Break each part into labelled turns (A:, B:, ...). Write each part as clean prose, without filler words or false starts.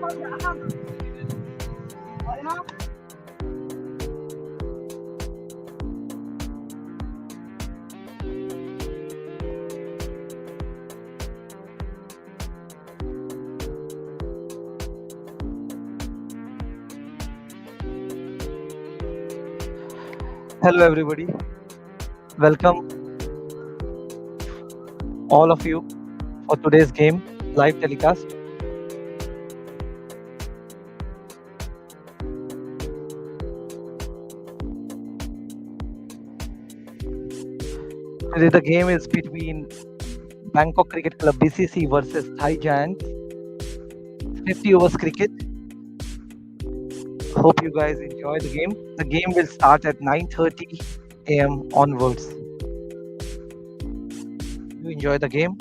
A: Hello, everybody. Welcome, all of you, for today's game live telecast. Today, the game is between Bangkok Cricket Club BCC versus Thai Giants. 50 overs cricket. Hope you guys enjoy the game. The game will start at 9:30 a.m. onwards. You enjoy the game.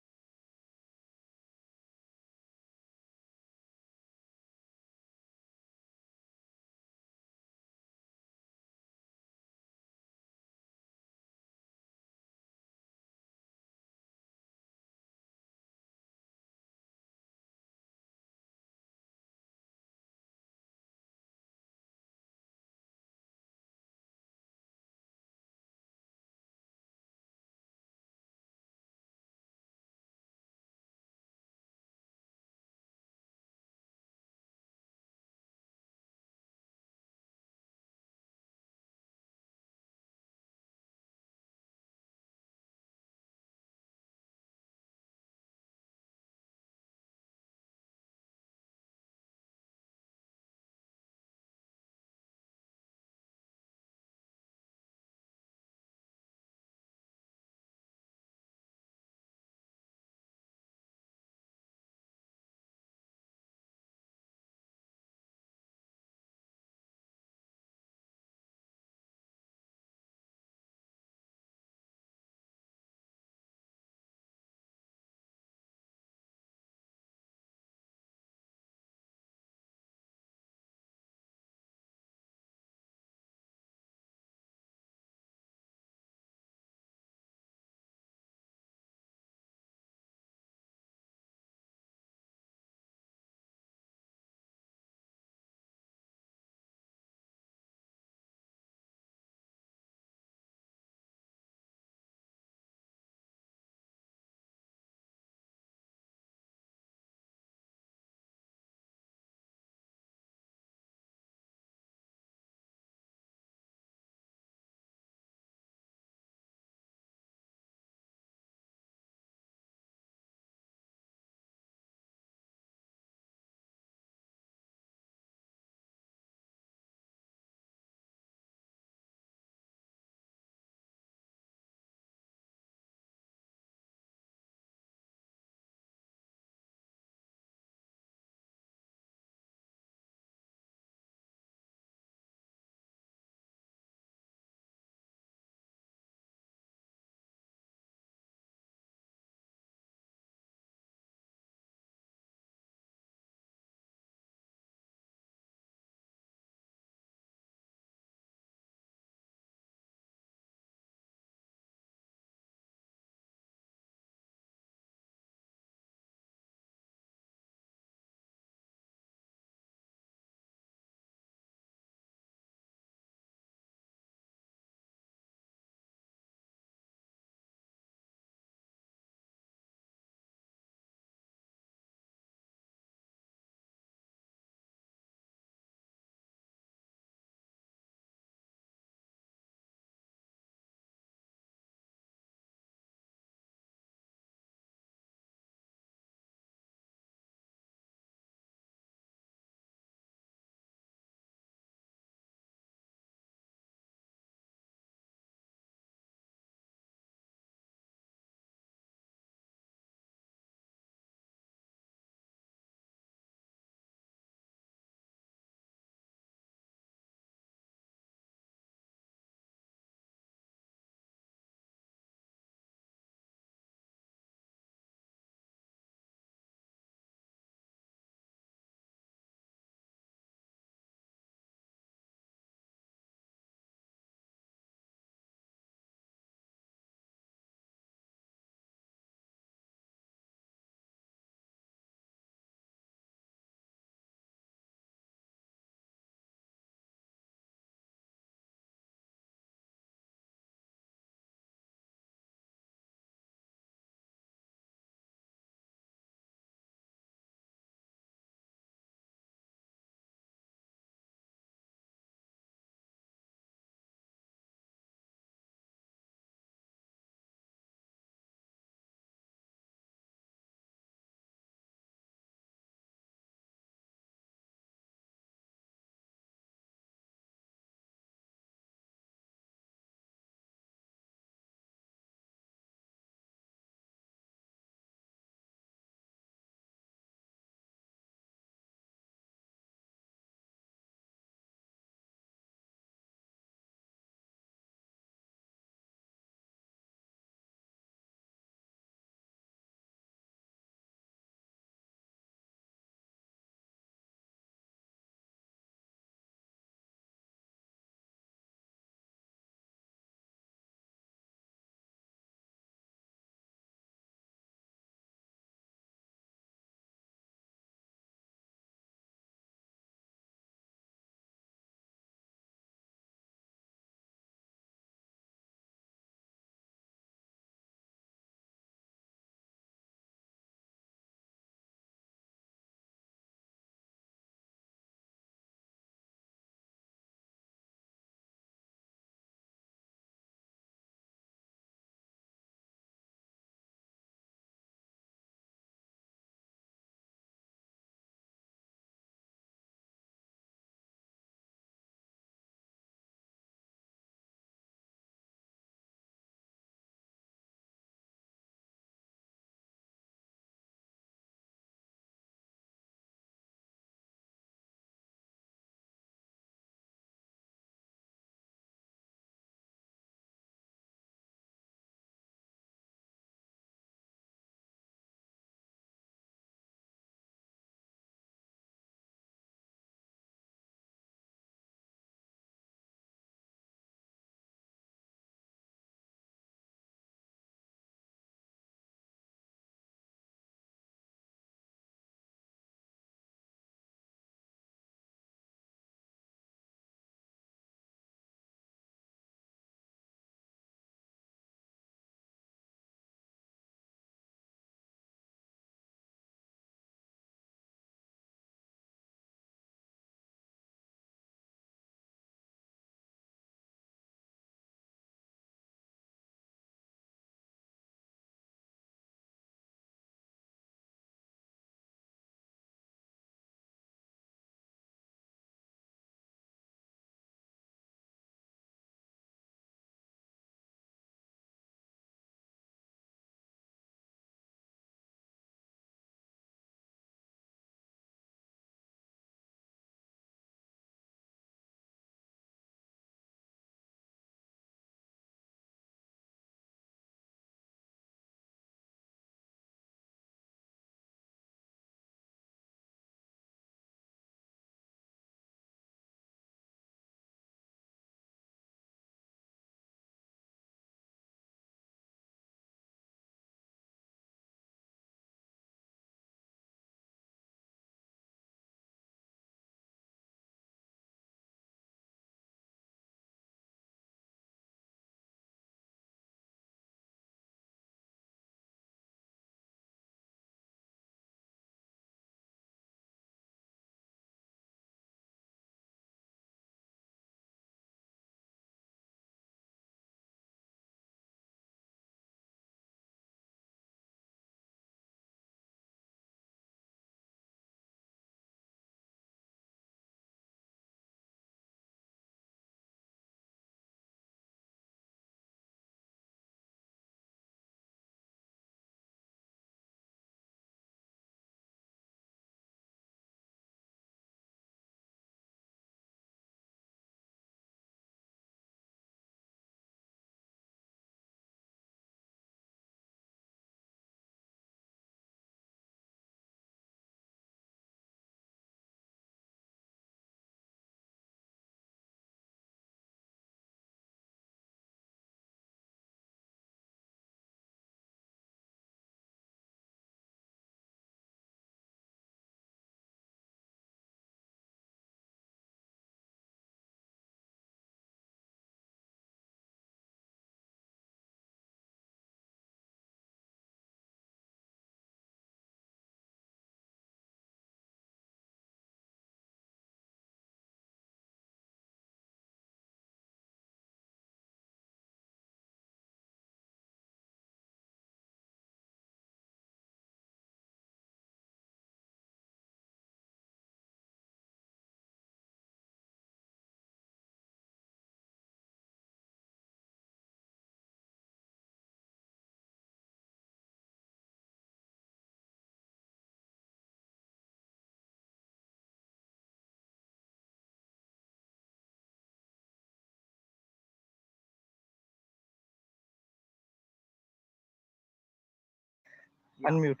A: Unmute.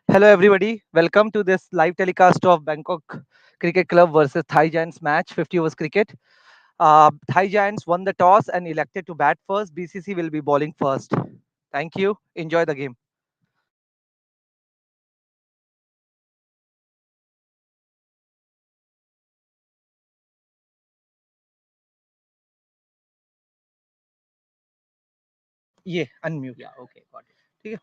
A: Hello, everybody. Welcome to this live telecast of Bangkok Cricket Club versus Thai Giants match, 50 overs cricket. Thai Giants won the toss and elected to bat first. BCC will be bowling first. Thank you. Enjoy the game. Yeah, unmute. Yeah, okay, got it. ठीक है?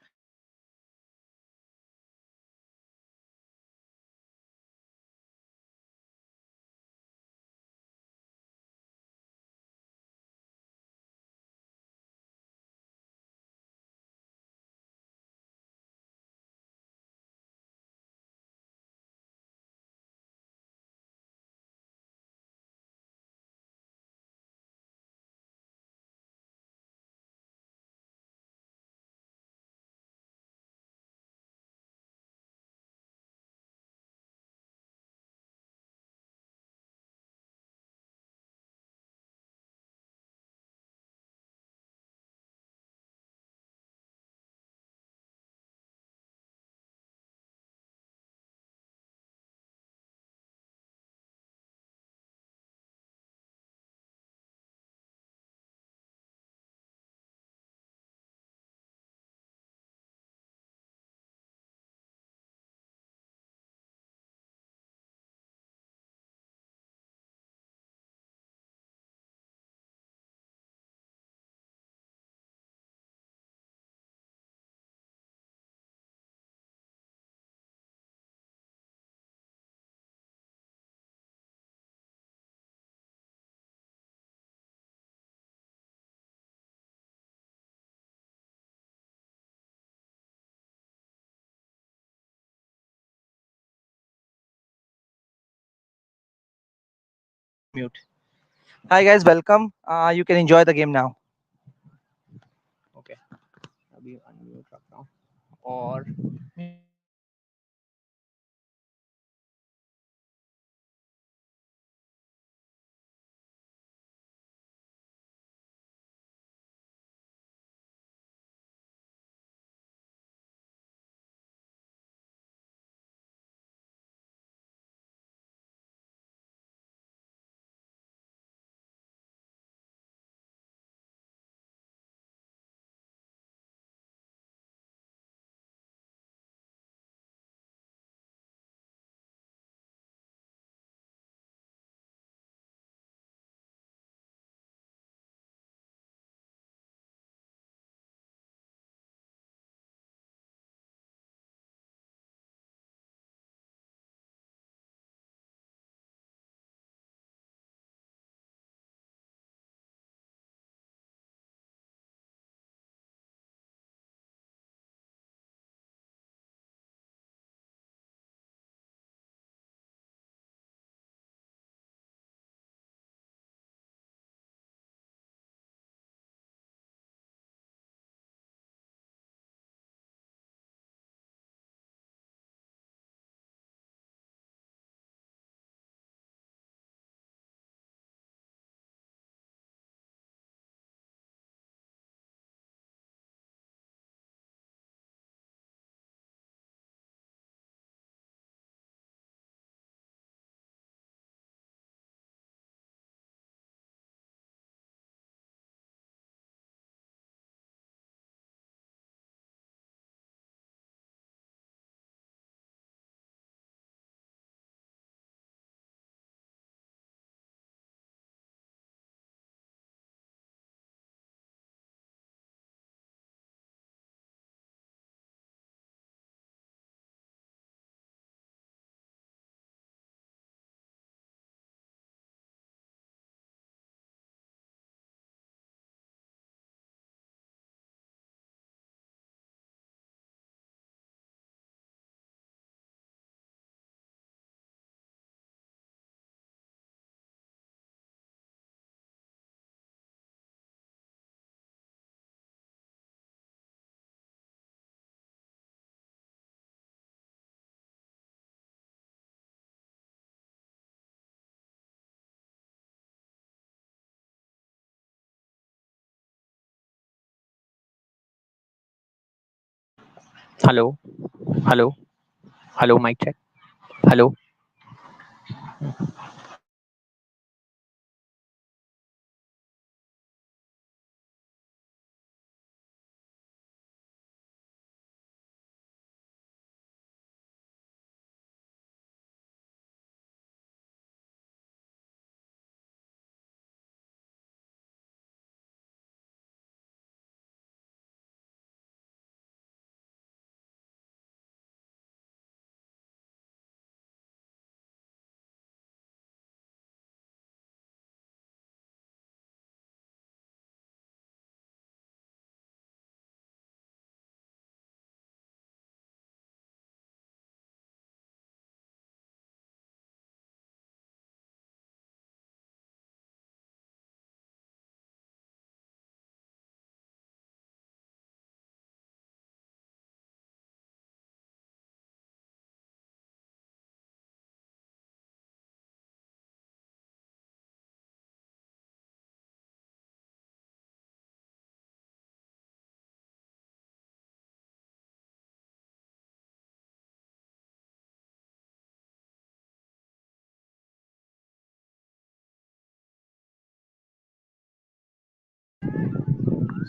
A: Mute. Hi, guys. Welcome. You can enjoy the game now.
B: Okay, अभी unmute रखता हूँ और Hello, hello, hello, mic check. Hello.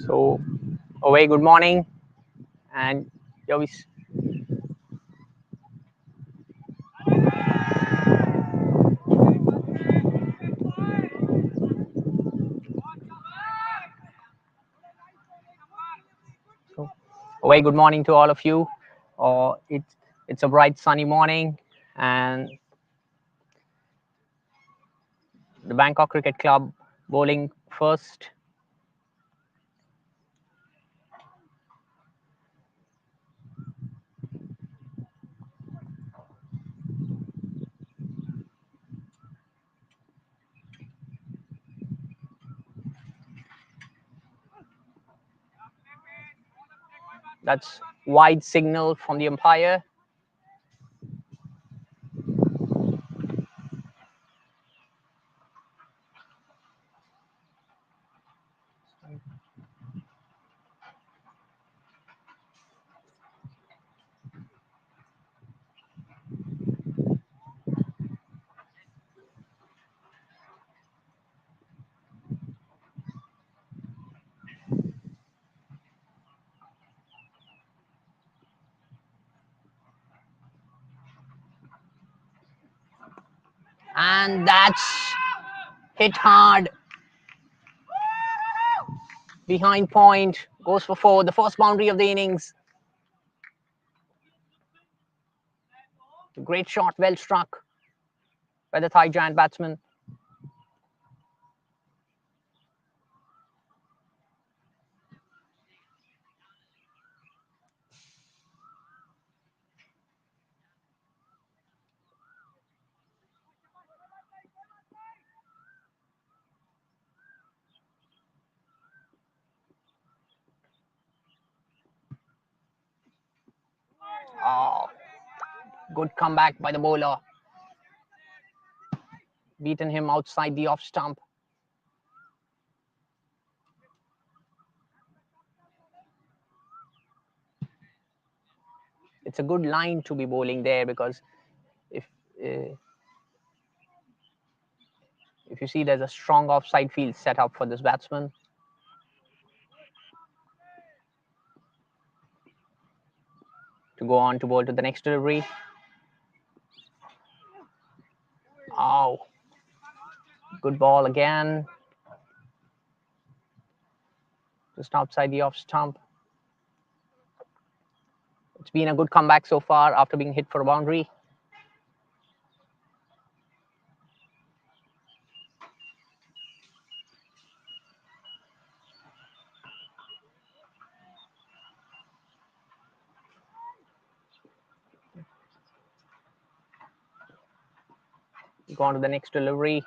B: So, a very good morning, and yeah, so a very good morning to all of you. It's a bright sunny morning, and the Bangkok Cricket Club bowling first. That's wide signal from the umpire. And that's hit hard behind point, goes for four, the first boundary of the innings. A great shot, well struck by the Thai giant batsman. Oh, good comeback by the bowler. Beaten him outside the off stump. It's a good line to be bowling there, because if uh, if you see, there's a strong offside field set up for this batsman. To go on to bowl to the next delivery. Oh, good ball again. Just outside the off stump. It's been a good comeback so far after being hit for a boundary. Go on to the next delivery.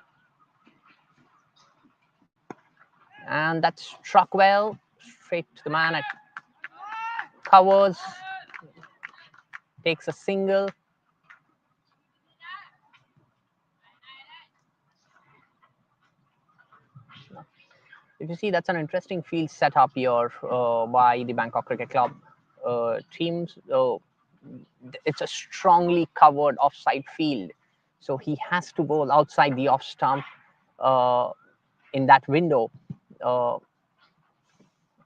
B: And that's struck well. Straight to the man. It covers. Takes a single. If you see, that's an interesting field set up here by the Bangkok Cricket Club. teams, it's a strongly covered offside field, so he has to bowl outside the off stump in that window. Uh,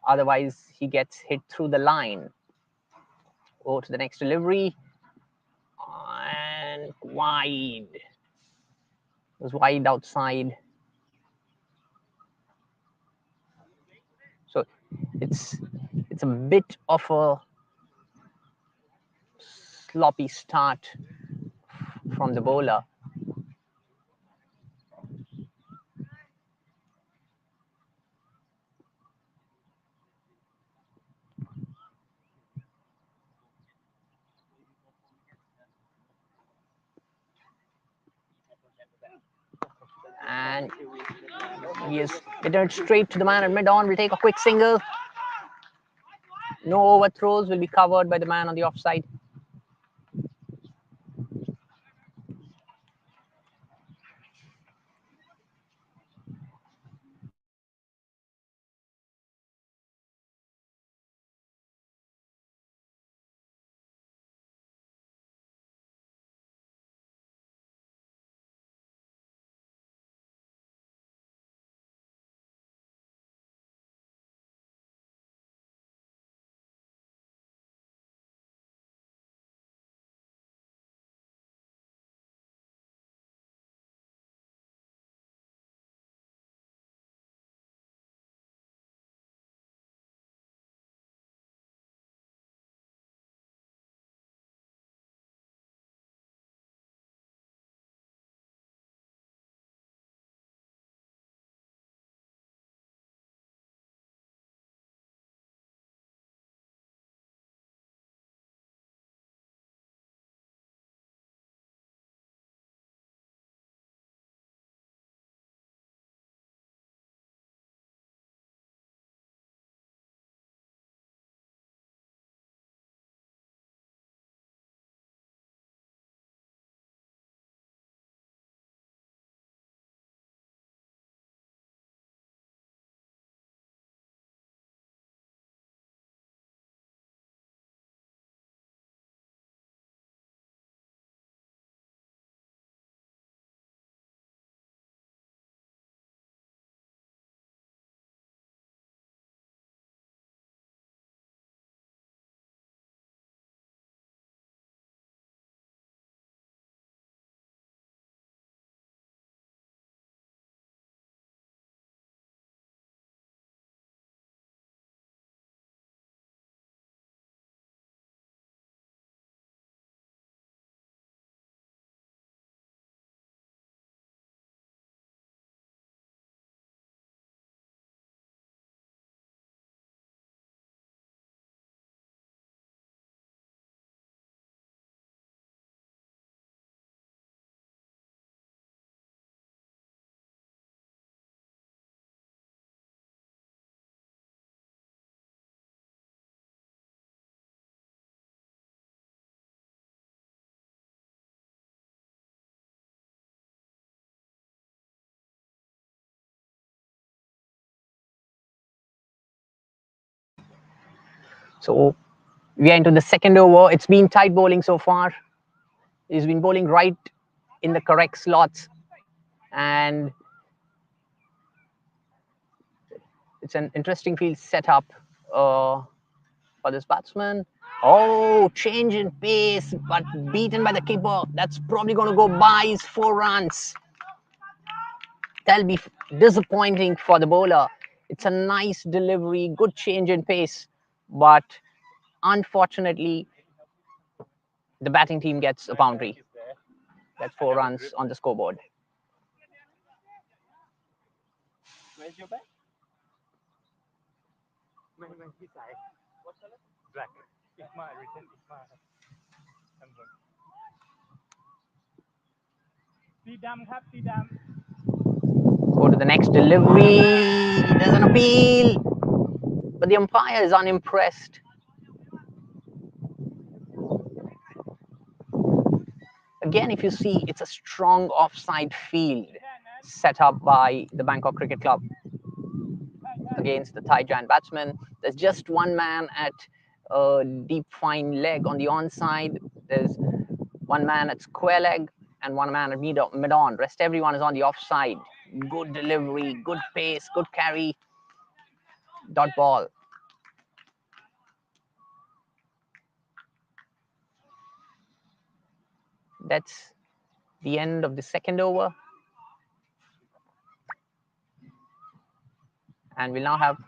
B: Otherwise, he gets hit through the line. Go to the next delivery and wide. It was wide outside. So it's a bit of a sloppy start from the bowler. And he is hit it straight to the man at mid-on. Will take a quick single. No overthrows, will be covered by the man on the offside. So we are into the second over. It's been tight bowling so far. He's been bowling right in the correct slots, and it's an interesting field setup for this batsman. Oh, change in pace, but beaten by the keeper. That's probably going to go by his 4 runs. That'll be disappointing for the bowler. It's a nice delivery, good change in pace, but unfortunately, the batting team gets a boundary. That's 4 runs on the scoreboard.
C: Where's your bag? Black. Ikma written Ikma. Tidam.
B: Go to the next delivery. There's an appeal, but the umpire is unimpressed. Again, if you see, it's a strong offside field set up by the Bangkok Cricket Club against the Thai giant batsman. There's just one man at a deep fine leg on the onside. There's one man at square leg and one man at mid-on. Rest everyone is on the offside. Good delivery, good pace, good carry. Dot ball. That's the end of the second over. And we'll now have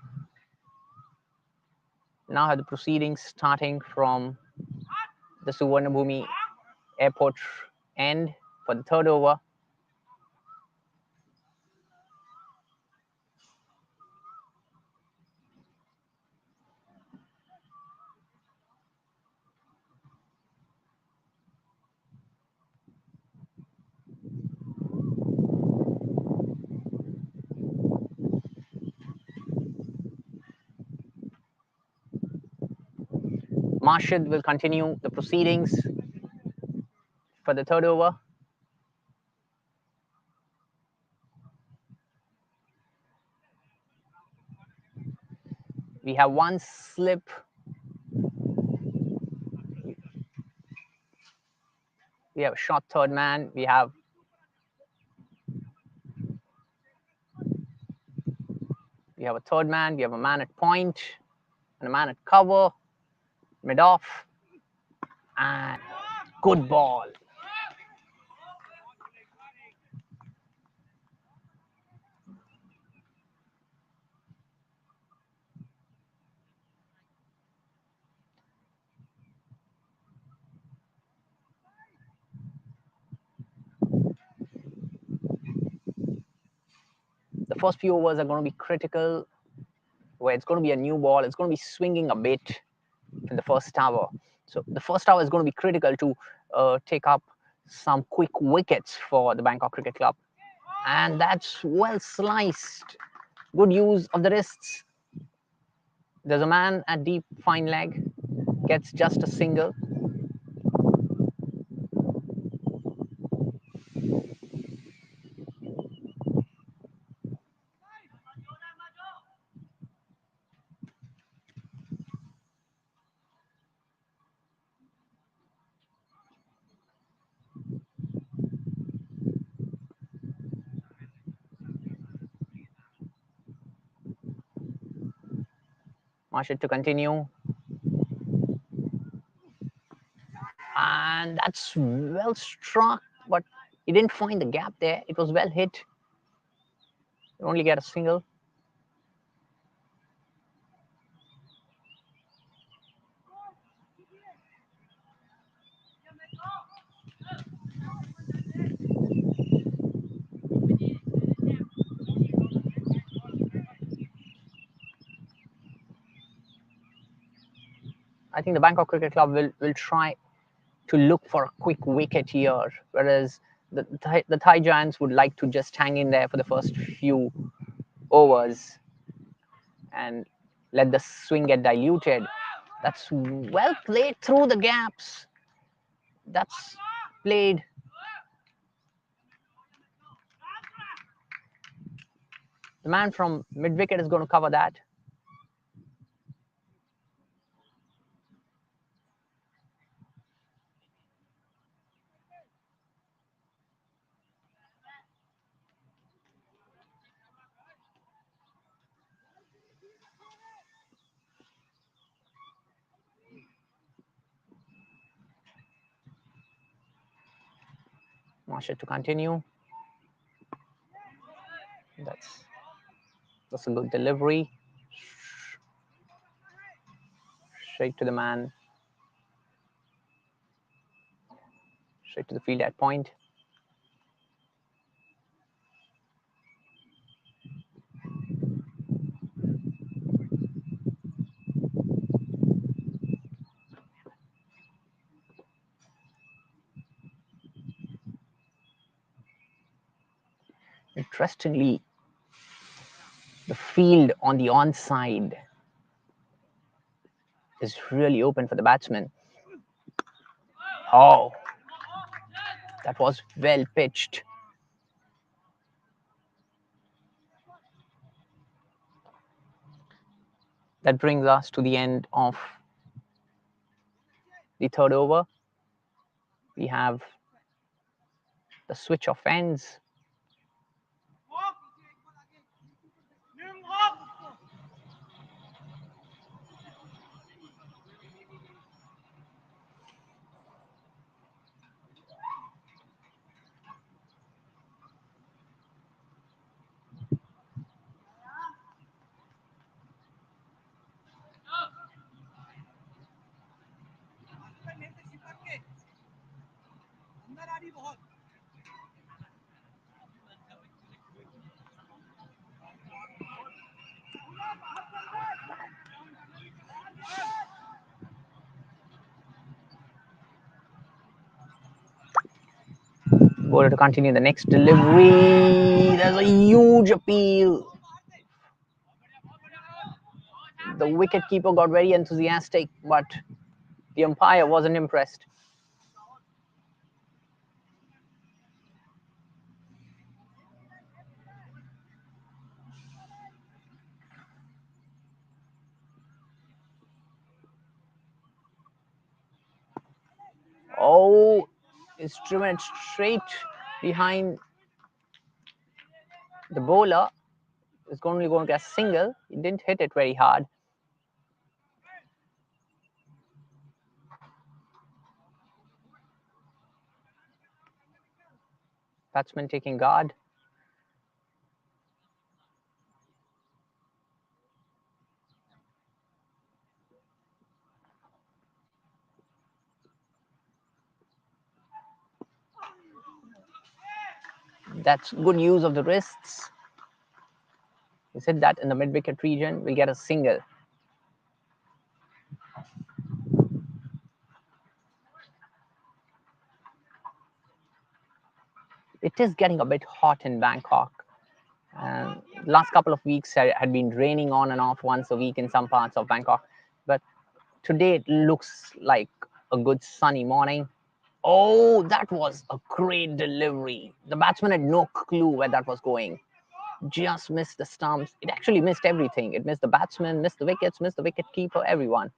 B: the proceedings starting from the Suvarnabhumi Airport end for the third over. Marshad will continue the proceedings for the third over. We have one slip. We have a short third man. We have a third man. We have a man at point and a man at cover. Mid off. And good ball. The first few overs are going to be critical, where it's going to be a new ball. It's going to be swinging a bit in the first hour. So the first hour is going to be critical to take up some quick wickets for the Bangkok Cricket Club. And that's well sliced. Good use of the wrists. There's a man at deep fine leg, gets just a single. Marshall to continue. And that's well struck, but he didn't find the gap there. It was well hit. You only get a single. I think the Bangkok Cricket Club will try to look for a quick wicket here, whereas the Thai Giants would like to just hang in there for the first few overs and let the swing get diluted. That's well played through the gaps. That's played. The man from mid-wicket is going to cover that. Marshall to continue. That's a good delivery. Straight to the man. Straight to the field at point. Interestingly, the field on the onside is really open for the batsman. Oh, that was well pitched. That brings us to the end of the third over. We have the switch of ends. Bowler to continue the next delivery. There's a huge appeal. The wicketkeeper got very enthusiastic, but the umpire wasn't impressed. Oh, it's driven it straight behind the bowler. It's only going to get a single. He didn't hit it very hard. Batsman taking guard. That's good use of the wrists. He said that in the mid-wicket region, we'll get a single. It is getting a bit hot in Bangkok. And last couple of weeks had been raining on and off once a week in some parts of Bangkok. But today it looks like a good sunny morning. Oh, that was a great delivery. The batsman had no clue where that was going. Just missed the stumps. It actually missed everything. It missed the batsman, missed the wickets, missed the wicket keeper, everyone.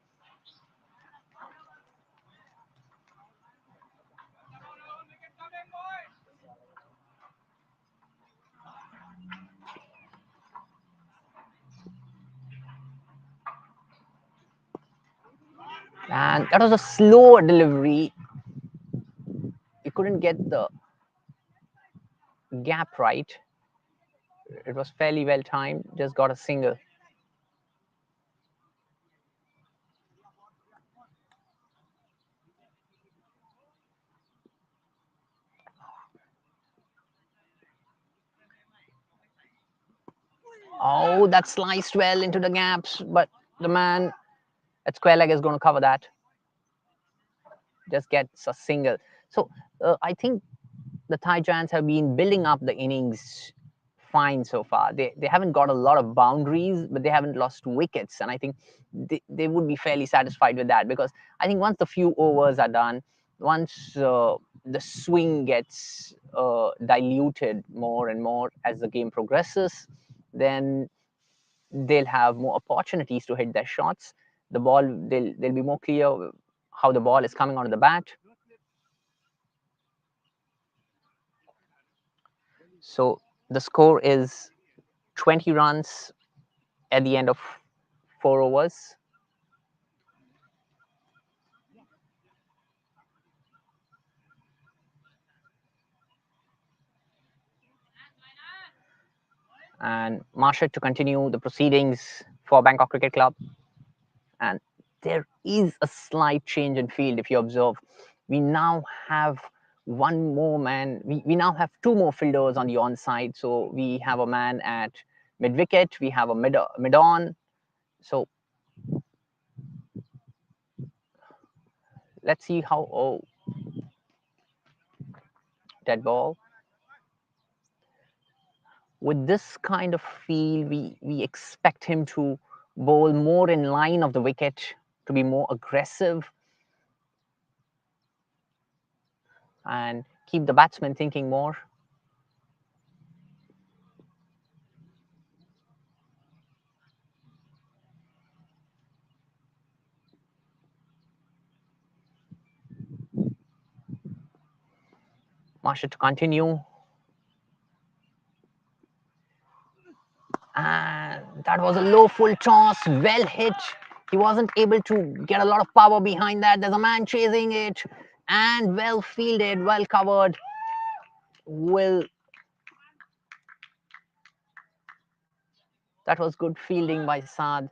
B: And that was a slower delivery. He couldn't get the gap right. It was fairly well timed. Just got a single. Oh, that sliced well into the gaps, but the man at square leg is going to cover that. Just gets a single. So I think the Thai Giants have been building up the innings fine so far. They haven't got a lot of boundaries, but they haven't lost wickets. And I think they would be fairly satisfied with that, because I think once the few overs are done, once the swing gets diluted more and more as the game progresses, then they'll have more opportunities to hit their shots. The ball, they'll be more clear how the ball is coming onto the bat. So the score is 20 runs at the end of 4 overs. And Marshall to continue the proceedings for Bangkok Cricket Club. And there is a slight change in field if you observe. We now have one more man. We now have two more fielders on the onside. So we have a man at mid-wicket. We have a mid-on. So let's see how... Oh, dead ball. With this kind of field, we expect him to bowl more in line of the wicket, to be more aggressive, and keep the batsman thinking more. Marshall to continue. And that was a low full toss, well hit. He wasn't able to get a lot of power behind that. There's a man chasing it, and well fielded, well covered. Will that was good fielding by Saad.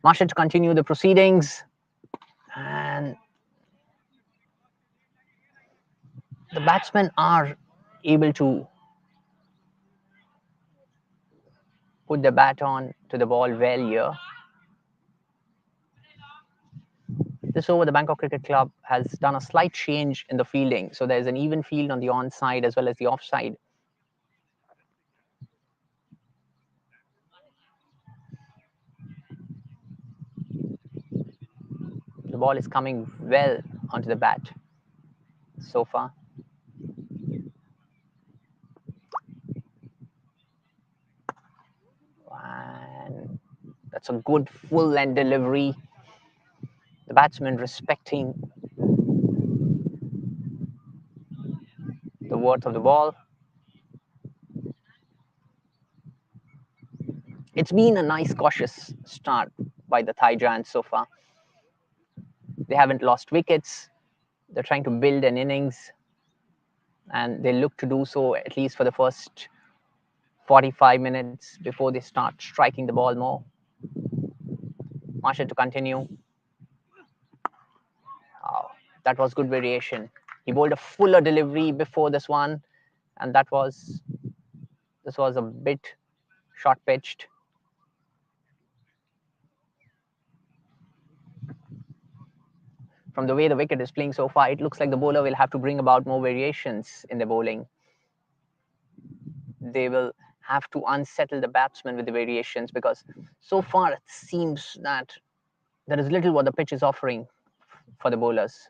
B: Marshall to continue the proceedings, and the batsmen are able to put the bat on to the ball well here. This over, the Bangkok Cricket Club has done a slight change in the fielding. So there's an even field on the onside as well as the offside. The ball is coming well onto the bat so far. And that's a good full end delivery. The batsman respecting the worth of the ball. It's been a nice, cautious start by the Thai giants so far. They haven't lost wickets. They're trying to build an innings, and they look to do so at least for the first 45 minutes before they start striking the ball more. Marshall to continue. Oh, that was good variation. He bowled a fuller delivery before this one, and this was a bit short pitched. From the way the wicket is playing so far, it looks like the bowler will have to bring about more variations in the bowling. They will have to unsettle the batsman with the variations, because so far it seems that there is little what the pitch is offering for the bowlers.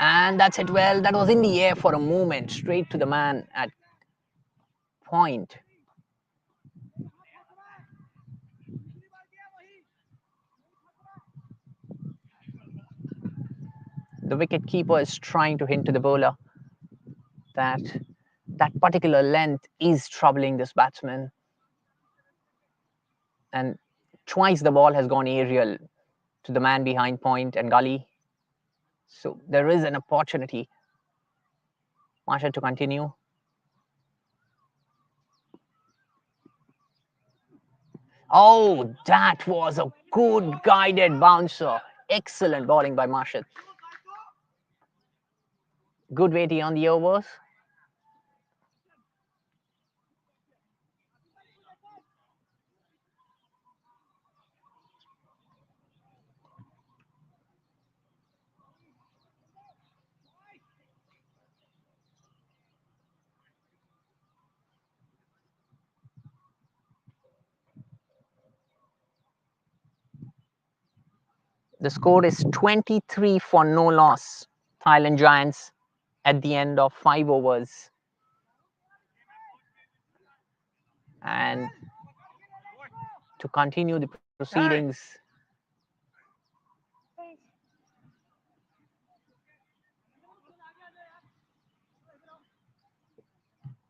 B: And that's it well. That was in the air for a moment, straight to the man at point. The wicket keeper is trying to hint to the bowler that that particular length is troubling this batsman. And twice the ball has gone aerial to the man behind point and gully. So there is an opportunity. Marshall to continue. Oh, that was a good guided bouncer. Excellent bowling by Marshall. Good weighty on the overs. The score is 23 for no loss. Thailand Giants at the end of 5 overs. And to continue the proceedings,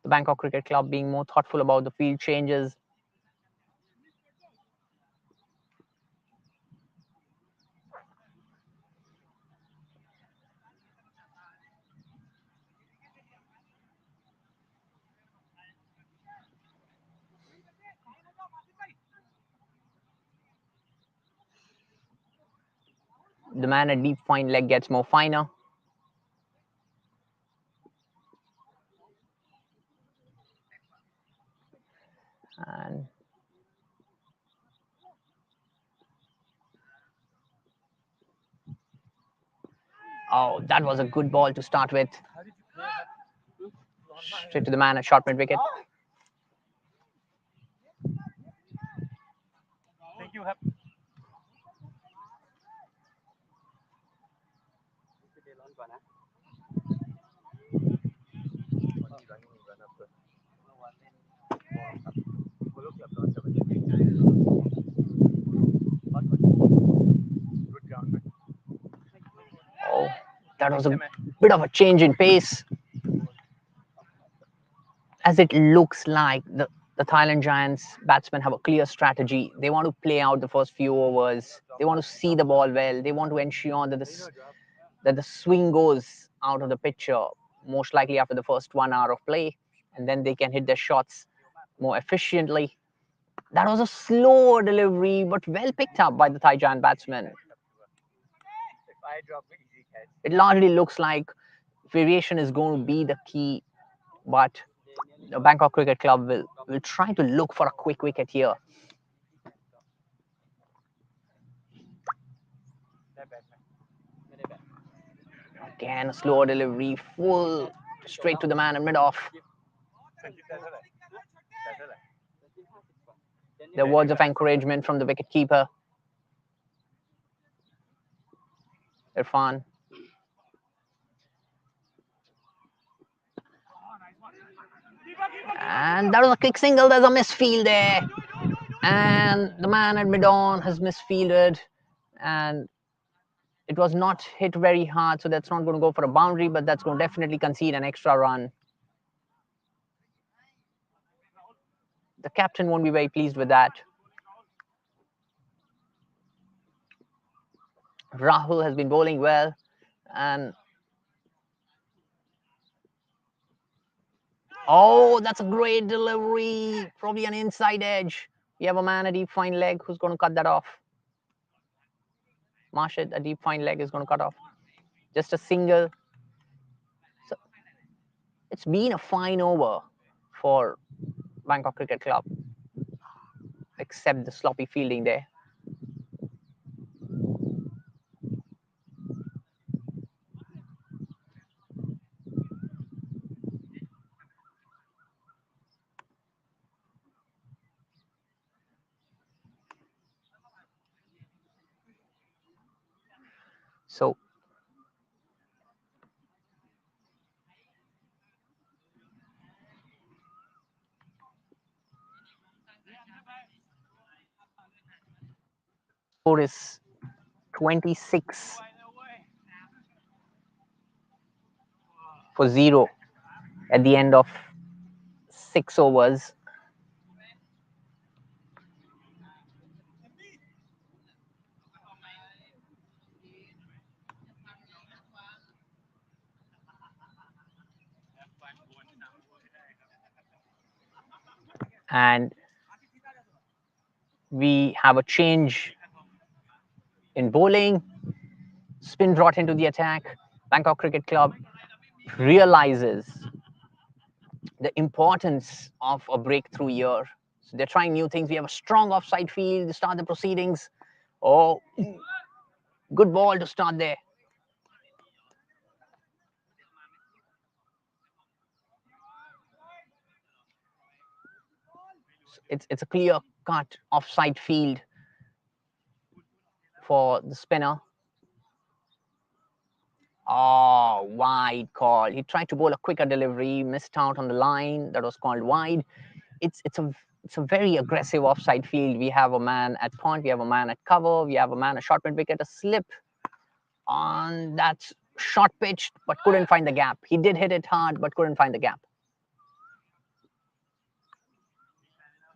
B: the Bangkok Cricket Club being more thoughtful about the field changes. The man at deep fine leg gets more finer. And oh, that was a good ball to start with. Straight to the man at short mid wicket.
C: Thank you.
B: Oh, that was a bit of a change in pace. As it looks like the Thailand Giants batsmen have a clear strategy. They want to play out the first few overs. They want to see the ball well. They want to ensure that the swing goes out of the picture most likely after the first 1 hour of play, and then they can hit their shots more efficiently. That was a slow delivery, but well picked up by the Thai Giant batsman. It largely looks like variation is going to be the key, but the Bangkok Cricket Club will try to look for a quick wicket here. Again, a slower delivery, full straight to the man in mid-off. The words of encouragement from the wicketkeeper, Irfan. And that was a quick single. There's a misfield there. And the man at mid-on has misfielded. And it was not hit very hard, so that's not going to go for a boundary, but that's going to definitely concede an extra run. The captain won't be very pleased with that. Rahul has been bowling well, and oh, that's a great delivery. Probably an inside edge. We have a man at deep fine leg who's going to cut that off. Marshad, a deep fine leg, is going to cut off. Just a single. So it's been a fine over for Bangkok Cricket Club, except the sloppy fielding there. So score is 26 for 0 at the end of 6 overs. And we have a change in bowling. Spin brought into the attack. Bangkok Cricket Club realizes the importance of a breakthrough year. So they're trying new things. We have a strong offside field to start the proceedings. Oh, good ball to start there. It's a clear-cut offside field for the spinner. Oh, wide call. He tried to bowl a quicker delivery, missed out on the line. That was called wide. It's a very aggressive offside field. We have a man at point, we have a man at cover, we have a man at short mid wicket, a slip on that short pitch, but couldn't find the gap. He did hit it hard, but couldn't find the gap.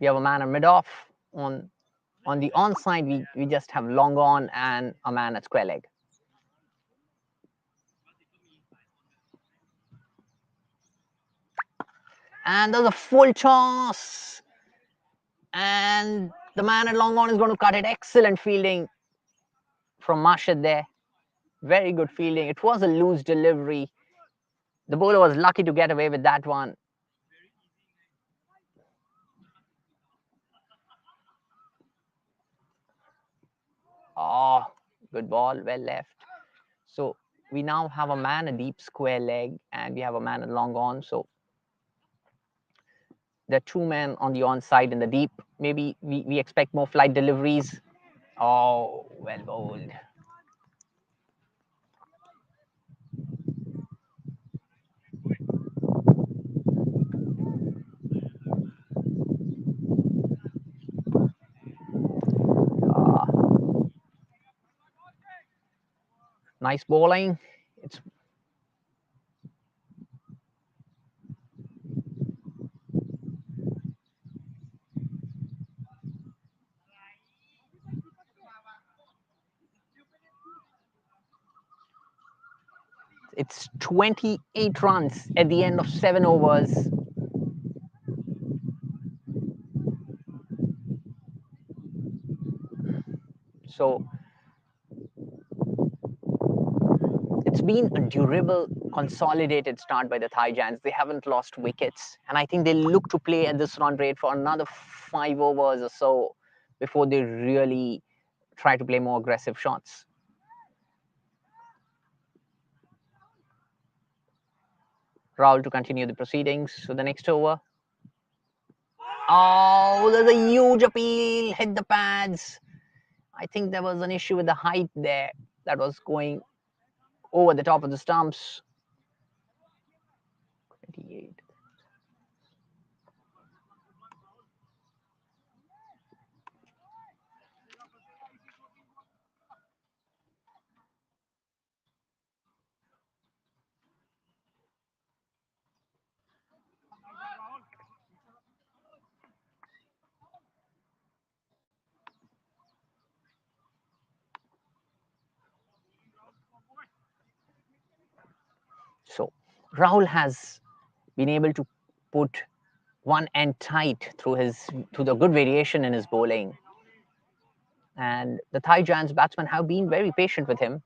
B: We have a man at mid-off. On the onside, we just have long on and a man at square leg. And there's a full toss. And the man at long on is going to cut it. Excellent fielding from Marshad there. Very good fielding. It was a loose delivery. The bowler was lucky to get away with that one. Oh, good ball, well left. So we now have a man a deep square leg, and we have a man a long on. So there are two men on the on side in the deep. Maybe we expect more flight deliveries. Oh, well bowled. Nice bowling. It's 28 runs at the end of 7 overs. So it's been a durable, consolidated start by the Thai Giants. They haven't lost wickets, and I think they look to play at this run rate for another 5 overs or so before they really try to play more aggressive shots. Rahul to continue the proceedings. So the next over. Oh, there's a huge appeal. Hit the pads. I think there was an issue with the height there that was going over the top of the stumps. 28. So Rahul has been able to put one end tight through the good variation in his bowling. And the Thai Giants batsmen have been very patient with him.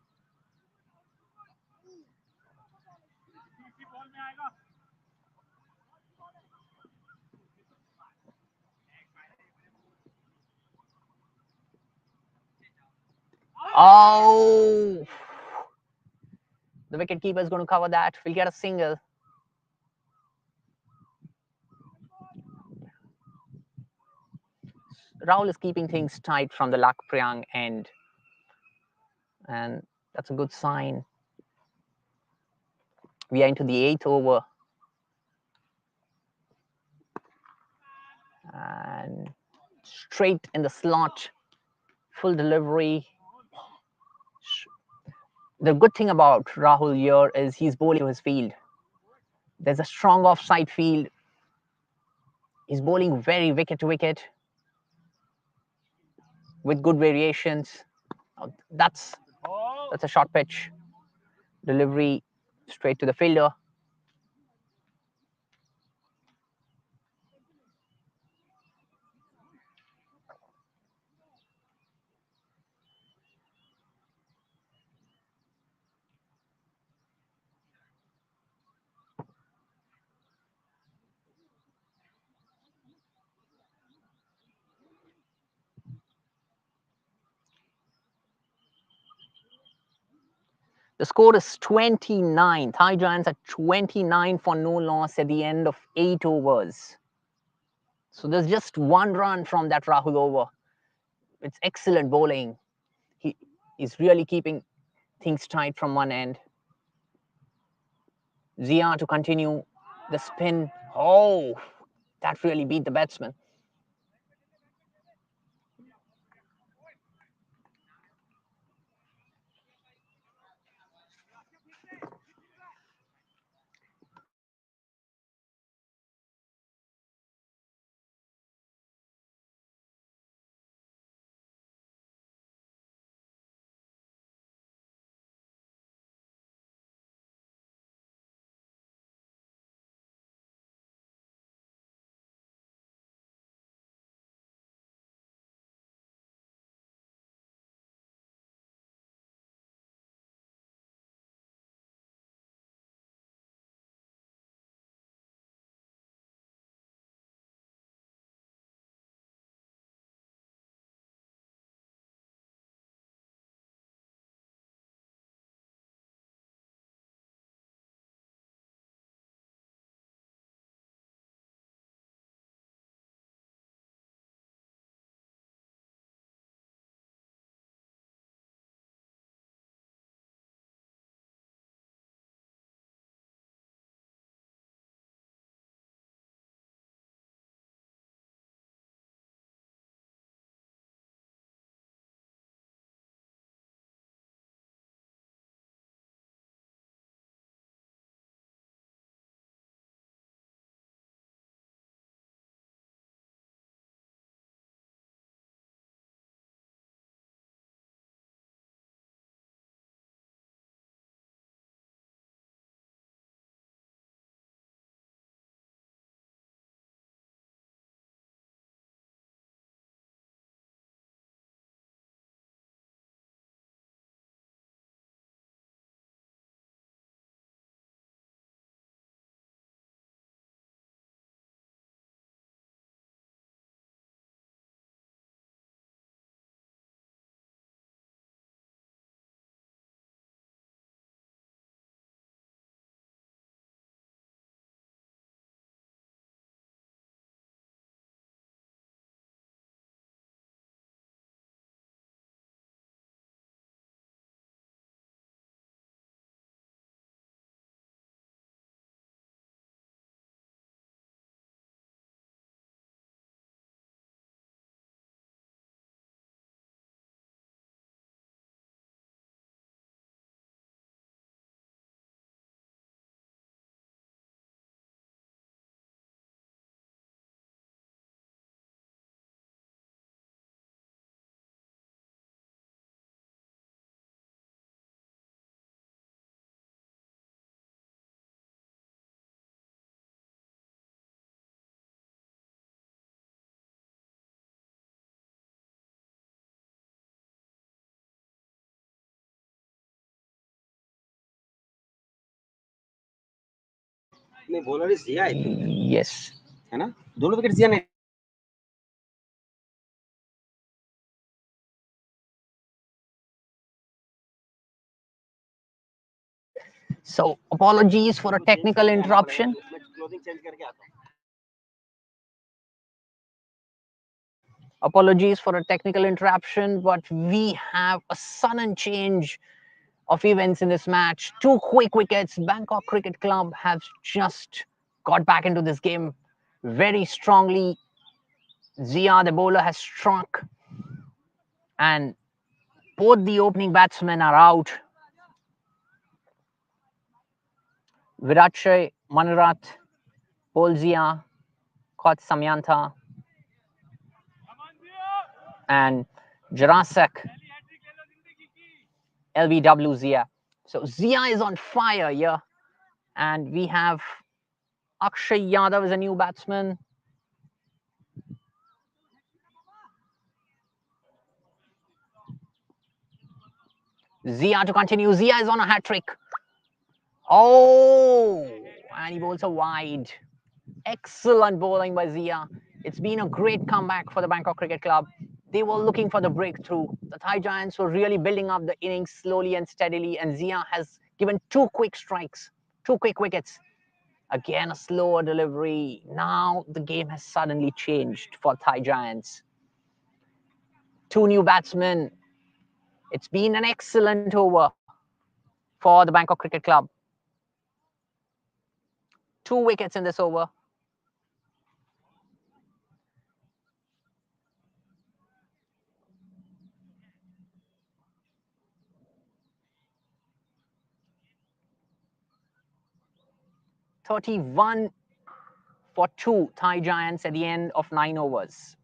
B: Oh, the wicket keeper is going to cover that. We'll get a single. Rahul is keeping things tight from the Lak Priang end, and that's a good sign. We are into the 8th over, and straight in the slot, full delivery. The good thing about Rahul here is he's bowling to his field. There's a strong offside field. He's bowling very wicket to wicket with good variations. That's a short pitch. Delivery straight to the fielder. The score is 29. Thai Giants at 29 for no loss at the end of 8 overs. So there's just 1 run from that Rahul over. It's excellent bowling. He's really keeping things tight from one end. Zia to continue the spin. Oh, that really beat the batsman.
D: नहीं bowler is Zia I think
B: Yes.
D: है ना दोनों wicket जिया ने
B: So apologies for a technical interruption.
D: Clothing change करके आता हूं
B: Apologies for a technical interruption, but we have a sudden change of events in this match. Two quick wickets. Bangkok Cricket Club have just got back into this game very strongly. Zia, the bowler, has struck, and both the opening batsmen are out. Virache, Manarat, Polzia, Kot Samyanta, and Jarasek, LBW Zia. So Zia is on fire here, and we have Akshay Yadav as a new batsman. Zia to continue. Zia is on a hat trick. Oh, and he bowls a wide. Excellent bowling by Zia. It's been a great comeback for the Bangkok Cricket Club. They were looking for the breakthrough. The Thai Giants were really building up the innings slowly and steadily, and Zia has given two quick strikes, two quick wickets. Again, a slower delivery. Now the game has suddenly changed for Thai Giants. Two new batsmen. It's been an excellent over for the Bangkok Cricket Club. Two wickets in this over. "31 for 2 Thai Giants at the end of 9 overs.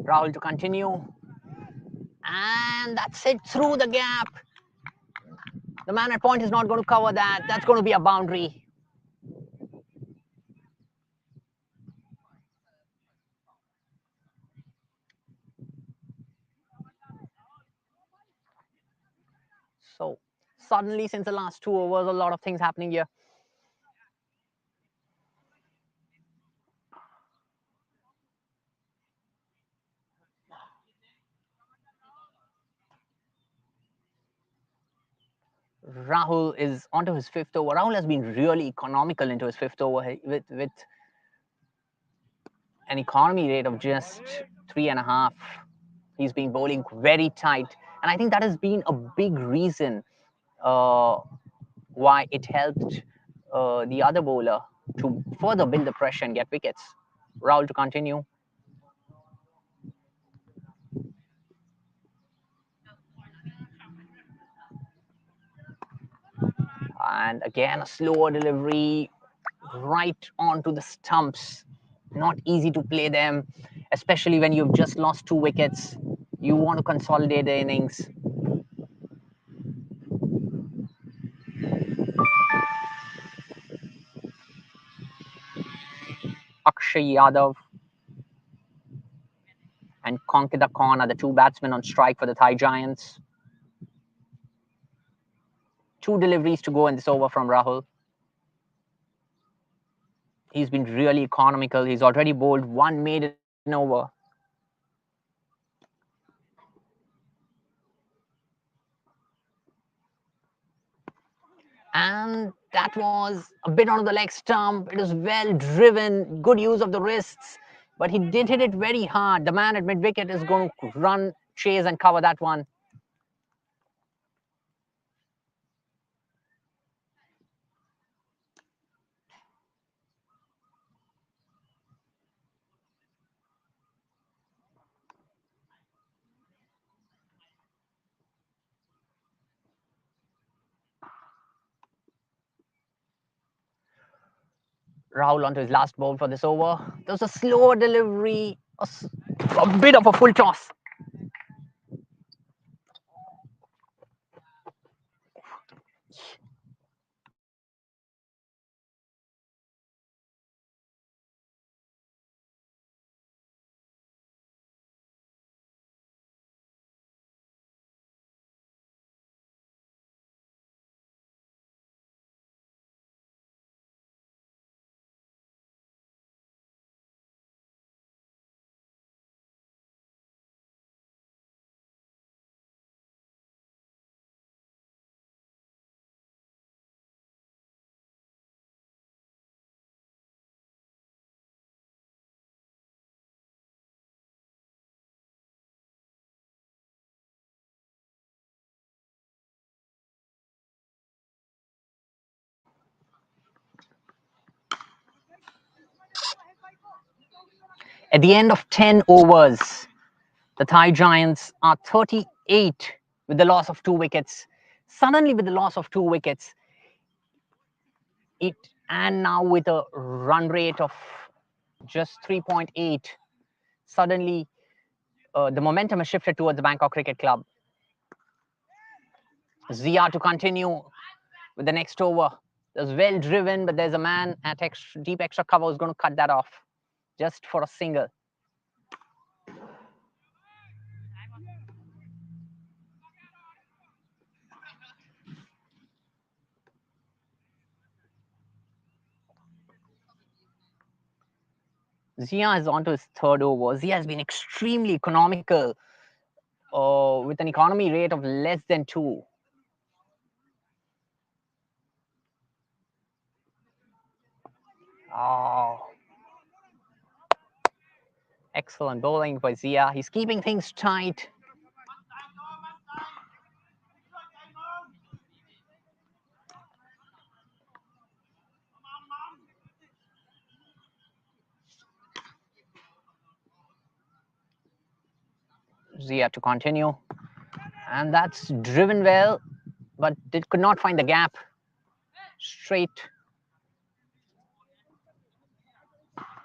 B: Rahul to continue. And that's it through the gap. The man at point is not going to cover that. That's going to be a boundary. So suddenly, since the last 2 overs, a lot of things happening here. Rahul is onto his fifth over. Rahul has been really economical into his fifth over with an economy rate of just 3.5. He's been bowling very tight, and I think that has been a big reason uh, why it helped the other bowler to further build the pressure and get wickets. Rahul to continue. And again, a slower delivery right onto the stumps. Not easy to play them, especially when you've just lost 2 wickets. You want to consolidate the innings. Akshay Yadav and Konkita Khan are the two batsmen on strike for the Thai Giants. Two deliveries to go in this over from Rahul. He's been really economical. He's already bowled one maiden over. And that was a bit onto the leg stump. It was well driven, good use of the wrists. but he did hit it very hard. The man at mid wicket is going to run, chase, and cover that one. Rahul onto his last ball for this over. There was a slower delivery, a bit of a full toss. At the end of 10 overs, the Thai Giants are 38 with the loss of 2 wickets. Suddenly, with the loss of 2 wickets, and now with a run rate of just 3.8, suddenly the momentum has shifted towards the Bangkok Cricket Club. Zia to continue with the next over. It was well driven, but there's a man at deep extra cover who's going to cut that off just for a single. Zia is on to his third over. Zia has been extremely economical with an economy rate of less than 2. Oh, excellent bowling by Zia. He's keeping things tight. Zia to continue. And that's driven well, but it could not find the gap. Straight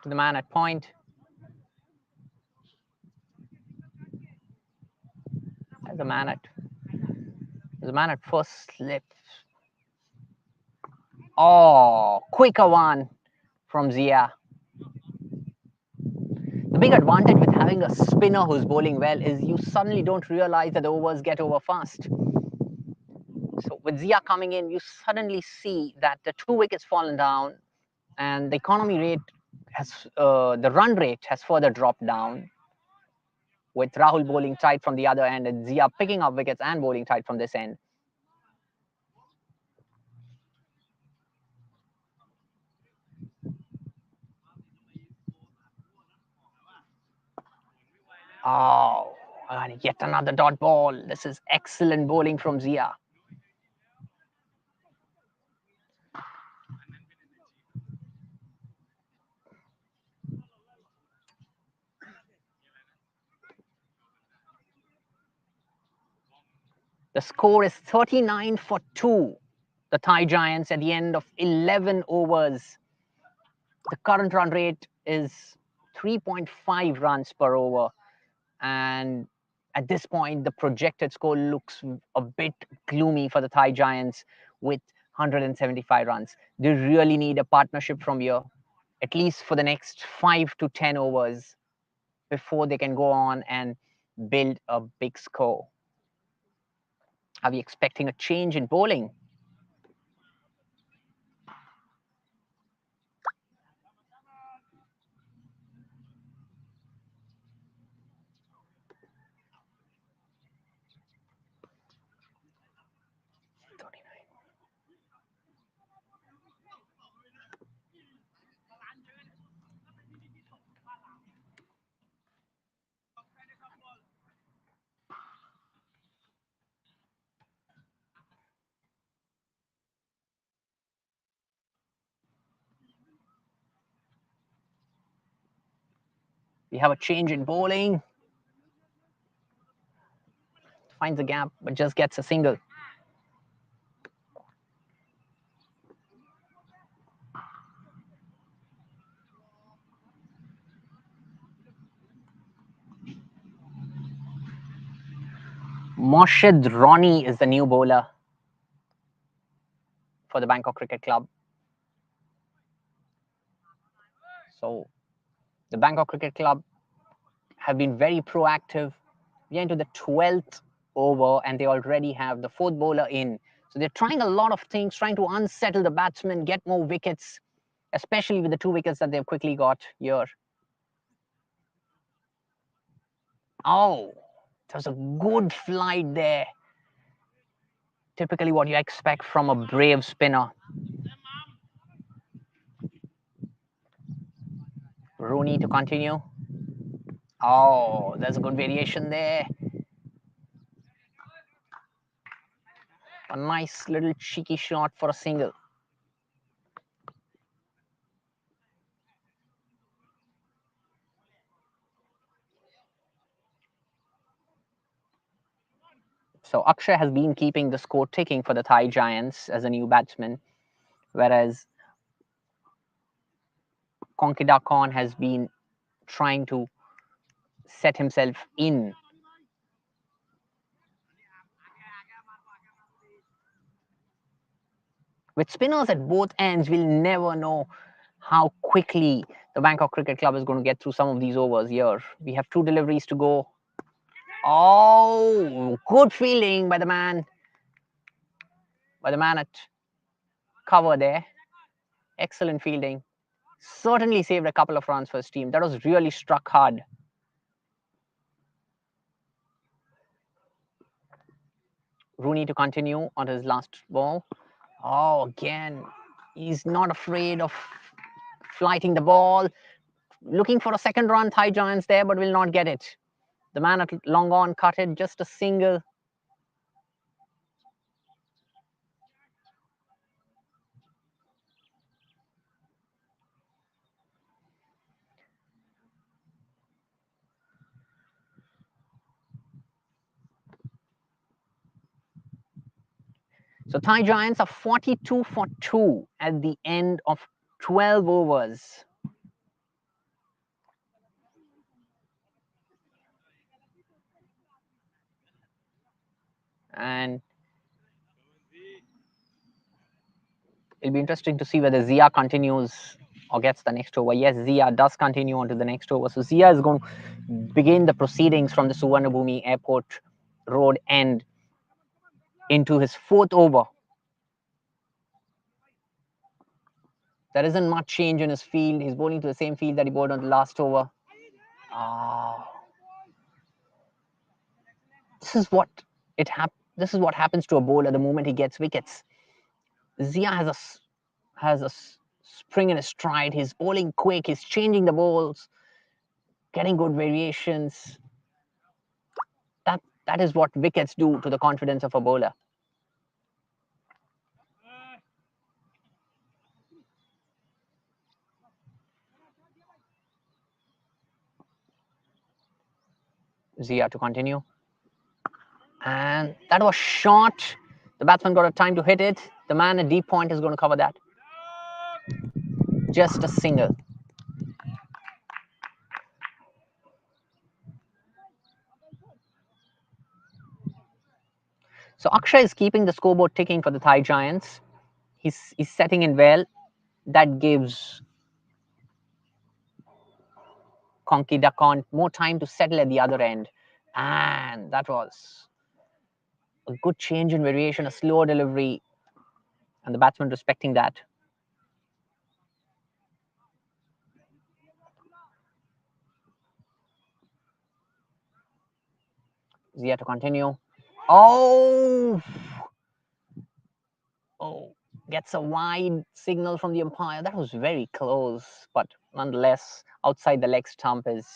B: to the man at point. There's a man at first slip. Oh, quicker one from Zia. The big advantage with having a spinner who's bowling well is you suddenly don't realize that the overs get over fast. So with Zia coming in, you suddenly see that the 2 wickets fallen down, and the economy rate the run rate has further dropped down, with Rahul bowling tight from the other end and Zia picking up wickets and bowling tight from this end. Oh, and yet another dot ball. This is excellent bowling from Zia. The score is 39 for 2. The Thai Giants at the end of 11 overs. The current run rate is 3.5 runs per over. And at this point, the projected score looks a bit gloomy for the Thai Giants with 175 runs. They really need a partnership from here, at least for the next 5 to 10 overs, before they can go on and build a big score. Are we expecting a change in bowling? We have a change in bowling. Finds a gap, but just gets a single. Morshed Ronnie is the new bowler for the Bangkok Cricket Club. So the Bangkok Cricket Club have been very proactive. We are into the 12th over and they already have the 4th bowler in. So they're trying a lot of things, trying to unsettle the batsmen, get more wickets, especially with the 2 wickets that they've quickly got here. Oh, there's a good flight there. Typically what you expect from a brave spinner. Rooney to continue. Oh, there's a good variation there. A nice little cheeky shot for a single. So Akshay has been keeping the score ticking for the Thai Giants as a new batsman, whereas Konkida has been trying to set himself in. With spinners at both ends, we'll never know how quickly the Bangkok Cricket Club is going to get through some of these overs here. We have 2 deliveries to go. Oh, good fielding by the man at cover there. Excellent fielding. Certainly saved a couple of runs for his team. That was really struck hard. Rooney to continue on his last ball. Oh, again, he's not afraid of flighting the ball. Looking for a second run, Thai Giants there, but will not get it. The man at long on cut it, just a single. So Thai Giants are 42 for 2 at the end of 12 overs. And it'll be interesting to see whether Zia continues or gets the next over. Yes, Zia does continue on to the next over. So Zia is going to begin the proceedings from the Suvarnabhumi Airport Road end into his 4th over. There isn't much change in his field. He's bowling to the same field that he bowled on the last over. This is what happens to a bowler the moment he gets wickets. Zia has a spring in his stride. He's bowling quick. He's changing the bowls, getting good variations. That is what wickets do to the confidence of a bowler. Zia to continue. And that was short. The batsman got a time to hit it. The man at deep point is going to cover that. Just a single. So Akshay is keeping the scoreboard ticking for the Thai Giants. He's setting in well. That gives Konki Dakon more time to settle at the other end. And that was a good change in variation, a slower delivery, and the batsman respecting that. Zia to continue. Oh, gets a wide signal from the umpire. That was very close, but nonetheless, outside the leg stump is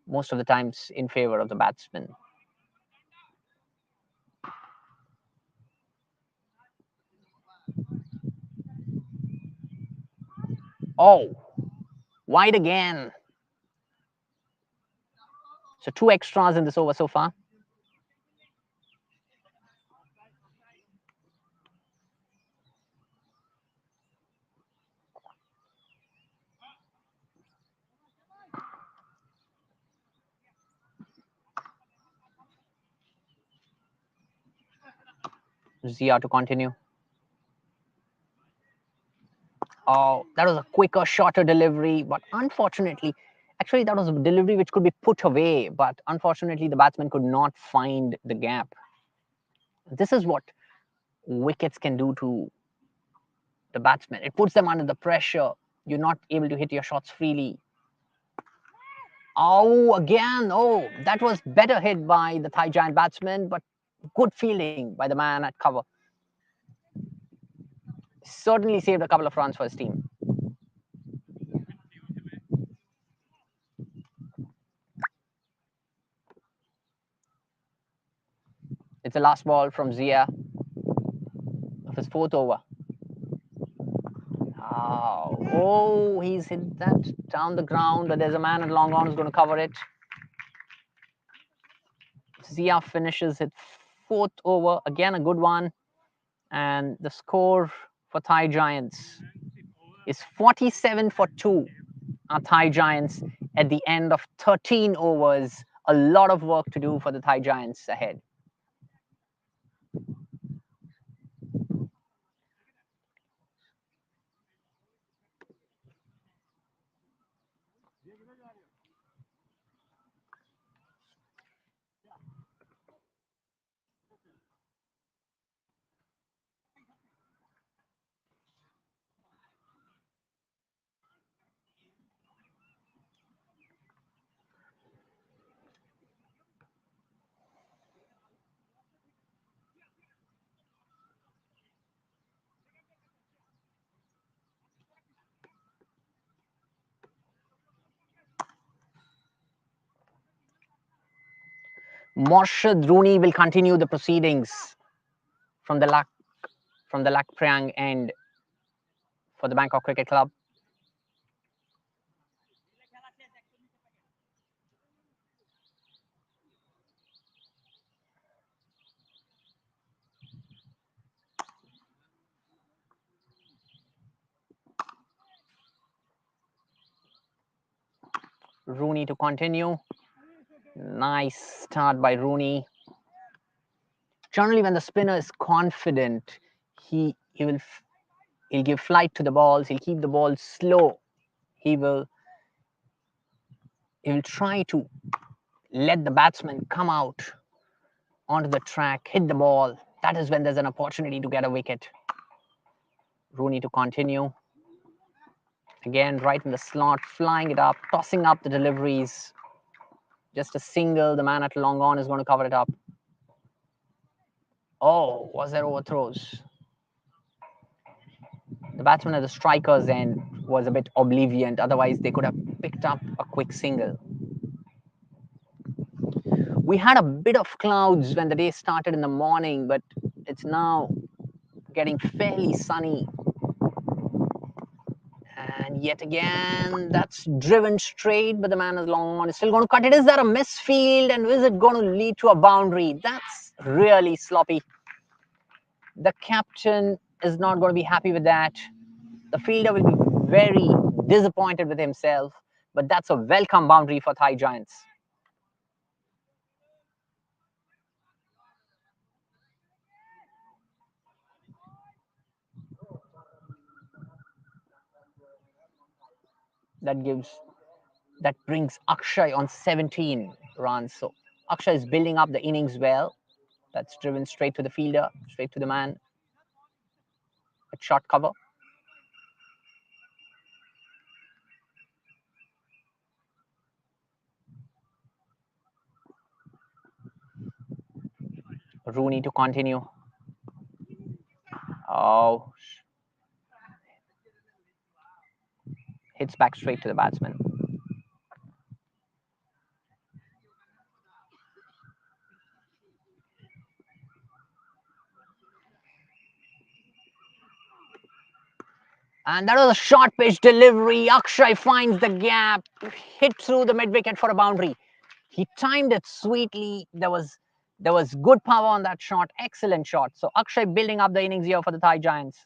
B: most of the times in favor of the batsman. Oh, wide again. So 2 extras in this over so far. Zia to continue. Oh, that was a quicker, shorter delivery, but unfortunately, actually, that was a delivery which could be put away, but unfortunately, the batsman could not find the gap. This is what wickets can do to the batsman. It puts them under the pressure. You're not able to hit your shots freely. Oh, again. Oh, that was better hit by the Thai giant batsman, but good fielding by the man at cover. Certainly saved a couple of runs for his team. It's the last ball from Zia of his 4th over. Oh, he's hit that down the ground, but there's a man at long on who's going to cover it. Zia finishes his 4th over. Again, a good one. And the score for Thai Giants is 47 for 2. Our Thai Giants at the end of 13 overs. A lot of work to do for the Thai Giants ahead. Morshad Rooney will continue the proceedings from the Lac Priang end for the Bangkok Cricket Club. Rooney to continue. Nice start by Rooney. Generally, when the spinner is confident, he'll give flight to the balls. He'll keep the ball slow. He will try to let the batsman come out onto the track, hit the ball. That is when there's an opportunity to get a wicket. Rooney to continue. Again, right in the slot, flying it up, tossing up the deliveries. Just a single. The man at long on is going to cover it up. Oh, was there overthrows? The batsman at the striker's end was a bit oblivious. Otherwise, they could have picked up a quick single. We had a bit of clouds when the day started in the morning, but it's now getting fairly sunny. And yet again, that's driven straight, but the man is long on. Is still going to cut it. Is that a misfield? And is it going to lead to a boundary? That's really sloppy. The captain is not going to be happy with that. The fielder will be very disappointed with himself, but that's a welcome boundary for Thai Giants. That brings Akshay on 17 runs. So Akshay is building up the innings well. That's driven straight to the fielder, straight to the man. A short cover. Rooney to continue. Oh, hits back straight to the batsman. And that was a short pitch delivery. Akshay finds the gap, hit through the mid wicket for a boundary. He timed it sweetly. There was good power on that shot. Excellent shot. So Akshay building up the innings here for the Thai Giants.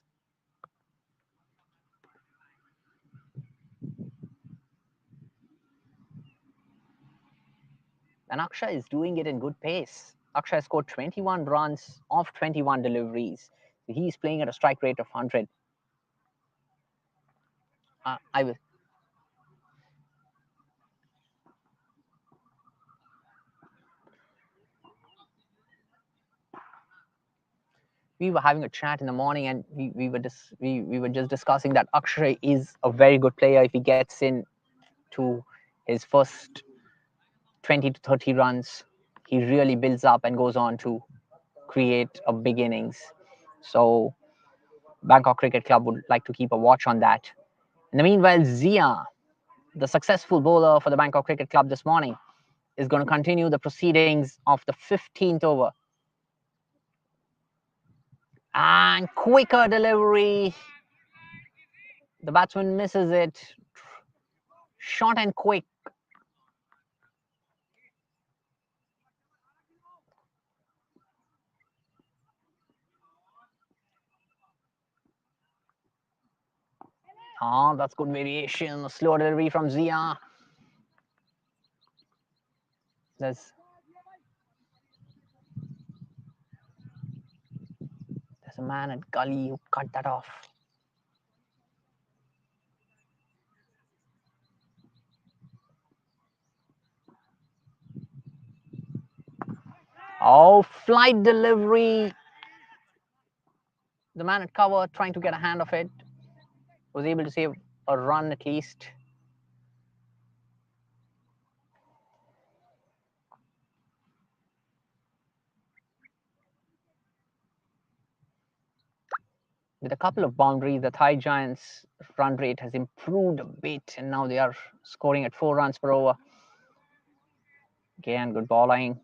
B: And Akshay is doing it in good pace. Akshay scored 21 runs off 21 deliveries. So he's playing at a strike rate of 100. We were having a chat in the morning, and we were just discussing that Akshay is a very good player. If he gets in to his first 20 to 30 runs, he really builds up and goes on to create a big innings. So Bangkok Cricket Club would like to keep a watch on that. In the meanwhile, Zia, the successful bowler for the Bangkok Cricket Club this morning, is going to continue the proceedings of the 15th over. And quicker delivery. The batsman misses it. Short and quick. Oh, that's good variation. A slow delivery from Zia. There's a man at gully who cut that off. Oh, flight delivery. The man at cover trying to get a hand of it. Was able to save a run at least. With a couple of boundaries, the Thai Giants' run rate has improved a bit, and now they are scoring at 4 runs per over. Again, good bowling.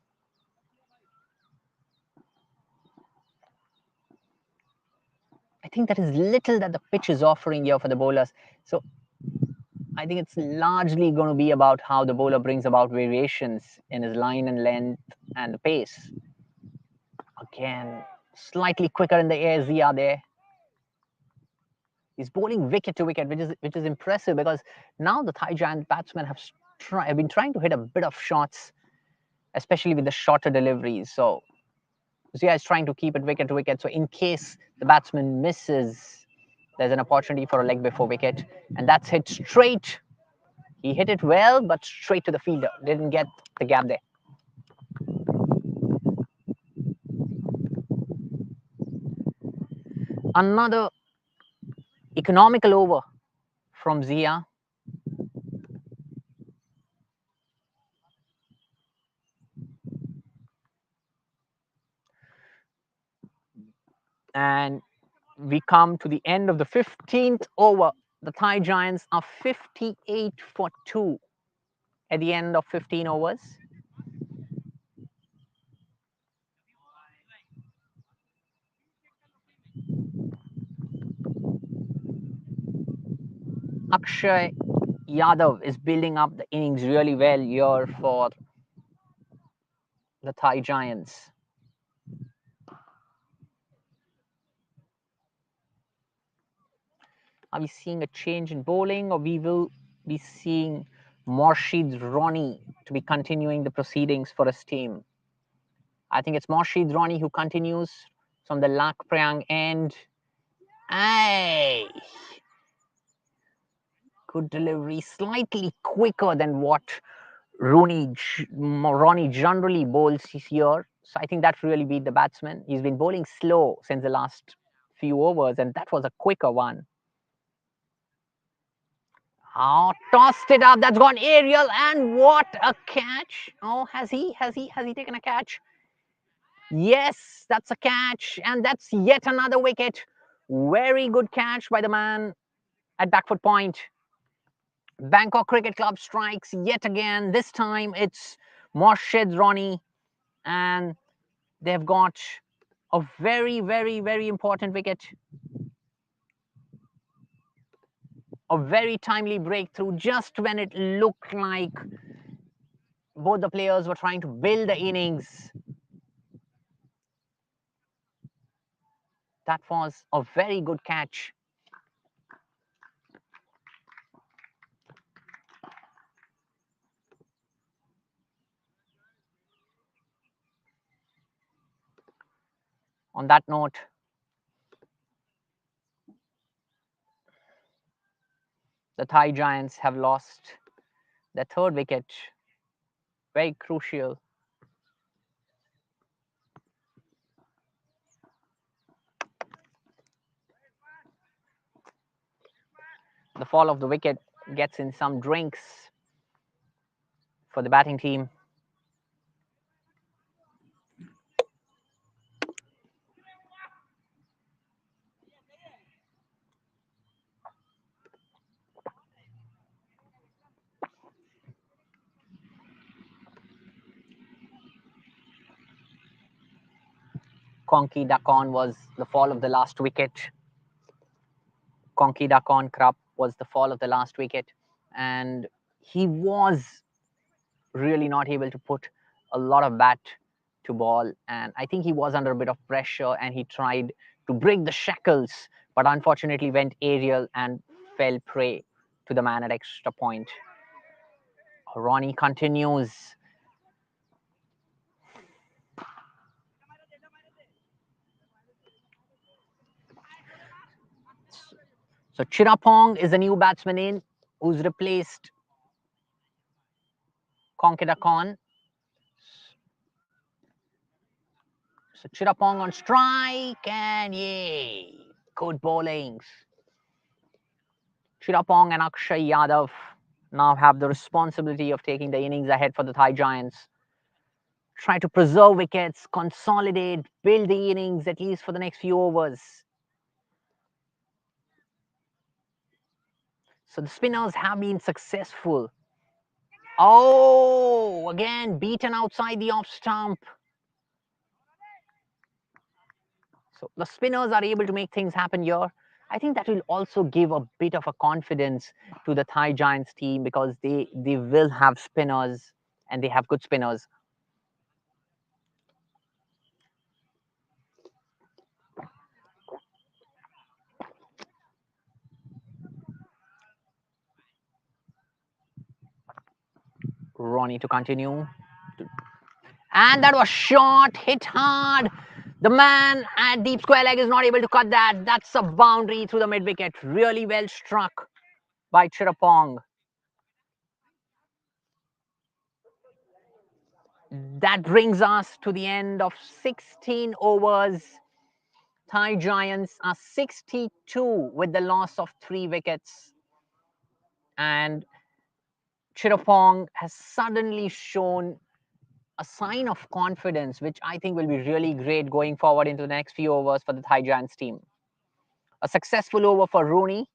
B: I think that is little that the pitch is offering here for the bowlers. So I think it's largely going to be about how the bowler brings about variations in his line and length and the pace. Again, slightly quicker in the air, Zia there. He's bowling wicket to wicket, which is impressive, because now the Thai Giant batsmen have been trying to hit a bit of shots, especially with the shorter deliveries. So Zia is trying to keep it wicket to wicket. So in case the batsman misses, there's an opportunity for a leg before wicket, and that's hit straight. He hit it well, but straight to the fielder. Didn't get the gap there. Another economical over from Zia. And we come to the end of the 15th over. The Thai Giants are 58 for 2 at the end of 15 overs. Akshay Yadav is building up the innings really well here for the Thai Giants. Are we seeing a change in bowling, or we will be seeing Morsheed Ronnie to be continuing the proceedings for his team? I think it's Morsheed Ronnie who continues from the Lak Priang end. Hey! Good delivery, slightly quicker than what Ronnie generally bowls here. So I think that really beat the batsman. He's been bowling slow since the last few overs, and that was a quicker one. Oh, tossed it up. That's gone aerial, and what a catch! Oh, has he taken a catch? Yes, that's a catch, and that's yet another wicket. Very good catch by the man at back foot point. Bangkok Cricket Club strikes yet again. This time it's Morshed Ronnie, and they've got a very, very, very important wicket. A very timely breakthrough just when it looked like both the players were trying to build the innings. That was a very good catch. On that note, the Thai Giants have lost their third wicket. Very crucial. The fall of the wicket gets in some drinks for the batting team. Konki Dakon was the fall of the last wicket. Konki Dakon Krupp was the fall of the last wicket, and he was really not able to put a lot of bat to ball, and I think he was under a bit of pressure and he tried to break the shackles, but unfortunately went aerial and fell prey to the man at extra point. Ronnie continues. So Chirapong is the new batsman in, who's replaced Konkidakon. So Chirapong on strike, and yay, good bowlings. Chirapong and Akshay Yadav now have the responsibility of taking the innings ahead for the Thai Giants. Try to preserve wickets, consolidate, build the innings at least for the next few overs. So the spinners have been successful. Oh, again beaten outside the off stump. So the spinners are able to make things happen here. I think that will also give a bit of a confidence to the Thai Giants team, because they will have spinners and they have good spinners. Ronnie to continue. And that was short, hit hard. The man at deep square leg is not able to cut that. That's a boundary through the mid wicket. Really well struck by Chirapong. That brings us to the end of 16 overs. Thai Giants are 62 with the loss of 3 wickets. And Chirapong has suddenly shown a sign of confidence, which I think will be really great going forward into the next few overs for the Thai Giants team. A successful over for Rooney,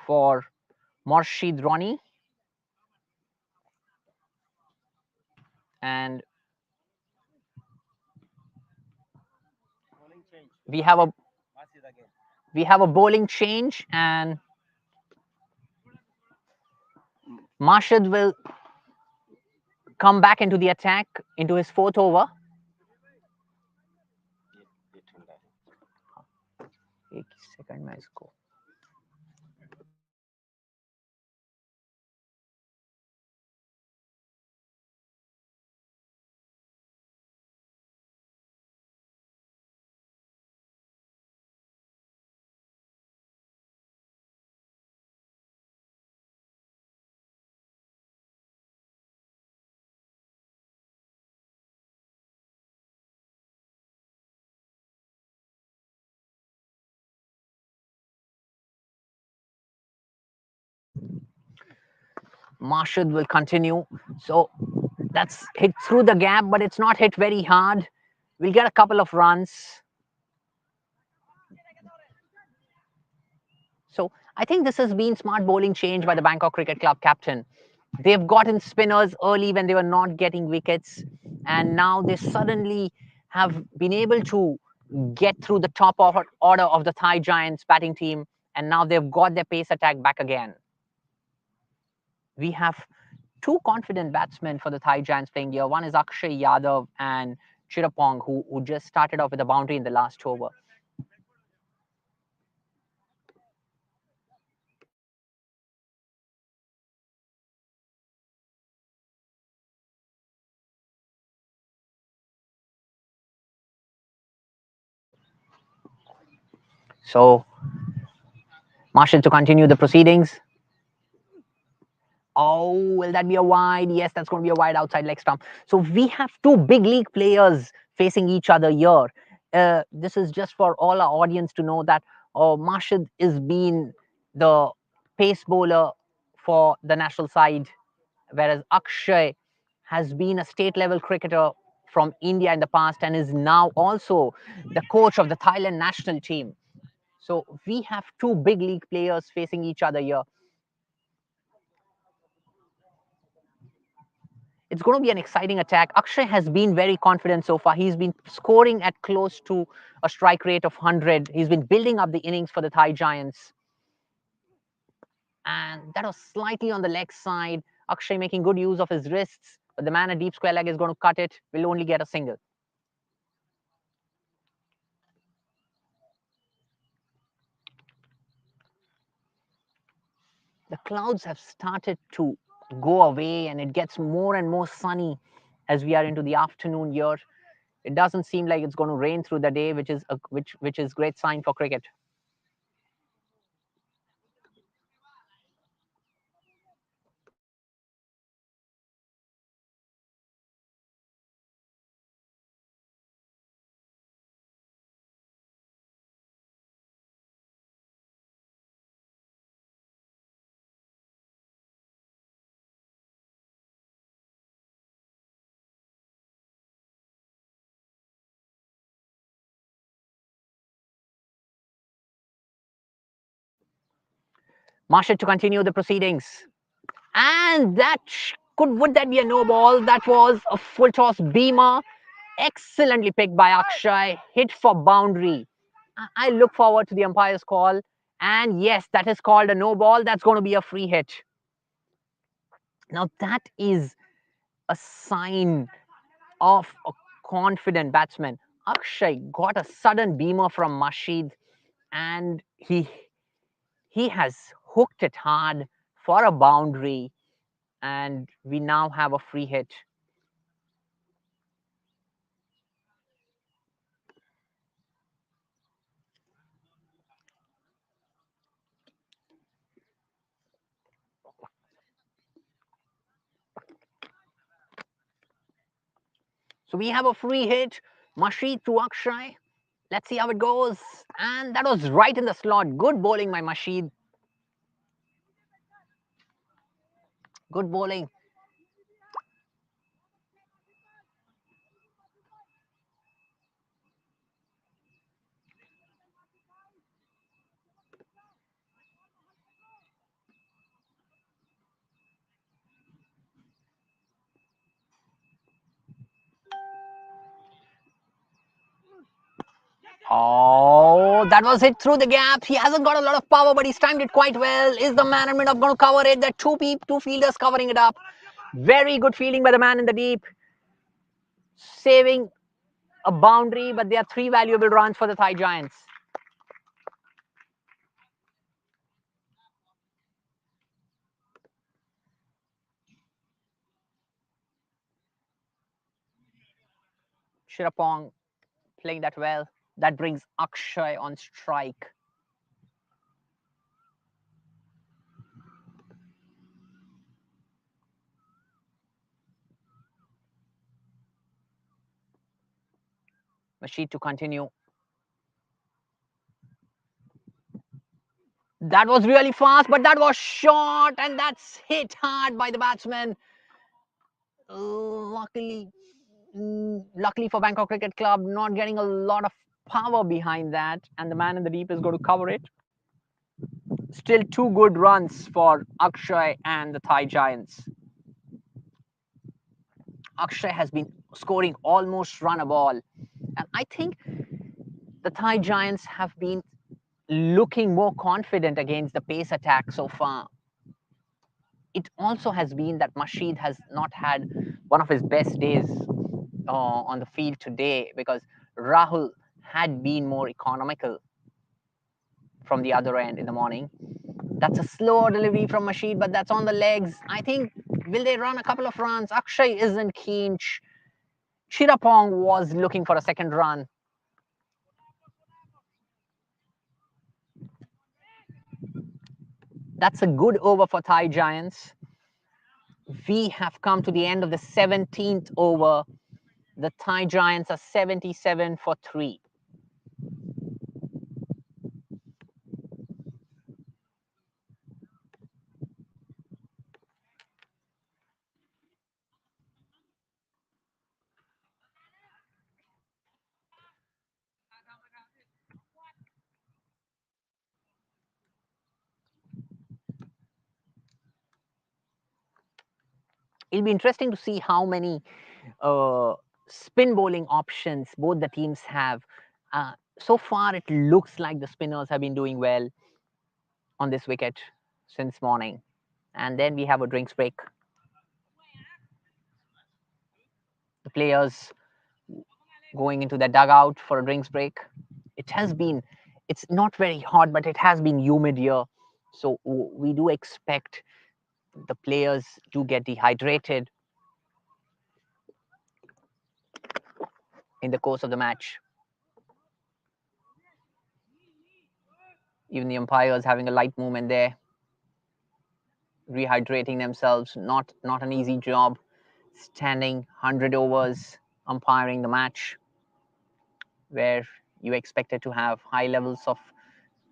B: for Morshid Ronnie, and we have a bowling change, and Marshad will come back into the attack into his 4th over. एक second में इसको Marshad will continue. So that's hit through the gap, but it's not hit very hard. We'll get a couple of runs. So I think this has been smart bowling change by the Bangkok Cricket Club captain. They've gotten spinners early when they were not getting wickets, and now they suddenly have been able to get through the top order of the Thai Giants batting team, and now they've got their pace attack back again. We have two confident batsmen for the Thai Giants playing here. One is Akshay Yadav and Chirapong, who just started off with a boundary in the last over. So Marshall to continue the proceedings. Oh, will that be a wide? Yes, that's going to be a wide outside leg stump. So we have two big league players facing each other here. This is just for all our audience to know that Marshall is being the pace bowler for the national side, whereas Akshay has been a state level cricketer from India in the past and is now also the coach of the Thailand national team. So we have two big league players facing each other here. It's going to be an exciting attack. Akshay has been very confident so far. He's been scoring at close to a strike rate of 100. He's been building up the innings for the Thai Giants. And that was slightly on the leg side. Akshay making good use of his wrists, but the man at deep square leg is going to cut it. Will only get a single. The clouds have started to go away and it gets more and more sunny as we are into the afternoon here. It doesn't seem like it's going to rain through the day, which is great sign for cricket. Marshall to continue the proceedings. And would that be a no ball? That was a full toss beamer. Excellently picked by Akshay. Hit for boundary. I look forward to the umpire's call. And yes, that is called a no ball. That's going to be a free hit. Now that is a sign of a confident batsman. Akshay got a sudden beamer from Mashid and he has hooked it hard for a boundary, and we now have a free hit. So we have a free hit. Mashid to Akshay. Let's see how it goes. And that was right in the slot. Good bowling by Mashid. Good bowling. Oh, that was hit through the gap. He hasn't got a lot of power, but he's timed it quite well. Is the man in mid of going to cover it? There are two fielders covering it up. Very good fielding by the man in the deep. Saving a boundary, but there are three valuable runs for the Thai Giants. Chirapong playing that well. That brings Akshay on strike. Mashid to continue. That was really fast, but that was short, and that's hit hard by the batsman. Luckily for Bangkok Cricket Club, not getting a lot of power behind that, and the man in the deep is going to cover it. Still two good runs for Akshay and the Thai Giants. Akshay has been scoring almost run a ball, and I think the Thai Giants have been looking more confident against the pace attack so far. it also has been that Mashid has not had one of his best days on the field today, because Rahul had been more economical from the other end in the morning. That's a slow delivery from Mashid, but that's on the legs. I think, will they run a couple of runs? Akshay isn't keen. Chirapong was looking for a second run. That's a good over for Thai Giants. We have come to the end of the 17th over. The Thai Giants are 77 for 3. It'll be interesting to see how many uh, spin bowling options both the teams have. So far, it looks like the spinners have been doing well on this wicket since morning. And then we have a drinks break. The players going into the dugout for a drinks break. It has been, it's not very hot, but it has been humid here. So we do expect the players to get dehydrated in the course of the match. Even the umpires having a light movement there, rehydrating themselves. Not an easy job, standing 100 overs, umpiring the match, where you expected to have high levels of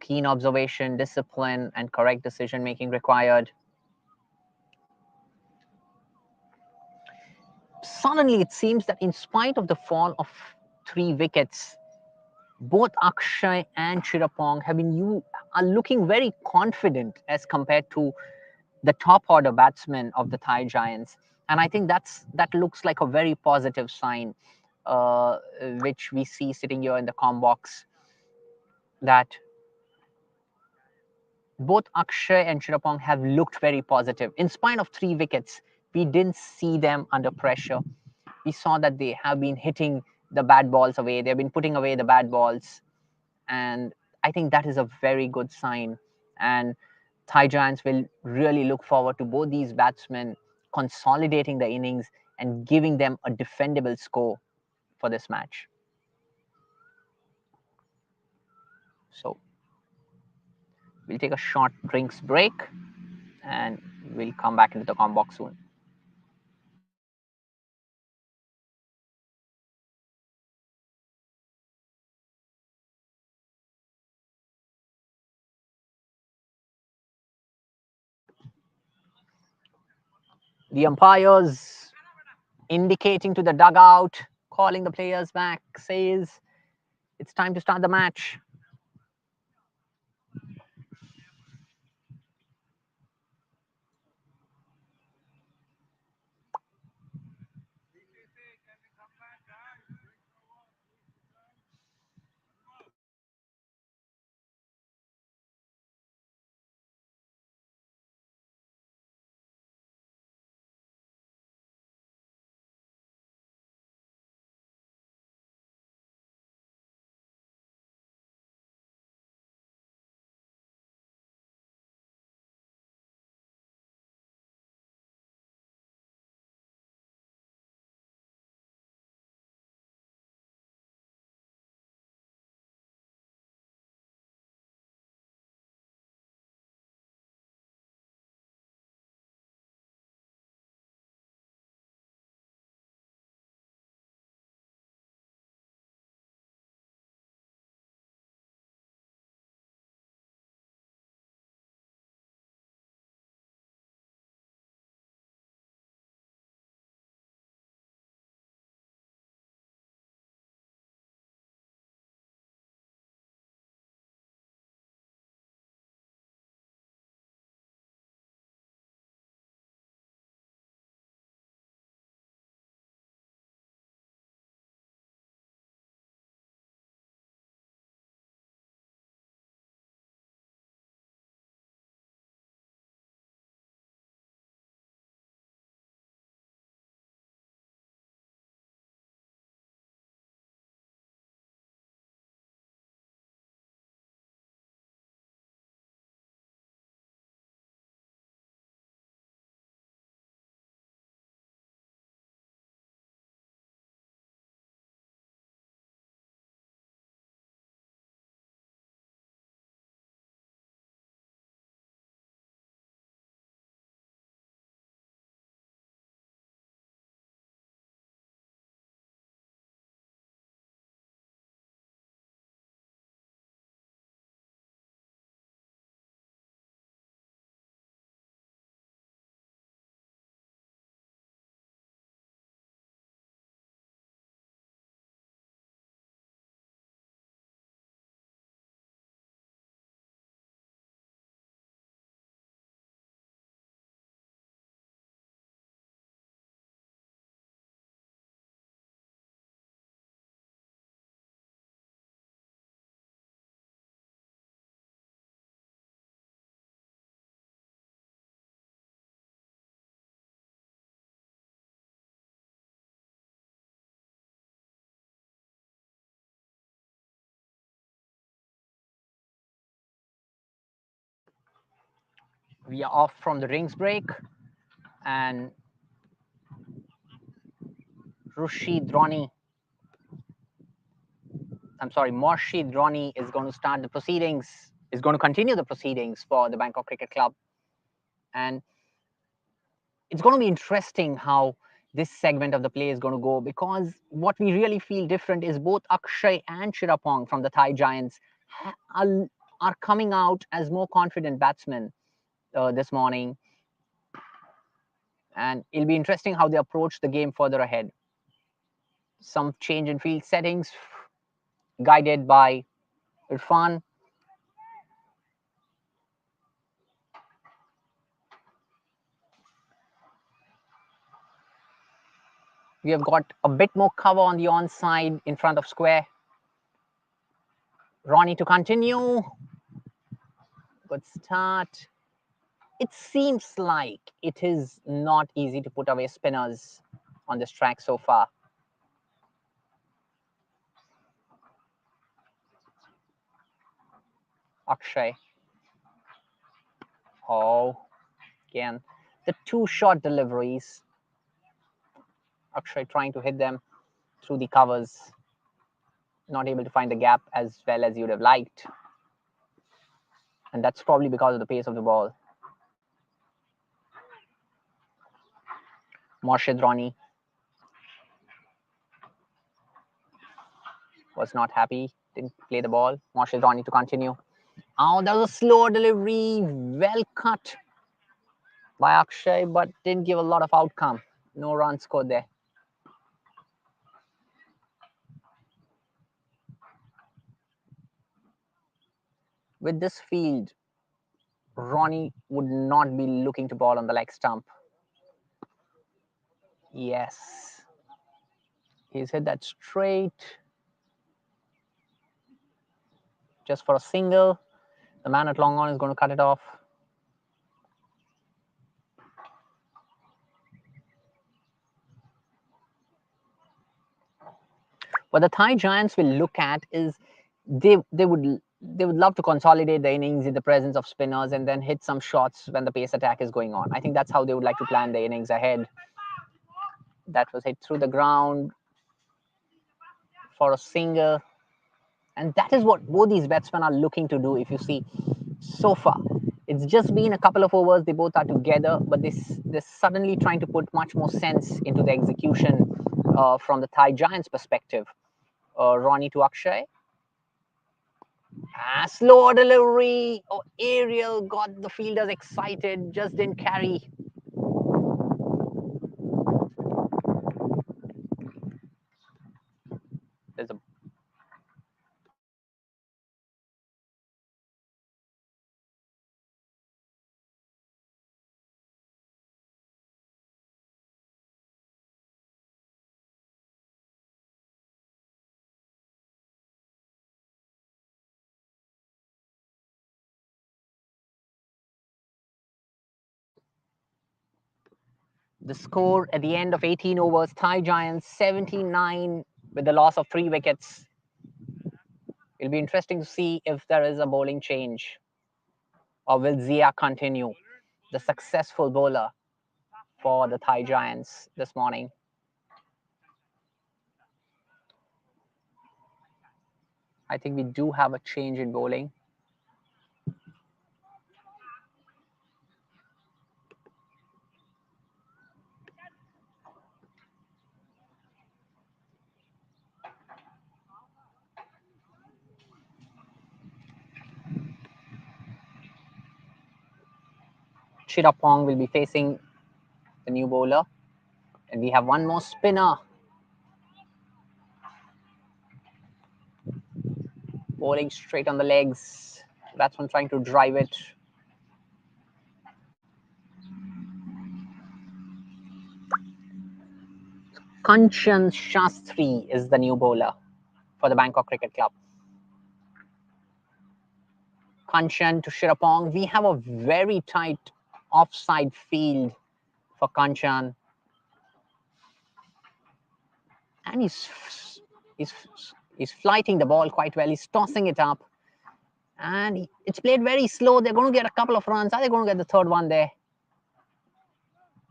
B: keen observation, discipline, and correct decision making required. Suddenly, it seems that in spite of the fall of 3 wickets, both Akshay and Chirapong are looking very confident as compared to the top order batsmen of the Thai Giants, and I think that looks like a very positive sign, which we see sitting here in the com box, that both Akshay and Chirapong have looked very positive. In spite of 3 wickets, we didn't see them under pressure. We saw that they have been hitting the bad balls away. They've been putting away the bad balls, and I think that is a very good sign. And Thai Giants will really look forward to both these batsmen consolidating the innings and giving them a defendable score for this match. So we'll take a short drinks break and we'll come back into the com box soon. The umpires indicating to the dugout, calling the players back, says it's time to start the match. We are off from the rings break, and Morshid Ronnie is going to start the proceedings, is going to continue the proceedings for the Bangkok Cricket Club. And it's going to be interesting how this segment of the play is going to go, because what we really feel different is both Akshay and Chirapong from the Thai Giants are coming out as more confident batsmen this morning. And it'll be interesting how they approach the game further ahead. Some change in field settings guided by Irfan. We have got a bit more cover on the onside in front of square. Ronnie to continue. Good start. It seems like it is not easy to put away spinners on this track so far. Akshay. Oh, again, the two short deliveries. Akshay trying to hit them through the covers. Not able to find the gap as well as you'd have liked. And that's probably because of the pace of the ball. Morshid Ronnie was not happy, didn't play the ball. Morshid Ronnie to continue. Oh, that was a slow delivery, well cut by Akshay, but didn't give a lot of outcome. No runs scored there. With this field, Ronnie would not be looking to ball on the leg stump. Yes. He's hit that straight. Just for a single. The man at long on is going to cut it off. What the Thai Giants will look at is they would love to consolidate the innings in the presence of spinners and then hit some shots when the pace attack is going on. I think that's how they would like to plan the innings ahead. That was hit through the ground for a single. And that is what both these batsmen are looking to do. If you see so far, it's just been a couple of overs. They both are together, but they're suddenly trying to put much more sense into the execution from the Thai Giants perspective. Ronnie to Akshay. Slow delivery. Oh, Ariel got the fielders excited, just didn't carry. There's a the score at the end of 18 overs, Thai Giants 79 with the loss of 3 wickets. It'll be interesting to see if there is a bowling change, or will Zia continue, the successful bowler for the Thai Giants this morning. I think we do have a change in bowling. Chirapong will be facing the new bowler. And we have one more spinner. Bowling straight on the legs. Batsman trying to drive it. Kanchan Shastri is the new bowler for the Bangkok Cricket Club. Kanchan to Chirapong. We have a very tight offside field for Kanchan. And he's flighting the ball quite well. He's tossing it up. And it's played very slow. They're going to get a couple of runs. Are they going to get the third one there?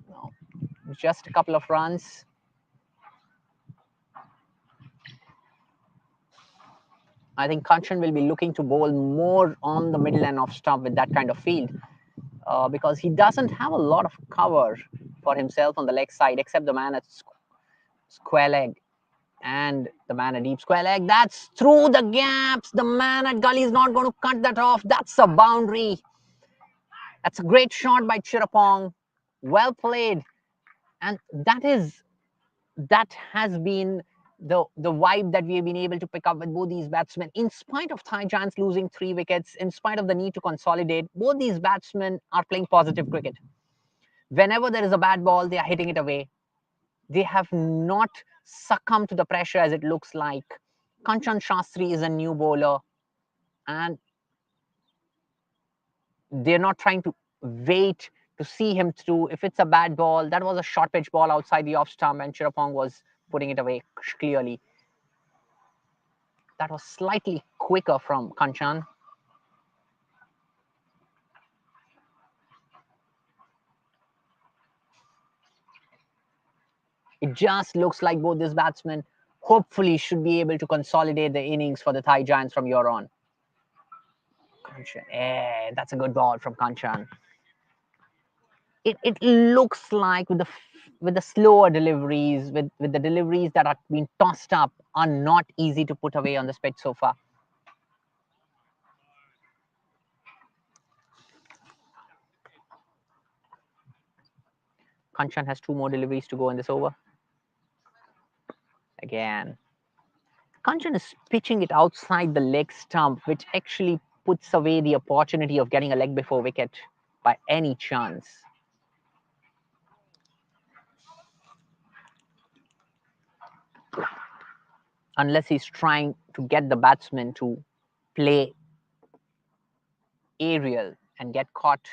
B: No, just a couple of runs. I think Kanchan will be looking to bowl more on the middle and off stump with that kind of field, because he doesn't have a lot of cover for himself on the leg side, except the man at square leg and the man at deep square leg. That's through the gaps. The man at gully is not going to cut that off. That's a boundary. That's a great shot by Chirapong. Well played. And that has been the vibe that we have been able to pick up with both these batsmen. In spite of Thai Giants losing 3 wickets, in spite of the need to consolidate, both these batsmen are playing positive cricket. Whenever there is a bad ball, they are hitting it away. They have not succumbed to the pressure as it looks like. Kanchan Shastri is a new bowler, and they're not trying to wait to see him through. If it's a bad ball, that was a short pitch ball outside the off stump, and Chirapong was putting it away clearly. That was slightly quicker from Kanchan. It just looks like both these batsmen hopefully should be able to consolidate the innings for the Thai Giants from here on. Kanchan, that's a good ball from Kanchan. It looks like with the slower deliveries, with the deliveries that are being tossed up, are not easy to put away on the pitch so far. Kanchan has 2 more deliveries to go in this over. Again, Kanchan is pitching it outside the leg stump, which actually puts away the opportunity of getting a leg before wicket by any chance. Unless he's trying to get the batsman to play aerial and get caught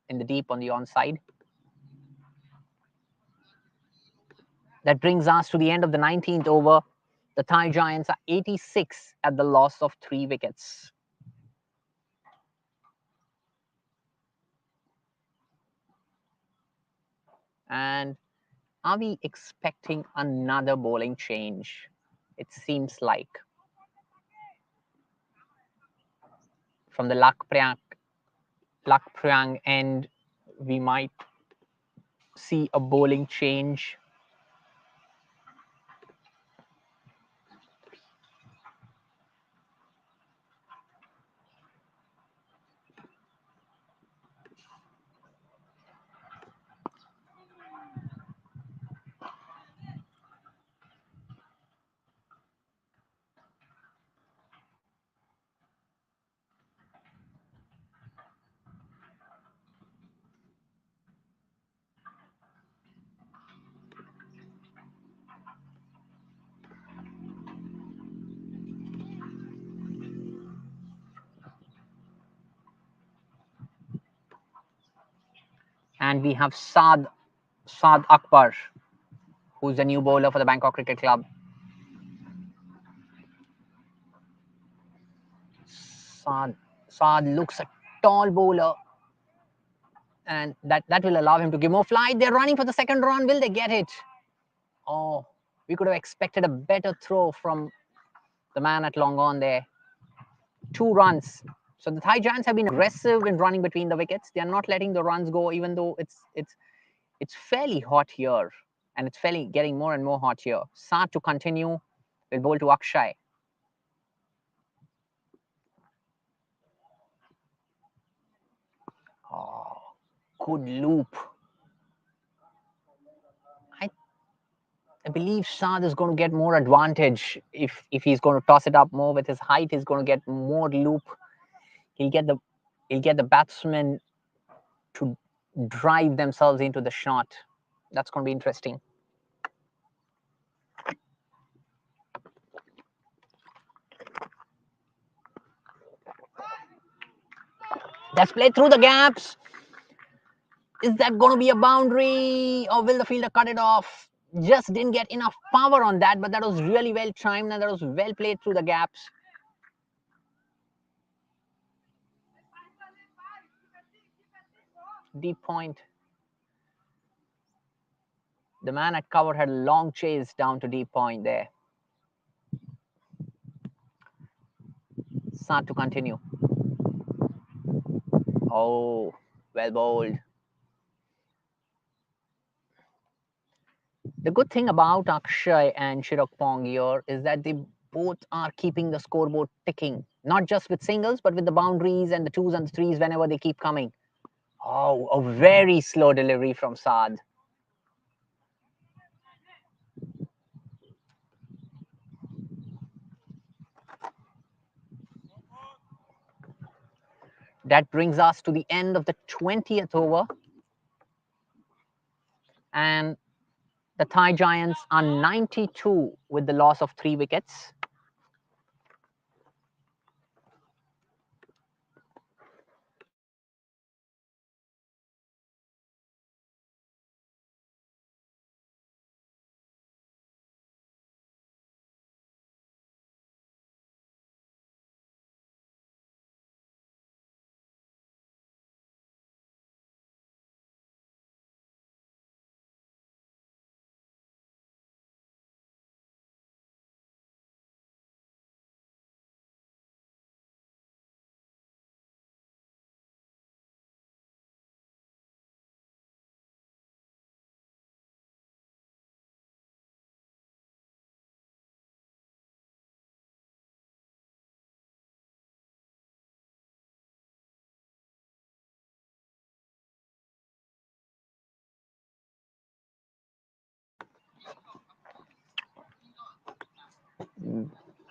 B: in the deep on the onside. That brings us to the end of the 19th over. The Thai Giants are 86 at the loss of 3 wickets. And are we expecting another bowling change? It seems like. From the Lakpriang end, we might see a bowling change. And we have Saad Akbar, who's the new bowler for the Bangkok Cricket Club. Saad looks a tall bowler, and that will allow him to give more flight. They're running for the second run. Will they get it? Oh, we could have expected a better throw from the man at long on there. 2 runs. So the Thai Giants have been aggressive in running between the wickets. They are not letting the runs go, even though it's fairly hot here, and it's fairly getting more and more hot here. Saad to continue will bowl to Akshay. Oh, good loop. I believe Saad is going to get more advantage if he's going to toss it up more with his height. He's going to get more loop. He'll get the batsmen to drive themselves into the shot. That's going to be interesting. That's played through the gaps. Is that going to be a boundary, or will the fielder cut it off? Just didn't get enough power on that, but that was really well timed, and that was well played through the gaps. Deep point. The man at cover had a long chase down to deep point there. Start to continue. Oh, well bowled. The good thing about Akshay and Shirakpong here is that they both are keeping the scoreboard ticking, not just with singles, but with the boundaries and the twos and the threes whenever they keep coming. Oh, a very slow delivery from Saad. That brings us to the end of the 20th over. And the Thai Giants are 92 with the loss of 3 wickets.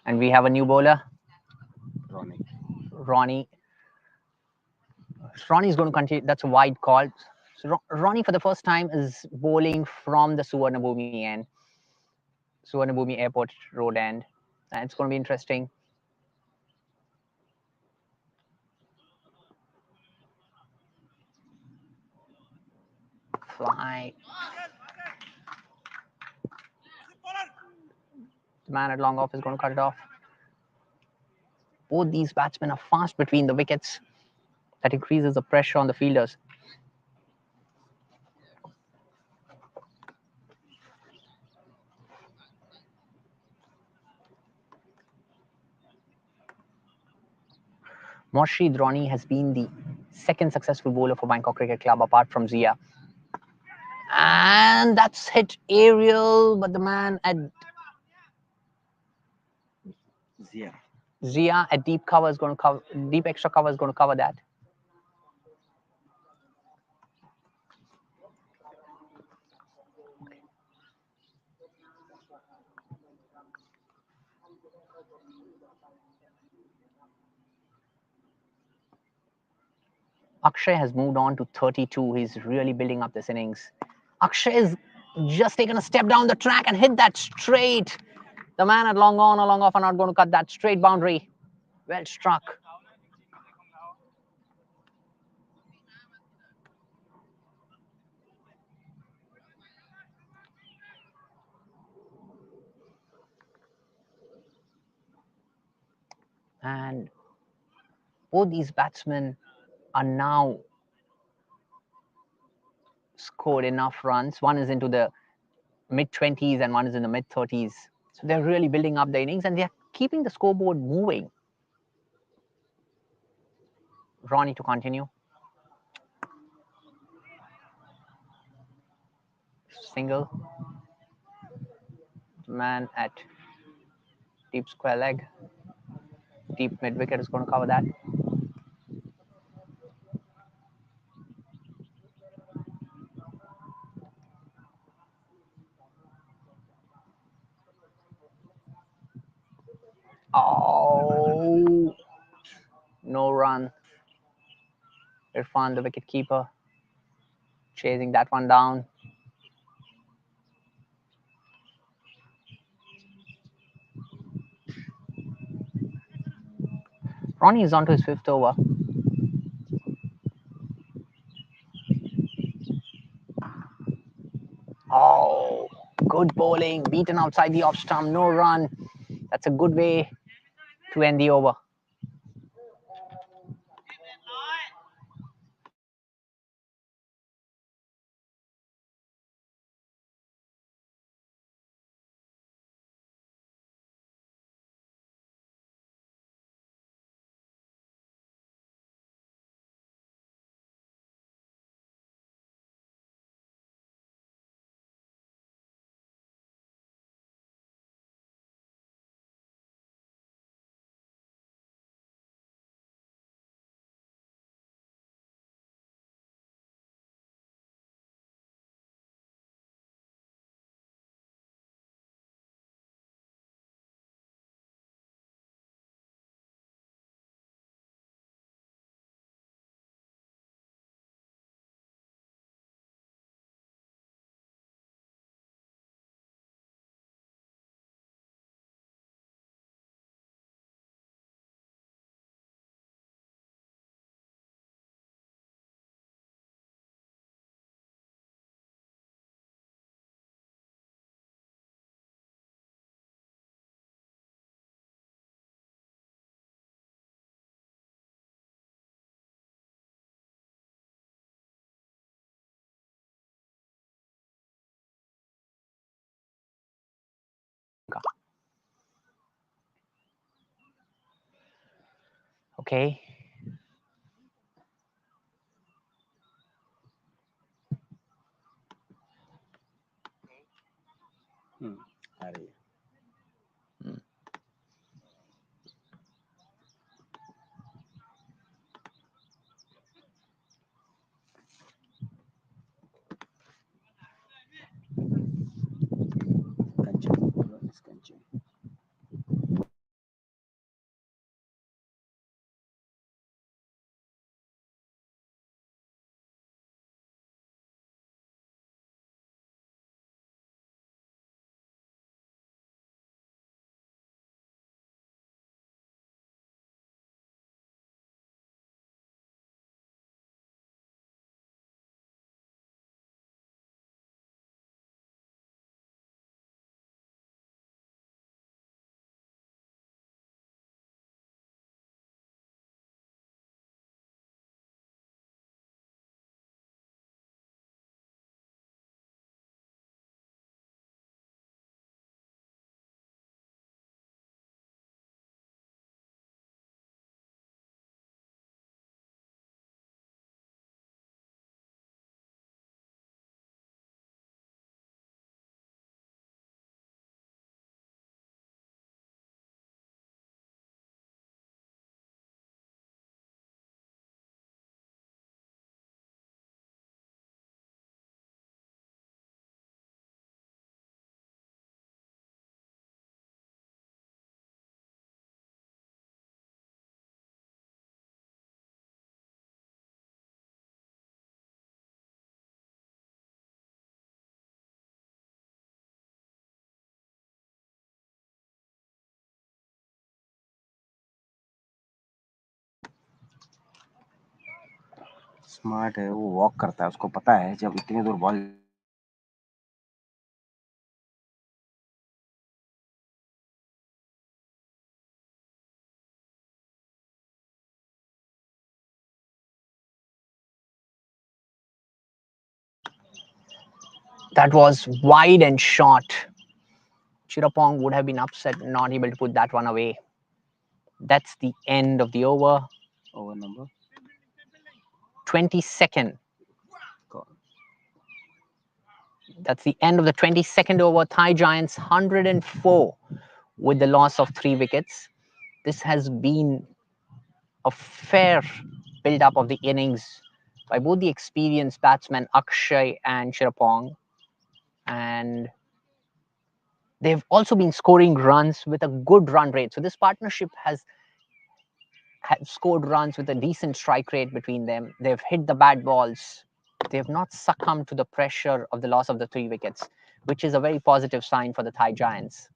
B: And we have a new bowler,
D: Ronnie.
B: Ronnie. Ronnie's going to continue. That's a wide call. So Ronnie, for the first time, is bowling from the Suvarnabhumi end, Suvarnabhumi Airport Road end. And it's going to be interesting. Fly. The man at long off is going to cut it off. Both these batsmen are fast between the wickets. That increases the pressure on the fielders. Morsheed Ronnie has been the second successful bowler for Bangkok Cricket Club apart from Zia. And that's hit aerial, but the man at
D: Zia.
B: Zia at deep cover is going to cover, deep extra cover is going to cover that. Akshay has moved on to 32. He's really building up this innings. Akshay has just taken a step down the track and hit that straight. The man at long on or long off are not going to cut that straight boundary. Well struck. And both these batsmen are now scored enough runs. One is into the mid-20s and one is in the mid-30s. So they're really building up the innings and they're keeping the scoreboard moving. Ronnie to continue. Single. Man at deep square leg. Deep mid wicket is going to cover that. Oh, no run. Irfan, the wicket keeper, chasing that one down. Ronnie is on to his 5th over. Oh, good bowling, beaten outside the off stump, no run. That's a good way to end the over. Okay.
D: आ रही है कंचन smart है वो walk करता है उसको पता है जब इतनी दूर ball
B: That was wide and short. Chirapong would have been upset, not able to put that one away. That's the end of the over.
D: Over number
B: 22nd. That's the end of the 22nd over. Thai Giants 104 with the loss of 3 wickets. This has been a fair build up of the innings by both the experienced batsmen Akshay and Chirapong. And they've also been scoring runs with a good run rate. So this partnership has scored runs with a decent strike rate between them. They've hit the bad balls. They have not succumbed to the pressure of the loss of the 3 wickets, which is a very positive sign for the Thai Giants.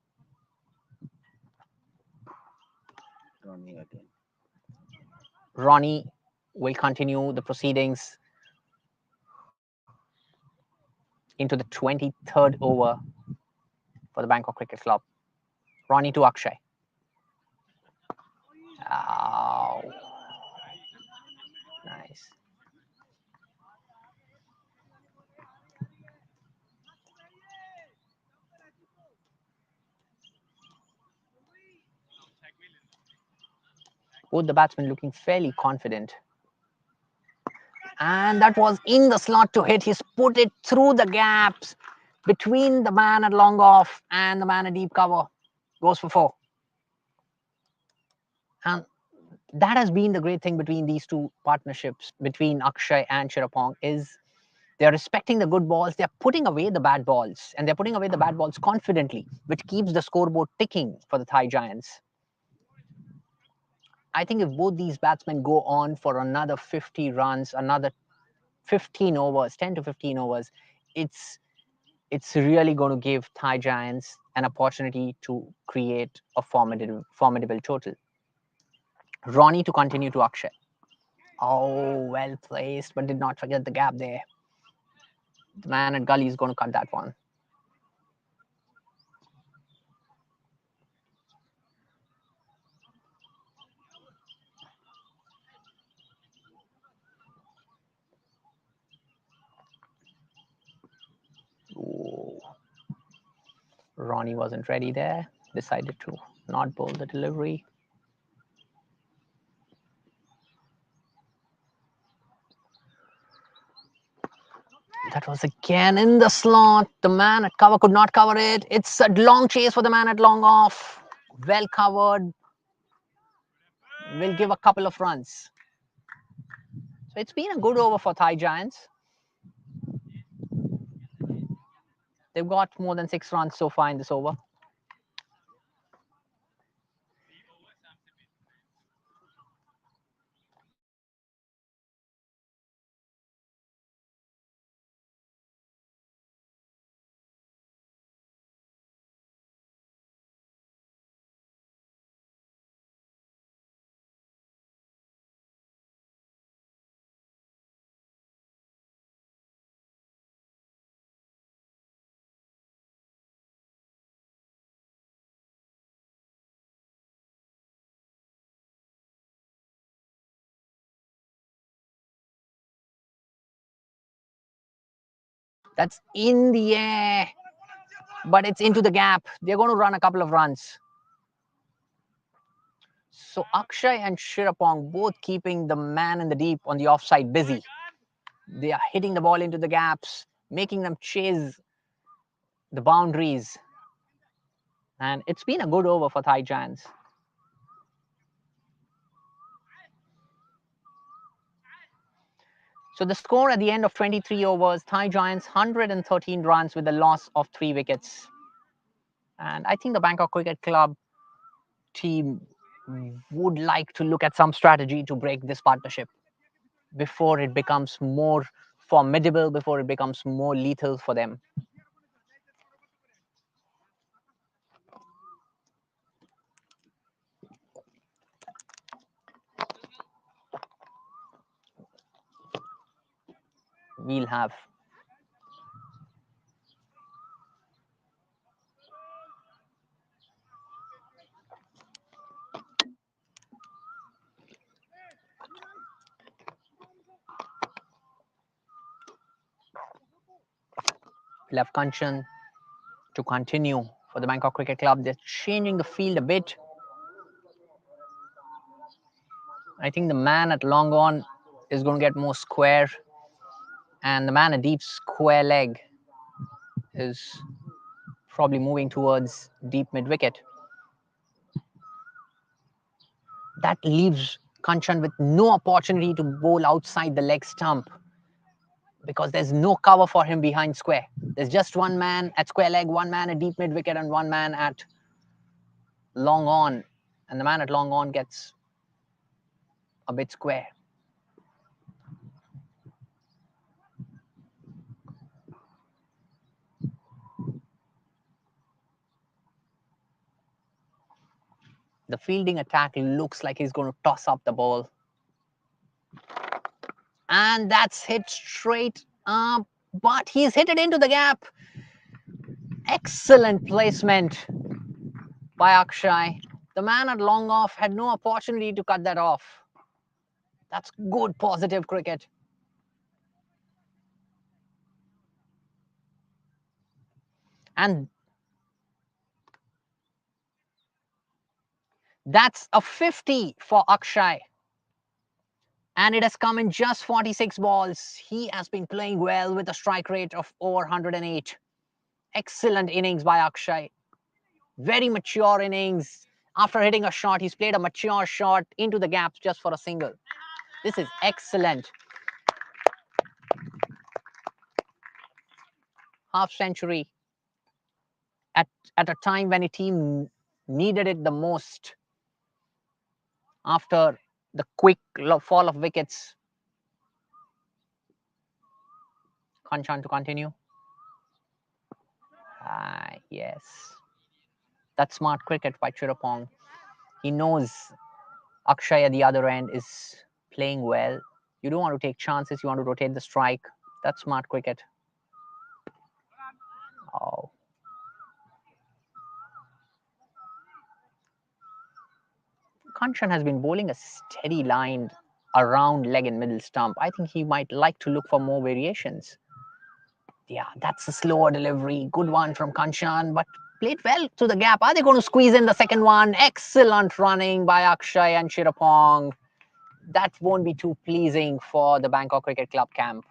D: Ronnie again.
B: Ronnie will continue the proceedings into the 23rd over for the Bangkok Cricket Club. Ronnie to Akshay. Oh, nice. Both the batsmen looking fairly confident. And that was in the slot to hit. He's put it through the gaps between the man at long off and the man at deep cover. Goes for 4. And that has been the great thing between these two partnerships, between Akshay and Chirapong, is they're respecting the good balls. They're putting away the bad balls. And they're putting away the bad balls confidently, which keeps the scoreboard ticking for the Thai Giants. I think if both these batsmen go on for another 50 runs, another 15 overs, 10 to 15 overs, it's really going to give Thai Giants an opportunity to create a formidable total. Ronnie to continue to Akshay. Oh, well placed, but did not forget the gap there. The man at Gully is going to cut that one. Ooh. Ronnie wasn't ready there, decided to not bowl the delivery. That was again in the slot. The man at cover could not cover it. It's a long chase for the man at long off. Well covered. Will give a couple of runs. So it's been a good over for Thai Giants. They've got more than 6 runs so far in this over. That's in the air, but it's into the gap. They're going to run a couple of runs. So Akshay and Shirapong both keeping the man in the deep on the offside busy. They are hitting the ball into the gaps, making them chase the boundaries. And it's been a good over for Thai Giants. So the score at the end of 23 overs, Thai Giants 113 runs with a loss of 3 wickets. And I think the Bangkok Cricket Club team would like to look at some strategy to break this partnership before it becomes more formidable, before it becomes more lethal for them. We'll have Kanchan to continue for the Bangkok Cricket Club. They're changing the field a bit. I think the man at long on is going to get more square, and the man at deep square leg is probably moving towards deep mid wicket. That leaves Kanchan with no opportunity to bowl outside the leg stump because there's no cover for him behind square. There's just one man at square leg, one man at deep mid wicket, and one man at long on. And the man at long on gets a bit square. The fielding attack looks like he's going to toss up the ball. And that's hit straight up, but he's hit it into the gap. Excellent placement by Akshay. The man at long off had no opportunity to cut that off. That's good positive cricket. And that's a 50 for Akshay. And it has come in just 46 balls. He has been playing well with a strike rate of over 108. Excellent innings by Akshay. Very mature innings. After hitting a shot, he's played a mature shot into the gaps just for a single. This is excellent. Half century at a time when a team needed it the most. After the quick fall of wickets. Kanchan to continue. Yes. That's smart cricket by Chirapong. He knows Akshay at the other end is playing well. You don't want to take chances. You want to rotate the strike. That's smart cricket. Oh. Kanchan has been bowling a steady line around leg and middle stump. I think he might like to look for more variations. Yeah, that's a slower delivery. Good one from Kanchan, but played well to the gap. Are they going to squeeze in the second one? Excellent running by Akshay and Chirapong. That won't be too pleasing for the Bangkok Cricket Club camp.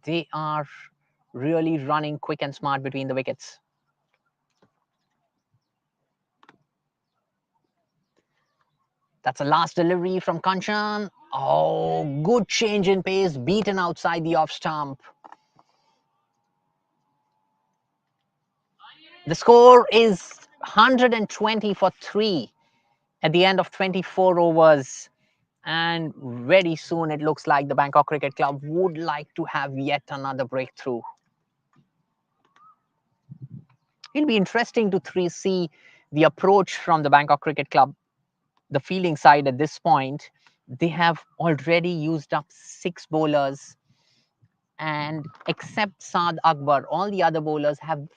B: They are really running quick and smart between the wickets. That's a last delivery from Kanchan. Oh, good change in pace, beaten outside the off stump. The score is 120 for 3 at the end of 24 overs. And very soon it looks like the Bangkok Cricket Club would like to have yet another breakthrough. It'll be interesting to see the approach from the Bangkok Cricket Club, the fielding side at this point. They have already used up 6 bowlers, and except Saad Akbar, all the other bowlers have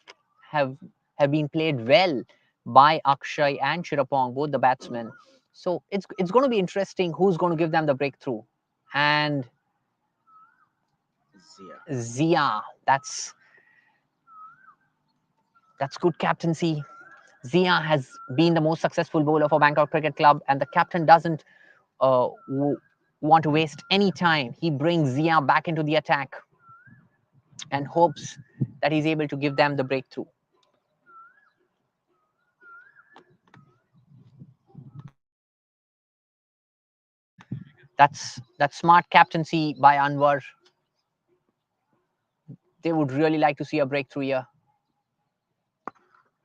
B: have been played well by Akshay and Chirapong, both the batsmen. So it's going to be interesting who's going to give them the breakthrough. And Zia, that's good captaincy. Zia has been the most successful bowler for Bangkok Cricket Club, and the captain doesn't uh, want to waste any time. He brings Zia back into the attack and hopes that he's able to give them the breakthrough. That's smart captaincy by Anwar. They would really like to see a breakthrough here.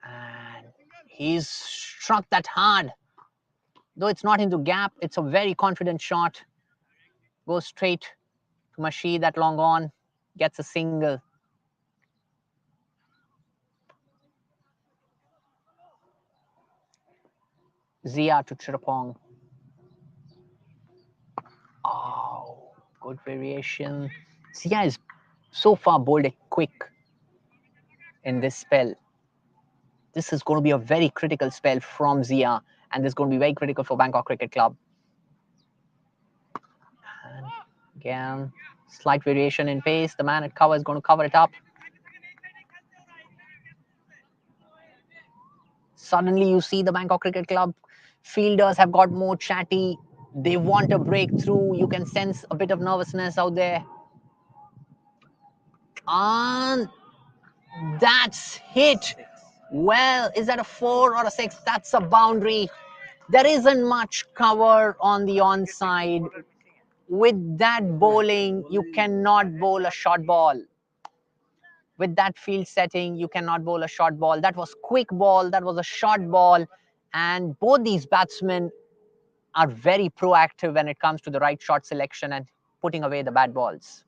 B: And he's struck that hard. Though it's not into gap, it's a very confident shot. Goes straight to Mashid at long on, gets a single. Zia to Chirapong. Oh, good variation. Zia is so far bowled it quick in this spell. This is going to be a very critical spell from Zia, and this is going to be very critical for Bangkok Cricket Club. And again, slight variation in pace. The man at cover is going to cover it up. Suddenly, you see the Bangkok Cricket Club fielders have got more chatty. They want a breakthrough. You can sense a bit of nervousness out there. And that's hit. Well, is that a 4 or a 6? That's a boundary. There isn't much cover on the onside. With that bowling, you cannot bowl a short ball. With that field setting, you cannot bowl a short ball. That was quick ball. That was a short ball. And both these batsmen are very proactive when it comes to the right shot selection and putting away the bad balls.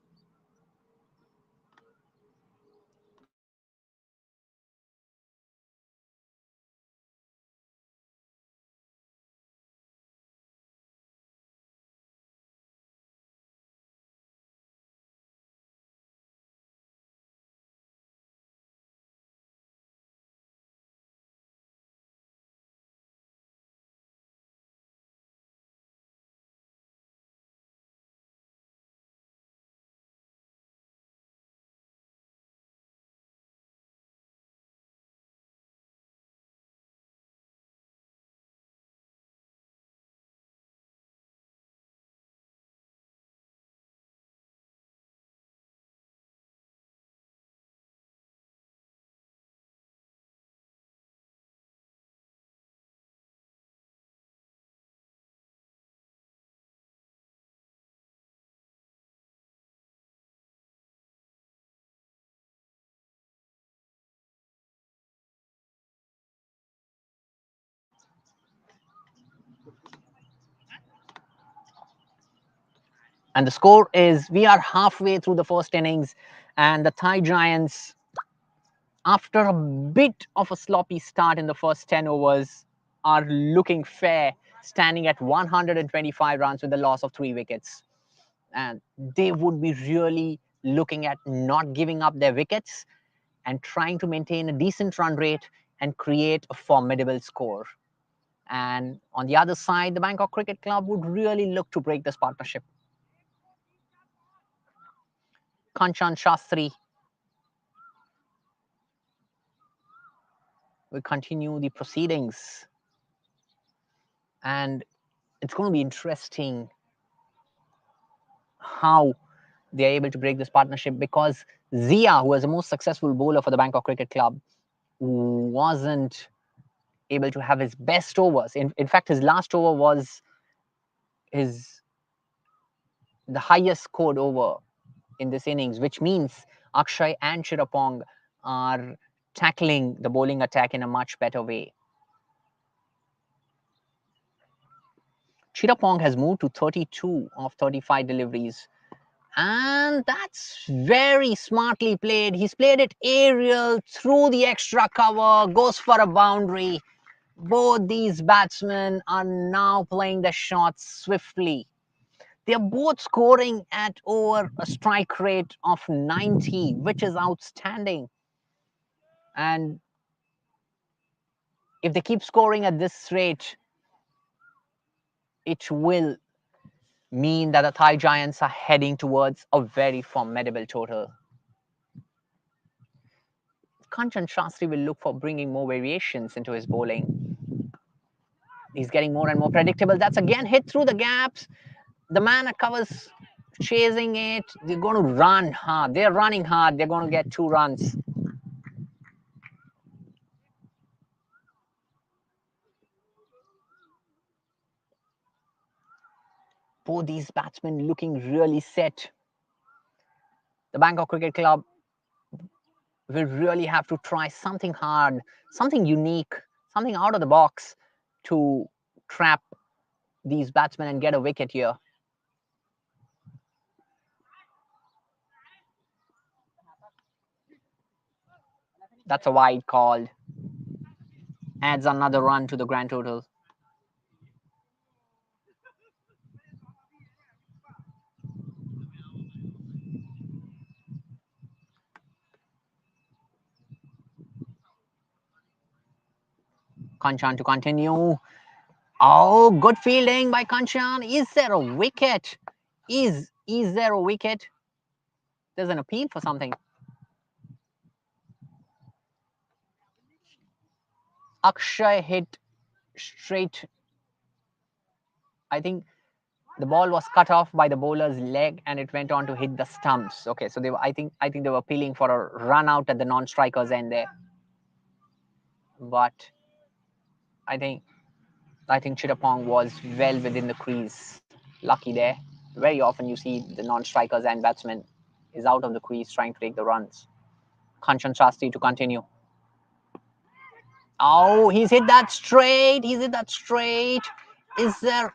B: And the score is, we are halfway through the first innings, and the Thai Giants, after a bit of a sloppy start in the first 10 overs, are looking fair, standing at 125 runs with a loss of 3 wickets. And they would be really looking at not giving up their wickets and trying to maintain a decent run rate and create a formidable score. And on the other side, the Bangkok Cricket Club would really look to break this partnership. Kanchan Shastri will continue the proceedings. And it's going to be interesting how they are able to break this partnership because Zia, who was the most successful bowler for the Bangkok Cricket Club, wasn't able to have his best overs. In fact, his last over was the highest scored over in this innings, which means Akshay and Chirapong are tackling the bowling attack in a much better way. Chirapong has moved to 32 of 35 deliveries, and that's very smartly played. He's played it aerial through the extra cover, goes for a boundary. Both these batsmen are now playing the shots swiftly. They're both scoring at over a strike rate of 90, which is outstanding. And if they keep scoring at this rate, it will mean that the Thai Giants are heading towards a very formidable total. Kanchan Shastri will look for bringing more variations into his bowling. He's getting more and more predictable. That's again hit through the gaps. The man at covers chasing it. They're going to run hard. They're running hard. They're going to get 2 runs. Both these batsmen looking really set. The Bangkok Cricket Club will really have to try something hard, something unique, something out of the box to trap these batsmen and get a wicket here. That's a wide call. Adds another run to the grand total. Kanchan to continue. Oh, good fielding by Kanchan. Is there a wicket? Is there a wicket? There's an appeal for something. Akshay hit straight. I think the ball was cut off by the bowler's leg and it went on to hit the stumps. Okay, so they were, I think they were appealing for a run out at the non-striker's end there. But I think Chirapong was well within the crease. Lucky there. Very often you see the non-strikers and batsmen is out of the crease trying to take the runs. Kanchan Shastri to continue. Oh, he's hit that straight. He's hit that straight. Is there?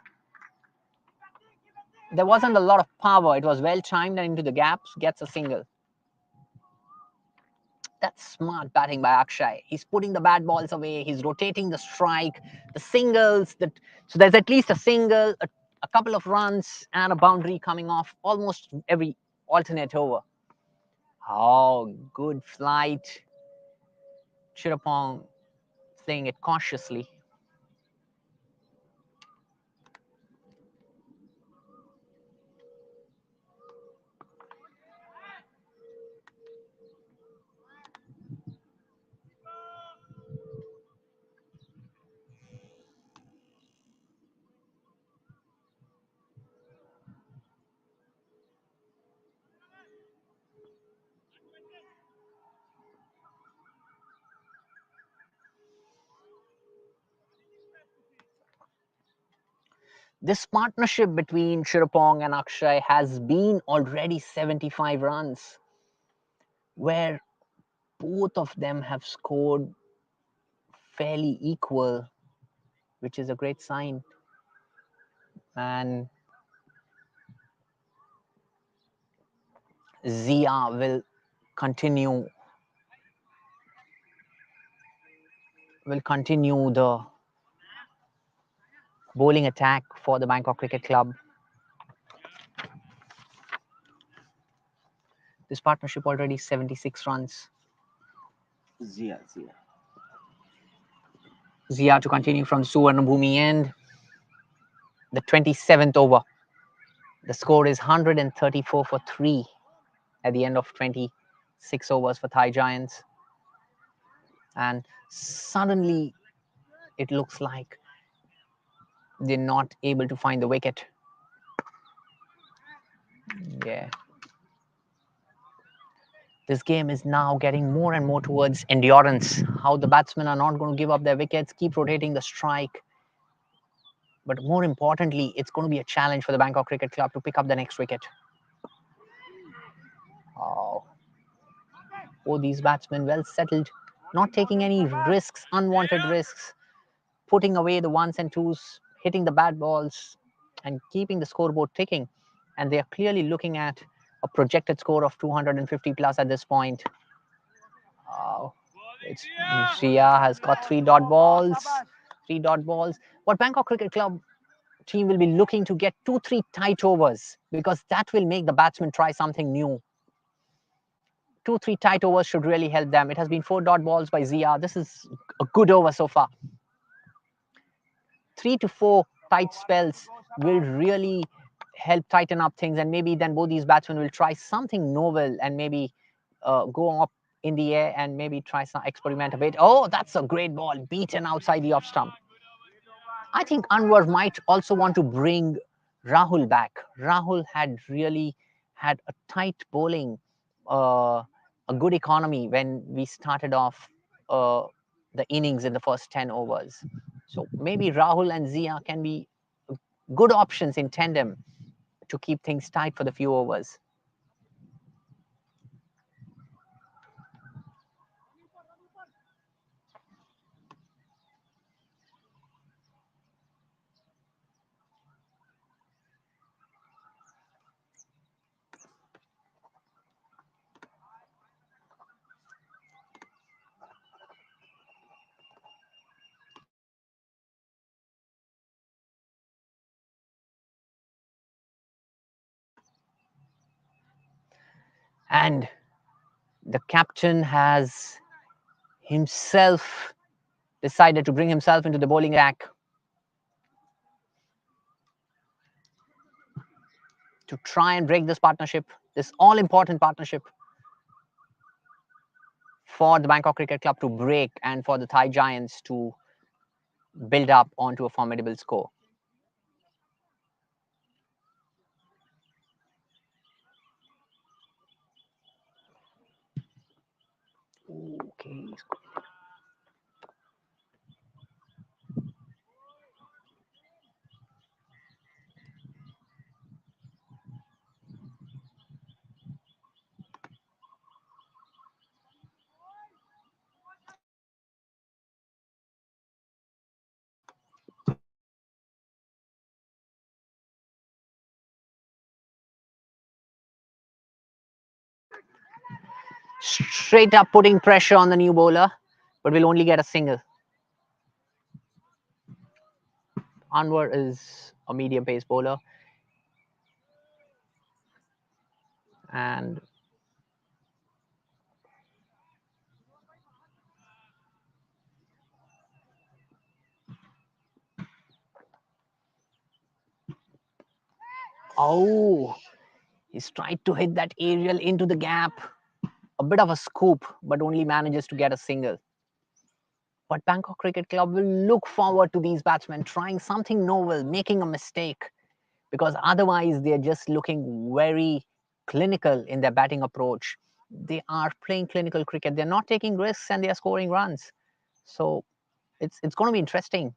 B: There wasn't a lot of power. It was well timed and into the gaps. Gets a single. That's smart batting by Akshay. He's putting the bad balls away. He's rotating the strike, the singles. So there's at least a single, a couple of runs, and a boundary coming off almost every alternate over. Oh, good flight. Chirapong playing it cautiously. This partnership between Chirapong and Akshay has been already 75 runs, where both of them have scored fairly equal, which is a great sign. And Zia will continue the bowling attack for the Bangkok Cricket Club. This partnership already 76 runs.
D: Zia.
B: Zia to continue from the Suvarnabhumi end. The 27th over. The score is 134 for 3 at the end of 26 overs for Thai Giants. And suddenly it looks like they're not able to find the wicket. Yeah. This game is now getting more and more towards endurance, how the batsmen are not going to give up their wickets, keep rotating the strike. But more importantly, it's going to be a challenge for the Bangkok Cricket Club to pick up the next wicket. Oh, these batsmen well settled, not taking any risks, unwanted risks, putting away the ones and twos, hitting the bad balls, and keeping the scoreboard ticking. And they are clearly looking at a projected score of 250 plus at this point. It's Shia has got three dot balls. Three dot balls. What Bangkok Cricket Club team will be looking to get 2-3 tight overs, because that will make the batsman try something new. 2-3 tight overs should really help them. It has been 4 dot balls by Zia. This is a good over so far. 3 to 4 tight spells will really help tighten up things, and maybe then both these batsmen will try something novel and maybe go up in the air and maybe try some experiment a bit. Oh, that's a great ball, beaten outside the off stump. I think Anwar might also want to bring Rahul back. Rahul had really had a tight bowling, a good economy when we started off the innings in the first 10 overs. So maybe Rahul and Zia can be good options in tandem to keep things tight for the few overs. And the captain has himself decided to bring himself into the bowling attack to try and break this partnership, this all-important partnership for the Bangkok Cricket Club to break and for the Thai Giants to build up onto a formidable score. Okay. Straight up putting pressure on the new bowler, but will only get a single. Anwar is a medium pace bowler, and oh, he's tried to hit that aerial into the gap. A bit of a scoop, but only manages to get a single. But Bangkok Cricket Club will look forward to these batsmen trying something novel, making a mistake, because otherwise they're just looking very clinical in their batting approach. They are playing clinical cricket. They're not taking risks and they are scoring runs. So it's going to be interesting.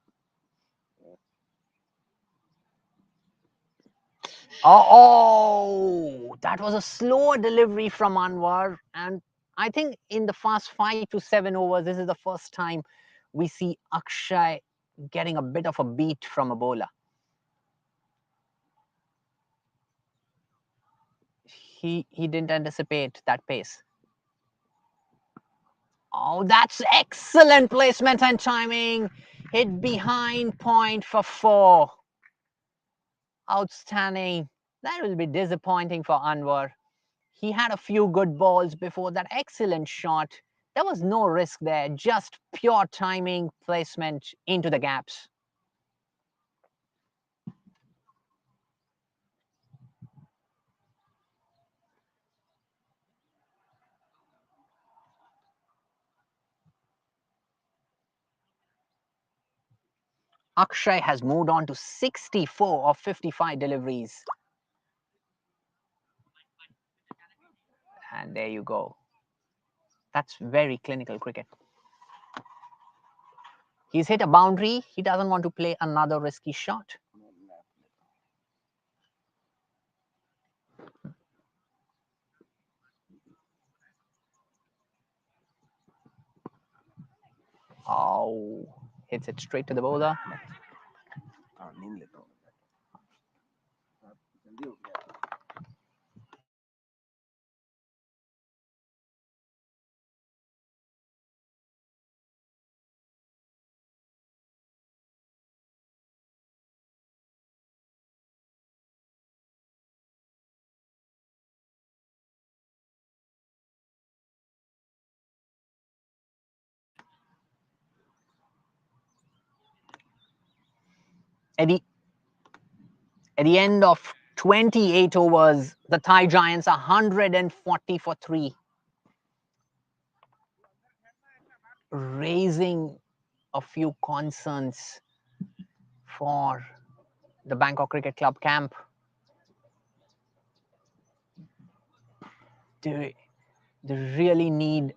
B: Oh, that was a slower delivery from Anwar. And I think in the first 5 to 7 overs, this is the first time we see Akshay getting a bit of a beat from a bowler. He didn't anticipate that pace. Oh, that's excellent placement and timing. Hit behind point for 4. Outstanding. That will be disappointing for Anwar. He had a few good balls before that excellent shot. There was no risk there, just pure timing, placement into the gaps. Akshay has moved on to 64 of 55 deliveries. And there you go. That's very clinical cricket. He's hit a boundary. He doesn't want to play another risky shot. Oh, hits it straight to the bowler.
D: हाँ नींद लेता हूँ आप जल्दी उठ गया
B: At the end of 28 overs, the Thai Giants are 140 for 3, raising a few concerns for the Bangkok Cricket Club camp. They really need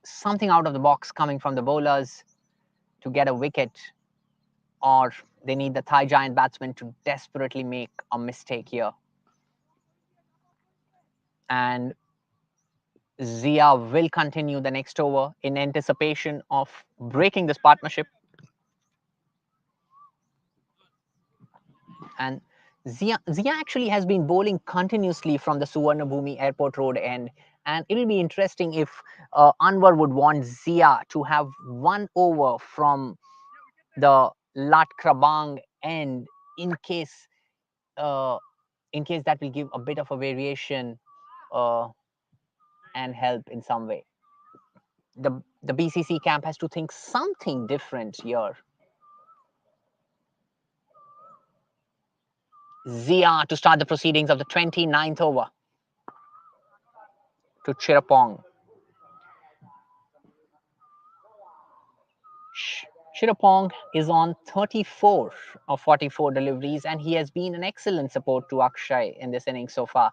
B: something out of the box coming from the bowlers to get a wicket, or they need the Thai Giant batsmen to desperately make a mistake here. And Zia will continue the next over in anticipation of breaking this partnership. And Zia actually has been bowling continuously from the Suvarnabhumi Airport Road end. And it'll be interesting if Anwar would want Zia to have one over from the Lat Krabang end in case that will give a bit of a variation and help in some way. The BCC camp has to think something different here. Zia to start the proceedings of the 29th over to Chirapong. Chirapong is on 34 of 44 deliveries, and he has been an excellent support to Akshay in this inning so far.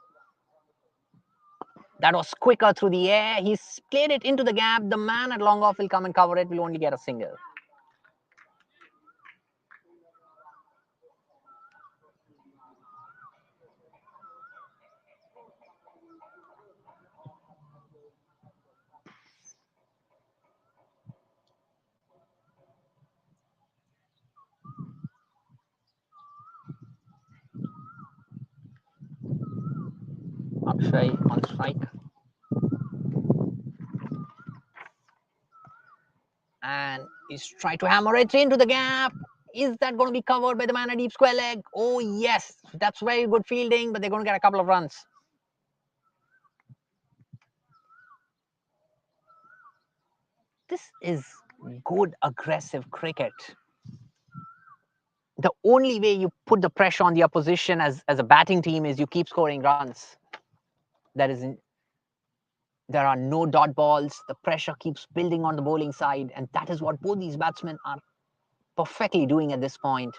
B: That was quicker through the air. He's played it into the gap. The man at long off will come and cover it. Will only get a single. Akshay on strike. And he's trying to hammer it into the gap. Is that going to be covered by the man at deep square leg? Oh, yes. That's very good fielding, but they're going to get a couple of runs. This is good, aggressive cricket. The only way you put the pressure on the opposition as a batting team is you keep scoring runs. There are no dot balls. The pressure keeps building on the bowling side, and that is what both these batsmen are perfectly doing at this point.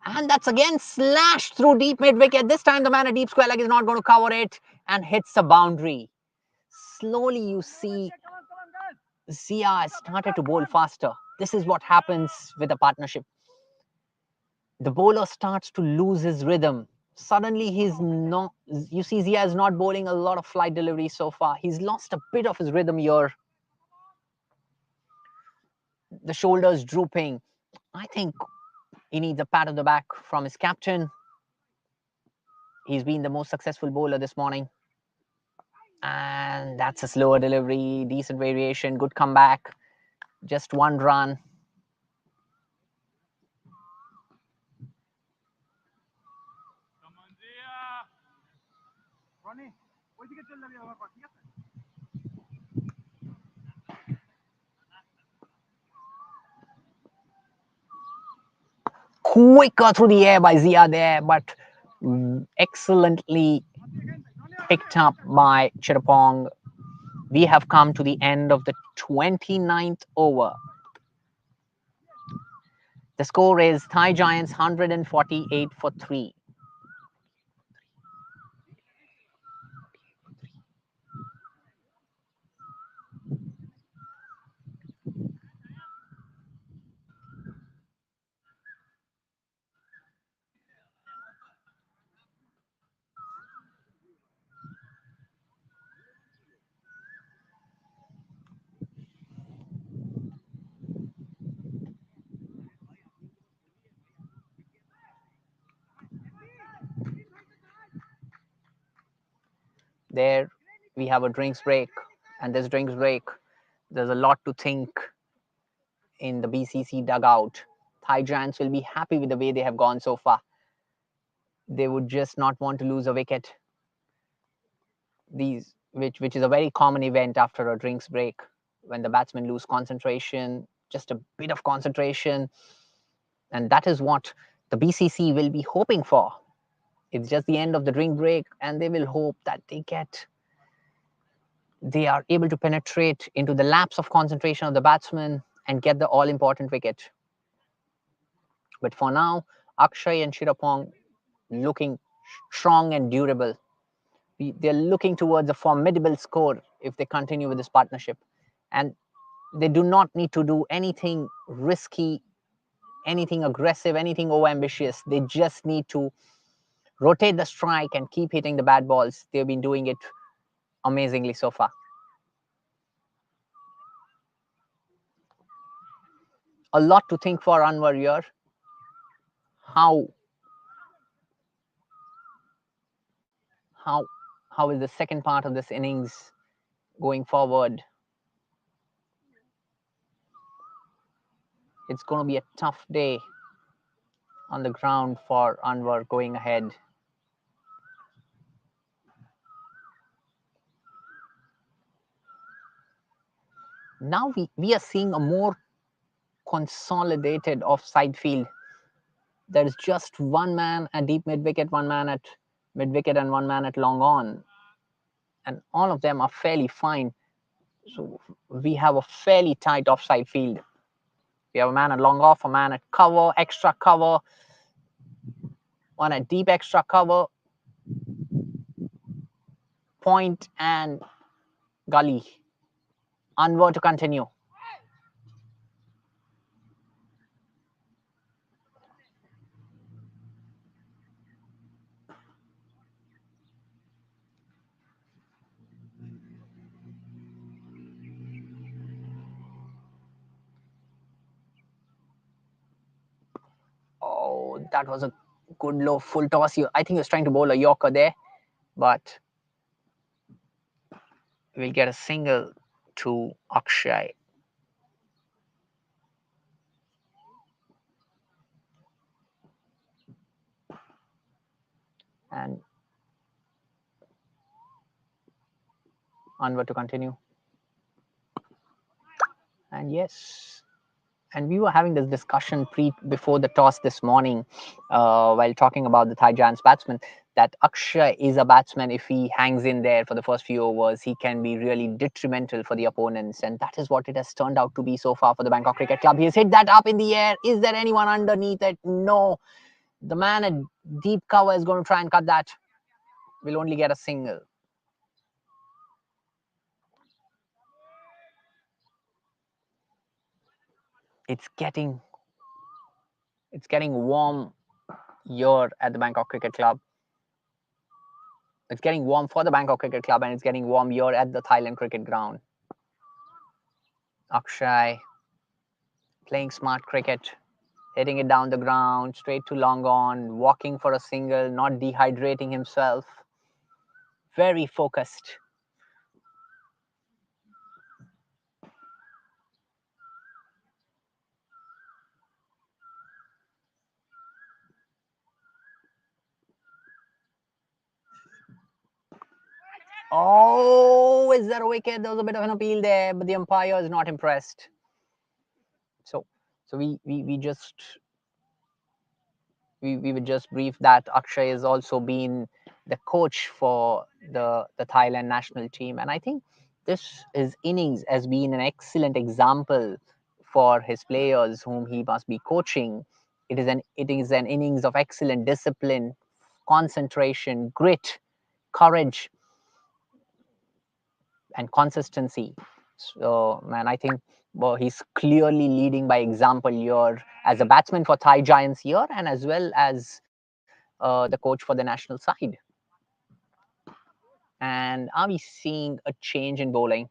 B: And that's again slashed through deep mid-wicket. This time the man at deep square leg is not going to cover it and hits a boundary. Slowly you see Zia has started to bowl faster. This is what happens with a partnership. The bowler starts to lose his rhythm. Suddenly he's not, you see Zia is not bowling a lot of flight delivery so far. He's lost a bit of his rhythm here. The shoulders drooping. I think he needs a pat on the back from his captain. He's been the most successful bowler this morning. And that's a slower delivery, decent variation, good comeback. Just one run. Quicker through the air by Zia there, but excellently picked up by Chirapong. We have come to the end of the 29th over. The score is Thai Giants 148 for 3. There we have a drinks break, and this drinks break, there's a lot to think in the BCC dugout. Thai Giants will be happy with the way they have gone so far. They would just not want to lose a wicket. Which is a very common event after a drinks break, when the batsmen lose concentration, just a bit of concentration, and that is what the BCC will be hoping for. It's just the end of the drink break, and they will hope that they are able to penetrate into the lapse of concentration of the batsman and get the all-important wicket. But for now, Akshay and Shirapong looking strong and durable. They're looking towards a formidable score if they continue with this partnership. And they do not need to do anything risky, anything aggressive, anything overambitious. They just need to rotate the strike and keep hitting the bad balls. They've been doing it amazingly so far. A lot to think for Anwar here. How how how is the second part of this innings going forward? It's going to be a tough day on the ground for Anwar going ahead. Now we are seeing a more consolidated offside field. There is just one man at deep mid wicket, one man at mid wicket, and one man at long on, and all of them are fairly fine. So we have a fairly tight offside field. We have a man at long off, a man at cover, extra cover, one at deep extra cover, point, and gully. Anwar to continue. Oh, that was a good low full toss. I think he was trying to bowl a Yorker there, but we'll get a single to Akshay. And Anwar to continue. And yes, and we were having this discussion before the toss this morning, while talking about the Thai Giants batsman, that Akshay is a batsman. If he hangs in there for the first few overs, he can be really detrimental for the opponents, and that is what it has turned out to be so far for the Bangkok Cricket Club. He has hit that up in the air. Is there anyone underneath it? No. The man at deep cover is going to try and cut that. Will only get a single. It's getting warm here at the Bangkok Cricket Club. It's getting warm for the Bangkok Cricket Club, and it's getting warm here at the Thailand Cricket Ground. Akshay playing smart cricket, hitting it down the ground, straight to long on, walking for a single, not dehydrating himself. Very focused. Oh, is there a wicket? There was a bit of an appeal there, but the umpire is not impressed. So we just we would just brief that Akshay has also been the coach for the Thailand national team, and I think his innings has been an excellent example for his players whom he must be coaching. It is an innings of excellent discipline, concentration, grit, courage, and consistency. So, man, I think he's clearly leading by example here as a batsman for Thai Giants here, and as well as the coach for the national side. And are we seeing a change in bowling?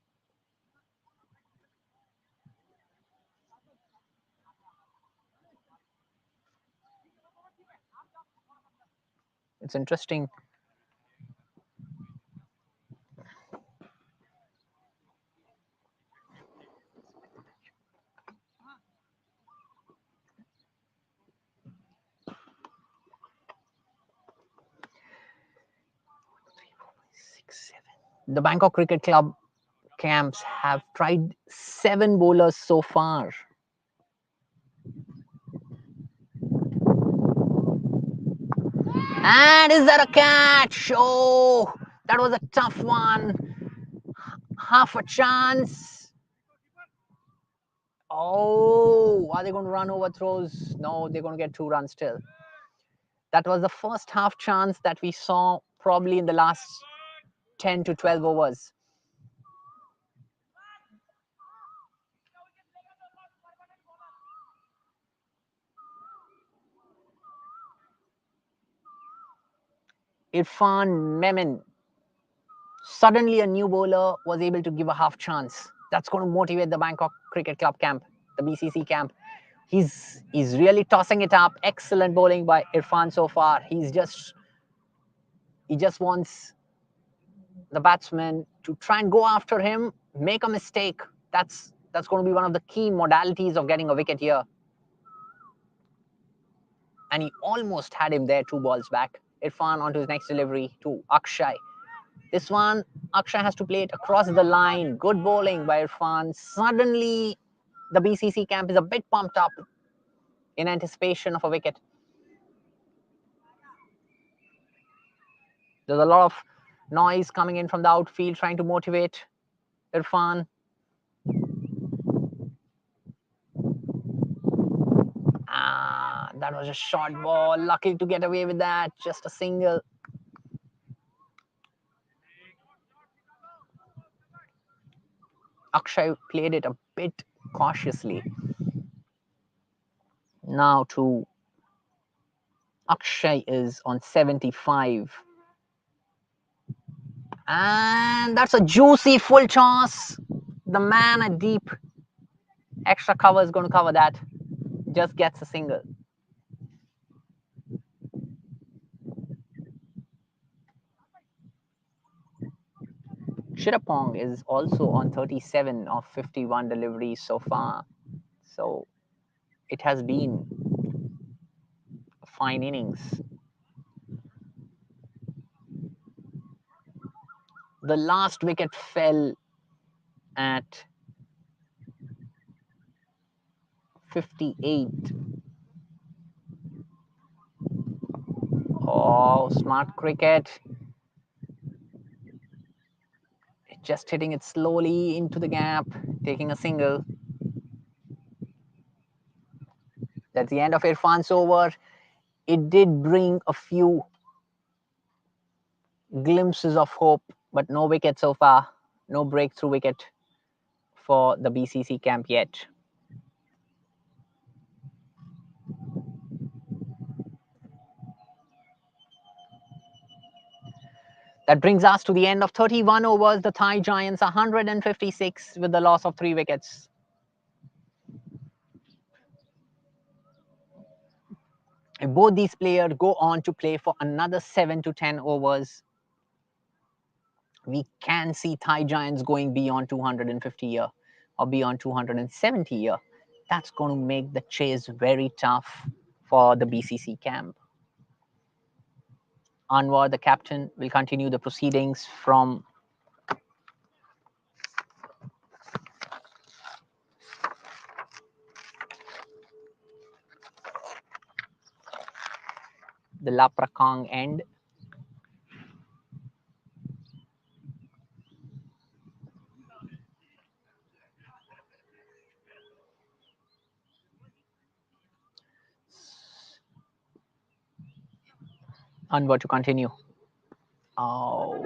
B: It's interesting. The Bangkok Cricket Club camps have tried 7 bowlers so far. And is that a catch? Oh, that was a tough one. Half a chance. Oh, are they going to run overthrows? No, they're going to get 2 runs still. That was the first half chance that we saw probably in the last 10 to 12 overs. Irfan Memon. Suddenly a new bowler was able to give a half chance. That's going to motivate the Bangkok Cricket Club camp, the BCC camp. He's really tossing it up. Excellent bowling by Irfan so far. He just wants the batsman to try and go after him, make a mistake. That's going to be one of the key modalities of getting a wicket here. And he almost had him there 2 balls back. Irfan onto his next delivery to Akshay. This one, Akshay has to play it across the line. Good bowling by Irfan. Suddenly, the BCC camp is a bit pumped up in anticipation of a wicket. There's a lot of noise coming in from the outfield trying to motivate Irfan. That was a short ball. Lucky to get away with that. Just a single. Akshay played it a bit cautiously. Now to Akshay is on 75. And that's a juicy full toss. The man at deep extra cover is going to cover that. Just gets a single. Chirapong is also on 37 of 51 deliveries so far. So it has been a fine innings. The last wicket fell at 58. Oh, smart cricket. Just hitting it slowly into the gap, taking a single. That's the end of Irfan's over. It did bring a few glimpses of hope, but no wicket so far. No breakthrough wicket for the BCC camp yet. That brings us to the end of 31 overs. The Thai Giants 156 with the loss of 3 wickets. If both these players go on to play for another 7 to 10 overs, we can see Thai Giants going beyond 250 year or beyond 270 year. That's going to make the chase very tough for the BCC camp. Anwar, the captain, will continue the proceedings from the Laprakong end. Anwar to continue. Oh.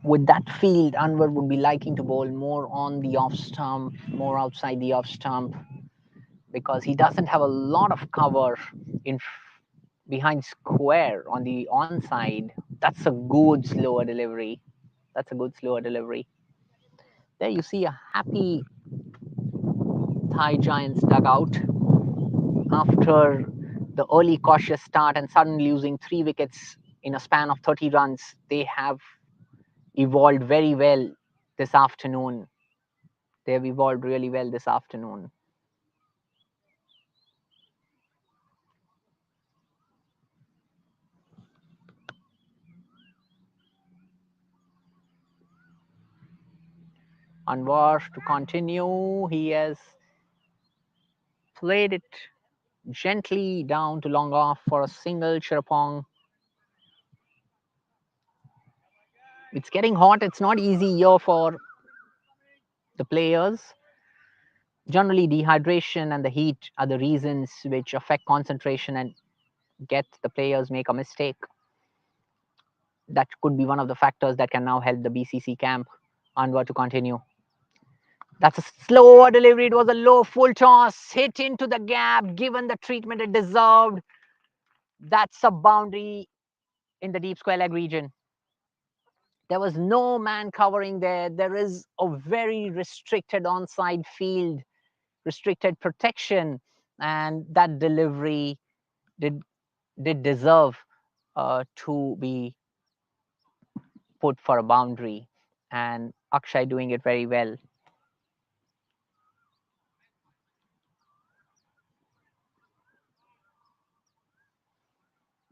B: With that field, Anwar would be liking to bowl more on the off stump, more outside the off stump, because he doesn't have a lot of cover in behind square on the onside. That's a good slower delivery. That's a good slower delivery. There you see a happy Thai Giants dugout after the early cautious start and suddenly losing 3 wickets in a span of 30 runs. They have evolved very well this afternoon. They have evolved really well this afternoon. Anwar to continue. He has played it gently down to long off for a single Chirapong. It's getting hot. It's not easy here for the players. Generally, dehydration and the heat are the reasons which affect concentration and get the players make a mistake. That could be one of the factors that can now help the BCC camp. Anwar to continue. That's a slower delivery. It was a low full toss, hit into the gap, given the treatment it deserved. That's a boundary in the deep square leg region. There was no man covering there. There is a very restricted onside field, restricted protection, and that delivery did deserve to be put for a boundary. And Akshay doing it very well.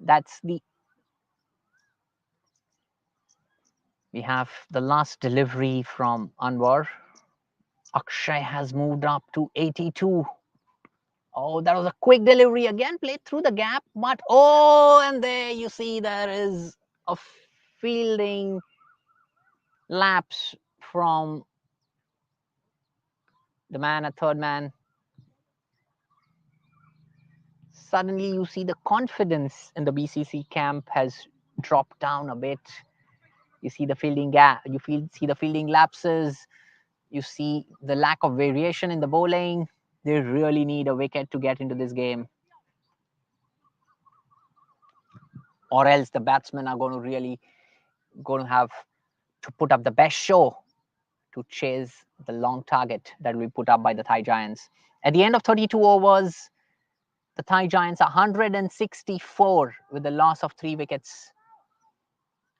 B: That's the we have the last delivery from Anwar. Akshay has moved up to 82. Oh, that was a quick delivery again, played through the gap. But oh, and there you see there is a fielding lapse from the man at third man. Suddenly you see the confidence in the BCC camp has dropped down a bit. You see the fielding gap, see the fielding lapses, you see the lack of variation in the bowling. They really need a wicket to get into this game, or else the batsmen are going to have to put up the best show to chase the long target that will be put up by the Thai Giants. At the end of 32 overs, the Thai Giants are 164 with the loss of 3 wickets.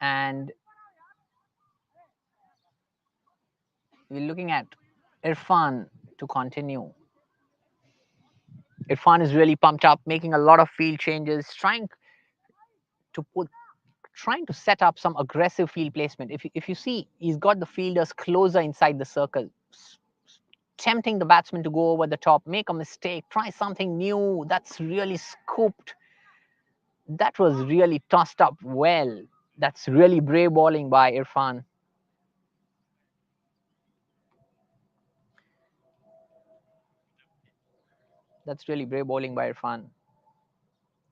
B: And we're looking at Irfan to continue. Irfan is really pumped up, making a lot of field changes, trying to set up some aggressive field placement. If you see, he's got the fielders closer inside the circle, tempting the batsman to go over the top, make a mistake, try something new. That's really scooped. That was really tossed up well. That's really brave bowling by Irfan. That's really brave bowling by Irfan.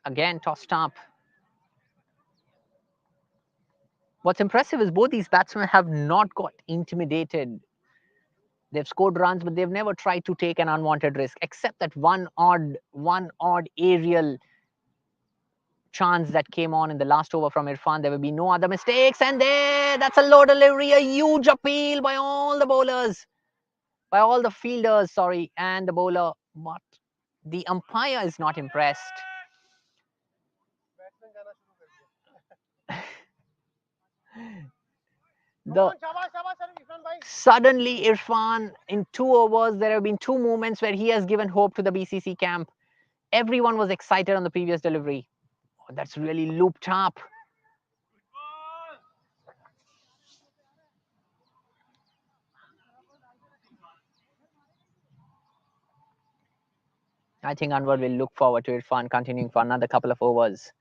B: Again, tossed up. What's impressive is both these batsmen have not got intimidated. They've scored runs, but they've never tried to take an unwanted risk, except that one odd aerial chance that came on in the last over from Irfan. There will be no other mistakes. And that's a low delivery, a huge appeal by all the bowlers, by all the fielders, sorry, and the bowler. But the umpire is not impressed. Suddenly, Irfan, in 2 overs, there have been 2 moments where he has given hope to the BCC camp. Everyone was excited on the previous delivery. Oh, that's really looped up. I think Anwar will look forward to Irfan continuing for another couple of overs.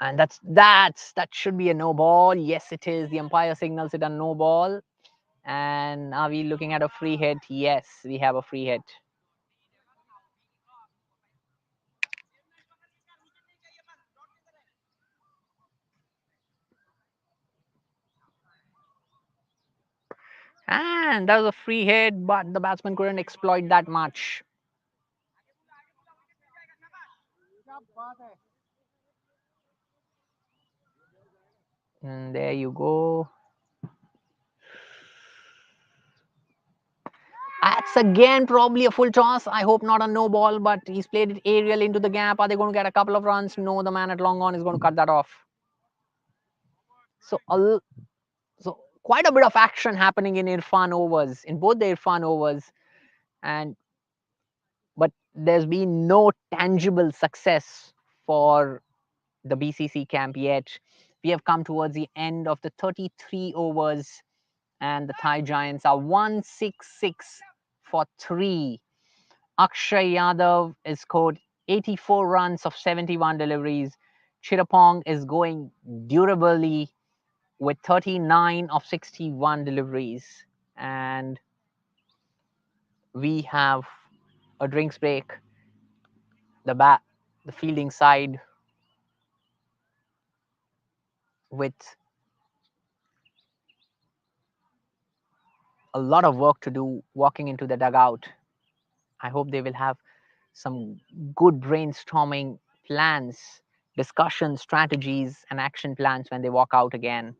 B: And that should be a no ball. Yes, it is. The umpire signals it a no ball. And are we looking at a free hit? Yes, we have a free hit. And that was a free hit, but the batsman couldn't exploit that much. And there you go. That's again probably a full toss. I hope not a no ball, but he's played it aerial into the gap. Are they going to get a couple of runs? No, the man at long on is going to cut that off. So, so quite a bit of action happening in Irfan overs, in both the Irfan overs, and but there's been no tangible success for the BCC camp yet. We have come towards the end of the 33 overs, and the Thai Giants are 166 for 3. Akshay Yadav is scored 84 runs of 71 deliveries. Chirapong is going durably with 39 of 61 deliveries. And we have a drinks break. The fielding side with a lot of work to do walking into the dugout. I hope they will have some good brainstorming plans, discussion strategies, and action plans when they walk out again.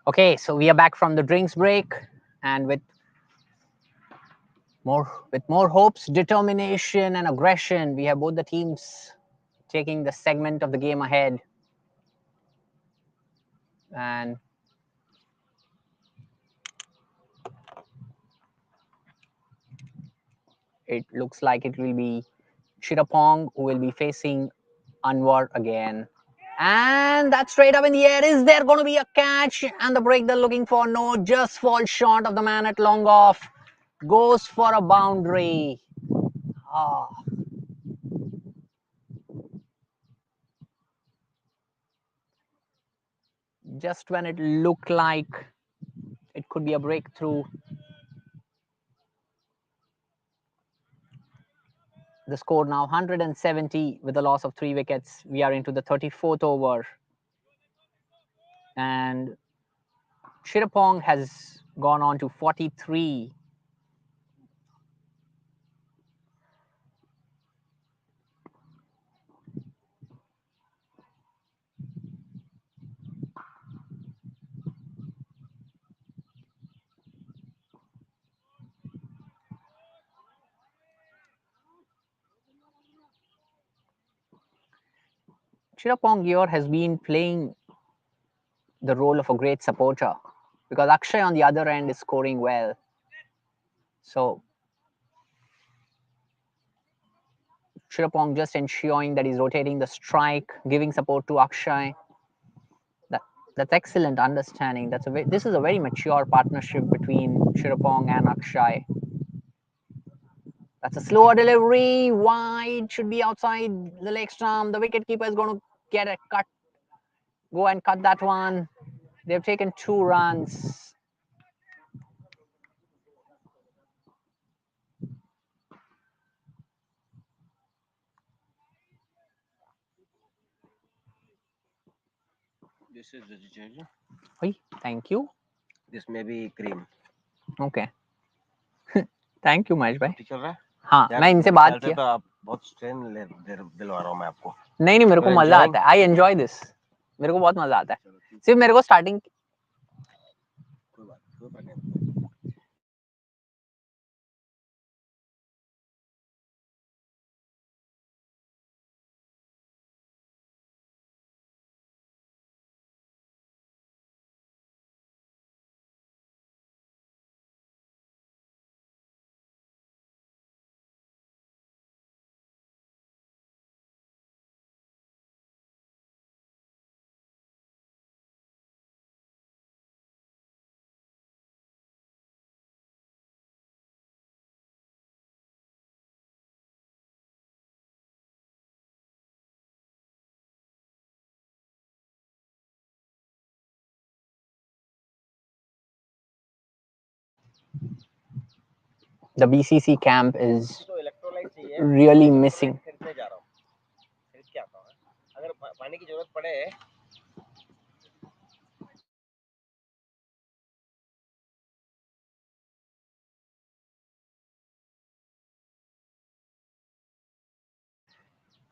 B: Okay, so we are back from the drinks break, and with more hopes, determination, and aggression, we have both the teams taking the segment of the game ahead. And it looks like it will be Chirapong who will be facing Anwar again. And that's straight up in the air. Is there going to be a catch? And the break they're looking for? No, just falls short of the man at long off. Goes for a boundary. Ah. Just when it looked like it could be a breakthrough, the score now 170 with a loss of 3 wickets. We are into the 34th over. And Chirapong has gone on to 43. Chirapong here has been playing the role of a great supporter because Akshay on the other end is scoring well. So Chirapong just ensuring that he's rotating the strike, giving support to Akshay. That's excellent understanding. This is a very mature partnership between Chirapong and Akshay. That's a slower delivery. Wide, should be outside the leg stump. The wicket keeper is going to get a cut. Go and cut that one. They've taken 2 runs.
D: This is vegetarian.
B: Thank you.
D: This may be cream.
B: Okay. Thank you Mahesh भाई.
D: ठीक चल रहा है.
B: हाँ, मैं इनसे बात किया.
D: तो आप बहुत स्ट्रेन दिलवा रहा हूँ मैं आपको.
B: नहीं मेरे को मजा आता है. I enjoy this. मेरे को बहुत मजा आता है. सिर्फ मेरे को स्टार्टिंग
D: कोई बात नहीं.
B: the BCC camp is really missing.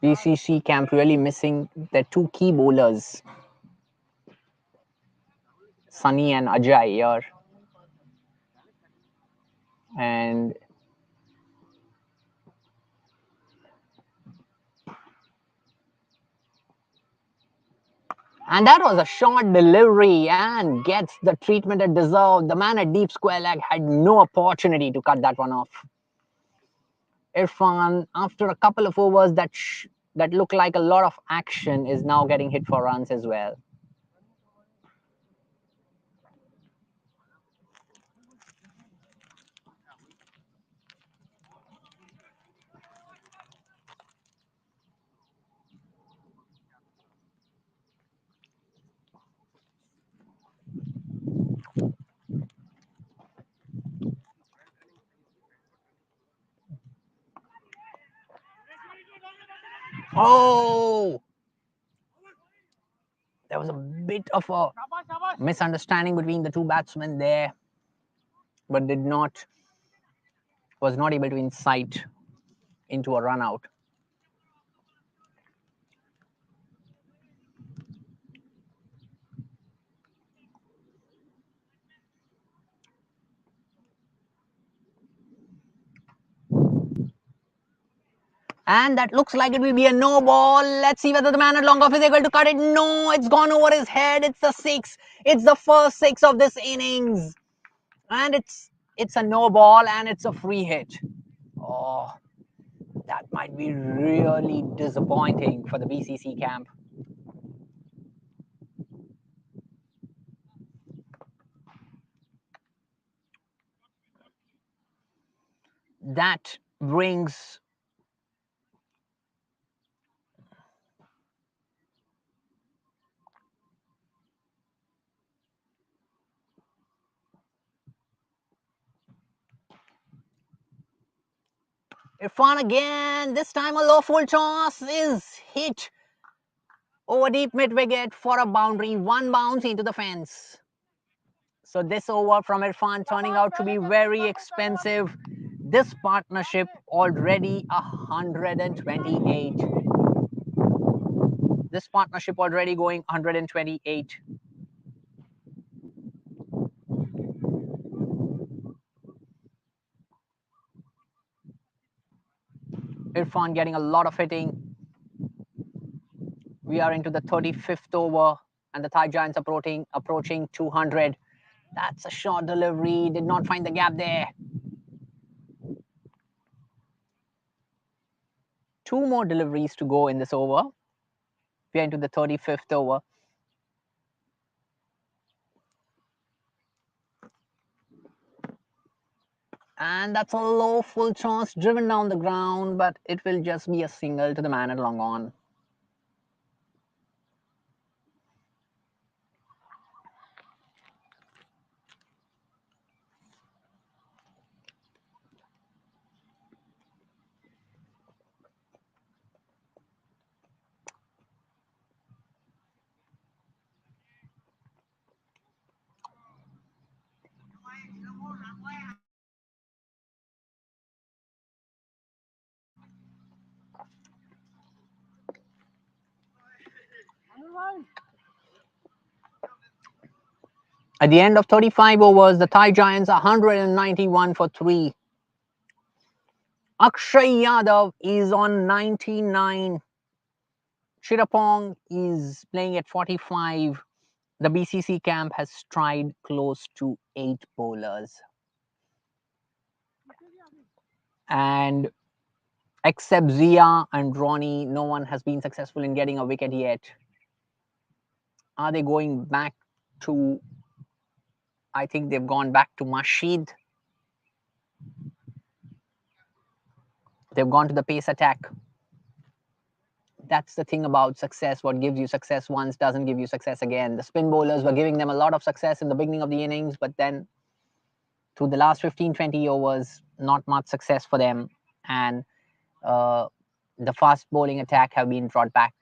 B: BCC camp really missing their 2 key bowlers, Sunny and Ajay here. And that was a short delivery and gets the treatment it deserved. The man at deep square leg had no opportunity to cut that one off. Irfan, after a couple of overs that look like a lot of action, is now getting hit for runs as well. Oh! There was a bit of a misunderstanding between the 2 batsmen there, but was not able to incite into a run out. And that looks like it will be a no ball. Let's see whether the man at long off is able to cut it. No, it's gone over his head. It's a 6. It's the first 6 of this innings. And it's a no ball and it's a free hit. Oh, that might be really disappointing for the BCC camp. That brings Irfan again. This time a low full toss is hit over deep mid wicket for a boundary. One bounce into the fence. So this over from Irfan turning out to be very expensive. This partnership already 128. This partnership already going 128. Irfan getting a lot of hitting. We are into the 35th over and the Thai Giants approaching 200. That's a short delivery. Did not find the gap there. 2 more deliveries to go in this over. We are into the 35th over. And that's a low full toss driven down the ground, but it will just be a single to the man at long on. At the end of 35 overs, the Thai Giants are 191 for 3. Akshay Yadav is on 99. Chirapong is playing at 45. The BCC camp has tried close to 8 bowlers. And except Zia and Ronnie, no one has been successful in getting a wicket yet. Are they going back to... I think they've gone back to Mashid. They've gone to the pace attack. That's the thing about success. What gives you success once doesn't give you success again. The spin bowlers were giving them a lot of success in the beginning of the innings, but then through the last 15-20 overs, not much success for them. And the fast bowling attack have been brought back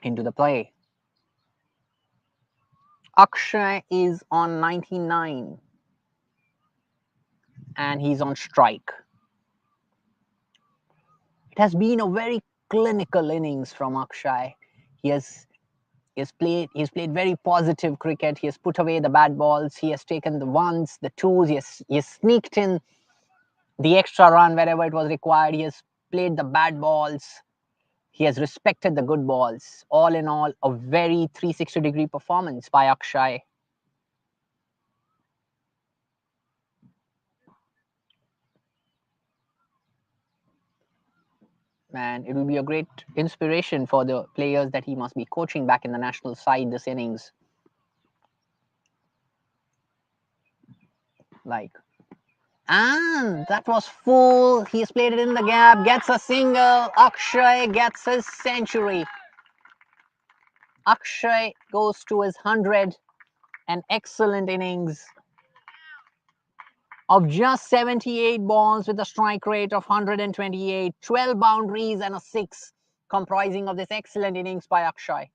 B: into the play. Akshay is on 99 and he's on strike. It has been a very clinical innings from Akshay. He's played very positive cricket. He has put away the bad balls. He has taken the ones, the twos. He has sneaked in the extra run wherever it was required. He has played the bad balls. He has respected the good balls. All in all, a very 360-degree performance by Akshay. Man, it will be a great inspiration for the players that he must be coaching back in the national side this innings. And that was full. He's played it in the gap, gets a single. Akshay gets his century. Akshay goes to his 100. An excellent innings of just 78 balls with a strike rate of 128, 12 boundaries and a 6 comprising of this excellent innings by Akshay.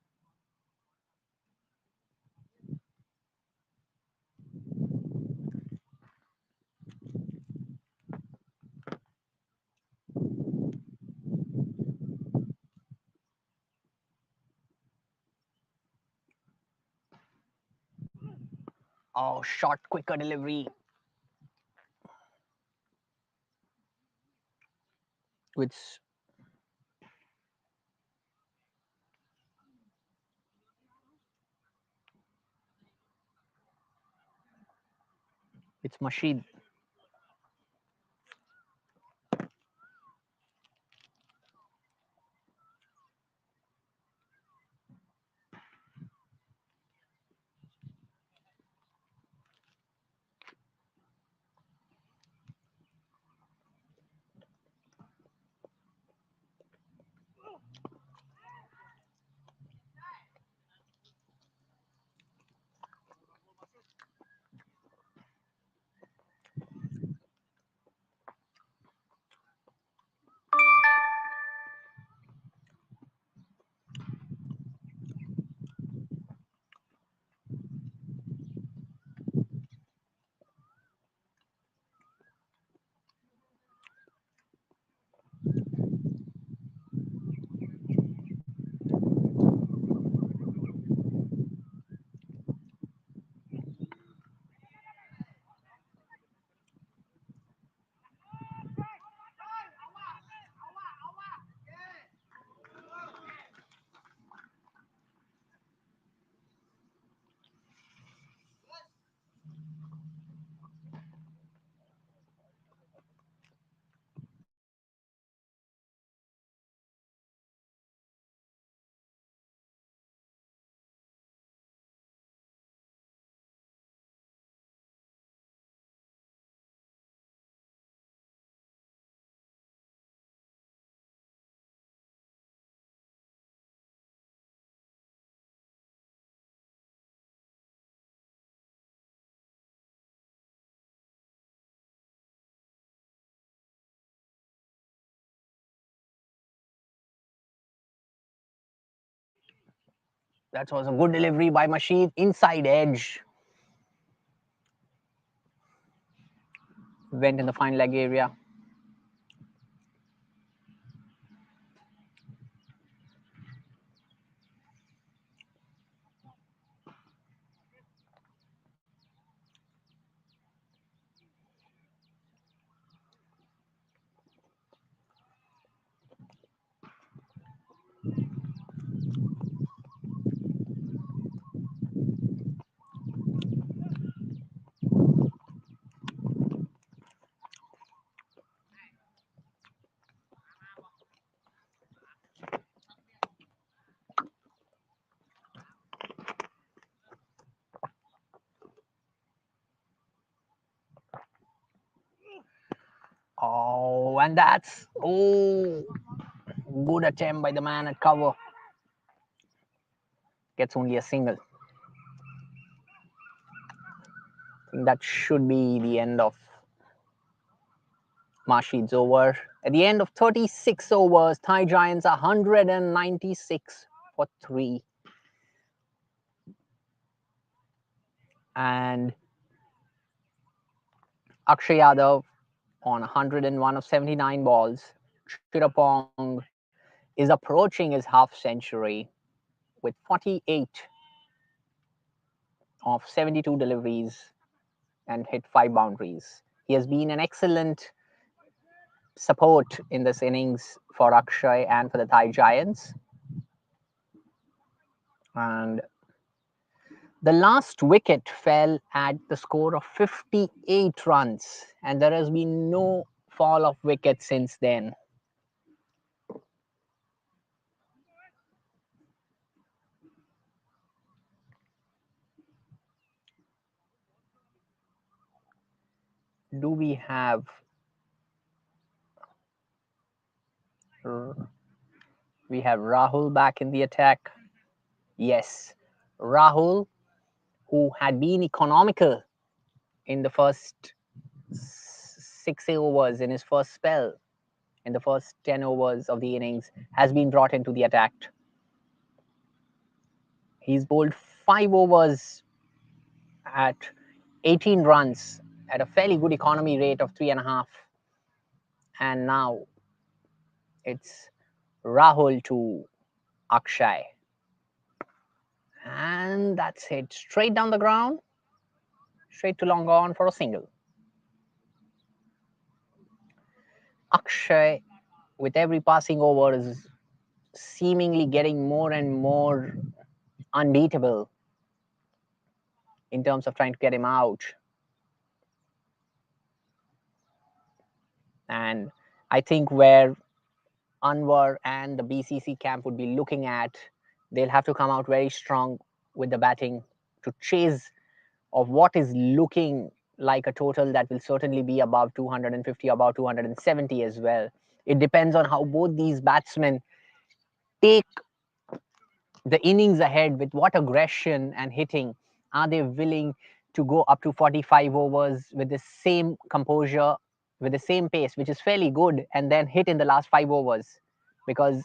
B: Oh, short, quicker delivery. Which it's Mashid. That was a good delivery by Mashid. Inside edge. Went in the fine leg area. Oh, and that's good attempt by the man at cover. Gets only a single. I think that should be the end of Mashid's over. At the end of 36 overs, Thai Giants are 196 for 3. And Akshay Yadav on 101 of 79 balls. Chirapong is approaching his half century with 48 of 72 deliveries and hit 5 boundaries. He has been an excellent support in this innings for Akshay and for the Thai Giants. And the last wicket fell at the score of 58 runs, and there has been no fall of wicket since then. Do we have Rahul back in the attack? Yes, Rahul, who had been economical in the first 6 overs in his first spell, in the first 10 overs of the innings, has been brought into the attack. He's bowled 5 overs at 18 runs at a fairly good economy rate of 3.5. And now it's Rahul to Akshay. And that's it. Straight down the ground, straight to long on for a single. Akshay with every passing over is seemingly getting more and more unbeatable in terms of trying to get him out. And I think where Anwar and the BCC camp would be looking at, they'll have to come out very strong with the batting to chase of what is looking like a total that will certainly be above 250, about 270 as well. It depends on how both these batsmen take the innings ahead, with what aggression and hitting. Are they willing to go up to 45 overs with the same composure, with the same pace, which is fairly good, and then hit in the last 5 overs? Because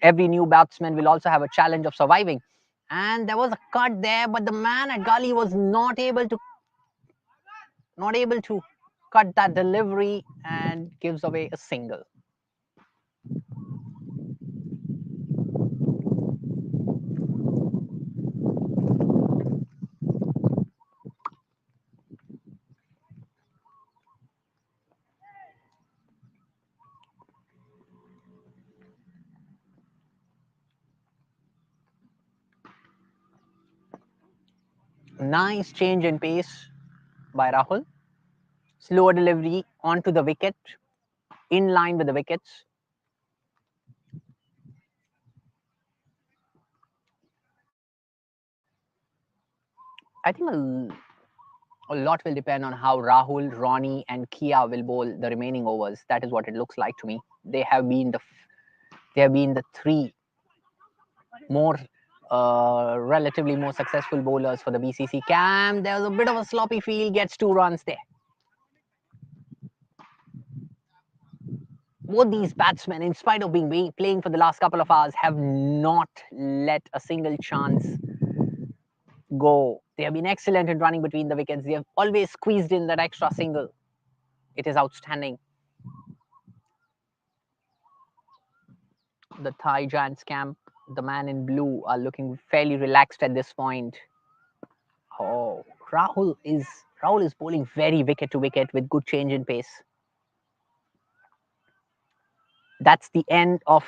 B: every new batsman will also have a challenge of surviving. And there was a cut there, but the man at Gully was not able to cut that delivery and gives away a single. Nice change in pace by Rahul. Slower delivery onto the wicket, in line with the wickets. I think a lot will depend on how Rahul, Ronnie, and Kia will bowl the remaining overs. That is what it looks like to me. They have been the three more relatively more successful bowlers for the BCC camp. There was a bit of a sloppy field, gets 2 runs there. Both these batsmen, in spite of being playing for the last couple of hours, have not let a single chance go. They have been excellent in running between the wickets. They have always squeezed in that extra single. It is outstanding. The Thai Giants camp, the man in blue, are looking fairly relaxed at this point. Oh, Rahul is bowling very wicket to wicket with good change in pace. That's the end of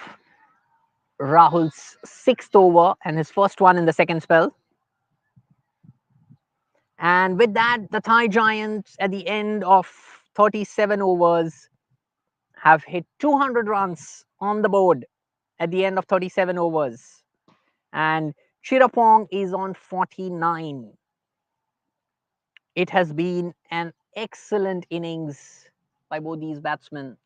B: Rahul's 6th over and his first one in the second spell. And with that, the Thai Giants at the end of 37 overs have hit 200 runs on the board at the end of 37 overs. And Chirapong is on 49. It has been an excellent innings by both these batsmen.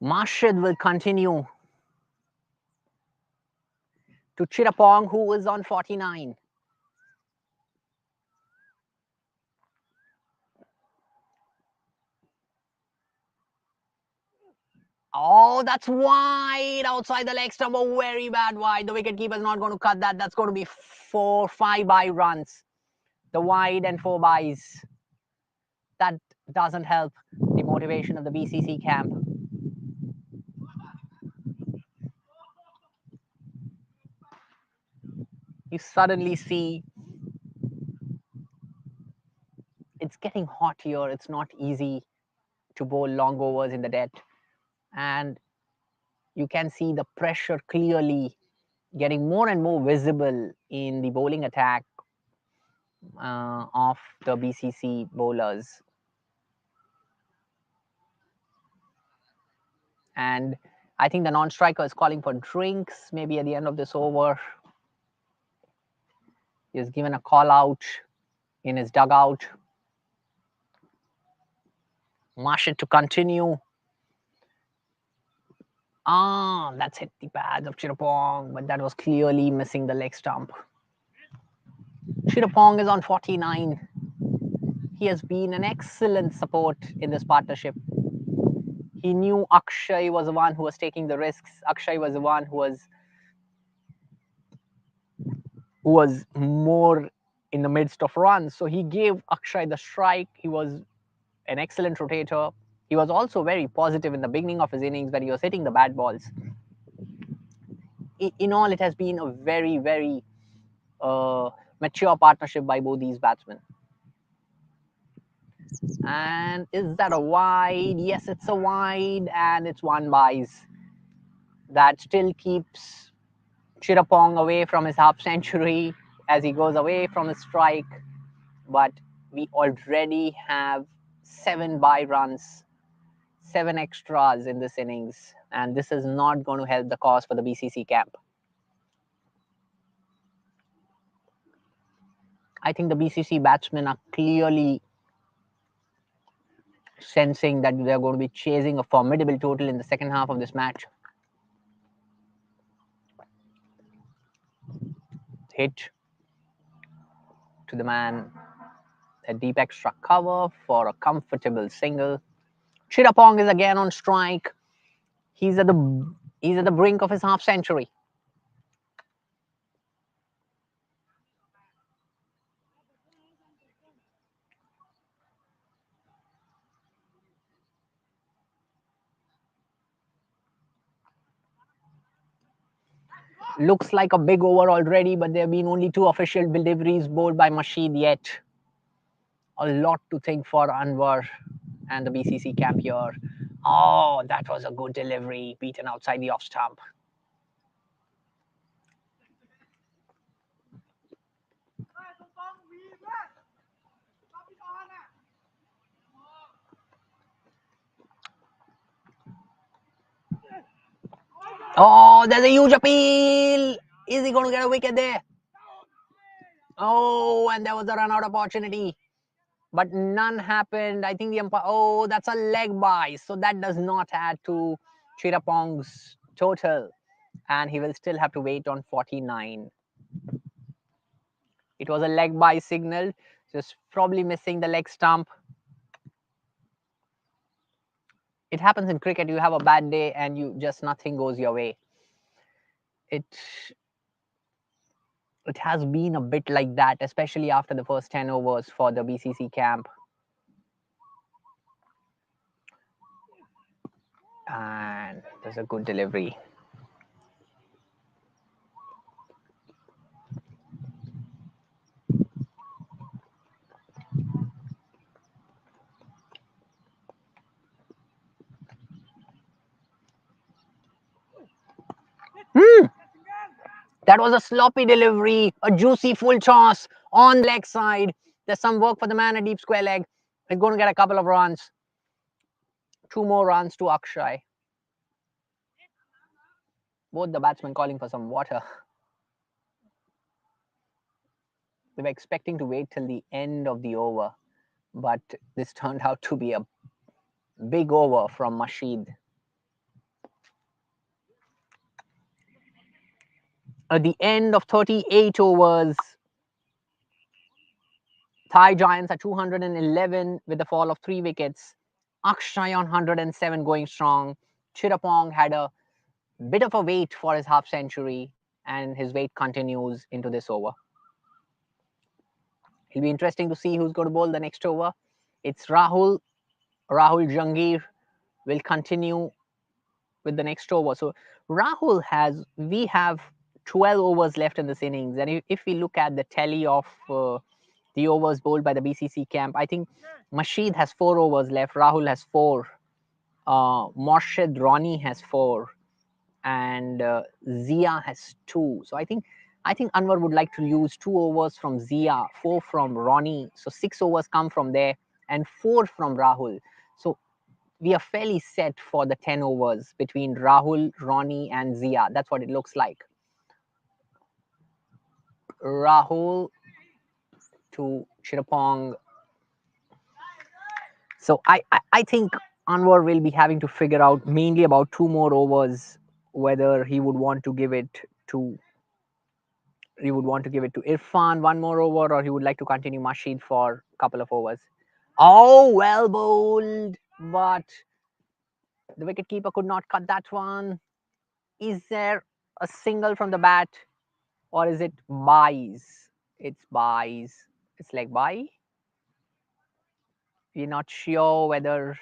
B: Marshad will continue to Chirapong, who is on 49. Oh, that's wide outside the leg stump. A very bad wide. The wicketkeeper is not going to cut that. That's going to be 5 by runs. The wide and 4 byes. That doesn't help the motivation of the BCC camp. You suddenly see it's getting hot here. It's not easy to bowl long overs in the dead. And you can see the pressure clearly getting more and more visible in the bowling attack of the BCC bowlers. And I think the non-striker is calling for drinks maybe at the end of this over. He's given a call out in his dugout. Marshall to continue. That's hit the pads of Chirapong, but that was clearly missing the leg stump. Chirapong is on 49. He has been an excellent support in this partnership. He knew Akshay was the one who was taking the risks. Akshay was the one who was more in the midst of runs. So he gave Akshay the strike. He was an excellent rotator. He was also very positive in the beginning of his innings when he was hitting the bad balls. In all, it has been a very, very mature partnership by both these batsmen. And is that a wide? Yes, it's a wide, and it's one byes. That still keeps Chirapong away from his half century as he goes away from his strike. But we already have 7 bye runs, 7 extras in this innings, and this is not going to help the cause for the BCC camp. I think the BCC batsmen are clearly sensing that they're going to be chasing a formidable total in the second half of this match. Hit to the man, a deep extra cover for a comfortable single. Chirapong is again on strike. He's at the brink of his half century. Looks like a big over already, but there have been only 2 official deliveries bowled by Masheed yet. A lot to think for Anwar and the BCC camp here. Oh, that was a good delivery, beaten outside the off stump. Oh, there's a huge appeal. Is he going to get a wicket there? Oh, and there was a run out opportunity, but none happened. I think the umpire. Oh, that's a leg bye, so that does not add to Chirapong's total, and he will still have to wait on 49. It was a leg bye signal, just probably missing the leg stump. It happens in cricket. You have a bad day, and you just nothing goes your way. It has been a bit like that, especially after the first 10 overs for the BCC camp. And there's a good delivery. That was a sloppy delivery, a juicy full toss on the leg side. There's some work for the man at deep square leg. He's going to get a couple of runs. 2 more runs to Akshay. Both the batsmen calling for some water. They were expecting to wait till the end of the over, but this turned out to be a big over from Masheed. At the end of 38 overs, Thai Giants are 211 with the fall of 3 wickets. Akshay on 107 going strong. Chirapong had a bit of a wait for his half century, and his wait continues into this over. It'll be interesting to see who's going to bowl the next over. It's Rahul Jangir will continue with the next over. So we have 12 overs left in this innings, and if we look at the tally of the overs bowled by the BCC camp, I think Masheed has 4 overs left, Rahul has 4, Morshid Ronnie has 4, and Zia has 2. So I think Anwar would like to use 2 overs from Zia, 4 from Ronnie. So 6 overs come from there and 4 from Rahul. So we are fairly set for the 10 overs between Rahul, Ronnie, and Zia. That's what it looks like. Rahul to Chirapong. So I think Anwar will be having to figure out mainly about 2 more overs whether he would want to give it to Irfan 1 more over, or he would like to continue Masheed for a couple of overs. Oh, well bowled, but The wicketkeeper could not cut that one. Is there a single from the bat, or is it buys? It's buys. It's like buy. We're not sure whether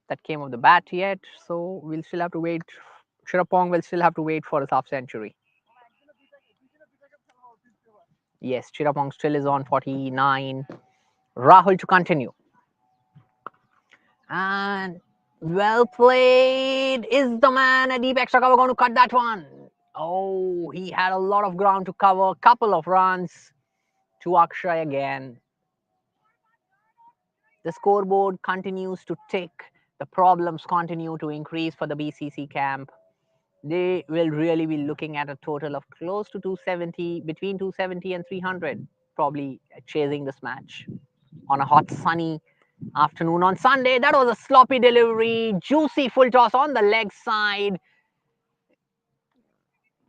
B: that came off the bat yet, so we'll still have to wait. Shirapong will still have to wait for his half century. Yes, Chirapong still is on 49. Rahul to continue. And well played. Is the man a deep extra cover going to cut that one? Oh, he had a lot of ground to cover. Couple of runs to Akshay again. The scoreboard continues to tick. The problems continue to increase for the BCC camp. They will really be looking at a total of close to 270, between 270 and 300, probably chasing this match on a hot, sunny afternoon on Sunday. That was a sloppy delivery, juicy full toss on the leg side.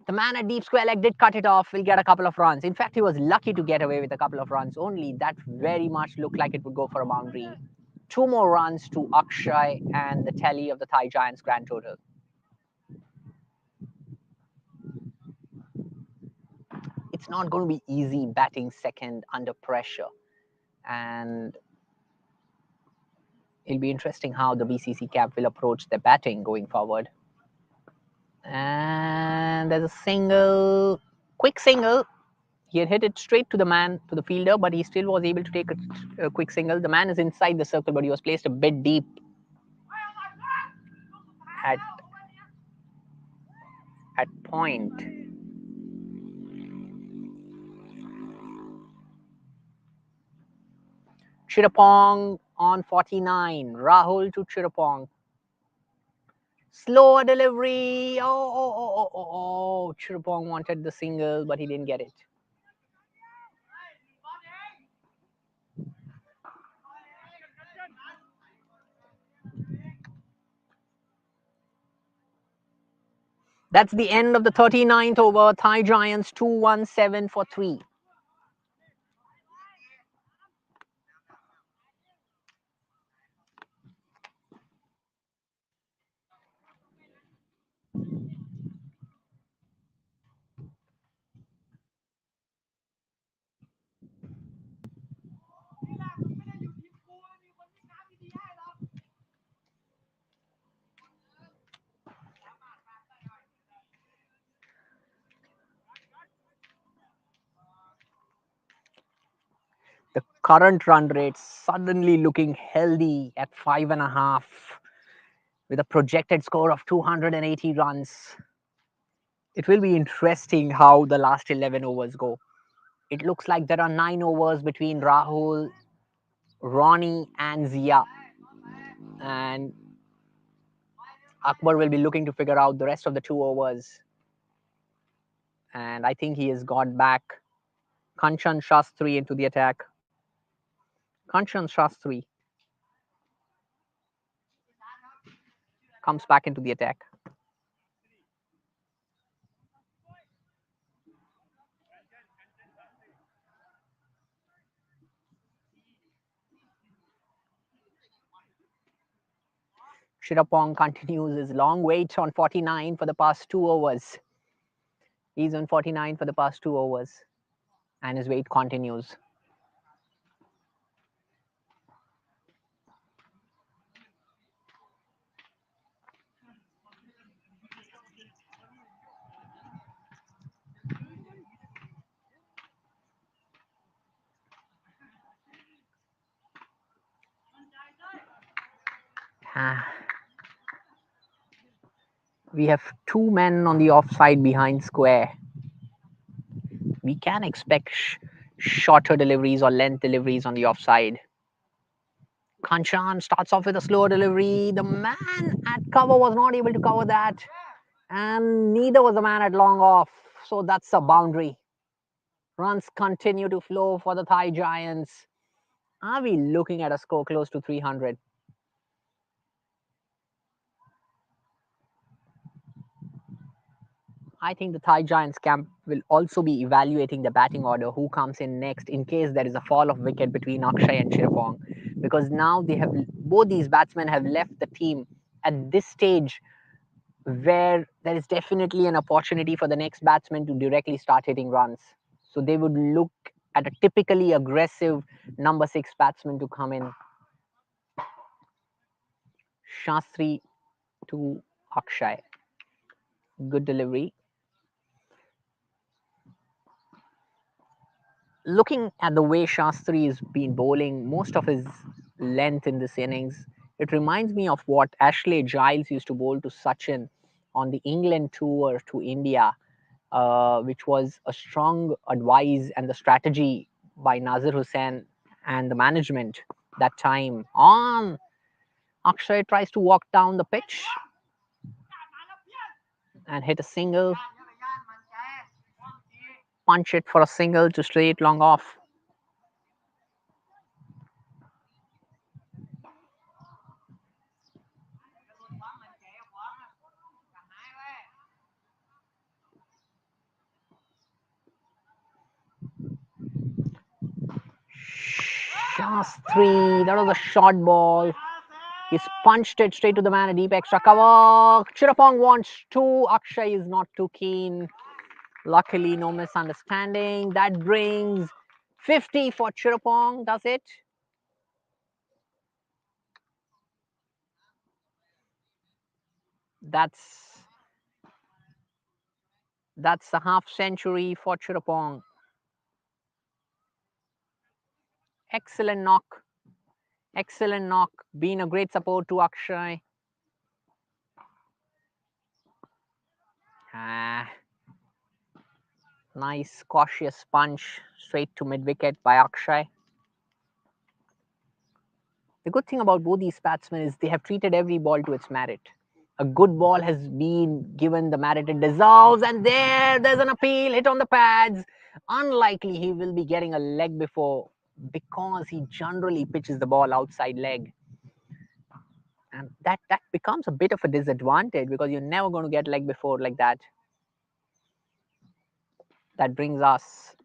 B: The man at deep square leg did cut it off, will get a couple of runs. In fact, he was lucky to get away with a couple of runs only. That very much looked like it would go for a boundary. Two more runs to Akshay and the tally of the Thai Giants grand total. It's not going to be easy batting second under pressure. And it'll be interesting how the BCC camp will approach their batting going forward. And there's a single, quick single. He had hit it straight to the man, to the fielder, but he still was able to take a quick single. The man is inside the circle, but he was placed a bit deep at point. Chirapong on 49. Rahul to Chirapong. Slower delivery. Oh. Chirapong wanted the single, but he didn't get it. That's the end of the 39th over. Thai Giants 217 for 3. The current run rate suddenly looking healthy at 5.5 with a projected score of 280 runs. It will be interesting how the last 11 overs go. It looks like there are 9 overs between Rahul, Ronnie, and Zia. And Akbar will be looking to figure out the rest of the 2 overs. And I think he has got back Kanchan Shastri into the attack. Kanchan Shastri comes back into the attack. Shirapong continues his long wait on 49 for the past 2 overs. He's on 49 for the past 2 overs. And his wait continues. We have 2 men on the offside behind square. We can expect shorter deliveries or length deliveries on the offside. Kanchan starts off with a slower delivery. The man at cover was not able to cover that. And neither was the man at long off. So that's a boundary. Runs continue to flow for the Thai Giants. Are we looking at a score close to 300? I think the Thai Giants camp will also be evaluating the batting order, who comes in next in case there is a fall of wicket between Akshay and Chirapong. Because now they have both these batsmen have left the team at this stage where there is definitely an opportunity for the next batsman to directly start hitting runs. So they would look at a typically aggressive number 6 batsman to come in. Shastri to Akshay. Good delivery. Looking at the way Shastri has been bowling most of his length in this innings, it reminds me of what Ashley Giles used to bowl to Sachin on the England tour to India, which was a strong advice and the strategy by Nazir Hussain and the management that time. On Akshay tries to walk down the pitch and hit a single, punch it for a single to straight long off. Shastri, that was a short ball. He's punched it straight to the man, a deep extra cover. Chirapong wants two. Akshay is not too keen. Luckily, no misunderstanding. That brings 50 for Chirapong, does it? That's a half century for Chirapong. Excellent knock. Excellent knock. Being a great support to Akshay. Ah, nice cautious punch straight to mid wicket by Akshay. The good thing about both these batsmen is they have treated every ball to its merit. A good ball has been given the merit it deserves, and there's an appeal hit on the pads. Unlikely he will be getting a leg before because he generally pitches the ball outside leg. And that becomes a bit of a disadvantage because you're never going to get leg before like that. That brings us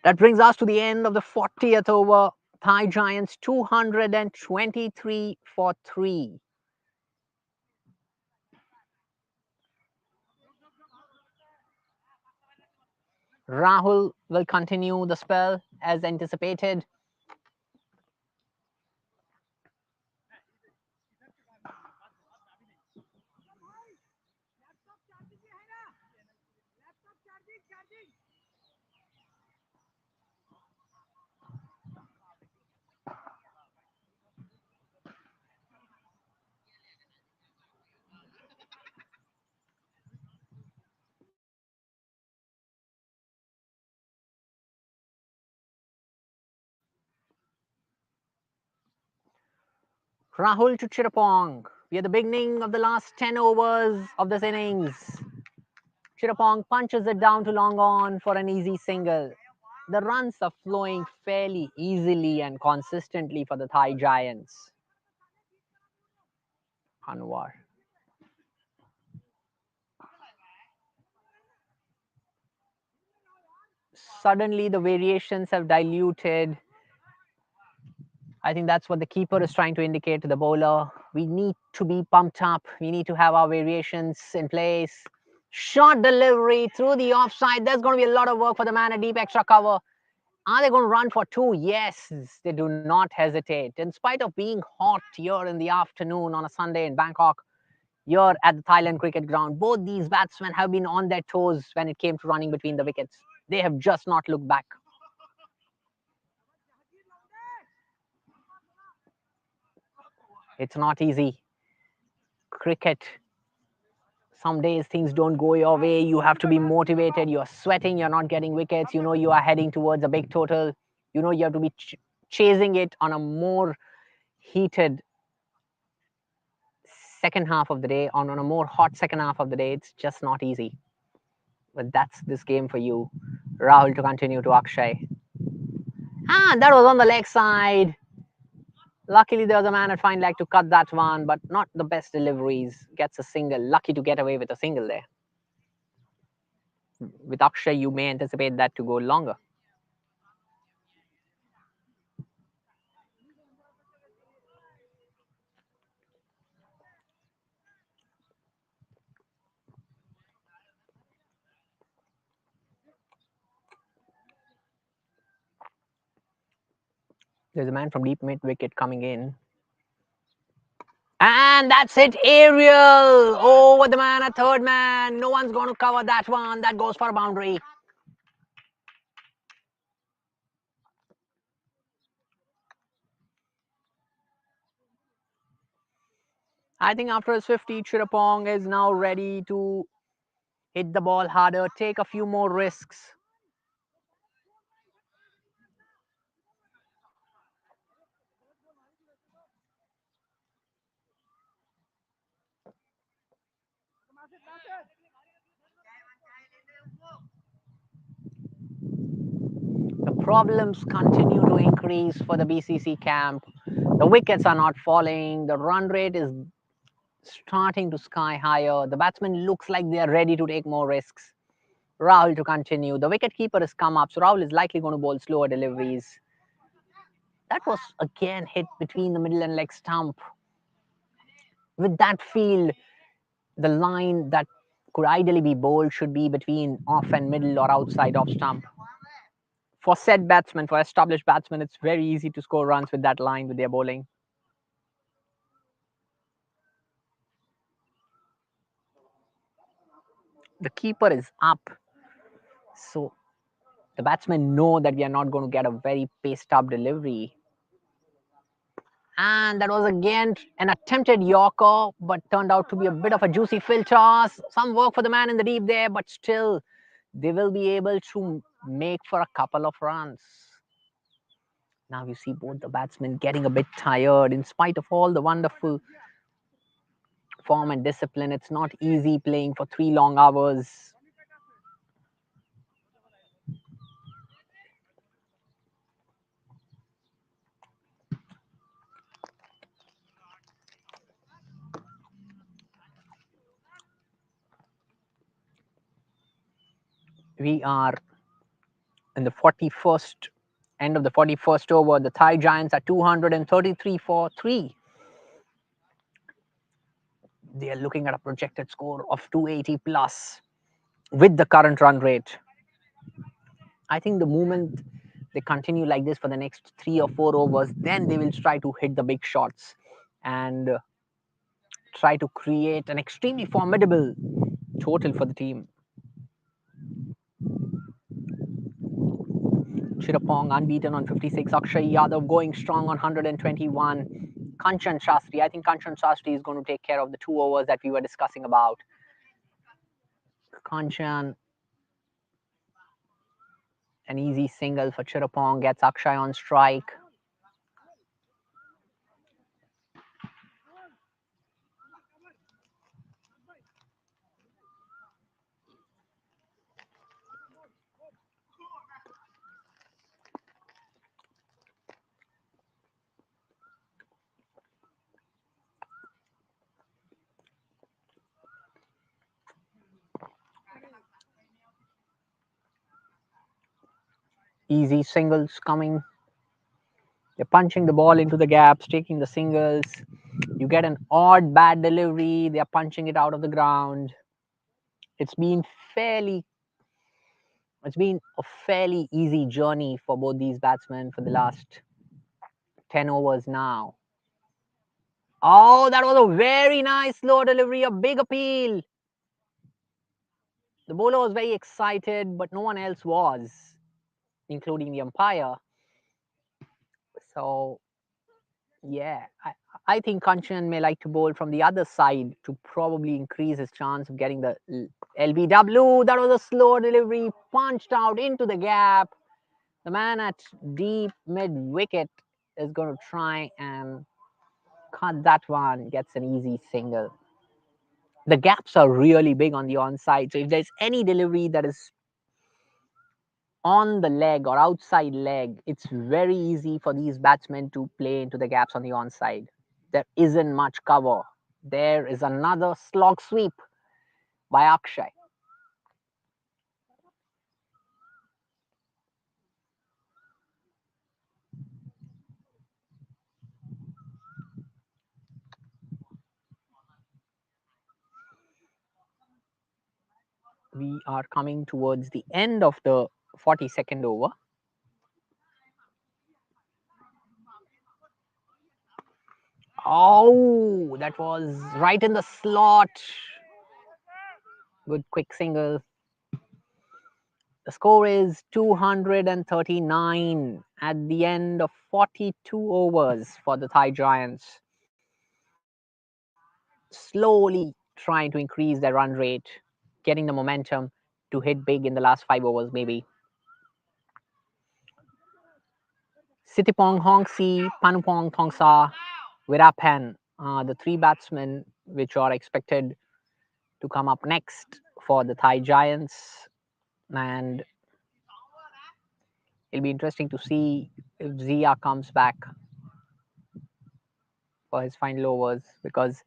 B: to the end of the 40th over. Thai Giants 223 for 3. Rahul will continue the spell as anticipated. Rahul to Chirapong. We are the beginning of the last 10 overs of this innings. Chirapong punches it down to long on for an easy single. The runs are flowing fairly easily and consistently for the Thai Giants. Anwar. Suddenly the variations have diluted. I think that's what the keeper is trying to indicate to the bowler. We need to be pumped up. We need to have our variations in place. Short delivery through the offside. There's going to be a lot of work for the man at deep extra cover. Are they going to run for 2? Yes, they do not hesitate. In spite of being hot here in the afternoon on a Sunday in Bangkok, here at the Thailand Cricket Ground, both these batsmen have been on their toes when it came to running between the wickets. They have just not looked back. It's not easy. Cricket, some days things don't go your way. You have to be motivated. You're sweating. You're not getting wickets. You know you are heading towards a big total. You know you have to be chasing it on a more heated second half of the day, on a more hot second half of the day. It's just not easy. But that's this game for you. Rahul to continue to Akshay. That was on the leg side. Luckily, there was a man at fine leg to cut that one, but not the best deliveries. Gets a single. Lucky to get away with a single there. With Akshay, you may anticipate that to go longer. There's a man from deep mid wicket coming in. And that's it, Ariel. Over the man, a third man. No one's going to cover that one. That goes for a boundary. I think after his 50, Chirapong is now ready to hit the ball harder, take a few more risks. The problems continue to increase for the BCC camp. The wickets are not falling. The run rate is starting to sky higher. The batsman looks like they are ready to take more risks. Rahul to continue. The wicket keeper has come up, so Rahul is likely going to bowl slower deliveries. That was again hit between the middle and leg stump. With that field, the line that could ideally be bowled should be between off and middle or outside off stump. For said batsmen, for established batsmen, it's very easy to score runs with that line with their bowling. The keeper is up, so the batsmen know that we are not going to get a very paced up delivery. And that was again an attempted Yorker, but turned out to be a bit of a juicy filter. Some work for the man in the deep there, but still they will be able to make for a couple of runs. Now you see both the batsmen getting a bit tired in spite of all the wonderful form and discipline. It's not easy playing for 3 long hours. We are in the 41st end of the 41st over. The Thai Giants are 233 for 3. They are looking at a projected score of 280 plus with the current run rate. I think the moment they continue like this for the next 3 or 4 overs, then they will try to hit the big shots and try to create an extremely formidable total for the team. Chirapong unbeaten on 56. Akshay Yadav going strong on 121. Kanchan Shastri. I think Kanchan Shastri is going to take care of the 2 overs that we were discussing about. Kanchan, an easy single for Chirapong, gets Akshay on strike. Easy singles coming. They're punching the ball into the gaps, taking the singles. You get an odd bad delivery. They're punching it out of the ground. It's been fairly It's been a fairly easy journey for both these batsmen for the last 10 overs now. Oh, that was a very nice slow delivery, a big appeal. The bowler was very excited, but no one else was, including the umpire. So, yeah, I think Kanchan may like to bowl from the other side to probably increase his chance of getting the LBW. That was a slow delivery, punched out into the gap. The man at deep mid wicket is going to try and cut that one, gets an easy single. The gaps are really big on the onside. So if there's any delivery that is on the leg or outside leg, it's very easy for these batsmen to play into the gaps on the onside. There isn't much cover. There is another slog sweep by Akshay. We are coming towards the end of the 42nd over. Oh, that was right in the slot. Good quick single. The score is 239 at the end of 42 overs for the Thai Giants. Slowly trying to increase their run rate, getting the momentum to hit big in the last 5 overs, maybe. Sitipong Hongsi, Panupong Thongsa, Virapan, the three batsmen which are expected to come up next for the Thai Giants. And it'll be interesting to see if Zia comes back for his final overs, because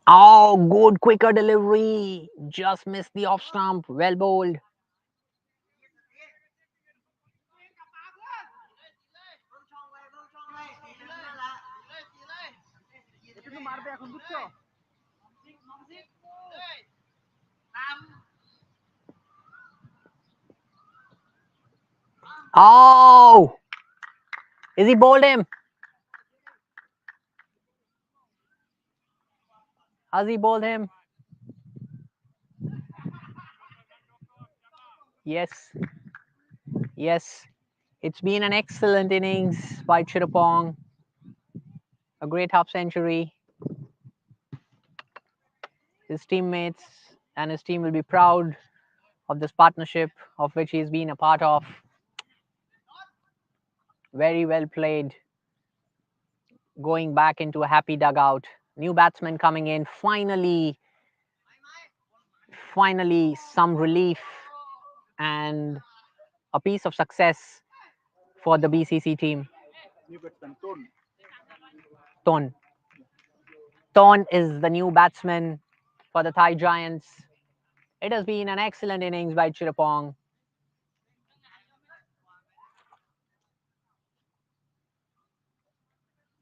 B: oh, good quicker delivery. Just missed the off stump. Well bowled. Oh, is he bowled him? Has he bowled him? Yes. Yes. It's been an excellent innings by Chirapong. A great half century. His teammates and his team will be proud of this partnership of which he's been a part of. Very well played. Going back into a happy dugout. New batsman coming in. Finally, some relief and a piece of success for the BCC team. Ton. Ton is the new batsman for the Thai Giants. It has been an excellent innings by Chirapong.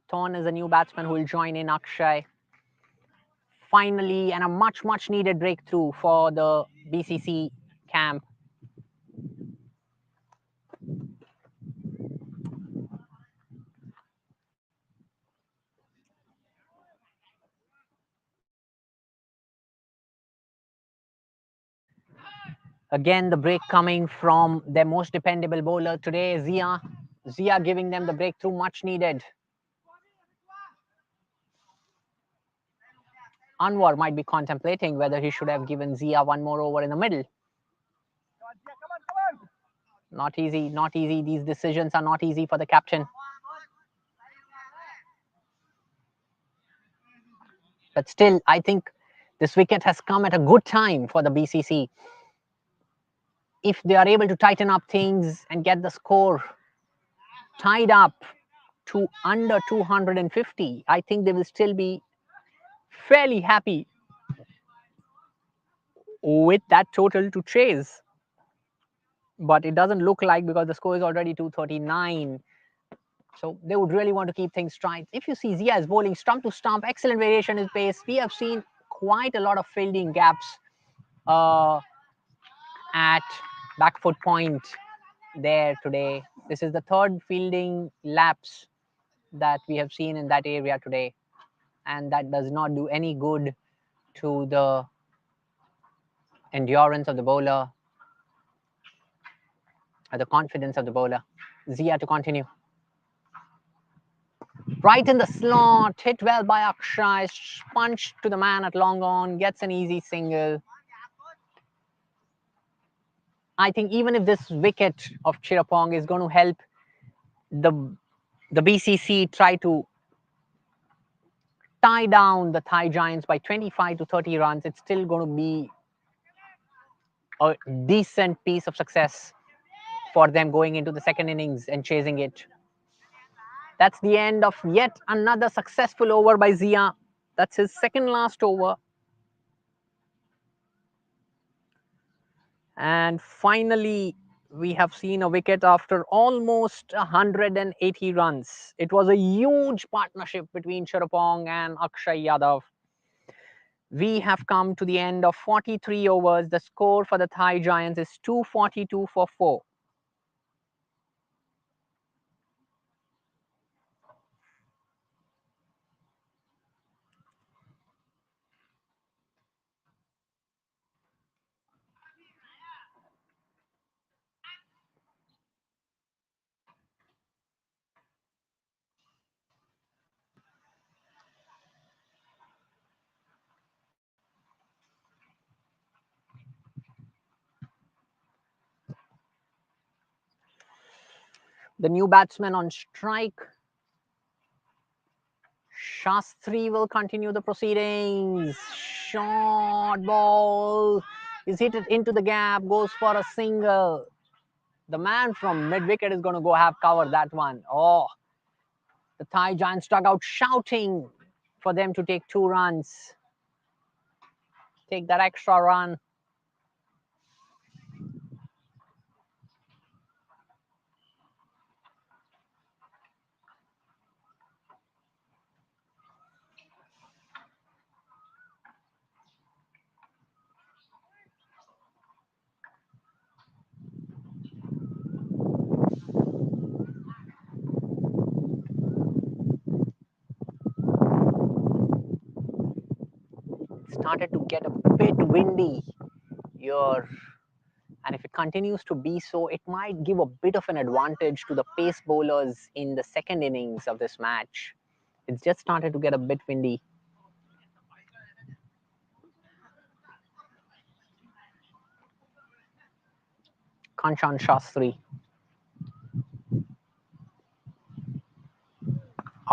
B: Ton is a new batsman who will join in Akshay. Finally, and a much needed breakthrough for the BCC camp. Again, the break coming from their most dependable bowler today, Zia. Zia giving them the breakthrough much needed. Anwar might be contemplating whether he should have given Zia one more over in the middle. Not easy, not easy. These decisions are not easy for the captain. But still, I think this wicket has come at a good time for the BCC. If they are able to tighten up things and get the score tied up to under 250, I think they will still be fairly happy with that total to chase. But it doesn't look like, because the score is already 239. So they would really want to keep things tight. If you see Zia is bowling stump to stump, excellent variation in pace. We have seen quite a lot of fielding gaps at back foot point there today. This is the third fielding lapse that we have seen in that area today. And that does not do any good to the endurance of the bowler or the confidence of the bowler. Zia to continue. Right in the slot, hit well by Akshay, punched to the man at long on, gets an easy single. I think even if this wicket of Chirapong is going to help the BCC try to tie down the Thai Giants by 25 to 30 runs, it's still going to be a decent piece of success for them going into the second innings and chasing it. That's the end of yet another successful over by Zia. That's his second last over. And finally, we have seen a wicket after almost 180 runs. It was a huge partnership between Sharapong and Akshay Yadav. We have come to the end of 43 overs. The score for the Thai Giants is 242 for 4. The new batsman on strike, Shastri, will continue the proceedings. Short ball is hit it into the gap, goes for a single. The man from mid wicket is going to go have cover that one. Oh, the Thai Giants dug out shouting for them to take 2 runs. Take that extra run. It started to get a bit windy here. And if it continues to be so, it might give a bit of an advantage to the pace bowlers in the second innings of this match. It's just started to get a bit windy. Kanchan Shastri.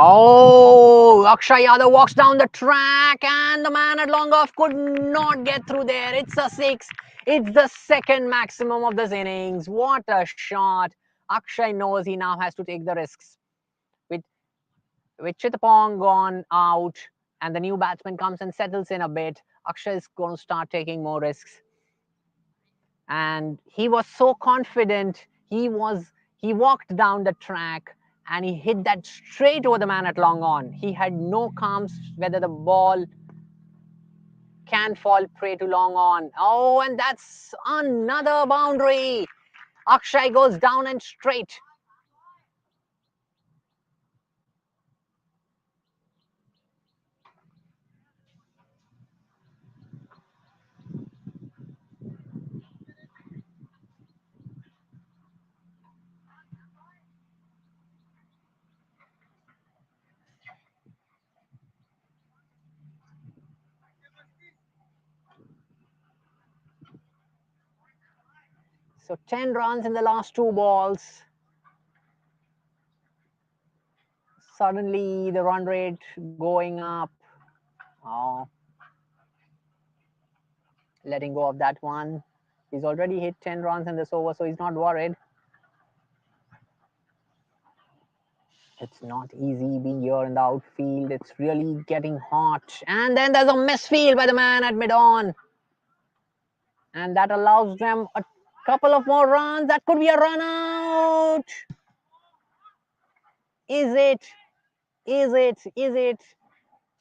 B: Oh, Akshay Yadav walks down the track and the man at long off could not get through there. It's a 6. It's the second maximum of this innings. What a shot. Akshay knows he now has to take the risks. With Chittapong gone out and the new batsman comes and settles in a bit, Akshay is going to start taking more risks. And he was so confident. He walked down the track and he hit that straight over the man at long on. He had no qualms whether the ball can fall prey to long on. Oh, and that's another boundary. Akshay goes down and straight. So 10 runs in the last 2 balls. Suddenly the run rate going up. Oh, letting go of that one. He's already hit 10 runs in this over, so he's not worried. It's not easy being here in the outfield. It's really getting hot. And then there's a misfield by the man at mid-on. And that allows them a couple of more runs. That could be a run out. Is it? Is it? Is it?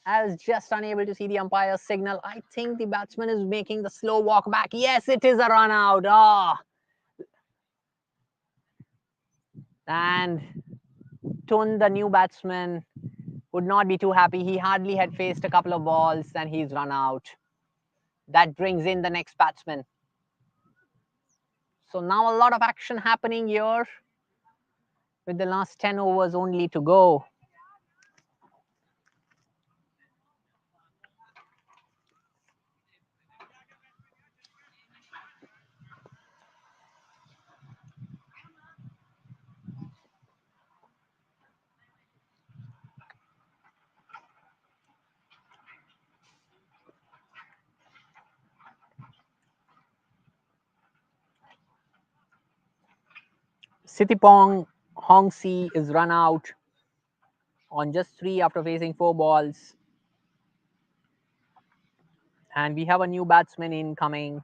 B: I was just unable to see the umpire's signal. I think the batsman is making the slow walk back. Yes, it is a run out. Ah. And Tun, the new batsman, would not be too happy. He hardly had faced a couple of balls and he's run out. That brings in the next batsman. So now a lot of action happening here with the last 10 overs only to go. Sitipong Hongsi is run out on just 3 after facing 4 balls. And we have a new batsman incoming.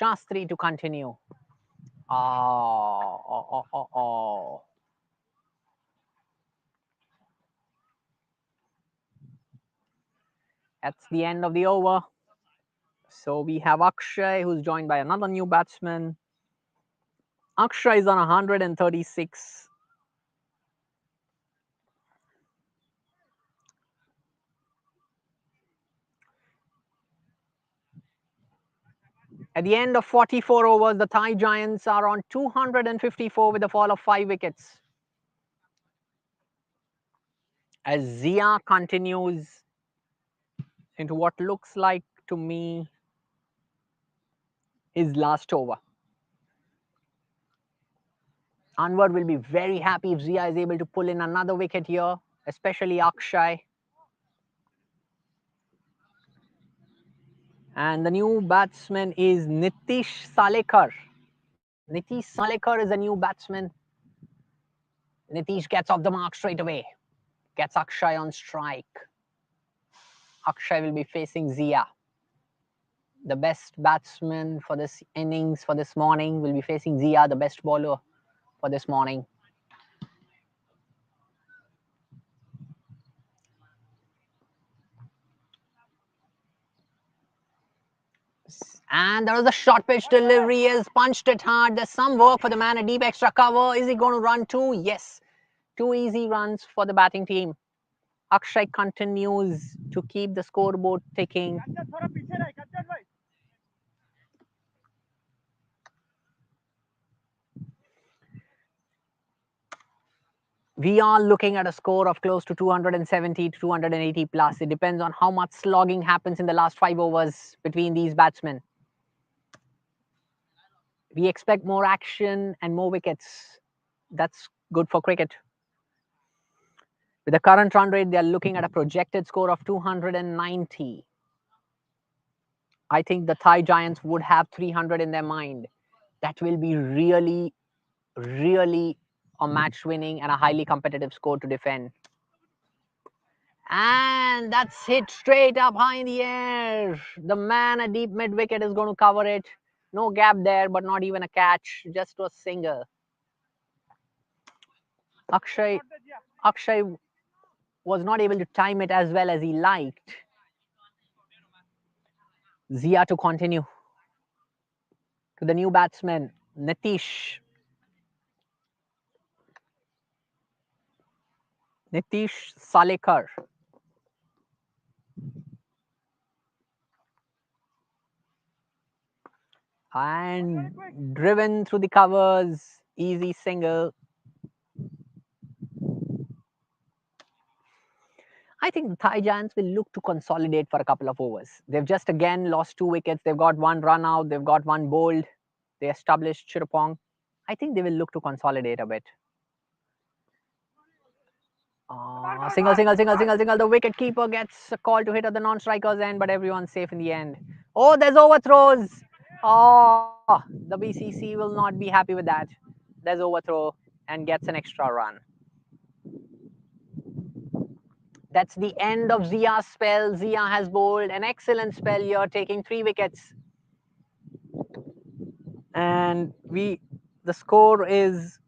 B: Shastri to continue. Oh. That's the end of the over. So we have Akshay, who's joined by another new batsman. Akshay is on 136. At the end of 44 overs, the Thai Giants are on 254 with a fall of 5 wickets. As Zia continues into what looks like to me his last over. Anwar will be very happy if Zia is able to pull in another wicket here, especially Akshay. And the new batsman is Nitish Salekar. Nitish Salekar is a new batsman. Nitish gets off the mark straight away. Gets Akshay on strike. Akshay will be facing Zia. The best batsman for this innings, for this morning, will be facing Zia, the best bowler for this morning. And there was a short pitch delivery. He has punched it hard. There's some work for the man. A deep extra cover. Is he going to run two? Yes. 2 easy runs for the batting team. Akshay continues to keep the scoreboard ticking. We are looking at a score of close to 270 to 280 plus. It depends on how much slogging happens in the last 5 overs between these batsmen. We expect more action and more wickets. That's good for cricket. With the current run rate, they are looking at a projected score of 290. I think the Thai Giants would have 300 in their mind. That will be really, really a match winning and a highly competitive score to defend. And that's hit straight up high in the air. The man at deep mid wicket is going to cover it. No gap there, but not even a catch, just a single. Akshay was not able to time it as well as he liked. Zia to continue. To the new batsman, Nitish. Nitish Salekar. And driven through the covers, easy single. I think the Thai Giants will look to consolidate for a couple of overs. They've just again lost 2 wickets. They've got 1 run out. They've got 1 bowled. They established Chirapong. I think they will look to consolidate a bit. Single. The wicket keeper gets a call to hit at the non-striker's end, but everyone's safe in the end. Oh, there's overthrows. Oh, the BCC will not be happy with that. There's overthrow and gets an extra run. That's the end of Zia's spell. Zia has bowled an excellent spell here, taking 3 wickets. And the score is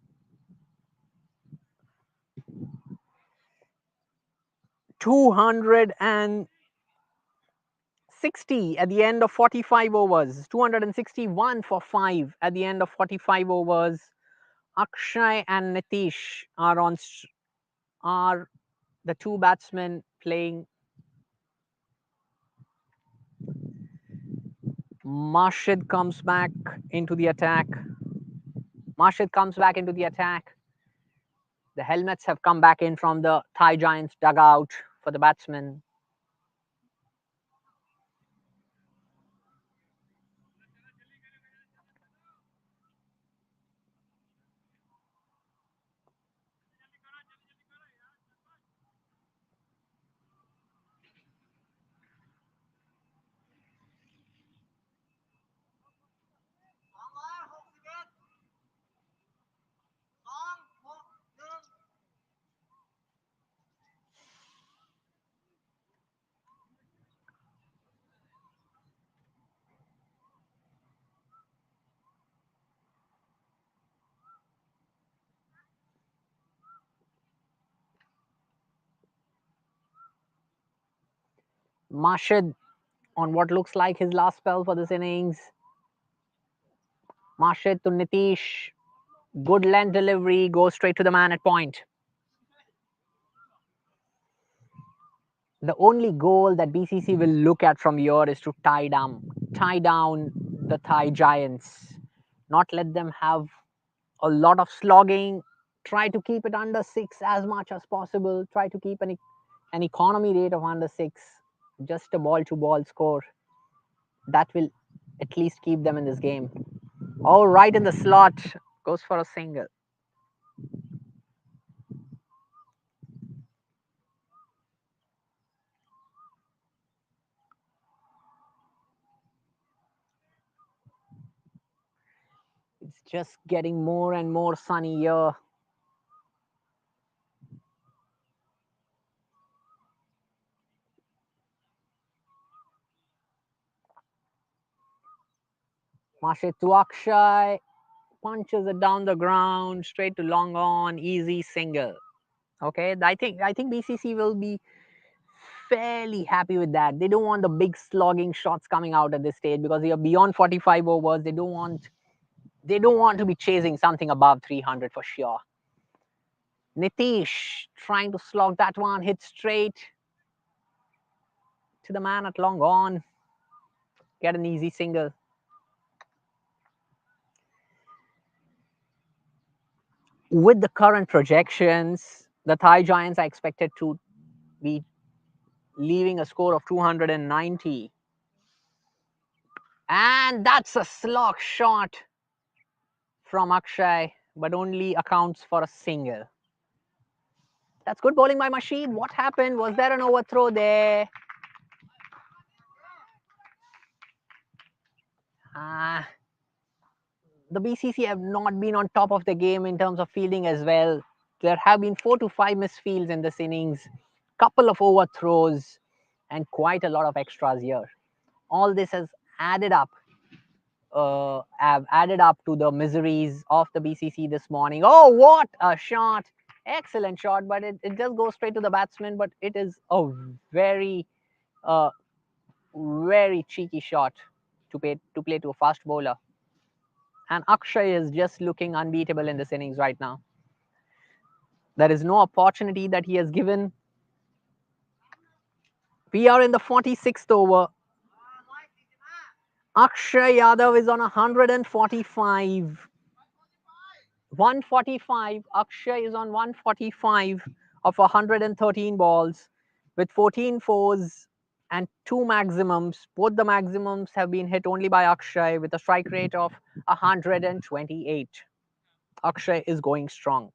B: 260 at the end of 45 overs. 261 for 5 at the end of 45 overs. Akshay and Nitish are the 2 batsmen playing. Marshid comes back into the attack. The helmets have come back in from the Thai Giants dugout for the batsmen. Marshad on what looks like his last spell for this innings. Marshad to Nitish. Good length delivery, goes straight to the man at point. The only goal that BCC will look at from here is to tie down the Thai Giants, not let them have a lot of slogging. Try to keep it under 6 as much as possible. Try to keep an economy rate of under 6, just a ball to ball score. That will at least keep them in this game. All right, in the slot, goes for a single. It's just getting more and more sunny here. Marshad to Akshay, punches it down the ground, straight to long on, easy single. Okay, I think BCC will be fairly happy with that. They don't want the big slogging shots coming out at this stage because they are beyond 45 overs. They don't want to be chasing something above 300 for sure. Nitish trying to slog that one, hit straight to the man at long on, get an easy single. With the current projections, the Thai Giants are expected to be leaving a score of 290. And that's a slog shot from Akshay, but only accounts for a single. That's good bowling by Mashid. What happened? Was there an overthrow there? The BCC have not been on top of the game in terms of fielding as well. There have been 4 to 5 misfields in this innings, couple of overthrows, and quite a lot of extras here. All this has added up have added up to the miseries of the BCC this morning. Oh, what a shot! Excellent shot, but it just goes straight to the batsman. But it is a very, uh, very cheeky shot to play to a fast bowler. And Akshay is just looking unbeatable in this innings right now. There is no opportunity that he has given. We are in the 46th over. Akshay Yadav is on 145. 145. Akshay is on 145 of 113 balls with 14 fours and 2 maximums. Both the maximums have been hit only by Akshay with a strike rate of 128. Akshay is going strong.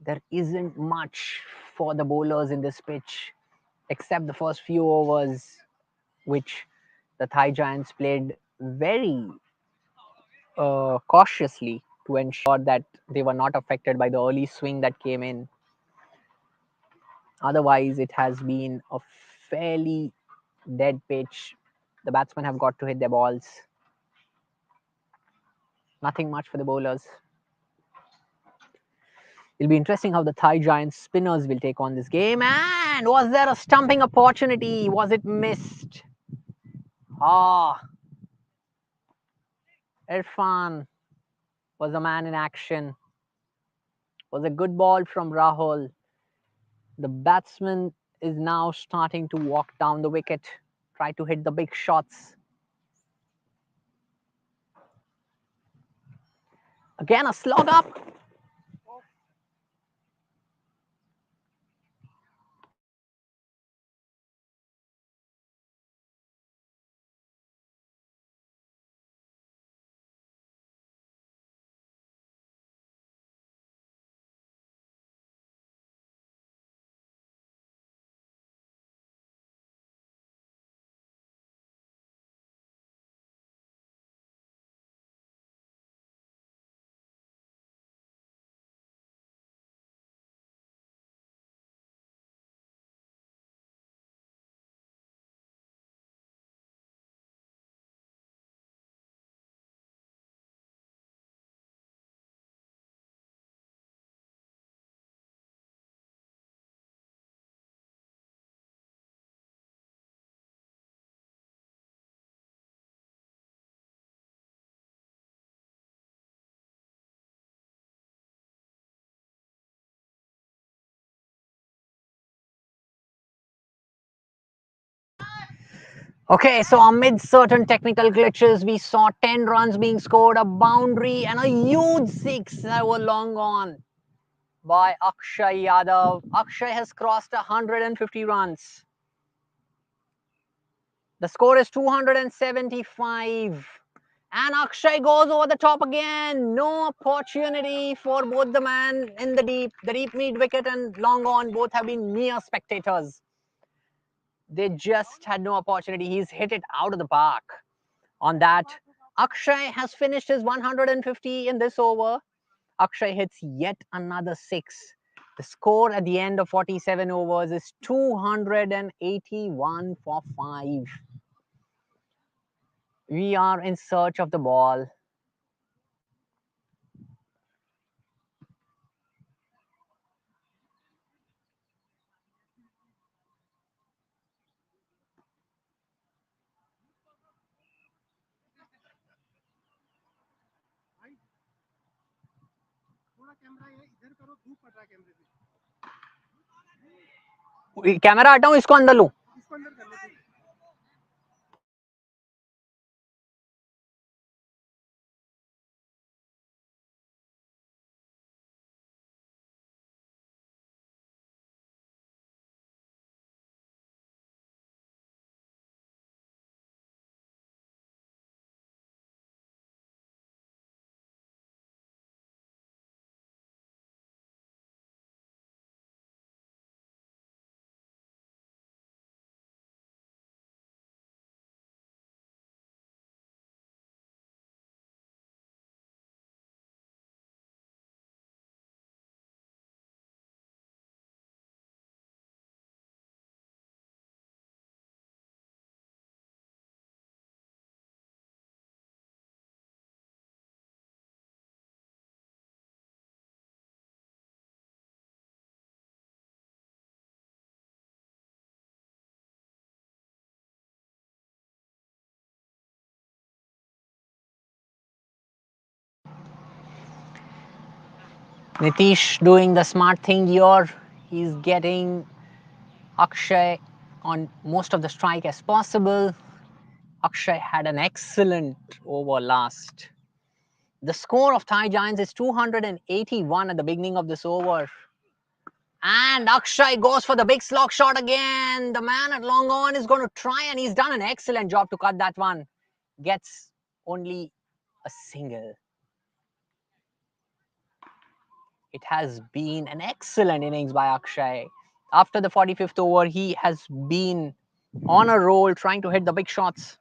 B: There isn't much for the bowlers in this pitch except the first few overs, which the Thai Giants played very cautiously to ensure that they were not affected by the early swing that came in. Otherwise, it has been a fairly dead pitch. The batsmen have got to hit their balls. Nothing much for the bowlers. It'll be interesting how the Thai Giants spinners will take on this game. And was there a stumping opportunity? Was it missed? Ah, Irfan was the man in action. Was a good ball from Rahul. The batsman is now starting to walk down the wicket, try to hit the big shots. Again, a slog up. Okay, so amid certain technical glitches, we saw 10 runs being scored, a boundary, and a huge six that were long gone by Akshay Yadav. Akshay has crossed 150 runs. The score is 275. And Akshay goes over the top again. No opportunity for both the man in the deep mid wicket and long on. Both have been mere spectators. They just had no opportunity. He's hit it out of the park. On that, Akshay has finished his 150 in this over. Akshay hits yet another six. The score at the end of 47 overs is 281 for 5. We are in search of the ball. Camera हटाऊं इसको अंदर लूं Nitish doing the smart thing here. He's getting Akshay on most of the strike as possible. Akshay had an excellent over last. The score of Thai Giants is 281 at the beginning of this over. And Akshay goes for the big slog shot again. The man at long on is going to try, and he's done an excellent job to cut that one. Gets only a single. It has been an excellent innings by Akshay. After the 45th over, he has been on a roll trying to hit the big shots.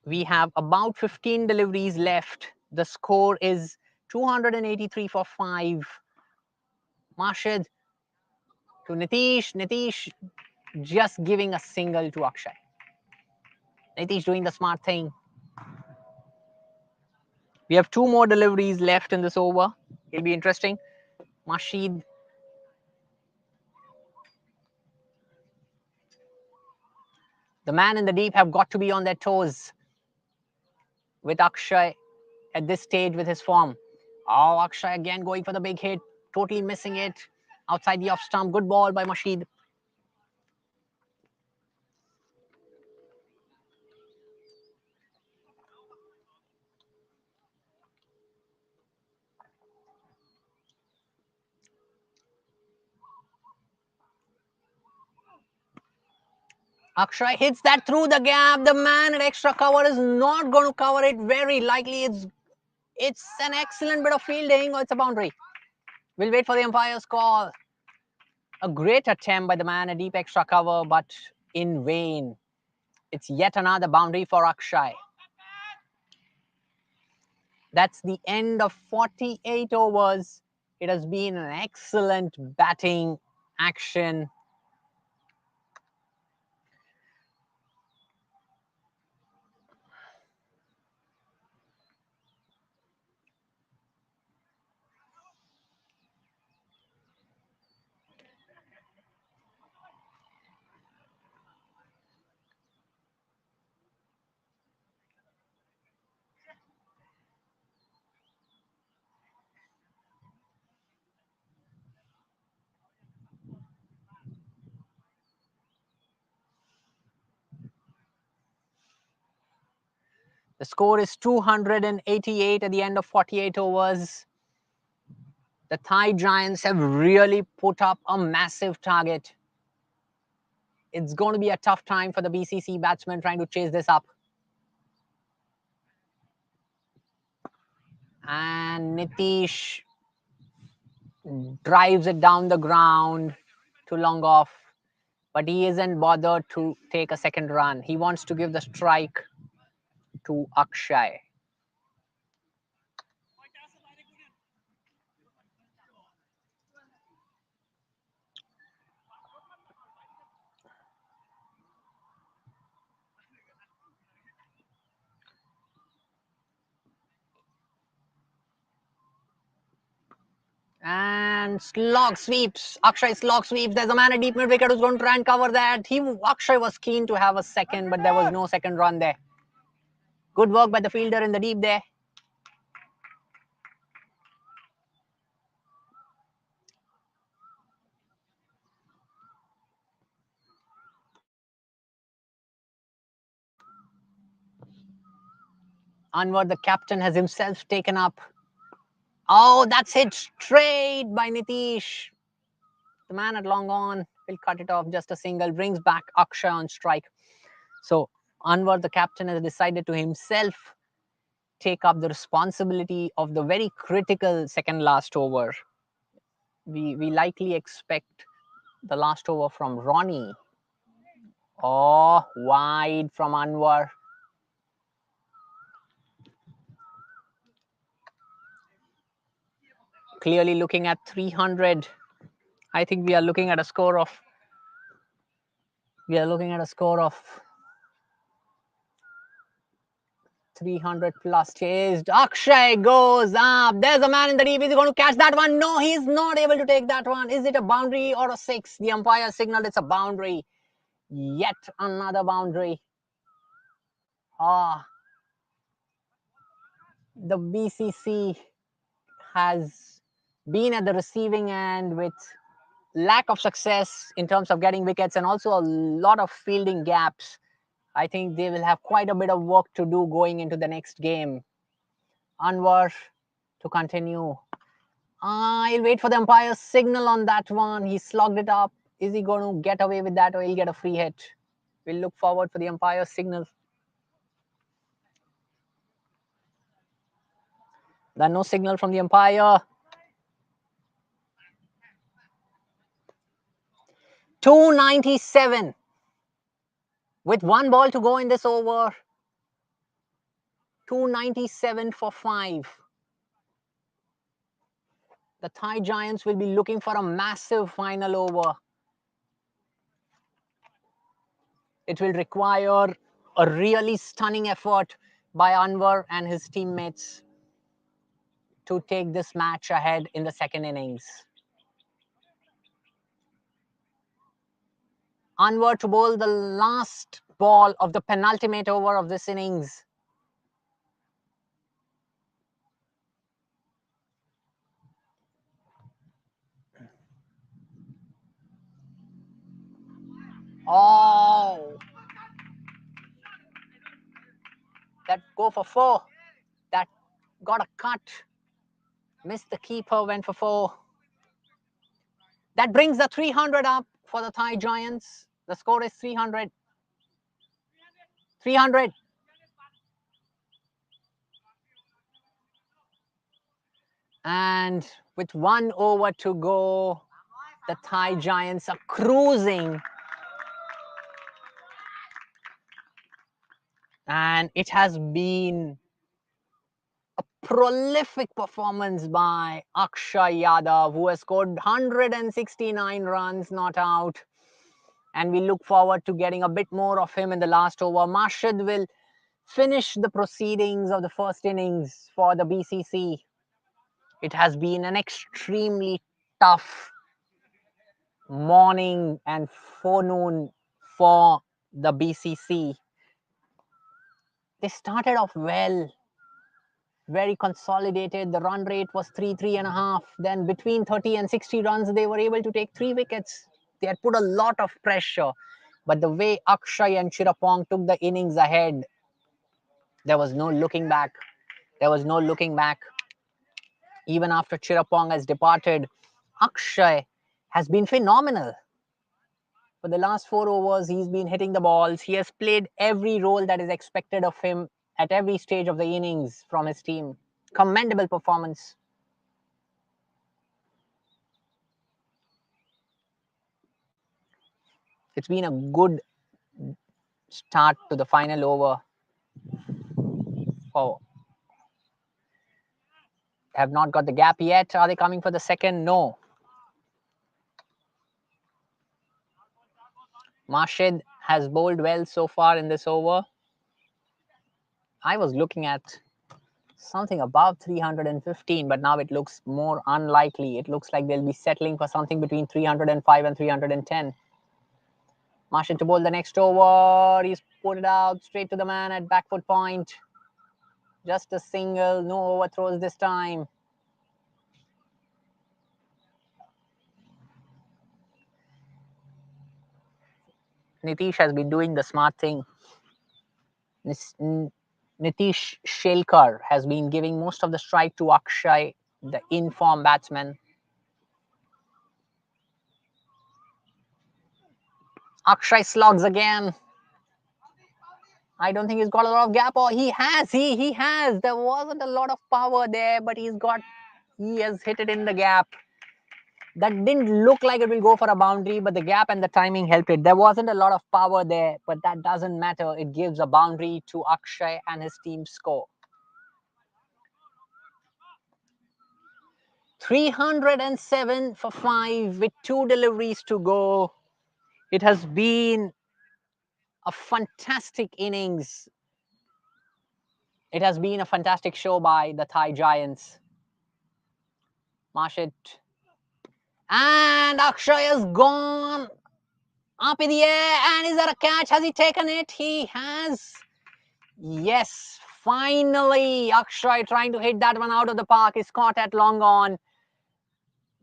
B: We have about 15 deliveries left. The score is 283 for 5. Marshid to Nitish. Nitish just giving a single to Akshay. Nitish doing the smart thing. We have 2 more deliveries left in this over. It'll be interesting. Mashid. The man in the deep have got to be on their toes with Akshay at this stage with his form. Oh, Akshay again going for the big hit. Totally missing it. Outside the off stump. Good ball by Mashid. Akshay hits that through the gap. The man at extra cover is not going to cover it. Very likely it's an excellent bit of fielding, or it's a boundary. We'll wait for the umpire's call. A great attempt by the man at deep extra cover, but in vain. It's yet another boundary for Akshay. That's the end of 48 overs. It has been an excellent batting action. The score is 288 at the end of 48 overs. The Thai Giants have really put up a massive target. It's going to be a tough time for the BCC batsmen trying to chase this up. And Nitish drives it down the ground to long off, but he isn't bothered to take a second run. He wants to give the strike to Akshay. And slog sweeps. Akshay slog sweeps. There's a man at deep mid wicket who's going to try and cover that. Akshay was keen to have a second, but there was no second run there. Good work by the fielder in the deep there. Anwar, the captain, has himself taken up. Oh, that's hit straight by Nitish. The man at long on will cut it off. Just a single, brings back Akshay on strike. So Anwar, the captain, has decided to himself take up the responsibility of the very critical second last over. We likely expect the last over from Ronnie. Oh, wide from Anwar. Clearly looking at 300. I think we are looking at a score of 300 plus chased. Akshay goes up. There's a man in the deep. Is he going to catch that one? No, he's not able to take that one. Is it a boundary or a six? The umpire signaled it's a boundary. Yet another boundary. The BCC has been at the receiving end with lack of success in terms of getting wickets and also a lot of fielding gaps. I think they will have quite a bit of work to do going into the next game. Anwar to continue. I'll wait for the umpire's signal on that one. He slogged it up. Is he going to get away with that or he'll get a free hit? We'll look forward for the umpire's signal. There's no signal from the umpire. 297 with one ball to go in this over. 297 for 5. The Thai Giants will be looking for a massive final over. It will require a really stunning effort by Anwar and his teammates to take this match ahead in the second innings. Anwar to bowl the last ball of the penultimate over of this innings. Oh, that go for 4. That got a cut. Missed the keeper, went for 4. That brings the 300 up for the Thai Giants. The score is 300. 300. And with 1 over to go, the Thai Giants are cruising. And it has been a prolific performance by Akshay Yadav, who has scored 169 runs, not out. And we look forward to getting a bit more of him in the last over. Marshad will finish the proceedings of the first innings for the BCC. It has been an extremely tough morning and forenoon for the BCC. They started off well, very consolidated. The run rate was 3.5. Then between 30 and 60 runs, they were able to take 3 wickets. They had put a lot of pressure. But the way Akshay and Chirapong took the innings ahead, There was no looking back. There was no looking back. Even after Chirapong has departed, Akshay has been phenomenal. For the last 4 overs, he's been hitting the balls. He has played every role that is expected of him at every stage of the innings from his team. Commendable performance. It's been a good start to the final over. Oh, have not got the gap yet. Are they coming for the second? No. Marshid has bowled well so far in this over. I was looking at something above 315, but now it looks more unlikely. It looks like they'll be settling for something between 305 and 310. Marshid to bowl the next over. He's put it out straight to the man at back foot point. Just a single, no overthrows this time. Nitish has been doing the smart thing. Nitish Shelkar has been giving most of the strike to Akshay, the in-form batsman. Akshay slogs again. I don't think he's got a lot of gap, or he has. He has. There wasn't a lot of power there, but he has hit it in the gap. That didn't look like it will go for a boundary, but the gap and the timing helped it. There wasn't a lot of power there, but that doesn't matter. It gives a boundary to Akshay and his team score. 307 for 5 with 2 deliveries to go. It has been a fantastic innings. It has been a fantastic show by the Thai Giants. Marshid. And Akshay has gone up in the air. And is that a catch? Has he taken it? He has. Yes, finally, Akshay trying to hit that one out of the park is caught at long on.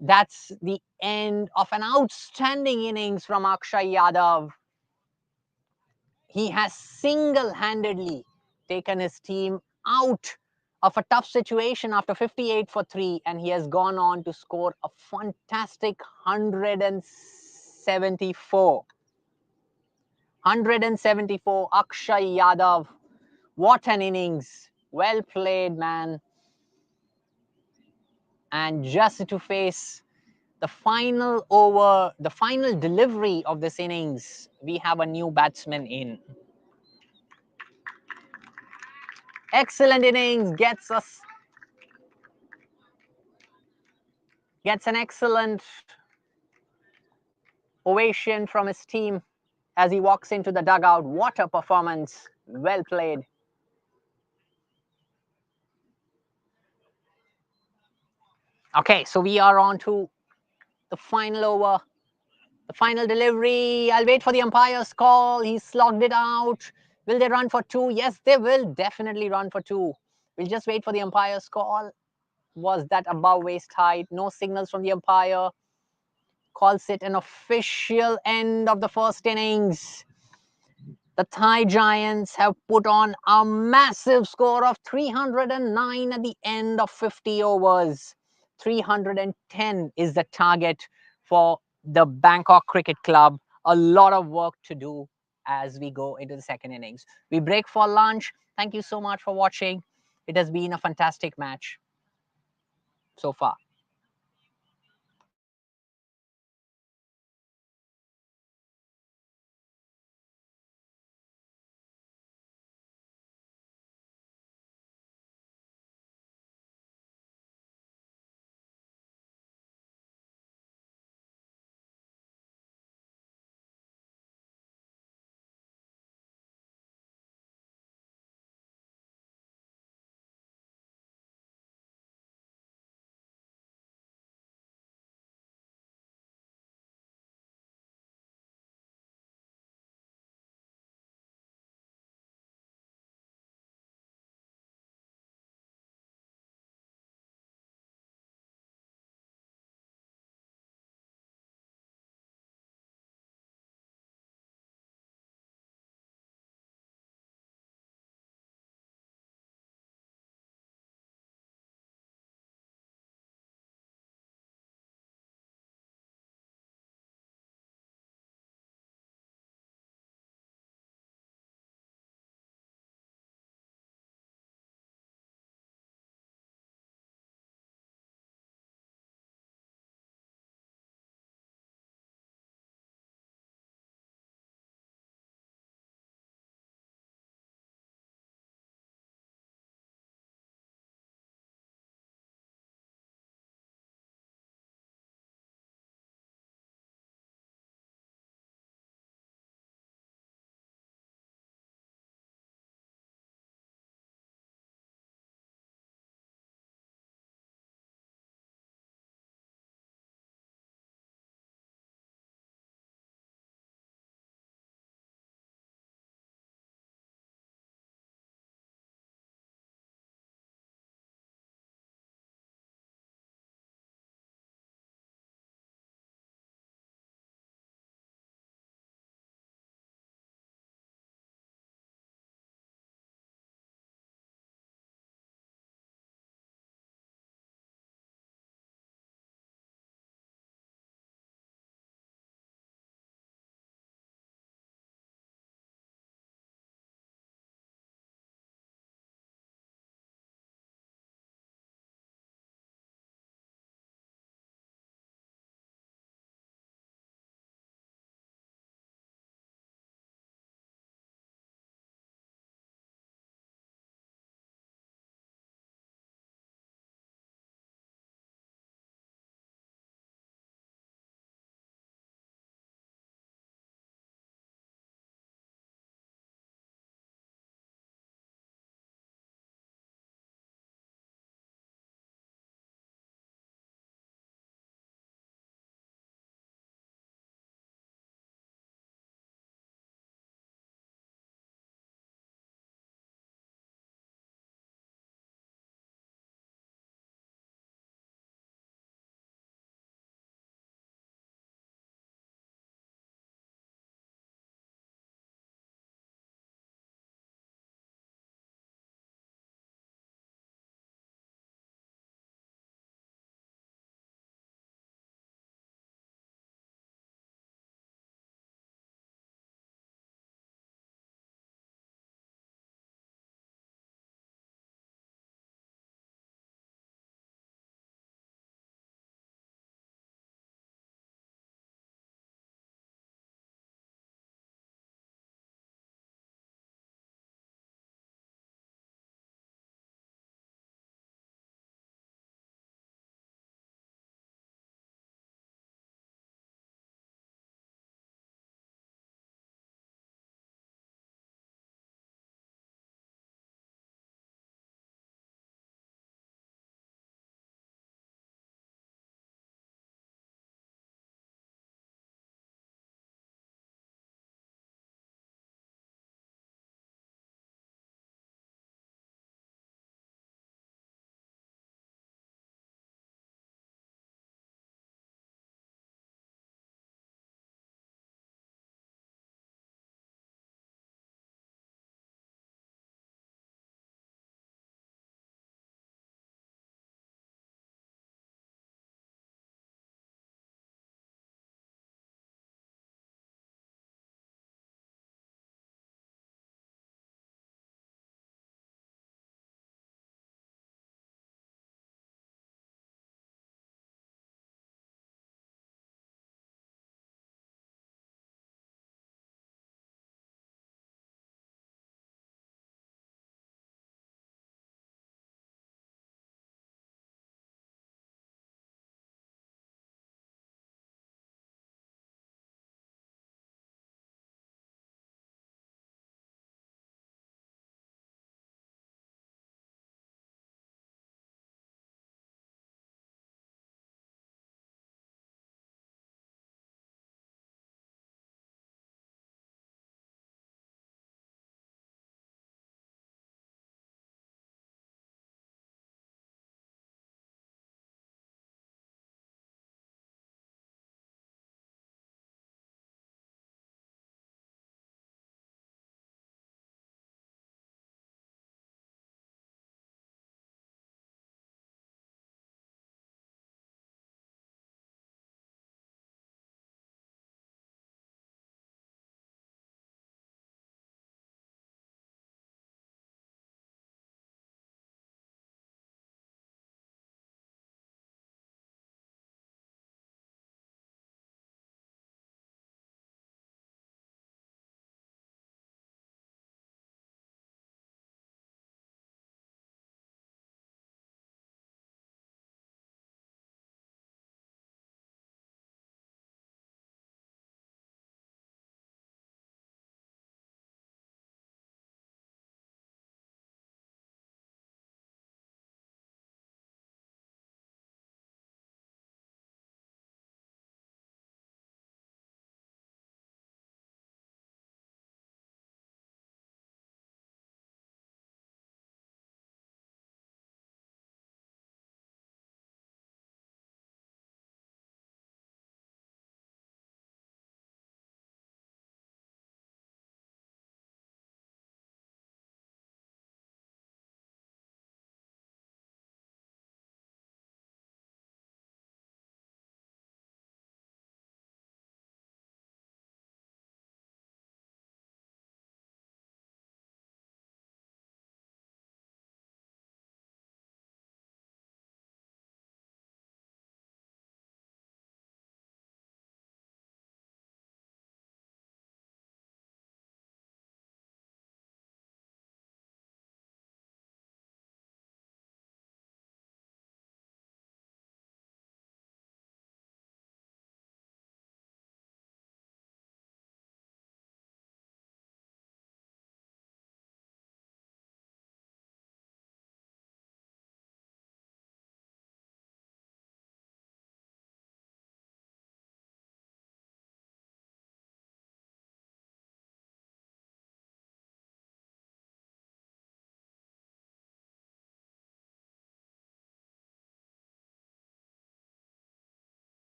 B: That's the end of an outstanding innings from Akshay Yadav. He has single-handedly taken his team out of a tough situation after 58 for 3, and he has gone on to score a fantastic 174. 174, Akshay Yadav. What an innings. Well played, man. And just to face the final over, the final delivery of this innings, we have a new batsman in. Excellent innings, gets an excellent ovation from his team as he walks into the dugout. What a performance. Well played. Okay, so we are on to the final over, the final delivery. I'll wait for the umpire's call. He slogged it out. Will they run for 2? Yes, they will definitely run for 2. We'll just wait for the umpire's call. Was that above waist height? No signals from the umpire. Calls it an official end of the first innings. The Thai Giants have put on a massive score of 309 at the end of 50 overs. 310 is the target for the Bangkok Cricket Club. A lot of work to do as we go into the second innings. We break for lunch. Thank you so much for watching. It has been a fantastic match so far.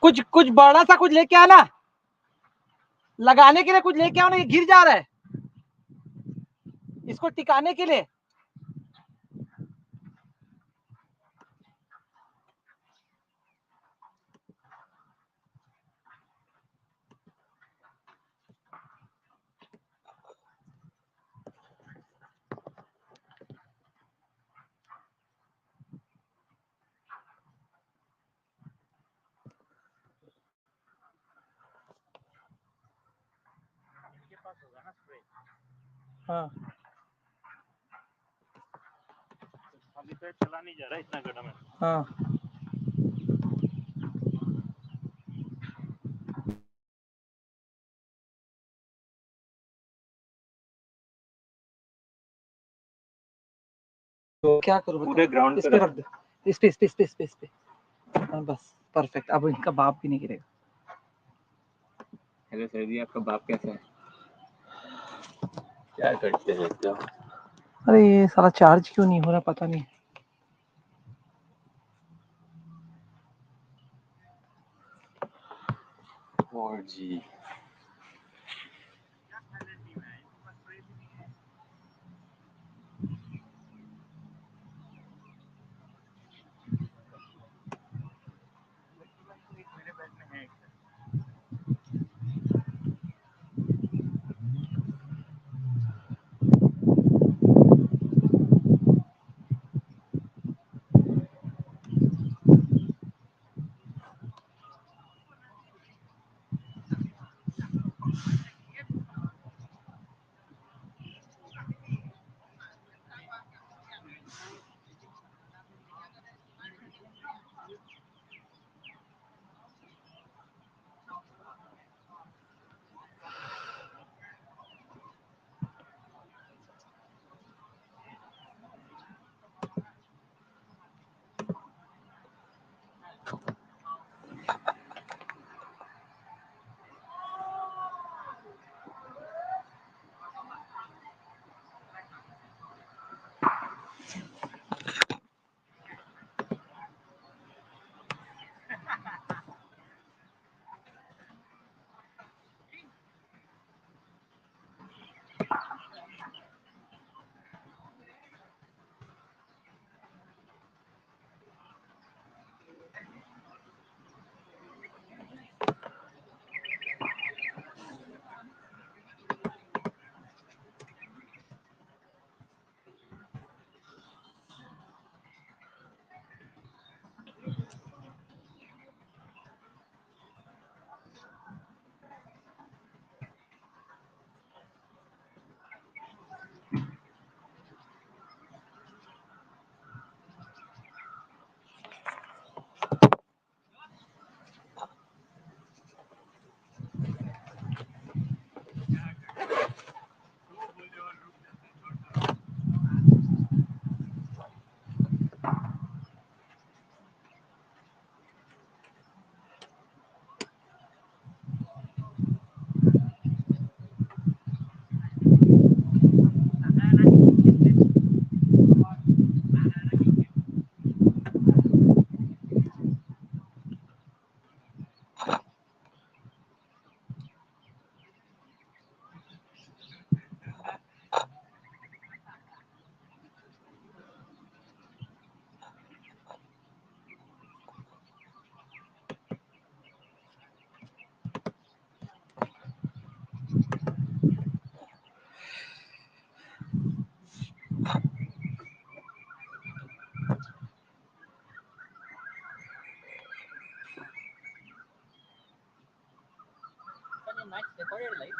A: कुछ बड़ा सा कुछ लेके आना, लगाने के लिए कुछ लेके आओ ना, ये गिर जा रहा है, इसको टिकाने के लिए।
C: इनके पास होगा ना स्प्रे।
A: हाँ
C: अभी तो चला नहीं जा रहा इतना गर्म है।
A: हाँ तो क्या करूँ
C: पूरे ग्राउंड
A: इस पे रख दे, इस पे। हाँ बस परफेक्ट। अब इनका बाप भी नहीं गिरेगा।
D: हेलो सर जी, आपका बाप कैसा है?
C: क्या करते हैं क्या?
A: अरे ये साला चार्ज क्यों नहीं हो रहा पता नहीं।
C: और जी मेरे बैग में है।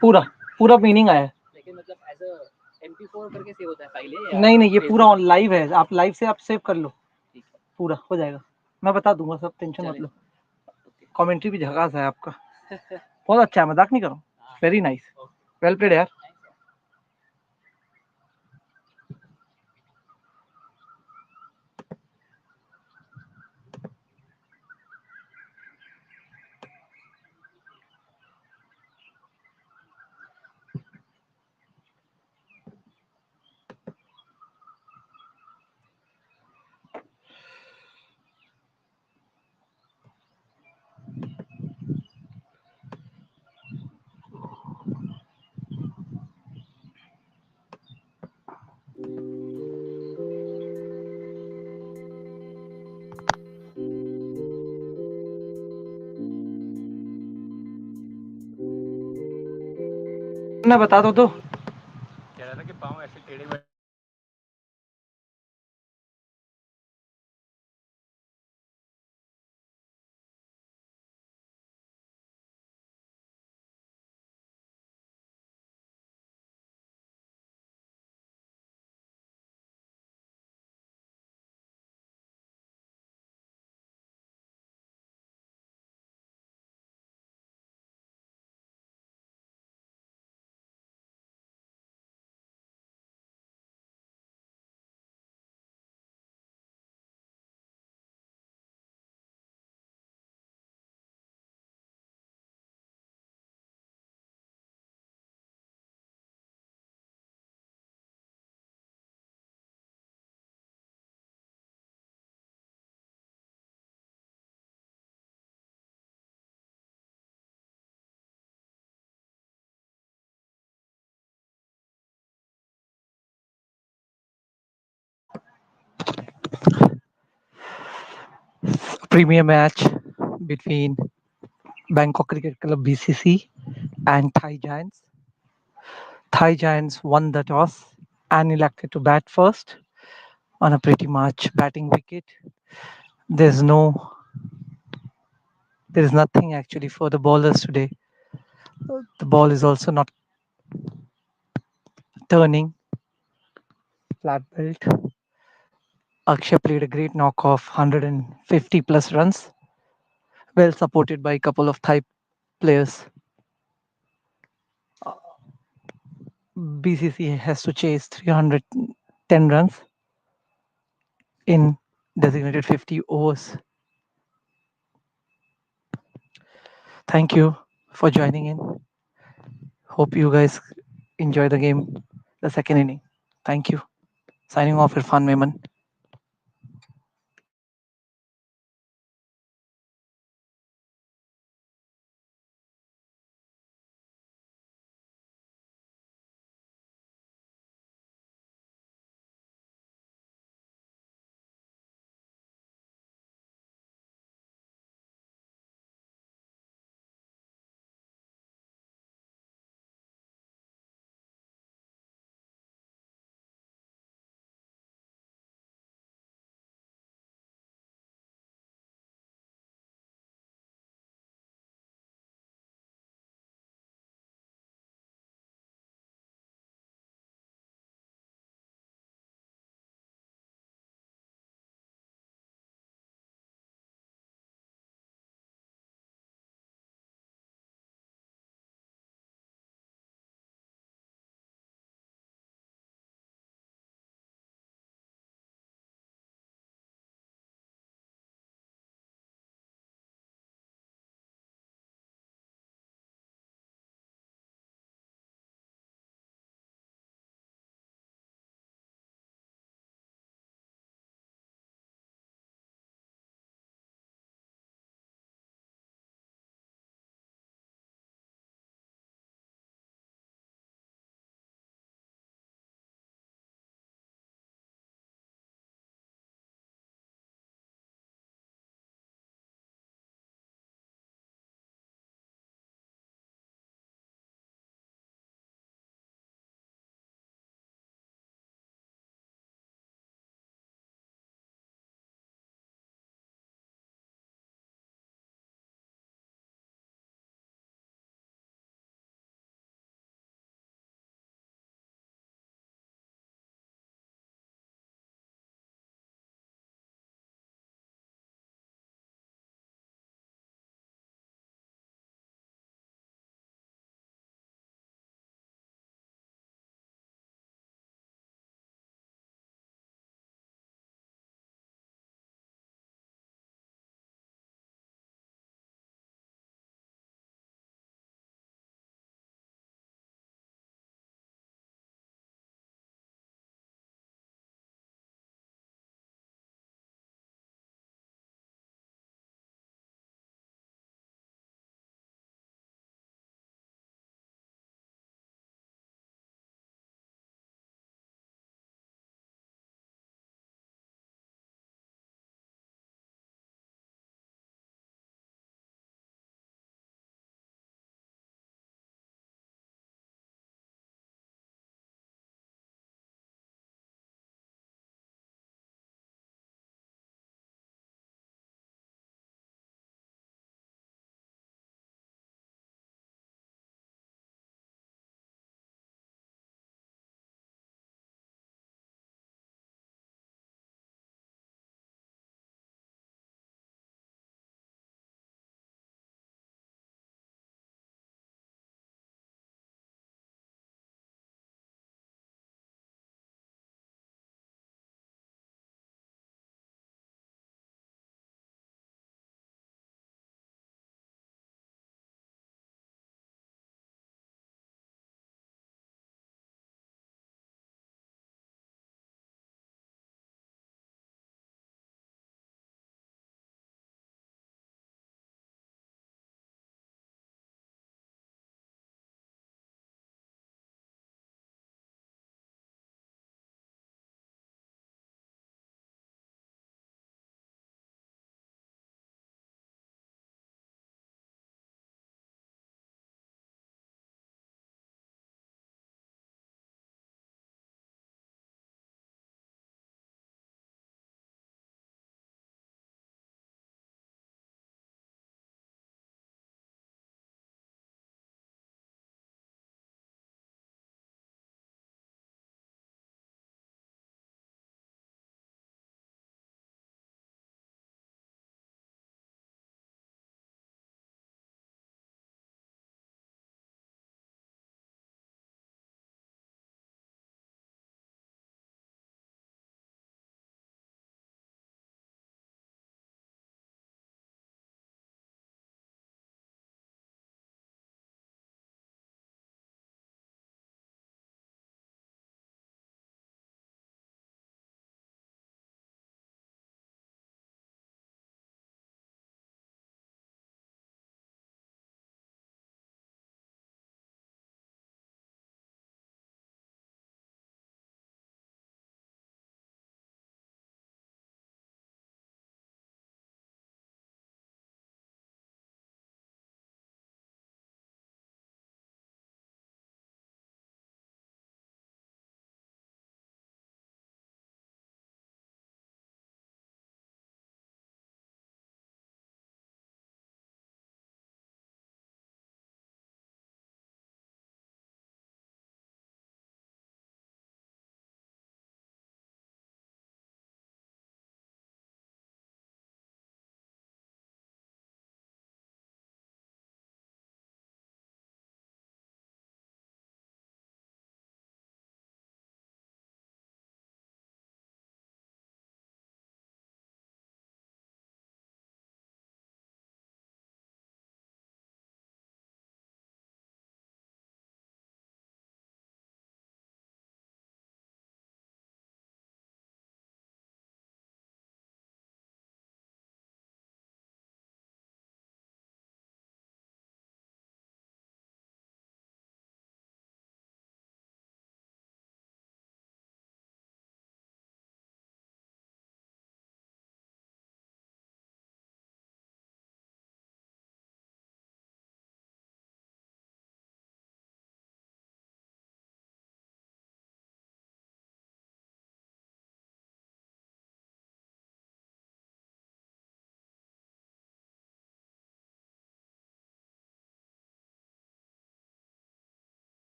A: पूरा पूरा मीनिंग आया है।
B: MP4 करके सेव होता है फाइल है या
A: नहीं नहीं, ये
B: Facebook?
A: पूरा लाइव है, आप लाइव से आप सेव कर लो,
B: ठीक है,
A: पूरा हो जाएगा, मैं बता दूंगा सब, टेंशन मत
B: चलेगा।
A: लो।
B: ओके।
A: कमेंट्री भी झकास है आपका, बहुत अच्छा है, मजाक नहीं कर रहा हूँ, वेरी नाइस, वेल प्लेड यार। मैं बता दो तो,
C: कह रहा था कि पाँव ऐसे टेढ़े बैठ
A: premier match between Bangkok Cricket Club BCC and Thai Giants. Thai Giants won the toss and elected to bat first on a pretty much batting wicket. There's no, there is nothing actually for the bowlers today. The ball is also not turning. Flat belt. Akshay played a great knock of 150 plus runs, well supported by a couple of Thai players. BCC has to chase 310 runs in designated 50 overs. Thank you for joining in. Hope you guys enjoy the game, the second inning. Thank you. Signing off, Irfan Mehman.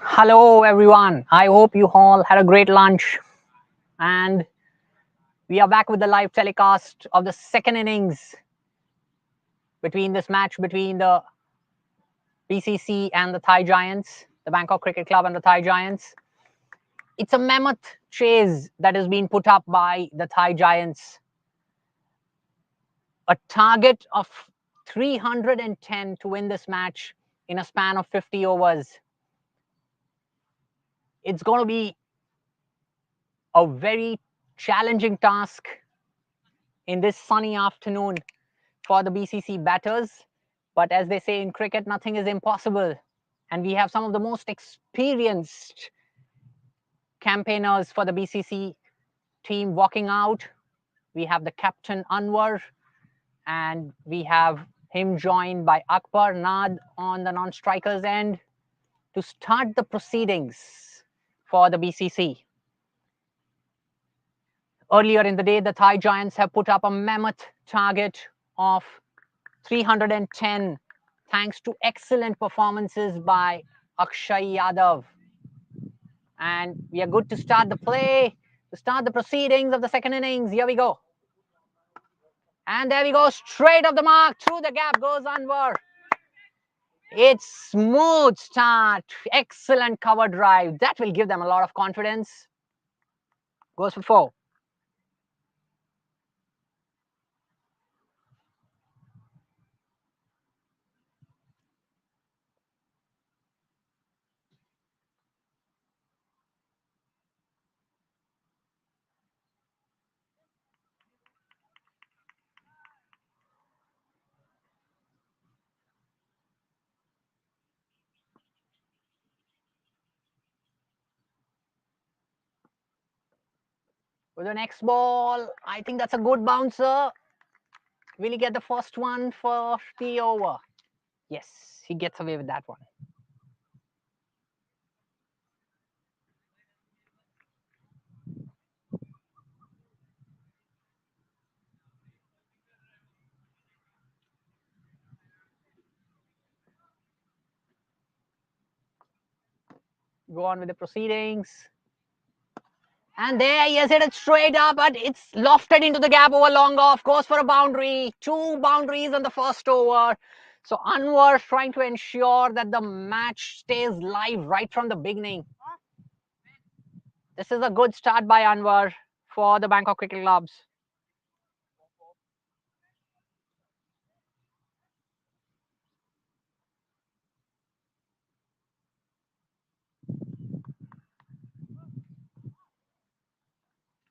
B: Hello, everyone. I hope you all had a great lunch. And we are back with the live telecast of the second innings between this match between the BCC and the Thai Giants, the Bangkok Cricket Club and the Thai Giants. It's a mammoth chase that has been put up by the Thai Giants. A target of 310 to win this match in a span of 50 overs. It's going to be a very challenging task in this sunny afternoon for the BCC batters. But as they say in cricket, nothing is impossible. And we have some of the most experienced campaigners for the BCC team walking out. We have the captain Anwar, and we have him joined by Akbar Nad on the non-strikers end to start the proceedings for the BCC. Earlier in the day, the Thai Giants have put up a mammoth target of 310 thanks to excellent performances by Akshay Yadav. And we are good to start the play, to start the proceedings of the second innings. Here we go. And there we go, straight off the mark, through the gap goes Anwar. It's smooth start, excellent cover drive. That will give them a lot of confidence. Goes for 4. With the next ball, I think that's a good bouncer. Will he get the first one for the over? Yes, he gets away with that one. Go on with the proceedings. And there he has hit it straight up, but it's lofted into the gap over long off. Goes for a boundary. 2 boundaries on the first over. So Anwar trying to ensure that the match stays live right from the beginning. This is a good start by Anwar for the Bangkok Cricket Clubs.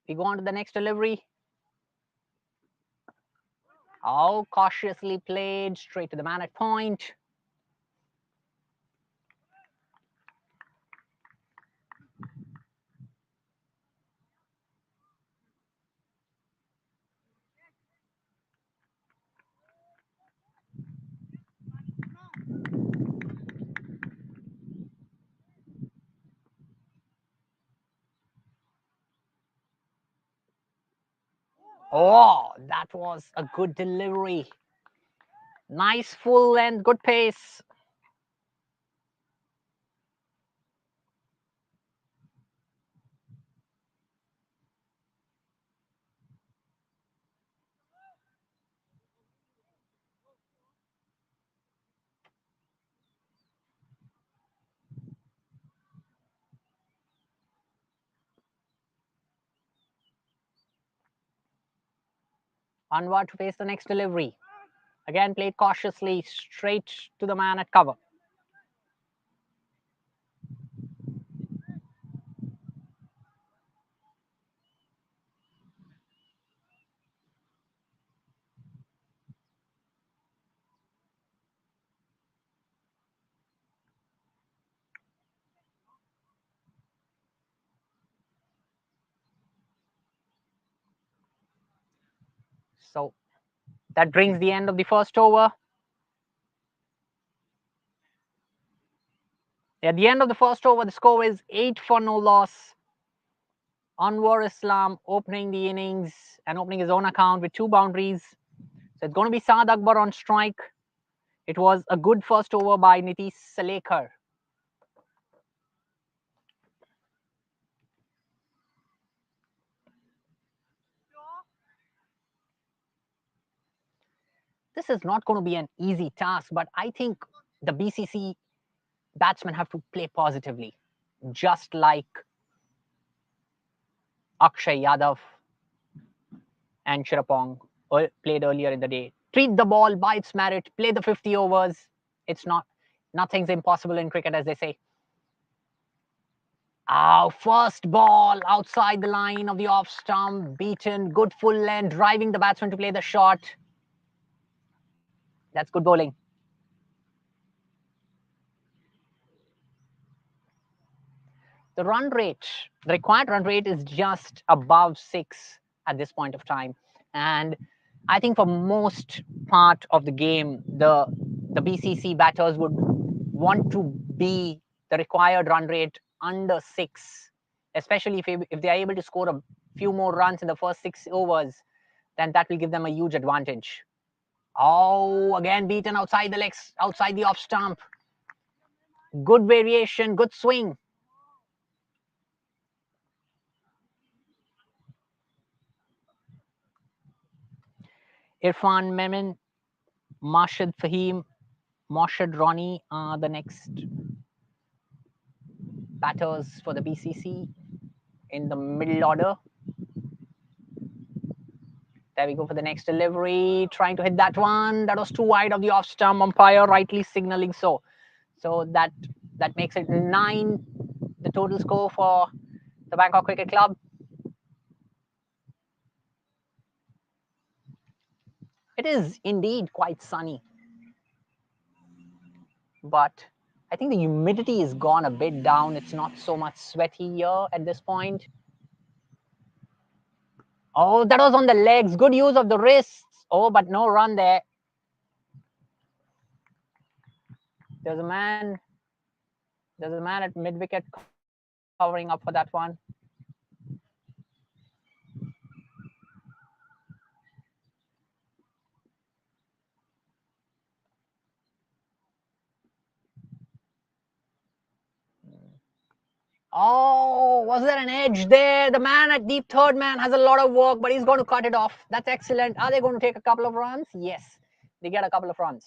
B: We go on to the next delivery. Oh, cautiously played straight to the man at point. Oh, that was a good delivery. Nice full length, good pace. Anwar to face the next delivery. Again, played cautiously, straight to the man at cover. So that brings the end of the first over. At the end of the first over, the score is 8 for no loss. Anwar Islam opening the innings and opening his own account with 2 boundaries. So it's going to be Saad Akbar on strike. It was a good first over by Nitish Salekar. This is not going to be an easy task, but I think the BCC batsmen have to play positively, just like Akshay Yadav and Chirapong played earlier in the day. Treat the ball by its merit, play the 50 overs. Nothing's impossible in cricket, as they say. First ball outside the line of the off stump, beaten, good full length, driving the batsman to play the shot. That's good bowling. The run rate, the required run rate is just above 6 at this point of time. And I think for most part of the game, the BCC batters would want to be the required run rate under 6, especially if they are able to score a few more runs in the first 6 overs, then that will give them a huge advantage. Again beaten outside the legs, outside the off stump. Good variation, good swing. Irfan Memon, Marshad Fahim, Morshad Ronnie are the next batters for the BCC in the middle order. There we go for the next delivery. Trying to hit that one. That was too wide of the off stump. Umpire rightly signaling so. So that makes it 9, the total score for the Bangkok Cricket Club. It is indeed quite sunny, but I think the humidity is gone a bit down. It's not so much sweaty here at this point. That was on the legs. Good use of the wrists. But no run there. There's a man at mid-wicket covering up for that one. Was there an edge there? The man at deep third man has a lot of work, but he's going to cut it off. That's excellent. Are they going to take a couple of runs? Yes, they get a couple of runs.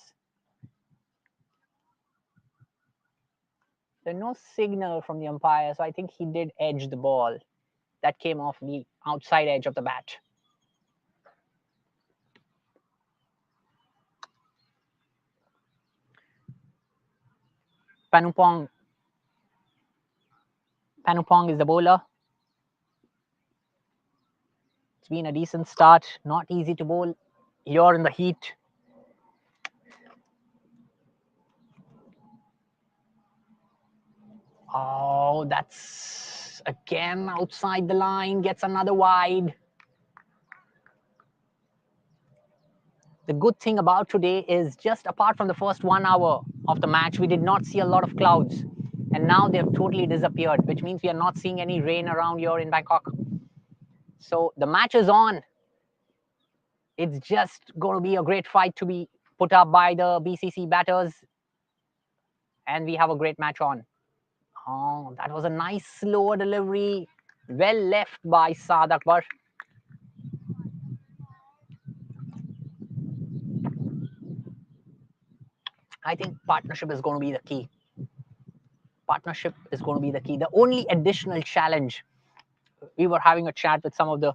B: There's no signal from the umpire, so I think he did edge the ball. That came off the outside edge of the bat. Panupong is the bowler. It's been a decent start. Not easy to bowl here in the heat. That's again outside the line. Gets another wide. The good thing about today is just apart from the first 1 hour of the match, we did not see a lot of clouds. And now they've totally disappeared, which means we are not seeing any rain around here in Bangkok. So the match is on. It's just going to be a great fight to be put up by the BCC batters. And we have a great match on. That was a nice slower delivery. Well left by Saad Akbar. I think partnership is going to be the key. Partnership is going to be the key. The only additional challenge, we were having a chat with some of the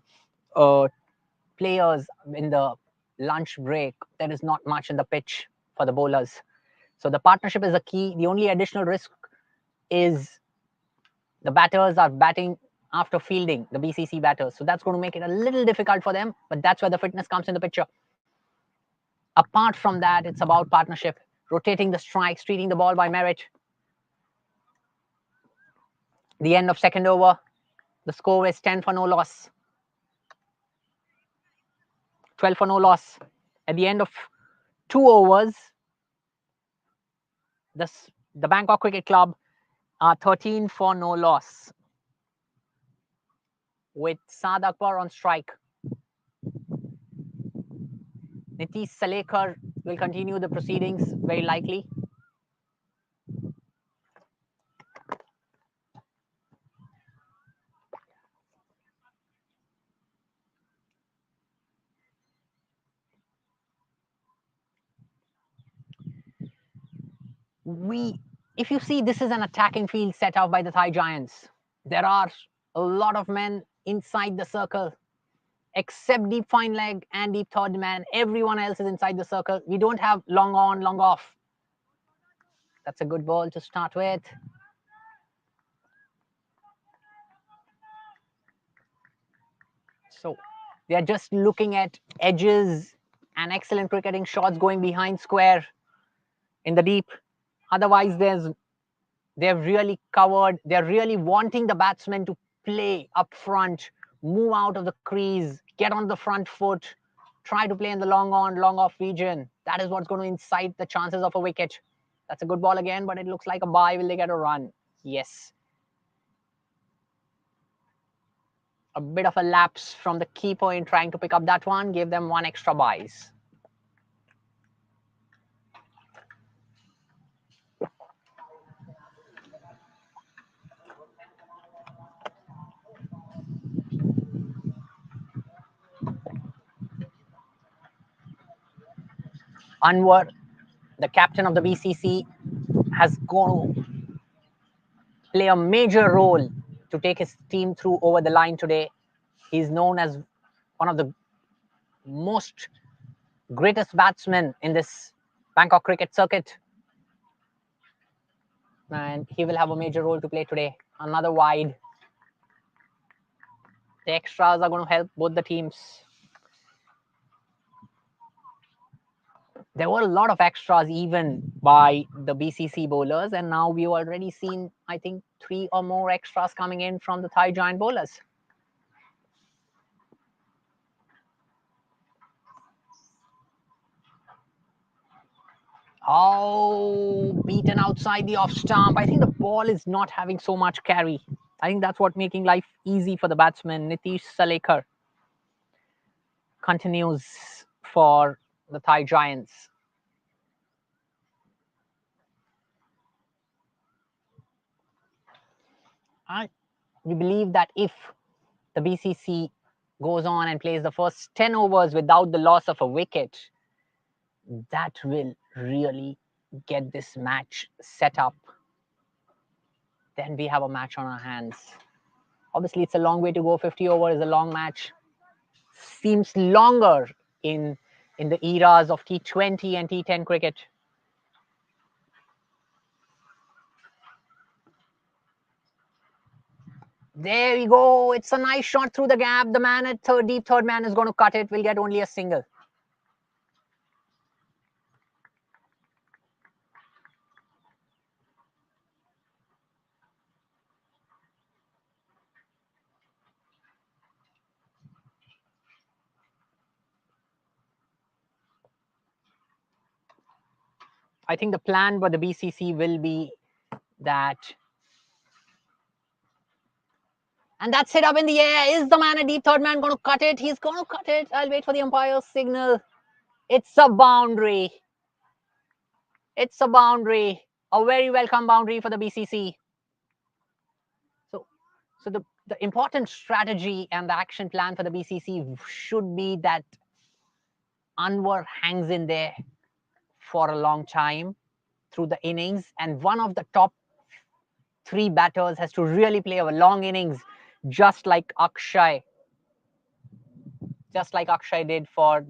B: players in the lunch break. There is not much in the pitch for the bowlers. So the partnership is a key. The only additional risk is the batters are batting after fielding, the BCC batters. So that's going to make it a little difficult for them, but that's where the fitness comes in the picture. Apart from that, it's about partnership, rotating the strikes, treating the ball by merit. The end of second over, the score is 10 for no loss. 12 for no loss. At the end of 2 overs, the Bangkok Cricket Club are 13 for no loss, with Saad Akbar on strike. Nitish Salekar will continue the proceedings, very likely. If you see, this is an attacking field set out by the Thai Giants. There are a lot of men inside the circle, except deep fine leg and deep third man. Everyone else is inside the circle. We don't have long on, long off. That's a good ball to start with. So they're just looking at edges and excellent cricketing shots going behind square in the deep. Otherwise, they're really covered. They're really wanting the batsmen to play up front, move out of the crease, get on the front foot, try to play in the long on, long off region. That is what's going to incite the chances of a wicket. That's a good ball again, but it looks like a bye. Will they get a run? Yes. A bit of a lapse from the keeper in trying to pick up that one, gave them one extra byes. Anwar, the captain of the BCC, has gone to play a major role to take his team through over the line today. He's known as one of the most greatest batsmen in this Bangkok cricket circuit. And he will have a major role to play today. Another wide. The extras are going to help both the teams. There were a lot of extras even by the BCC bowlers, and now we've already seen, I think, 3 or more extras coming in from the Thai giant bowlers. Oh, beaten outside the off stump. I think the ball is not having so much carry. I think that's what making life easy for the batsman. Nitish Salekar continues for the Thai Giants. We believe that if the BCC goes on and plays the first 10 overs without the loss of a wicket, that will really get this match set up. Then we have a match on our hands. Obviously, it's a long way to go. 50 overs is a long match. Seems longer in the eras of T20 and T10 cricket. There we go. It's a nice shot through the gap. The man at deep third man is going to cut it. Will get only a single. I think the plan for the BCC will be that. And that's it up in the air. Is the man at deep third man going to cut it? He's going to cut it. I'll wait for the umpire's signal. It's a boundary. It's a boundary. A very welcome boundary for the BCC. So the important strategy and the action plan for the BCC should be that Anwar hangs in there for a long time through the innings, and one of the top 3 batters has to really play a long innings, just like Akshay did for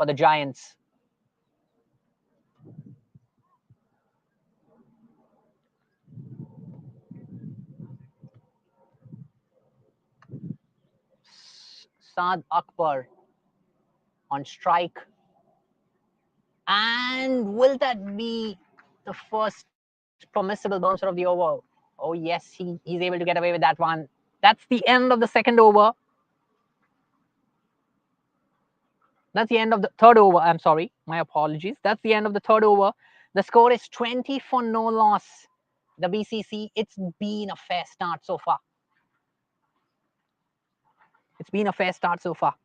B: the Giants. Saad Akbar on strike. And will that be the first permissible bouncer of the over? Oh yes, he's able to get away with that one. That's the end of the second over. That's the end of the third over. I'm sorry, my apologies. That's the end of the third over. The score is 20 for no loss. The BCC, it's been a fair start so far. It's been a fair start so far.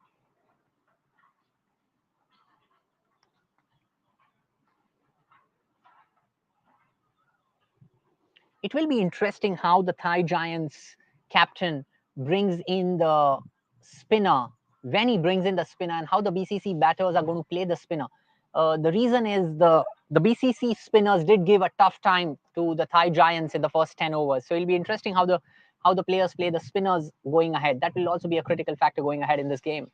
B: It will be interesting how the Thai Giants captain brings in the spinner, when he brings in the spinner, and how the BCC batters are going to play the spinner. The reason is the BCC spinners did give a tough time to the Thai Giants in the first 10 overs. So it'll be interesting how the players play the spinners going ahead. That will also be a critical factor going ahead in this game.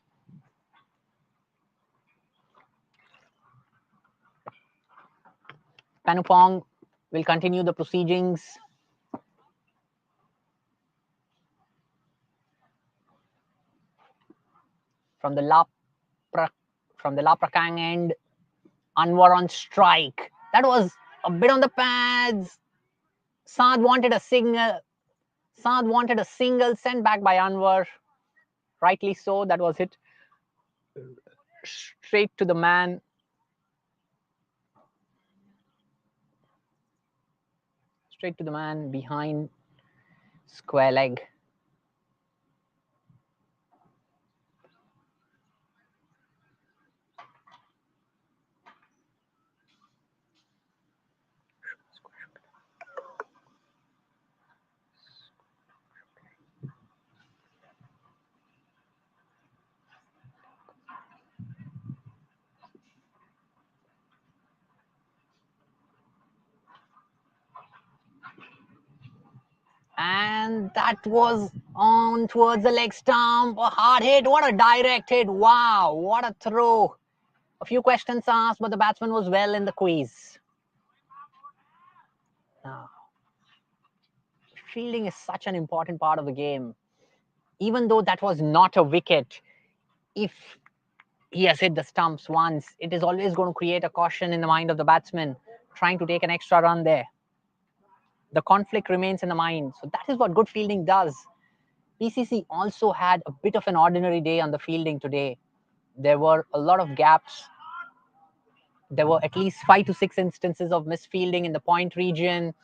B: Panupong will continue the proceedings. From the La Prakang end, Anwar on strike. That was a bit on the pads. Saad wanted a single. Sent back by Anwar. Rightly so. That was it. Straight to the man. Straight to the man behind square leg. And that was on towards the leg stump. A hard hit. What a direct hit. Wow. What a throw. A few questions asked, but the batsman was well in the crease. Now, fielding is such an important part of the game. Even though that was not a wicket, if he has hit the stumps once, it is always going to create a caution in the mind of the batsman trying to take an extra run there. The conflict remains in the mind. So that is what good fielding does. BCC also had a bit of an ordinary day on the fielding today. There were a lot of gaps. There were at least 5 to 6 instances of misfielding in the point region,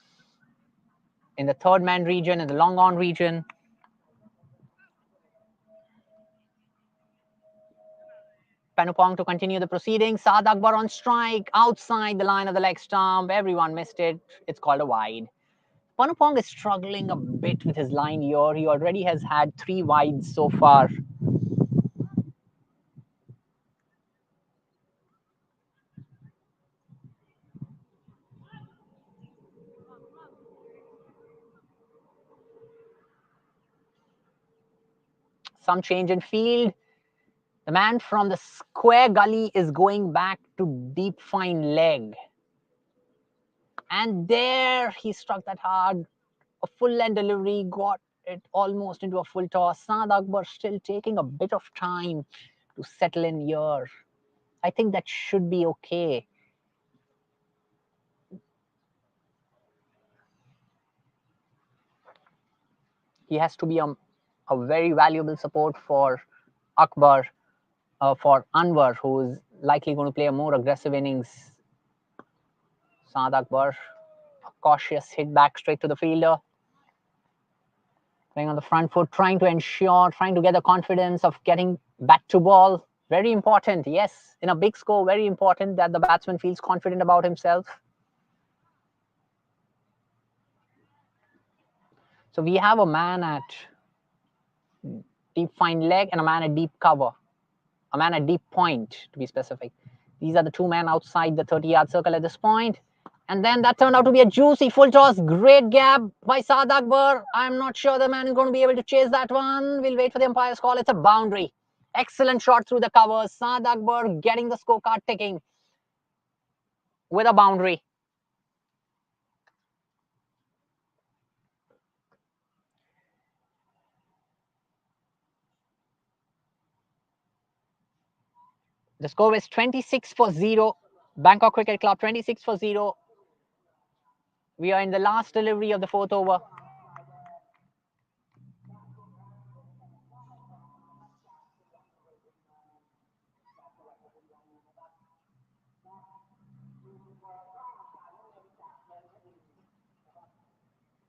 B: in the third man region, in the long on region. Panupong to continue the proceedings. Saad Akbar on strike, outside the line of the leg stump. Everyone missed it. It's called a wide. Panupong is struggling a bit with his line here. He already has had 3 wides so far. Some change in field. The man from the square gully is going back to deep fine leg. And there he struck that hard. A full length delivery, got it almost into a full toss. Saad Akbar still taking a bit of time to settle in here. I think that should be okay. He has to be a very valuable support for Akbar, for Anwar, who is likely going to play a more aggressive innings. Saad Akbar, a cautious hit back straight to the fielder. Playing on the front foot, trying to get the confidence of getting bat to ball. Very important, yes. In a big score, very important that the batsman feels confident about himself. So we have a man at deep fine leg and a man at deep cover. A man at deep point, to be specific. These are the 2 men outside the 30-yard circle at this point. And then that turned out to be a juicy full toss. Great gap by Saad Akbar. I'm not sure the man is going to be able to chase that one. We'll wait for the umpire's call. It's a boundary. Excellent shot through the covers. Saad Akbar getting the scorecard ticking with a boundary. The score is 26 for 0. Bangkok Cricket Club 26 for 0. We are in the last delivery of the 4th over.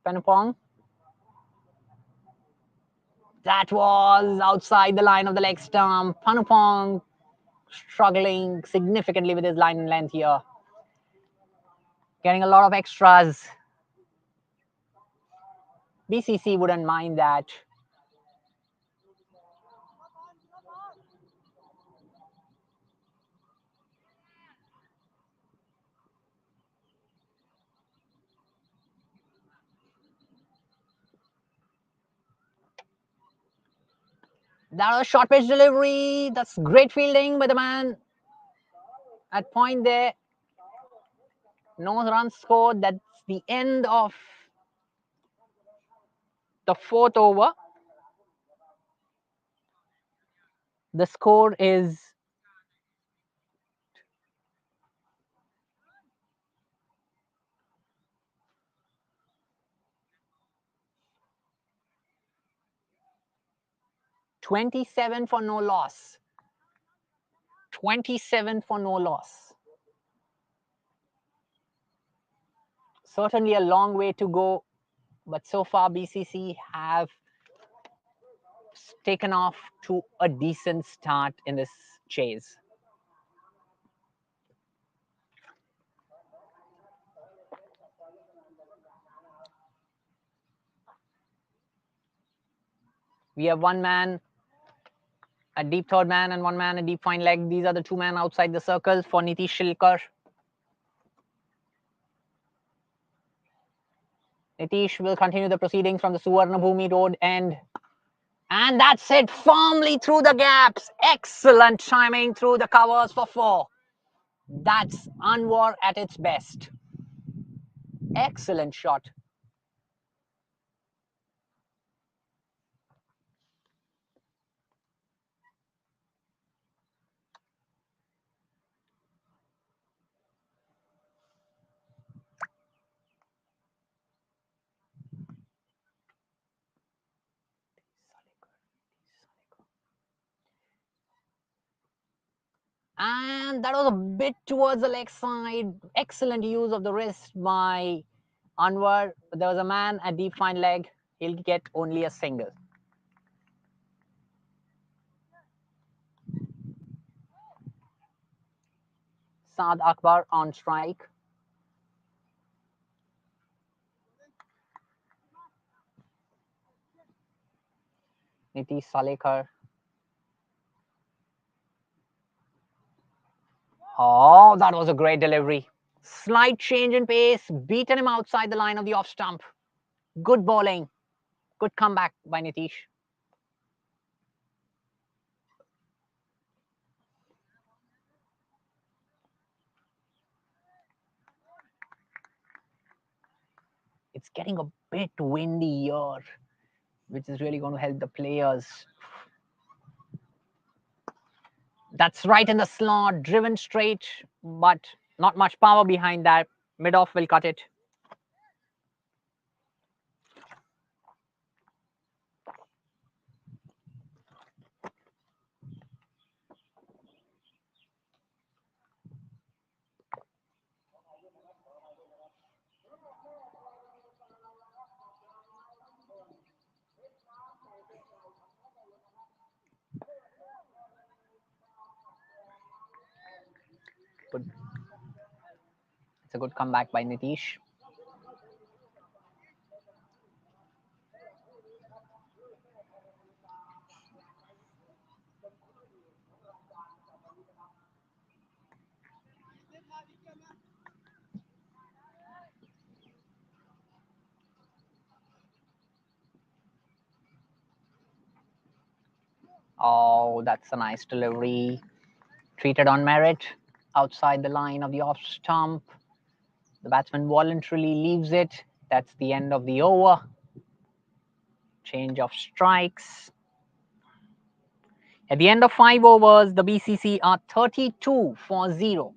B: Panupong. That was outside the line of the leg stump. Panupong struggling significantly with his line and length here. Getting a lot of extras. BCC wouldn't mind that. That was a short pitch delivery. That's great fielding by the man at point there. No runs scored. That's the end of the 4th over. The score is 27 for no loss. 27 for no loss. Certainly a long way to go, but so far BCC have taken off to a decent start in this chase. We have one man, a deep third man, and one man, a deep fine leg. These are the two men outside the circle for Nitish Shilkar. Nitish will continue the proceedings from the Suvarnabhumi Road end. And that's it, firmly through the gaps. Excellent timing through the covers for 4. That's Anwar at its best. Excellent shot. And that was a bit towards the leg side. Excellent use of the wrist by Anwar. There was a man at deep fine leg. He'll get only a single. Saad Akbar on strike. Nitish Salekar. Oh, that was a great delivery. Slight change in pace, beaten him outside the line of the off stump. Good bowling. Good comeback by Nitish. It's getting a bit windy here, which is really going to help the players. That's right in the slot, driven straight, but not much power behind that. Mid-off will cut it. Good. It's a good comeback by Nitish. Oh, that's a nice delivery. Treated on merit, outside the line of the off stump. The batsman voluntarily leaves it. That's the end of the over. Change of strikes. At the end of 5 overs, the BCC are 32 for 0.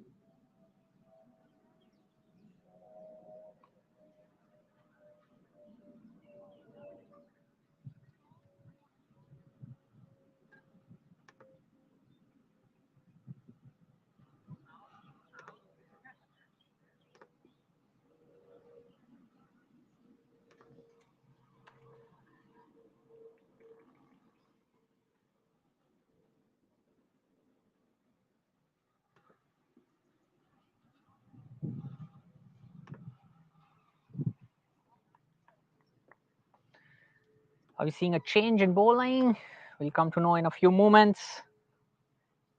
B: Are we seeing a change in bowling? We'll come to know in a few moments.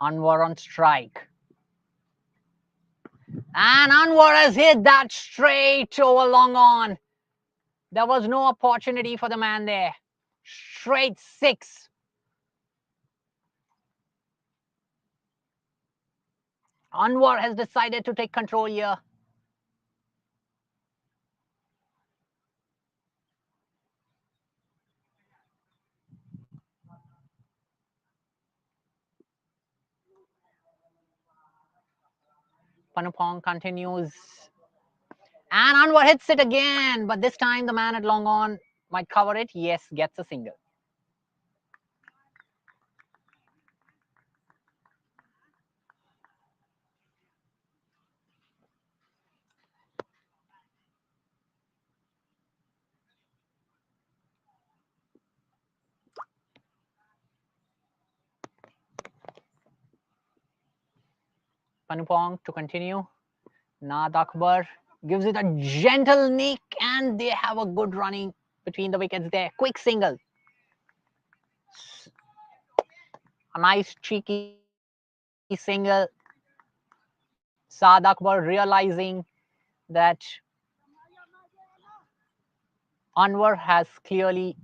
B: Anwar on strike. And Anwar has hit that straight over long on. There was no opportunity for the man there. Straight 6. Anwar has decided to take control here. Panupong continues. And Anwar hits it again. But this time the man at long on might cover it. Yes, gets a single. Panupong to continue. Nad Akbar gives it a gentle nick, and they have a good running between the wickets there. Quick single. A nice cheeky single. Saad Akbar realizing that Anwar has clearly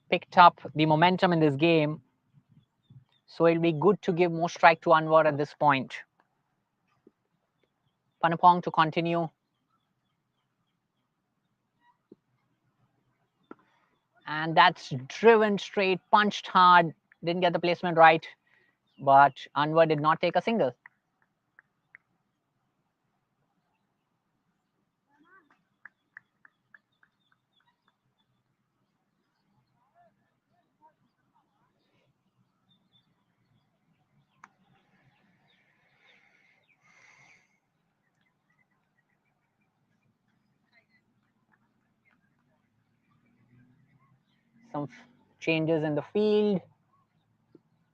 B: picked up the momentum in this game. So it'll be good to give more strike to Anwar at this point. Panupong to continue. And that's driven straight, punched hard. Didn't get the placement right, but Anwar did not take a single. Some changes in the field.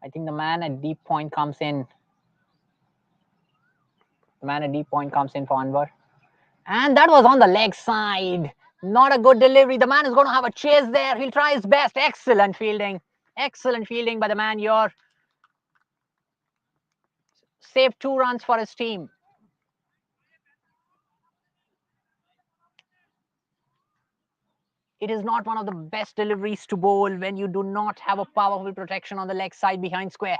B: I think the man at deep point comes in. The man at deep point comes in for Anwar. And that was on the leg side. Not a good delivery. The man is going to have a chase there. He'll try his best. Excellent fielding. Excellent fielding by the man here. Saved 2 runs for his team. It is not one of the best deliveries to bowl when you do not have a powerful protection on the leg side behind square.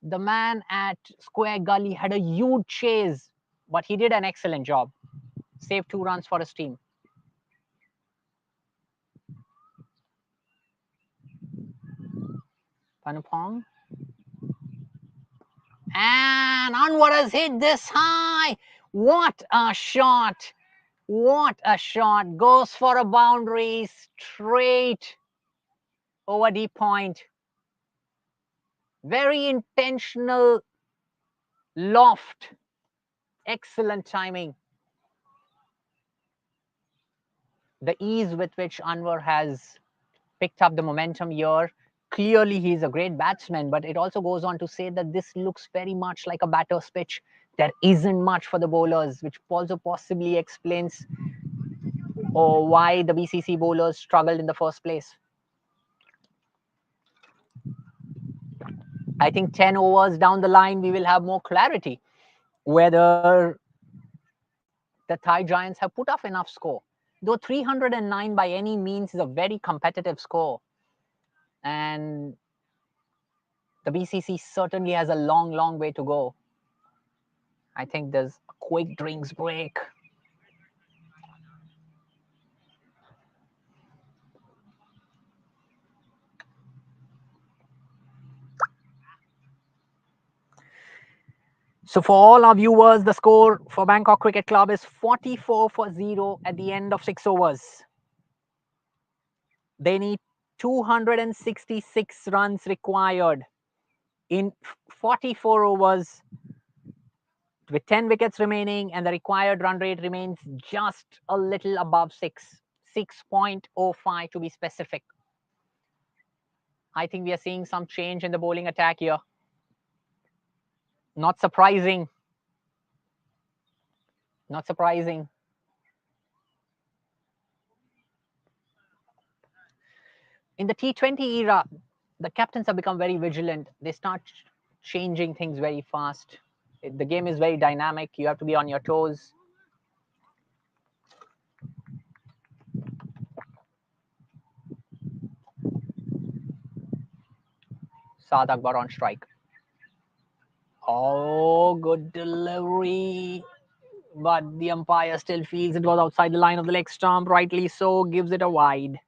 B: The man at square gully had a huge chase, but he did an excellent job. Saved 2 runs for his team. Panupong. And Anwar has hit this high. What a shot. What a shot. Goes for a boundary straight over deep point. Very intentional loft. Excellent timing. The ease with which Anwar has picked up the momentum here. Clearly, he's a great batsman, but it also goes on to say that this looks very much like a batter's pitch. There isn't much for the bowlers, which also possibly explains why the BCC bowlers struggled in the first place. I think 10 overs down the line, we will have more clarity whether the Thai Giants have put up enough score. Though 309 by any means is a very competitive score. And the BCC certainly has a long, long way to go. I think there's a quick drinks break. So for all our viewers, the score for Bangkok Cricket Club is 44 for 0 at the end of 6 overs. They need 266 runs required in 44 overs with 10 wickets remaining, and the required run rate remains just a little above 6.05 to be specific. I think we are seeing some change in the bowling attack here. Not surprising. Not surprising. In the T20 era, the captains have become very vigilant. They start changing things very fast. The game is very dynamic. You have to be on your toes. Saad Akbar on strike. Oh, good delivery. But the umpire still feels it was outside the line of the leg stump. Rightly so, gives it a wide.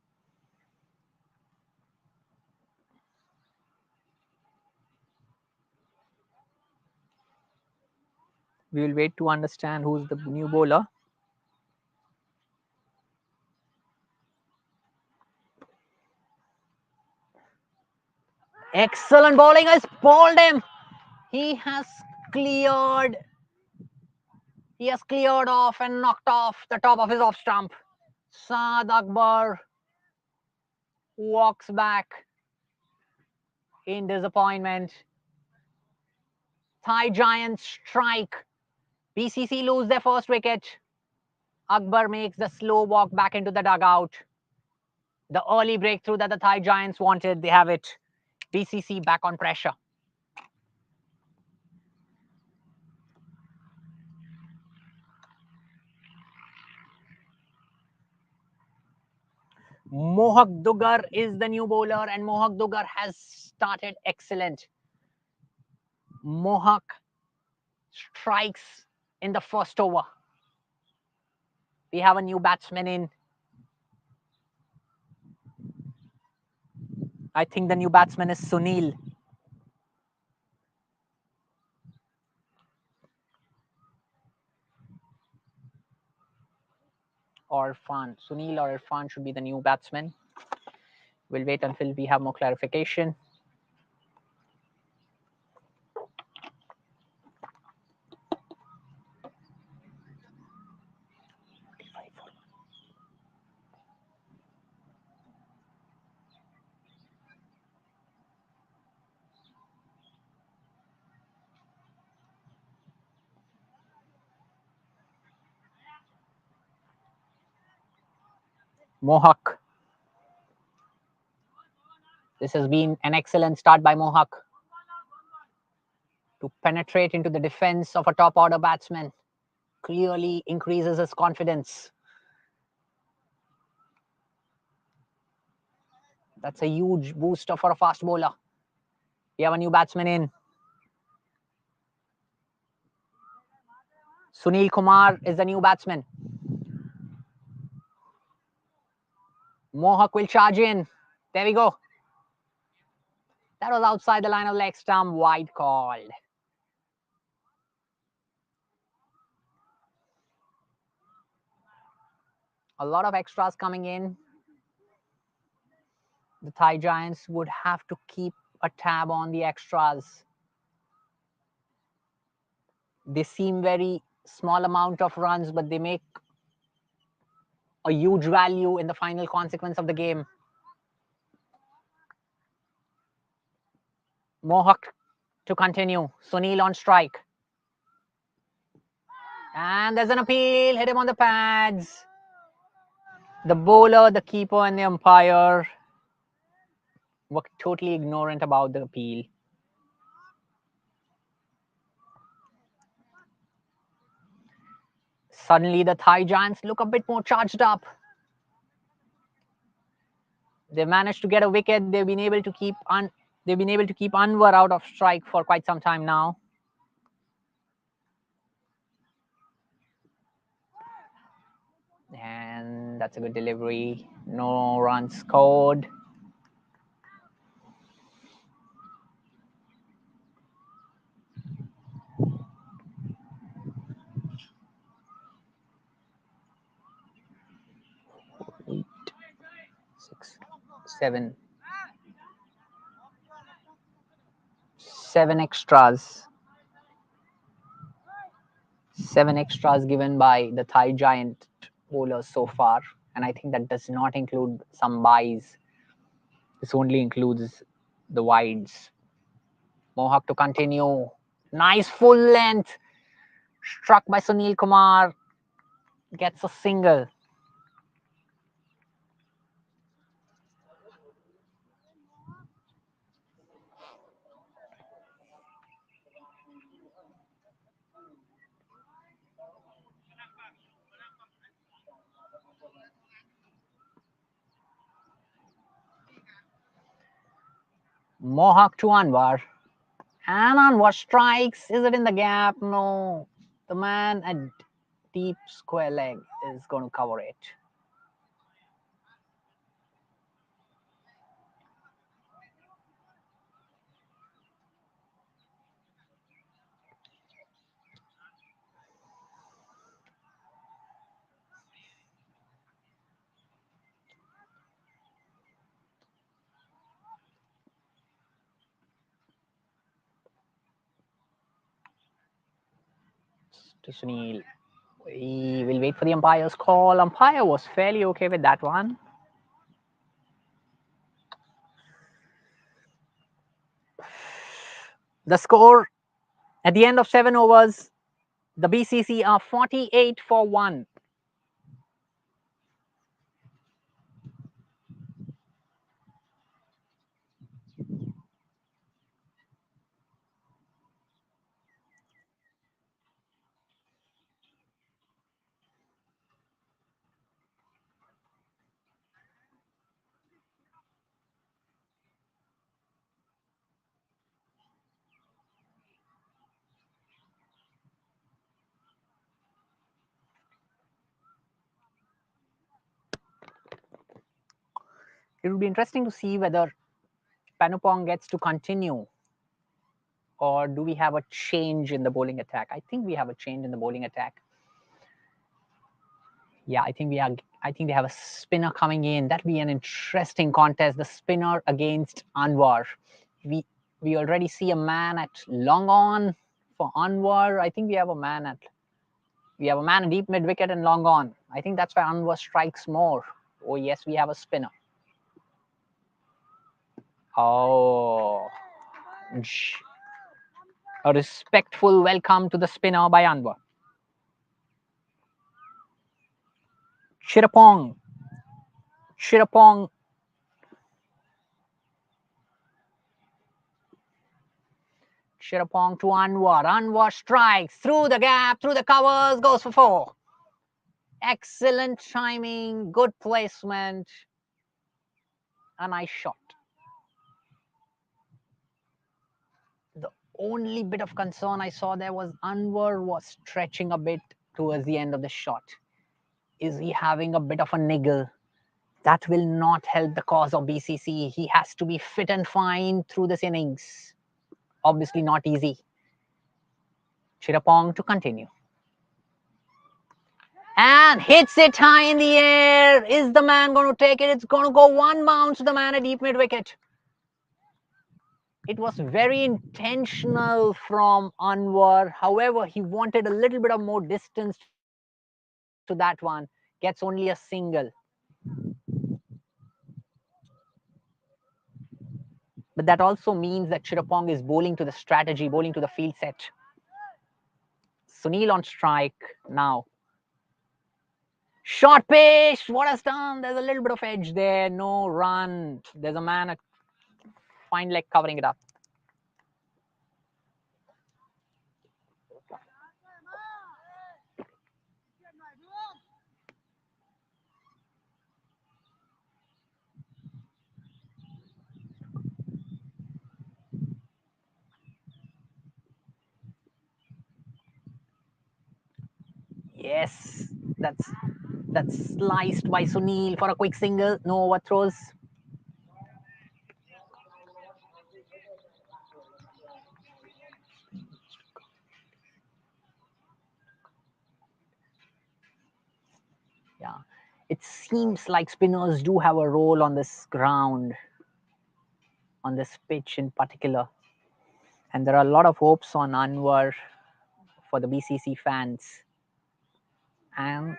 B: We will wait to understand who's the new bowler. Excellent bowling, has bowled him. He has cleared. He has cleared off and knocked off the top of his off stump. Saad Akbar walks back in disappointment. Thai Giants strike. BCC lose their first wicket. Akbar makes the slow walk back into the dugout. The early breakthrough that the Thai Giants wanted, they have it. BCC back on pressure. Mohak Dugar is the new bowler, and Mohak Dugar has started excellent. Mohak strikes in the first over. We have a new batsman in. I think the new batsman is Sunil. Or Irfan. Sunil or Irfan should be the new batsman. We'll wait until we have more clarification. Mohak. This has been an excellent start by Mohak to penetrate into the defense of a top order batsman. Clearly increases his confidence. That's a huge booster for a fast bowler. We have a new batsman in. Sunil Kumar is the new batsman. Mohak will charge in. There we go. That was outside the line of leg stump. Wide called. A lot of extras coming in. The Thai Giants would have to keep a tab on the extras. They seem very small amount of runs, but they make a huge value in the final consequence of the game. Mohak to continue. Sunil on strike. And there's an appeal. Hit him on the pads. The bowler, the keeper, and the umpire were totally ignorant about the appeal. Suddenly, the Thai Giants look a bit more charged up. They managed to get a wicket. They've been able to keep Anwar out of strike for quite some time now. And that's a good delivery. No runs scored. Eight, 6, 7. 7 extras. 7 extras given by the Thai Giant bowlers so far. And I think that does not include some buys. This only includes the wides. Mohak to continue. Nice full length. Struck by Sunil Kumar. Gets a single. Mohak to Anwar. And Anwar strikes. Is it in the gap? No. The man at deep square leg is going to cover it. To Sunil. We will wait for the umpire's call. Umpire was fairly okay with that one. The score at the end of 7 overs, the BCC are 48 for 1. It will be interesting to see whether Panupong gets to continue, or do we have a change in the bowling attack? I think we have a change in the bowling attack. Yeah, I think they have a spinner coming in. That'll be an interesting contest. The spinner against Anwar. We already see a man at long on for Anwar. I think we have a man at deep mid wicket and long on. I think that's why Anwar strikes more. Oh yes, we have a spinner. Oh, a respectful welcome to the spinner by Anwar. Chirapong. Chirapong. Chirapong to Anwar. Anwar strikes through the gap, through the covers, goes for 4. Excellent timing, good placement. A nice shot. The only bit of concern I saw there was Anwar was stretching a bit towards the end of the shot. Is he having a bit of a niggle? That will not help the cause of BCC. He has to be fit and fine through this innings. Obviously not easy. Chirapong to continue. And hits it high in the air. Is the man going to take it? It's going to go 1 bounce to the man at deep mid wicket. It was very intentional from Anwar. However, he wanted a little bit of more distance to that one. Gets only a single. But that also means that Chirapong is bowling to the strategy, bowling to the field set. Sunil on strike now. Short pitch. What has done? There's a little bit of edge there. No run. There's a man at fine leg covering it up. Yes, that's sliced by Sunil for a quick single. No overthrows. Yeah, it seems like spinners do have a role on this ground, on this pitch in particular. And there are a lot of hopes on Anwar for the BCC fans. And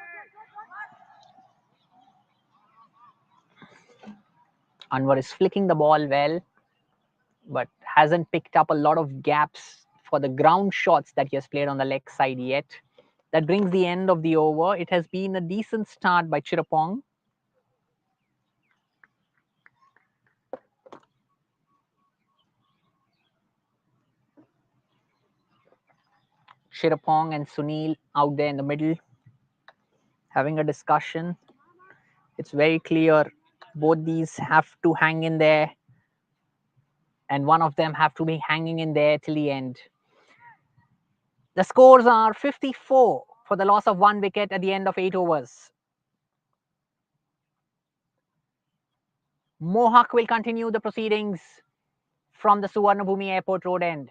B: Anwar is flicking the ball well, but hasn't picked up a lot of gaps for the ground shots that he has played on the leg side yet. That brings the end of the over. It has been a decent start by Chirapong. Chirapong and Sunil out there in the middle having a discussion. It's very clear both these have to hang in there. and one of them have to be hanging in there till the end. The scores are 54 for the loss of 1 wicket at the end of 8 overs. Mohawk will continue the proceedings from the Suvarnabhumi Airport Road end.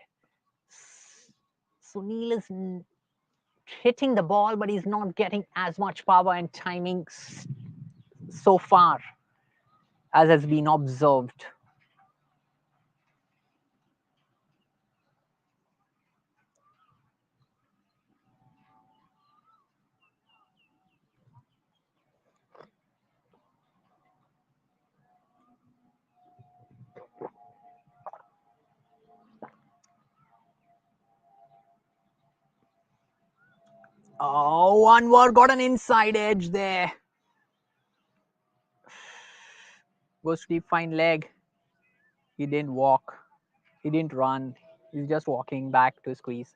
B: Sunil is hitting the ball, but he's not getting as much power and timing so far as has been observed. Oh, Anwar got an inside edge there. Goes to deep fine leg. He didn't walk. He didn't run. He's just walking back to squeeze.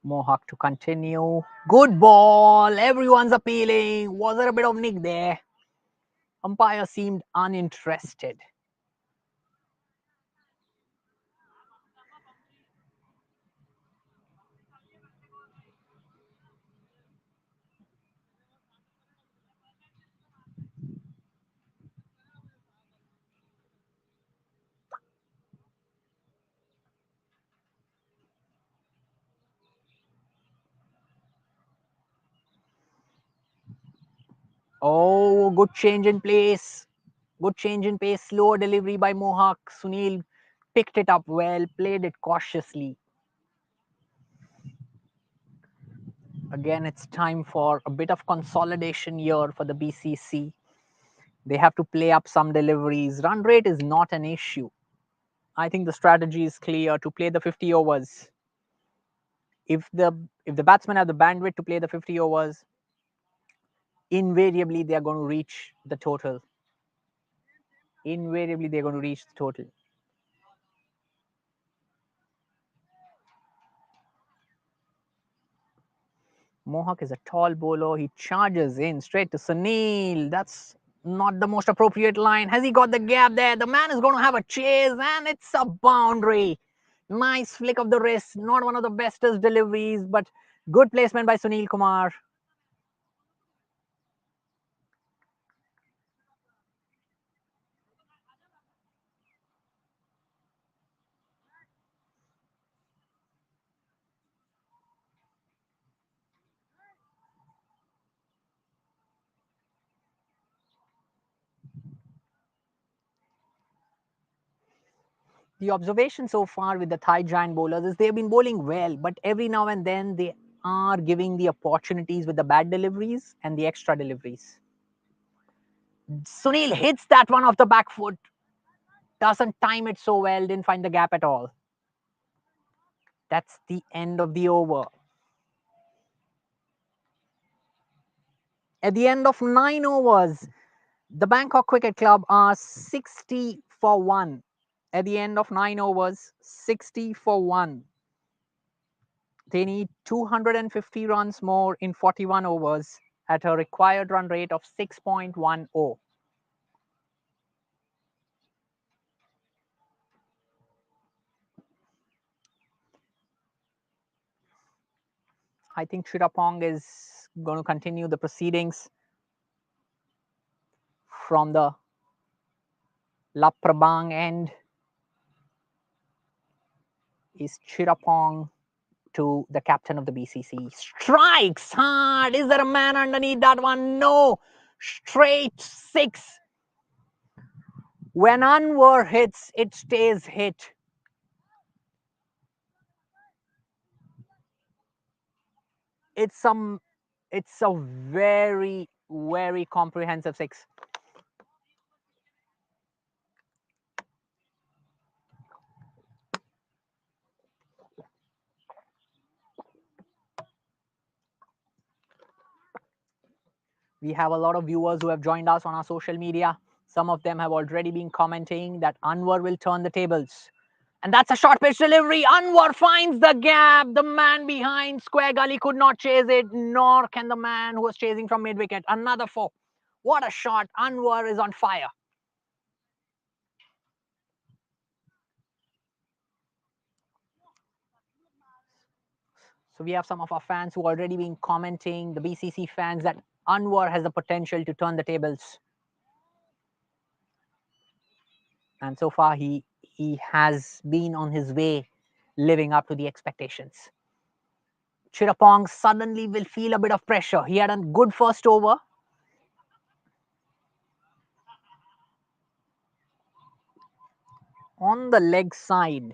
B: Mohawk to continue. Good ball. Everyone's appealing. Was there a bit of nick there? Umpire seemed uninterested. Oh, good change in place. Good change in pace. Slower delivery by Mohawk. Sunil picked it up well, played it cautiously. Again, it's time for a bit of consolidation here for the BCC. They have to play up some deliveries. Run rate is not an issue. I think the strategy is clear to play the 50 overs. If the batsmen have the bandwidth to play the 50 overs, invariably they are going to reach the total. Invariably they're going to reach the total. Mohawk is a tall bowler. He charges in straight to Sunil. That's not the most appropriate line. Has he got the gap there? The man is going to have a chase, and it's a boundary. Nice flick of the wrist. Not one of the bestest deliveries, but good placement by Sunil Kumar. The observation so far with the Thai giant bowlers is they've been bowling well, but every now and then they are giving the opportunities with the bad deliveries and the extra deliveries. Sunil hits that one off the back foot. Doesn't time it so well, didn't find the gap at all. That's the end of the over. At the end of 9 overs, the Bangkok Cricket Club are 60 for 1. At the end of 9 overs, 60 for 1. They need 250 runs more in 41 overs at a required run rate of 6.10. I think Chirapong is going to continue the proceedings from the La Prabang end. Is Chirapong to the captain of the BCC. Strikes hard. Is there a man underneath that one? No. Straight 6. When Anwar hits, it stays hit. It's a very, very comprehensive 6. We have a lot of viewers who have joined us on our social media. Some of them have already been commenting that Anwar will turn the tables. And that's a short pitch delivery. Anwar finds the gap. The man behind square gully could not chase it, nor can the man who was chasing from mid-wicket. Another 4. What a shot. Anwar is on fire. So we have some of our fans who already been commenting, the BCC fans, that Anwar has the potential to turn the tables. And so far, he has been on his way, living up to the expectations. Chirapong suddenly will feel a bit of pressure. He had a good first over. On the leg side,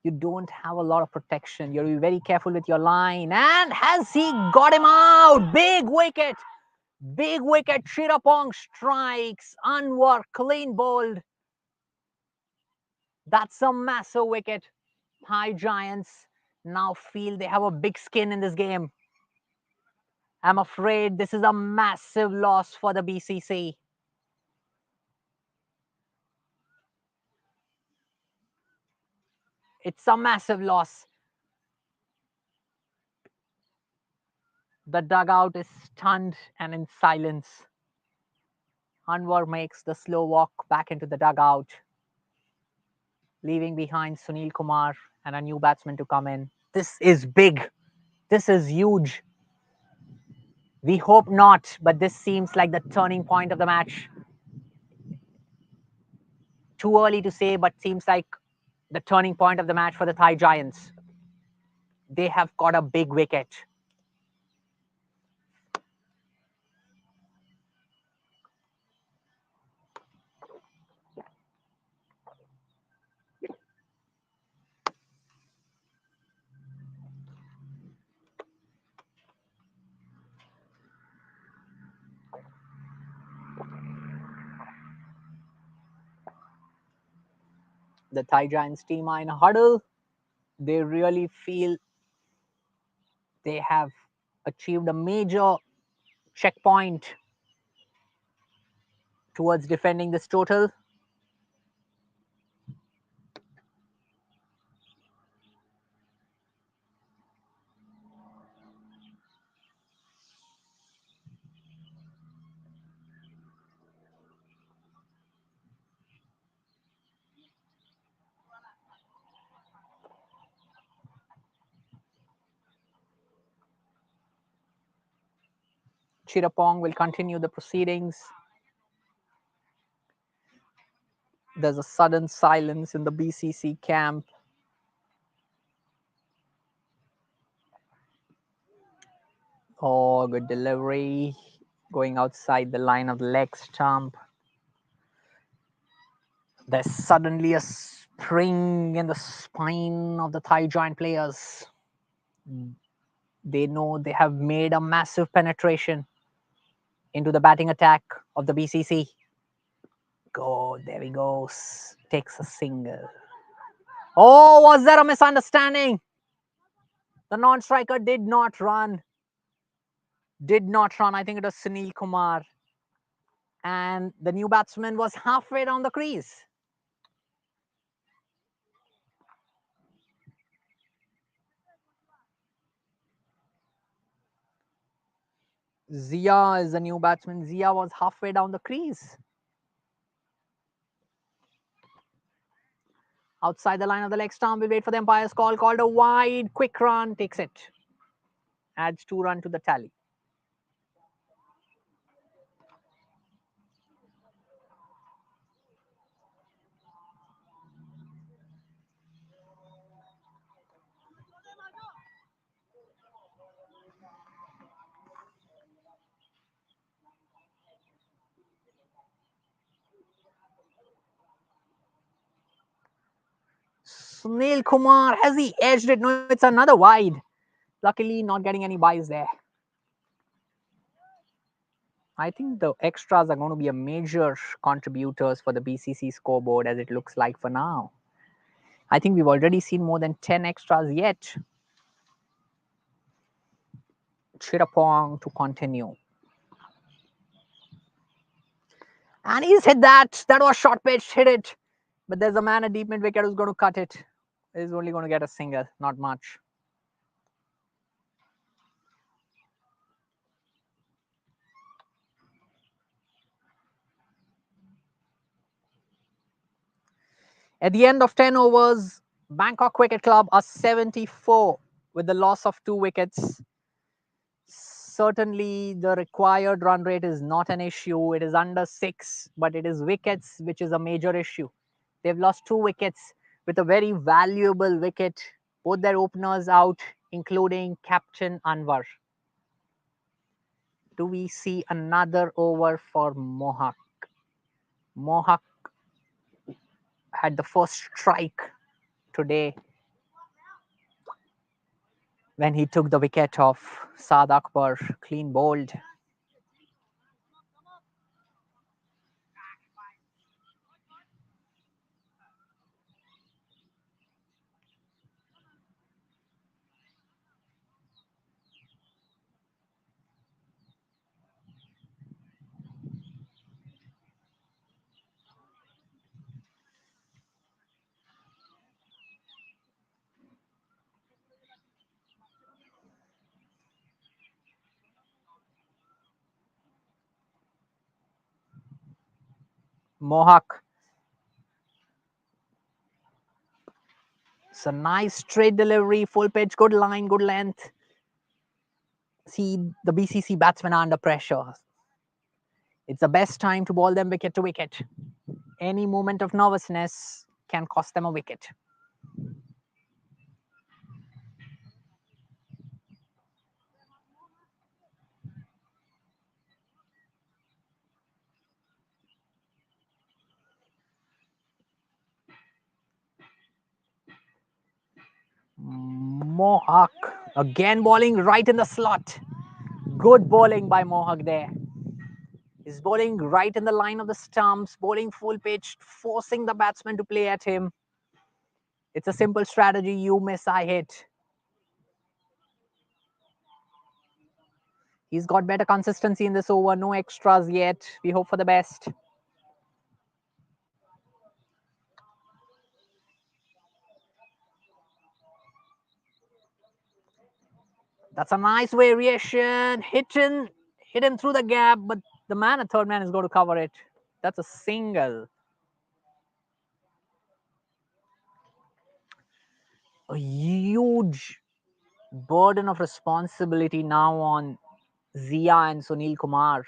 B: you don't have a lot of protection. You have to be very careful with your line. And has he got him out? Big wicket. Big wicket. Chirapong strikes. Anwar clean bowled. That's a massive wicket. Thai Giants now feel they have a big skin in this game. I'm afraid this is a massive loss for the BCC. It's a massive loss. The dugout is stunned and in silence. Anwar makes the slow walk back into the dugout, leaving behind Sunil Kumar and a new batsman to come in. This is big. This is huge. We hope not, but this seems like the turning point of the match. Too early to say, but seems like the turning point of the match for the Thai Giants. They have got a big wicket. The Thai Giants team are in a huddle. They really feel they have achieved a major checkpoint towards defending this total. Chirapong will continue the proceedings. There's a sudden silence in the BCC camp. Oh, good delivery. Going outside the line of the leg stump. There's suddenly a spring in the spine of the Thai Giant players. They know they have made a massive penetration into the batting attack of the BCC. Go, there he goes. Takes a single. Oh, was there a misunderstanding? The non-striker did not run. Did not run. I think it was Sunil Kumar. And the new batsman was halfway down the crease. Zia is the new batsman. Zia was halfway down the crease. Outside the line of the leg stump, we wait for the umpire's call. Called a wide, quick run, takes it. Adds 2 runs to the tally. Sunil Kumar, has he edged it? No, it's another wide. Luckily, not getting any buys there. I think the extras are going to be a major contributors for the BCC scoreboard as it looks like for now. I think we've already seen more than 10 extras yet. Chirapong to continue. And he's hit that. That was short pitch, hit it. But there's a man at deep mid wicket who's going to cut it. He's only going to get a single, not much. At the end of 10 overs, Bangkok Cricket Club are 74 with the loss of 2 wickets. Certainly, the required run rate is not an issue. It is under 6, but it is wickets which is a major issue. They've lost 2 wickets with a very valuable wicket. Both their openers out, including Captain Anwar. Do we see another over for Mohak? Mohak had the first strike today when he took the wicket of Saad Akbar, clean bowled. Mohak. It's a nice straight delivery, full pitch, good line, good length. See, the BCC batsmen are under pressure. It's the best time to ball them wicket to wicket. Any moment of nervousness can cost them a wicket. Mohak again bowling right in the slot. Good bowling by Mohak there. He's bowling right in the line of the stumps, bowling full pitch, forcing the batsman to play at him. It's a simple strategy. You miss, I hit. He's got better consistency in this over. No extras yet. We hope for the best. That's a nice variation. Hit him through the gap, but the man, a third man, is going to cover it. That's a single. A huge burden of responsibility now on Zia and Sunil Kumar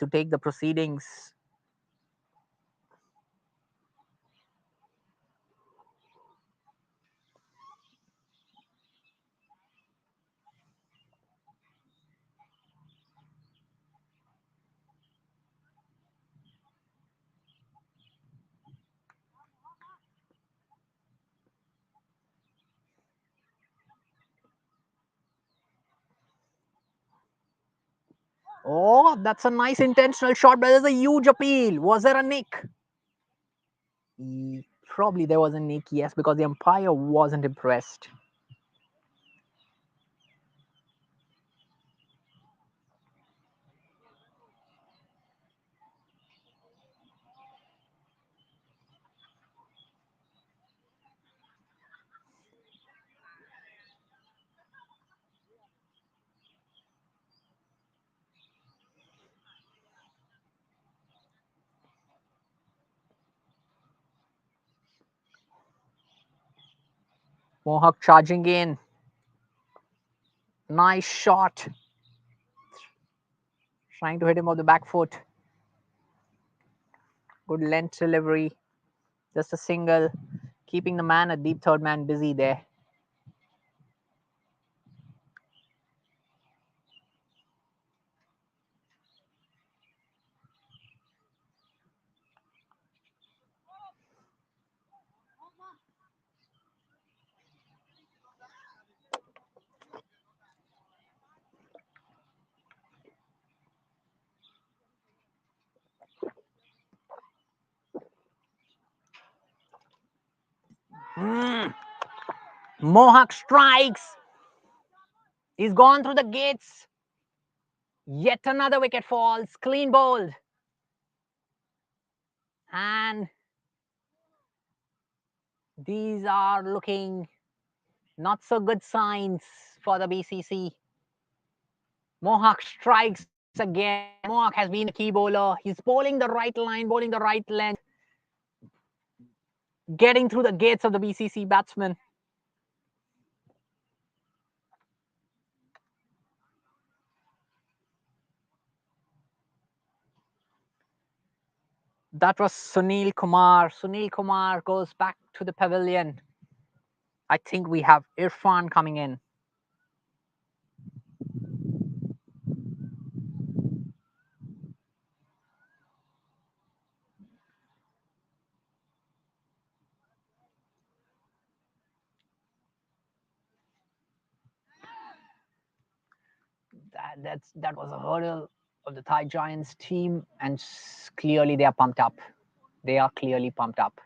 B: to take the proceedings. Oh, that's a nice intentional shot, but there's a huge appeal. Was there a nick? Probably there was a nick, yes, because the umpire wasn't impressed. Mohawk charging in. Nice shot. Trying to hit him off the back foot. Good length delivery. Just a single. Keeping the man, a deep third man, busy there. Mohawk strikes. He's gone through the gates. Yet another wicket falls. Clean bowled. And these are looking not so good signs for the BCC. Mohawk strikes again. Mohawk has been a key bowler. He's bowling the right line, bowling the right length, getting through the gates of the BCC batsman. That was Sunil Kumar. Sunil Kumar goes back to the pavilion. I think we have Irfan coming in. That was a hurdle of the Thai Giants team, and clearly they are pumped up. They are clearly pumped up.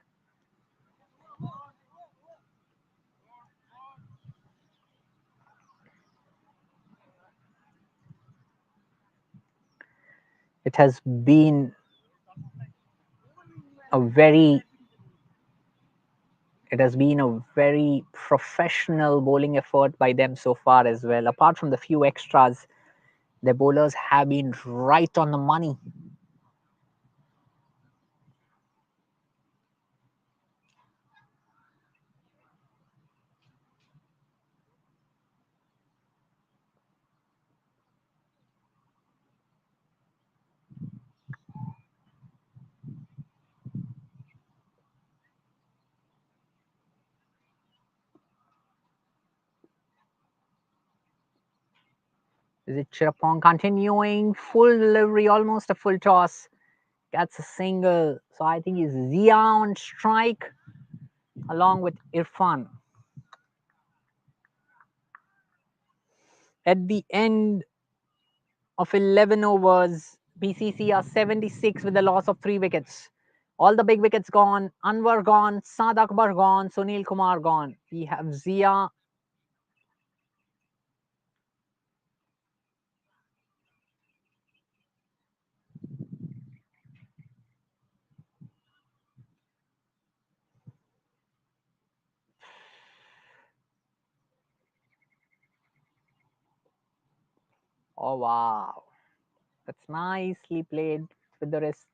B: It has been a very professional bowling effort by them so far as well. Apart from the few extras, the bowlers have been right on the money. Is it Chirapong continuing? Full delivery, almost a full toss. Gets a single. So I think it's Zia on strike along with Irfan. At the end of 11 overs, BCC are 76 with a loss of 3 wickets. All the big wickets gone. Anwar gone. Saad Akbar gone. Sunil Kumar gone. We have Zia. Oh, wow. That's nicely played with the wrists.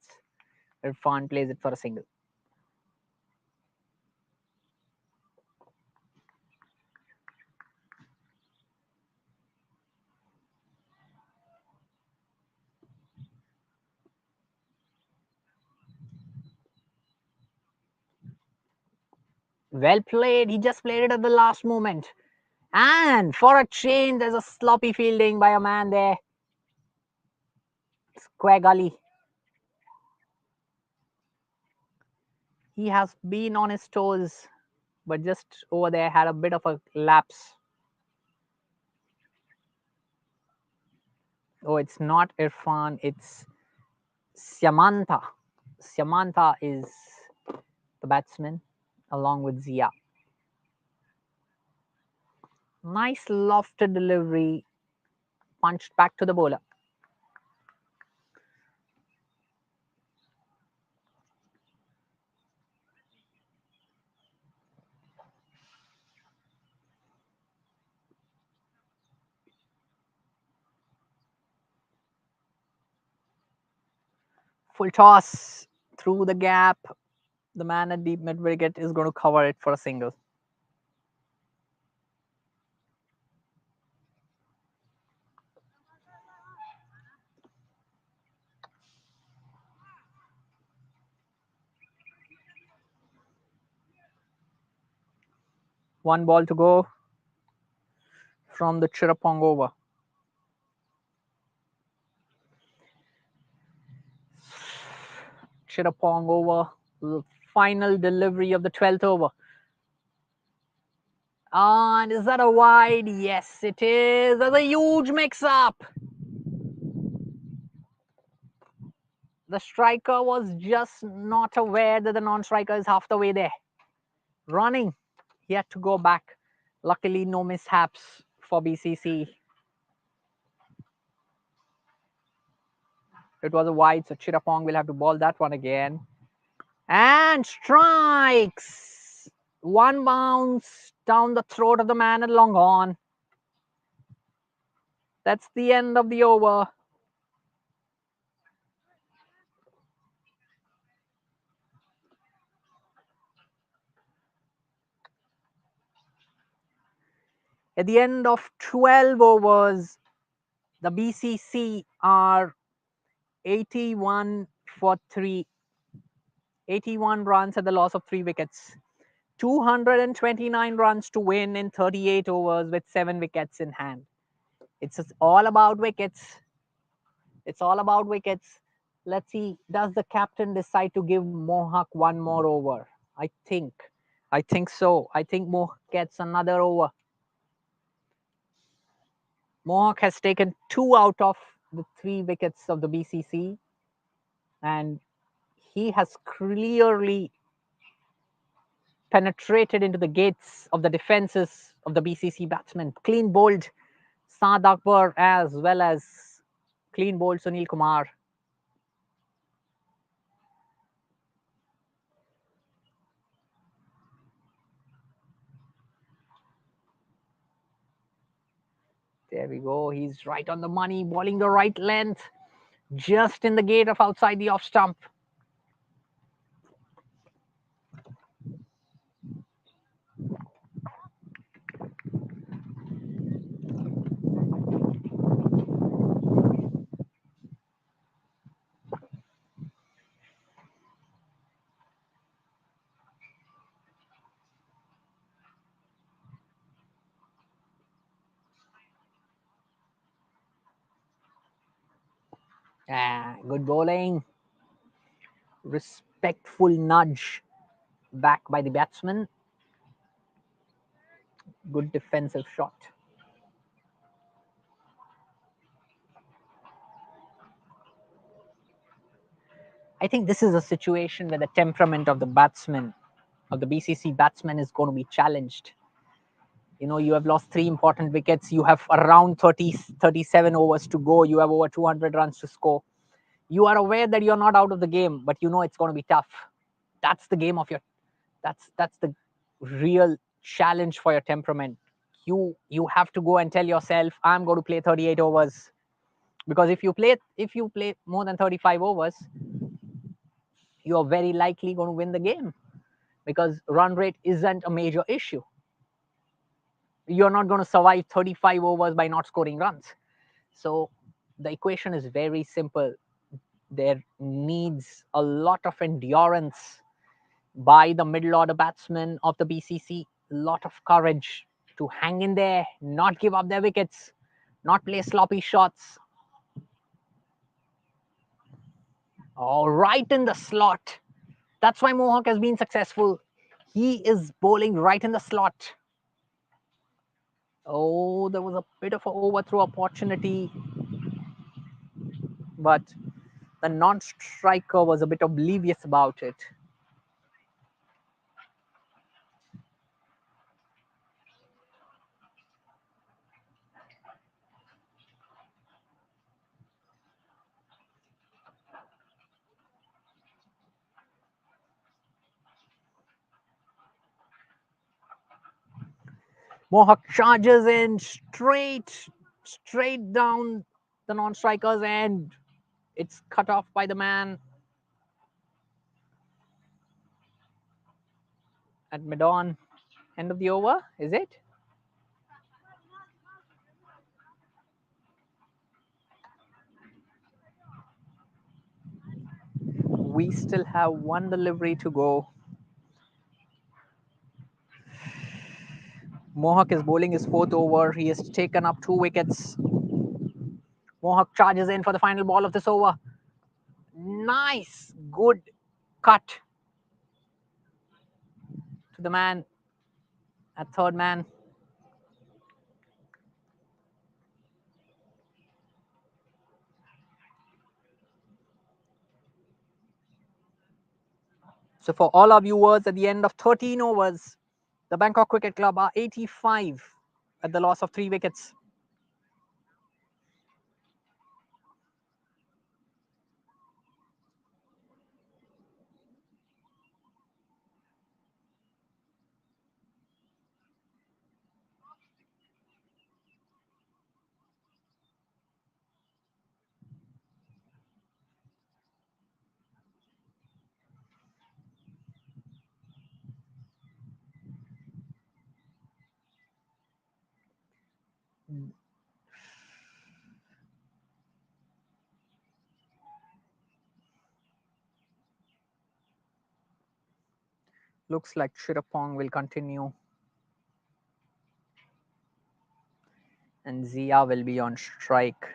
B: Irfan plays it for a single. Well played. He just played it at the last moment. And for a change, there's a sloppy fielding by a man there. Square gully. He has been on his toes, but just over there had a bit of a lapse. Oh, it's not Irfan, it's Syamanta. Syamanta is the batsman along with Zia. Nice lofted delivery, punched back to the bowler. Full toss through the gap. The man at deep mid wicket is going to cover it for a single. One ball to go from the Chirapong over. Chirapong over, the final delivery of the 12th over. And is that a wide? Yes, it is. There's a huge mix-up. The striker was just not aware that the non-striker is half the way there. Running, he had to go back. Luckily, no mishaps for BCC. It was a wide, so Chirapong will have to ball that one again. And strikes. One bounce down the throat of the man and long on. That's the end of the over. At the end of 12 overs, the BCC are 81 for 3, 81 runs at the loss of 3 wickets. 229 runs to win in 38 overs with 7 wickets in hand. It's just all about wickets. It's all about wickets. Let's see, does the captain decide to give Mohak one more over? I think so. I think Mohak gets another over. Mohak has taken 2 out of the 3 wickets of the BCC, and he has clearly penetrated into the gates of the defenses of the BCC batsmen. Clean bowled Saad Akbar as well as clean bowled Sunil Kumar. There we go. He's right on the money, bowling the right length, just in the gate of outside the off stump. Good bowling. Respectful nudge back by the batsman. Good defensive shot. I think this is a situation where the temperament of the batsman, of the BCC batsman, is going to be challenged. You know, you have lost 3 important wickets. You have around 30, 37 overs to go. You have over 200 runs to score. You are aware that you're not out of the game, but you know it's going to be tough. That's the game of your, that's the real challenge for your temperament. You have to go and tell yourself, I'm going to play 38 overs. Because if you play more than 35 overs, you are very likely going to win the game, because run rate isn't a major issue. You're not going to survive 35 overs by not scoring runs. So the equation is very simple. There needs a lot of endurance by the middle order batsmen of the BCC, a lot of courage to hang in there, not give up their wickets, not play sloppy shots. All right, in the slot. That's why Mohawk has been successful. He is bowling right in the slot. Oh, there was a bit of an overthrow opportunity, but the non-striker was a bit oblivious about it. Mohawk charges in straight down the non-strikers, and it's cut off by the man at mid-on. End of the over, is it? We still have 1 delivery to go. Mohawk is bowling his 4th over. He has taken up 2 wickets. Mohawk charges in for the final ball of this over. Nice, good cut to the man at third man. So for all our viewers, at the end of 13 overs, the Bangkok Cricket Club are 85 at the loss of 3 wickets. Looks like Chirapong will continue. And Zia will be on strike.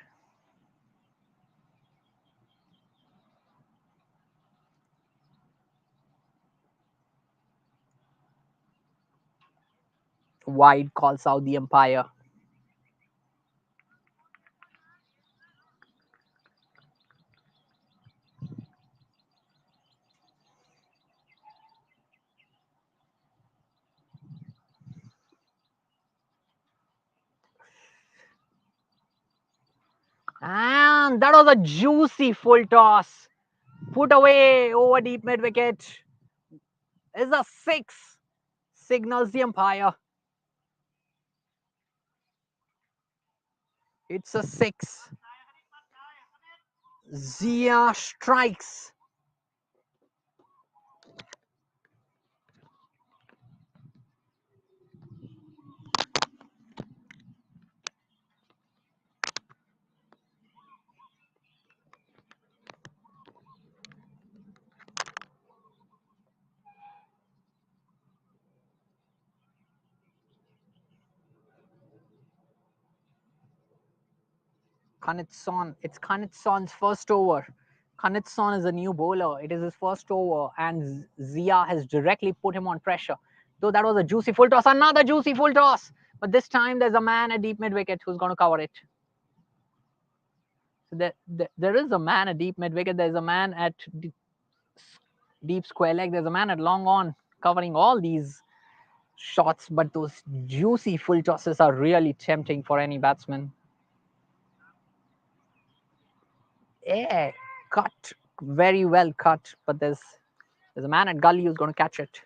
B: Wide calls out the umpire. And that was a juicy full toss. Put away over deep mid wicket. Is a 6. Signals the umpire. It's a 6. Zia strikes. Kanitson. It's Kanitson's first over. Kanitson is a new bowler. It is his first over, and Zia has directly put him on pressure. Though that was a juicy full toss, another juicy full toss. But this time there's a man at deep mid wicket who's going to cover it. So there is a man at deep mid wicket. There's a man at deep square leg. There's a man at long on covering all these shots. But those juicy full tosses are really tempting for any batsman. Yeah, cut, very well cut, but there's a man at gully who's going to catch it.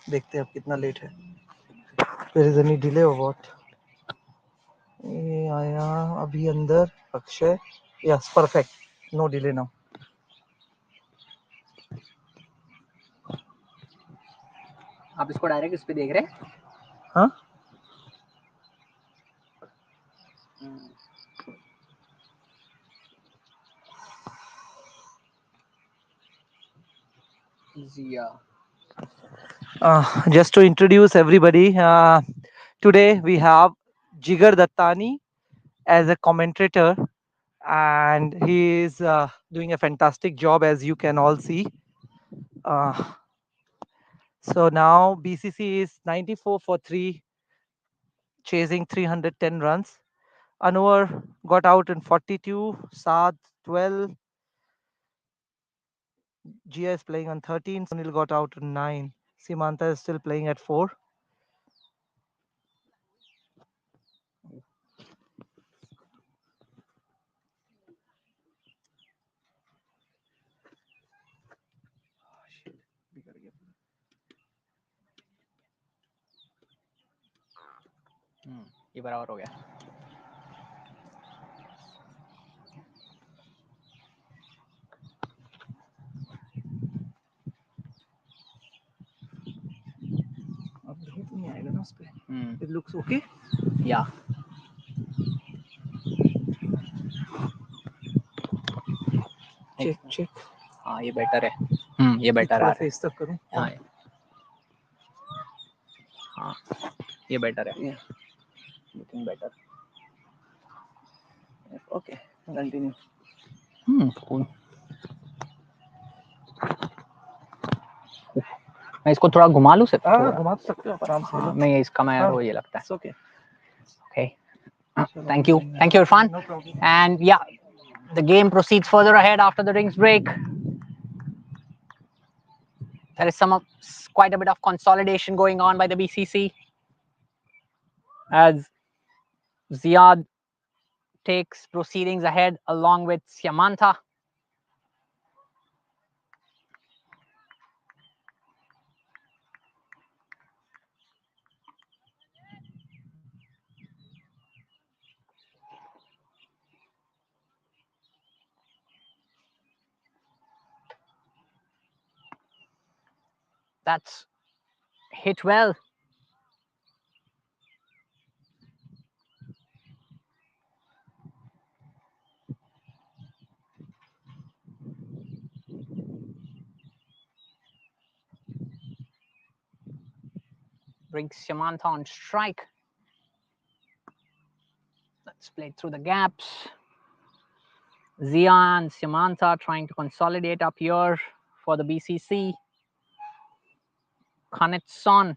A: देखते हैं अब कितना late है. There is any delay or what? ये आया अभी अंदर Akshay. Yes, perfect. No delay now.
B: आप इसको डायरेक्ट इस पे देख रहे हैं?
A: हाँ.
B: Zia.
A: Just to introduce everybody, today we have Jigar Dattani as a commentator, and he is doing a fantastic job, as you can all see. So now BCC is 94 for 3, chasing 310 runs. Anwar got out in 42, Saad 12, Gia is playing on 13, Sunil got out on 9, Simanta is still playing at 4.
B: ये बराबर हो गया.
A: It looks okay.
B: Yeah.
A: Check.
B: हाँ ये better है. ये better
A: थोड़ा
B: है.
A: फेस तक करूं.
B: हाँ हाँ ये बेटर है.
A: Looking better. Okay, continue.
B: Cool. मैं इसको थोड़ा घुमा लूँ सिर्फ.
A: घुमा सकते हो आराम से.
B: हाँ नहीं इसका मैं वो ये लगता है.
A: It's okay.
B: Okay. Thank you, Irfan.
A: No problem.
B: And yeah, the game proceeds further ahead after the rings break. There is quite a bit of consolidation going on by the BCC as Ziad takes proceedings ahead along with Siamanta. That's hit well. Brings Siamanta on strike. Let's play through the gaps. Zia and Siamanta trying to consolidate up here for the BCC. Kanetson.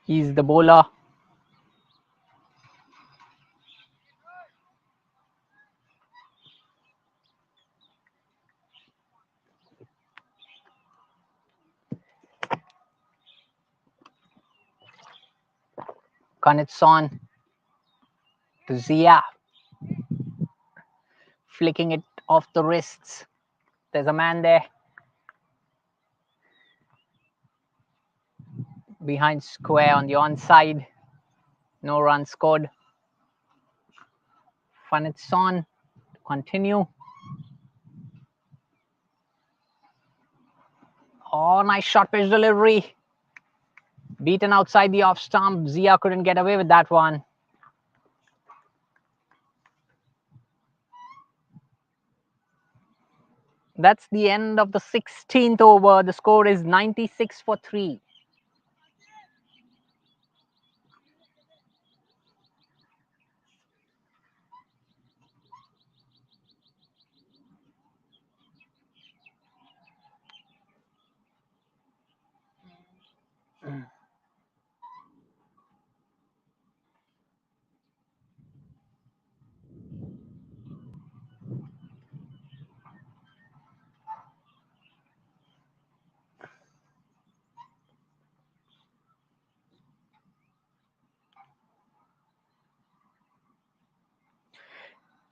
B: He's the bowler. Kanetson to Zia. Flicking it off the wrists. There's a man there. Behind square on the onside. No run scored. Fanitson to continue. Oh, nice short pitch delivery. Beaten outside the off stump. Zia couldn't get away with that one. That's the end of the 16th over. The score is 96 for 3.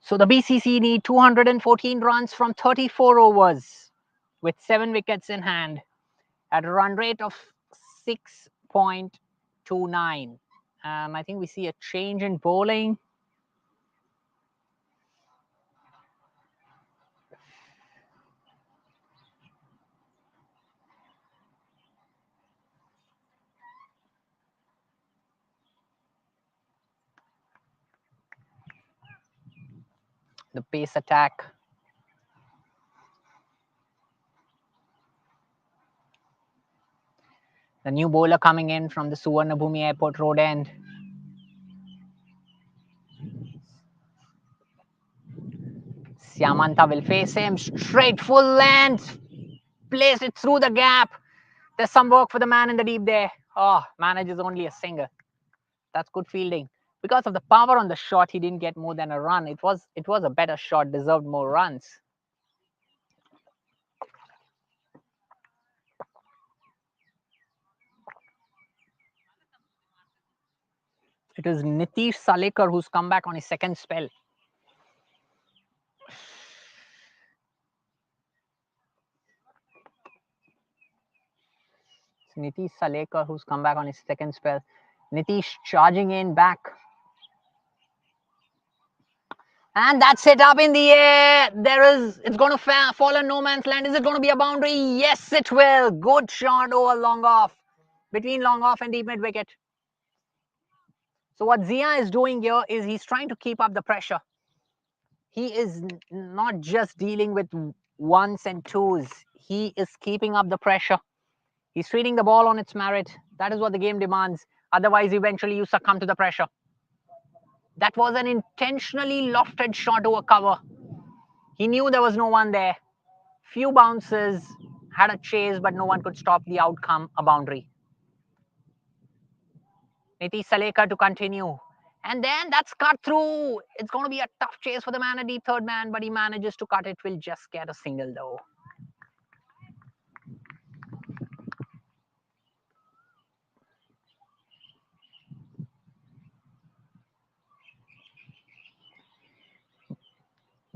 B: So the BCC need 214 runs from 34 overs. with 7 wickets in hand at a run rate of 6.29. I think we see a change in bowling. The pace attack. The new bowler coming in from the Suvarnabhumi Airport Road end. Syamanta will face him. Straight full length. Place it through the gap. There's some work for the man in the deep there. Oh, manages only a single. That's good fielding. Because of the power on the shot, he didn't get more than a run. It was a better shot, deserved more runs. It is Nitish Salekar who's come back on his second spell. It's Nitish Salekar who's come back on his second spell. Nitish charging in back. And that's it up in the air. It's going to fall in no man's land. Is it going to be a boundary? Yes, it will. Good shot over long off. Between long off and deep mid wicket. So what Zia is doing here is he's trying to keep up the pressure. He is not just dealing with ones and twos. He is keeping up the pressure. He's treating the ball on its merit. That is what the game demands. Otherwise, eventually you succumb to the pressure. That was an intentionally lofted shot over cover. He knew there was no one there. Few bounces, had a chase, but no one could stop the outcome, a boundary. Nitish Salekar to continue. And then that's cut through. It's going to be a tough chase for the man, a deep third man, but he manages to cut it. Will just get a single though.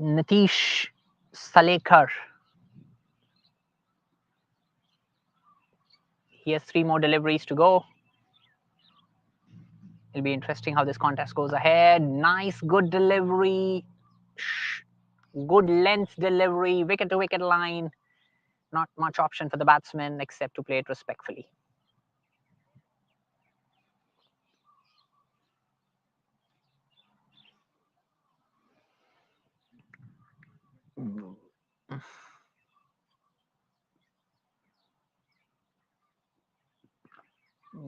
B: Nitish Salekar. He has 3 more deliveries to go. It'll be interesting how this contest goes ahead. Nice, good delivery. Good length delivery, wicket to wicket line. Not much option for the batsman except to play it respectfully.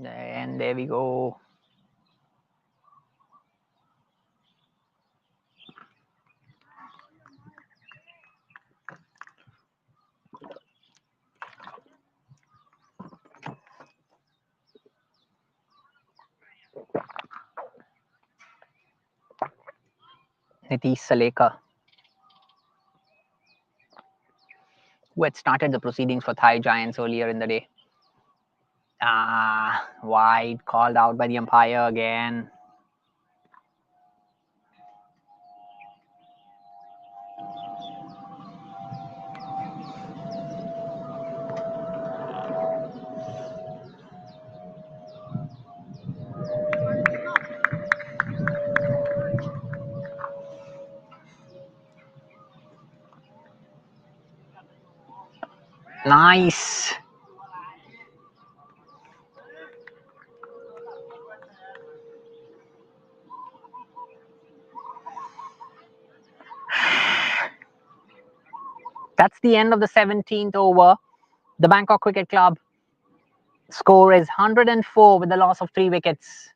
B: And there we go. Nitish Salekar, who had started the proceedings for Thai Giants earlier in the day. Wide, called out by the umpire again. Nice. That's the end of the 17th over. The Bangkok Cricket Club score is 104 with the loss of 3 wickets.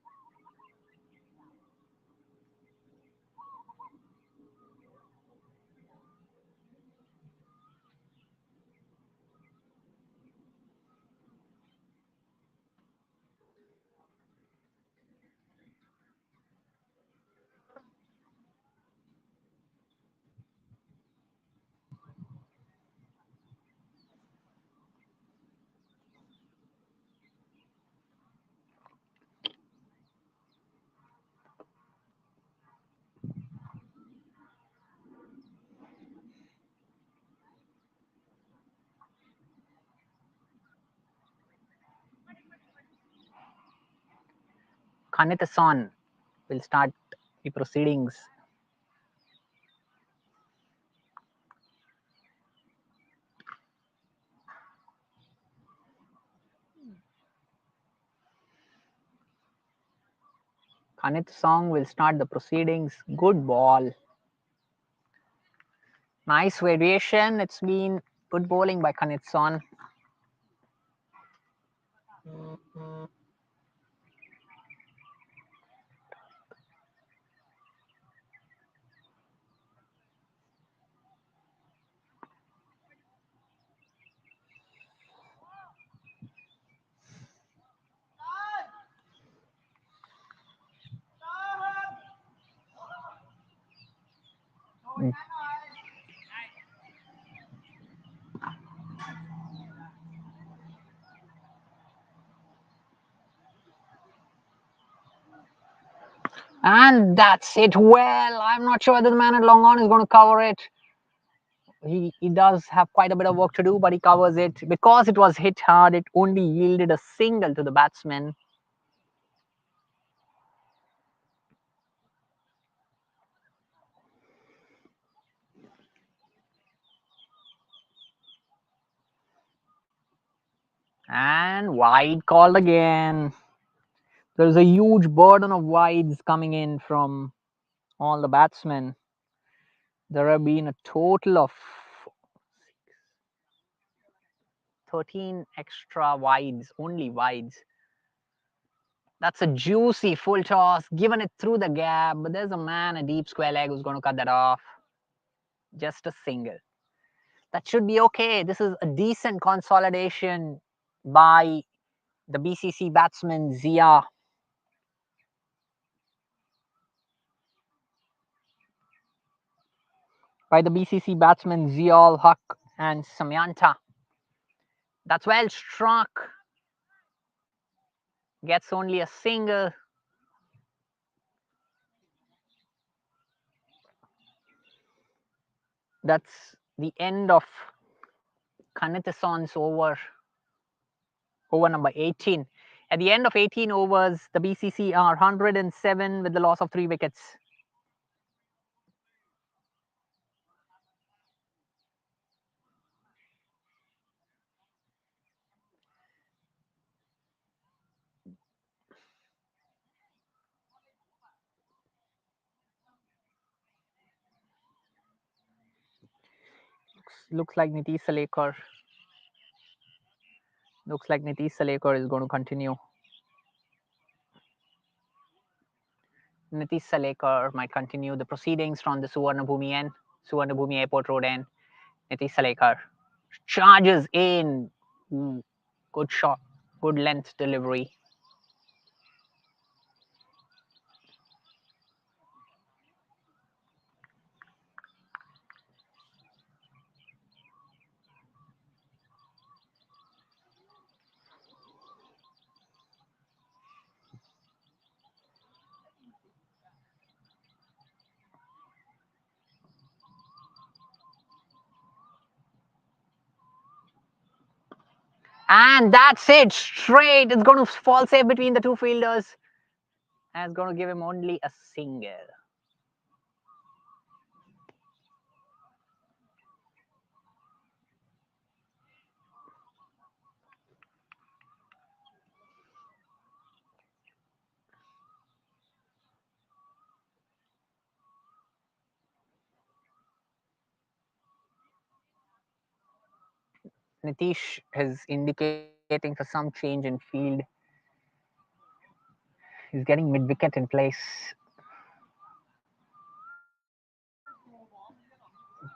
B: Kanithasan will start the proceedings. Kanithasan will start the proceedings. Good ball. Nice variation. It's been good bowling by Kanithasan. And that's it. Well, I'm not sure whether the man at long on is going to cover it. He does have quite a bit of work to do, but he covers it. Because it was hit hard, it only yielded a single to the batsman. And wide called again. There's a huge burden of wides coming in from all the batsmen. There have been a total of 13 extra wides, only wides. That's a juicy full toss, given it through the gap, but there's a man, a deep square leg, who's going to cut that off. Just a single. That should be okay. This is a decent consolidation by the BCC batsman Zia. By the BCC batsmen Ziaul Haq and Samyanta. That's well struck. Gets only a single. That's the end of Kanithasan's over number 18. At the end of 18 overs, the BCC are 107 with the loss of 3 wickets. Looks like Nitish Salekar. Looks like Nitish Salekar is going to continue. Nitish Salekar might continue the proceedings from the Suvarnabhumi Airport Road end. Nitish Salekar charges in. Ooh, good shot, good length delivery. And that's it, straight. It's going to fall safe between the two fielders. And it's going to give him only a single. Nitish is indicating for some change in field. He's getting mid-wicket in place.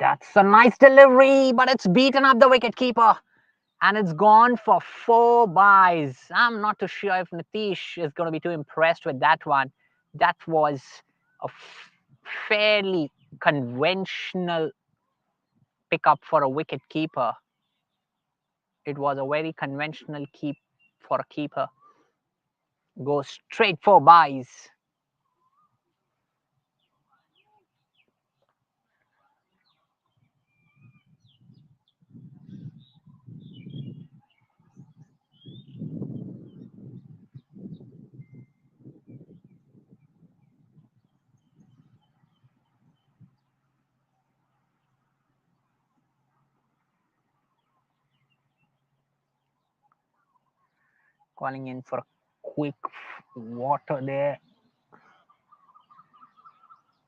B: That's a nice delivery, but it's beaten up the wicket-keeper. And it's gone for 4 byes. I'm not too sure if Nitish is going to be too impressed with that one. That was a fairly conventional pickup for a wicket-keeper. It was a very conventional keep for a keeper. Goes straight 4 byes. calling in for a quick water there.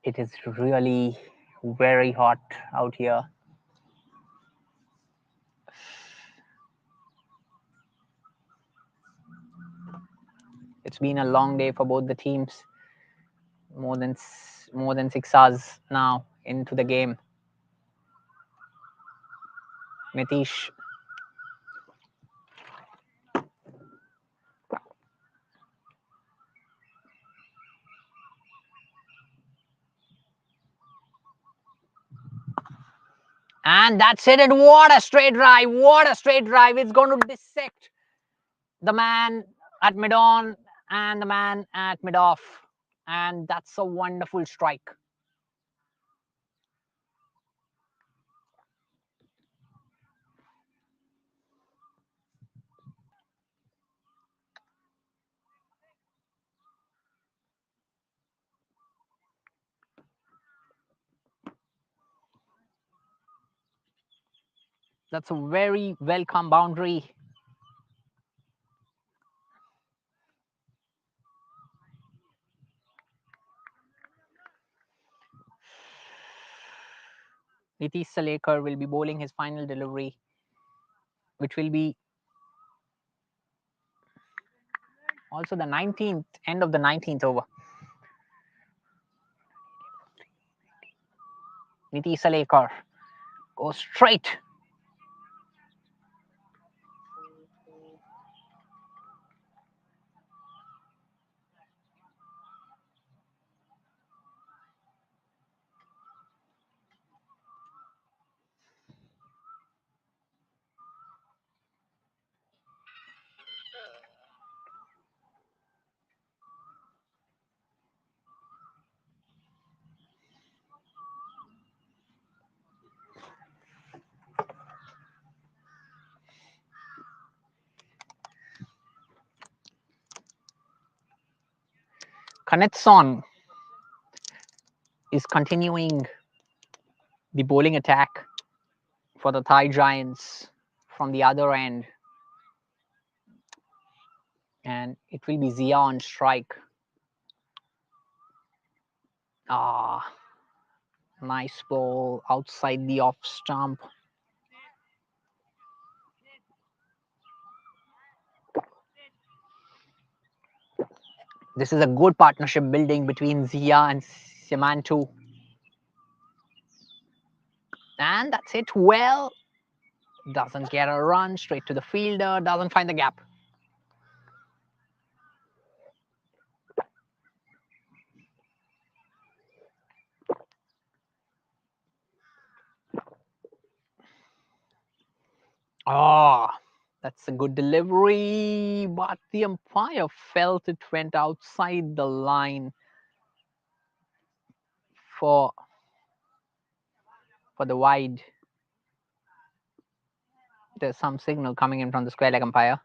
B: It is really very hot out here. It's been a long day for both the teams. More than 6 hours now into the game. Nitish. And that's it. And what a straight drive. What a straight drive. It's going to dissect the man at mid-on and the man at mid-off. And that's a wonderful strike. That's a very welcome boundary. Nitish Salekar will be bowling his final delivery, which will be also the 19th, end of the 19th over. Nitish Salekar goes straight. Kanetson is continuing the bowling attack for the Thai Giants from the other end. And it will be Zia on strike. Nice ball outside the off stump. This is a good partnership building between Zia and Simantu. And that's it. Well, doesn't get a run, straight to the fielder, doesn't find the gap. That's a good delivery, but the umpire felt it went outside the line for the wide. There's some signal coming in from the square leg umpire.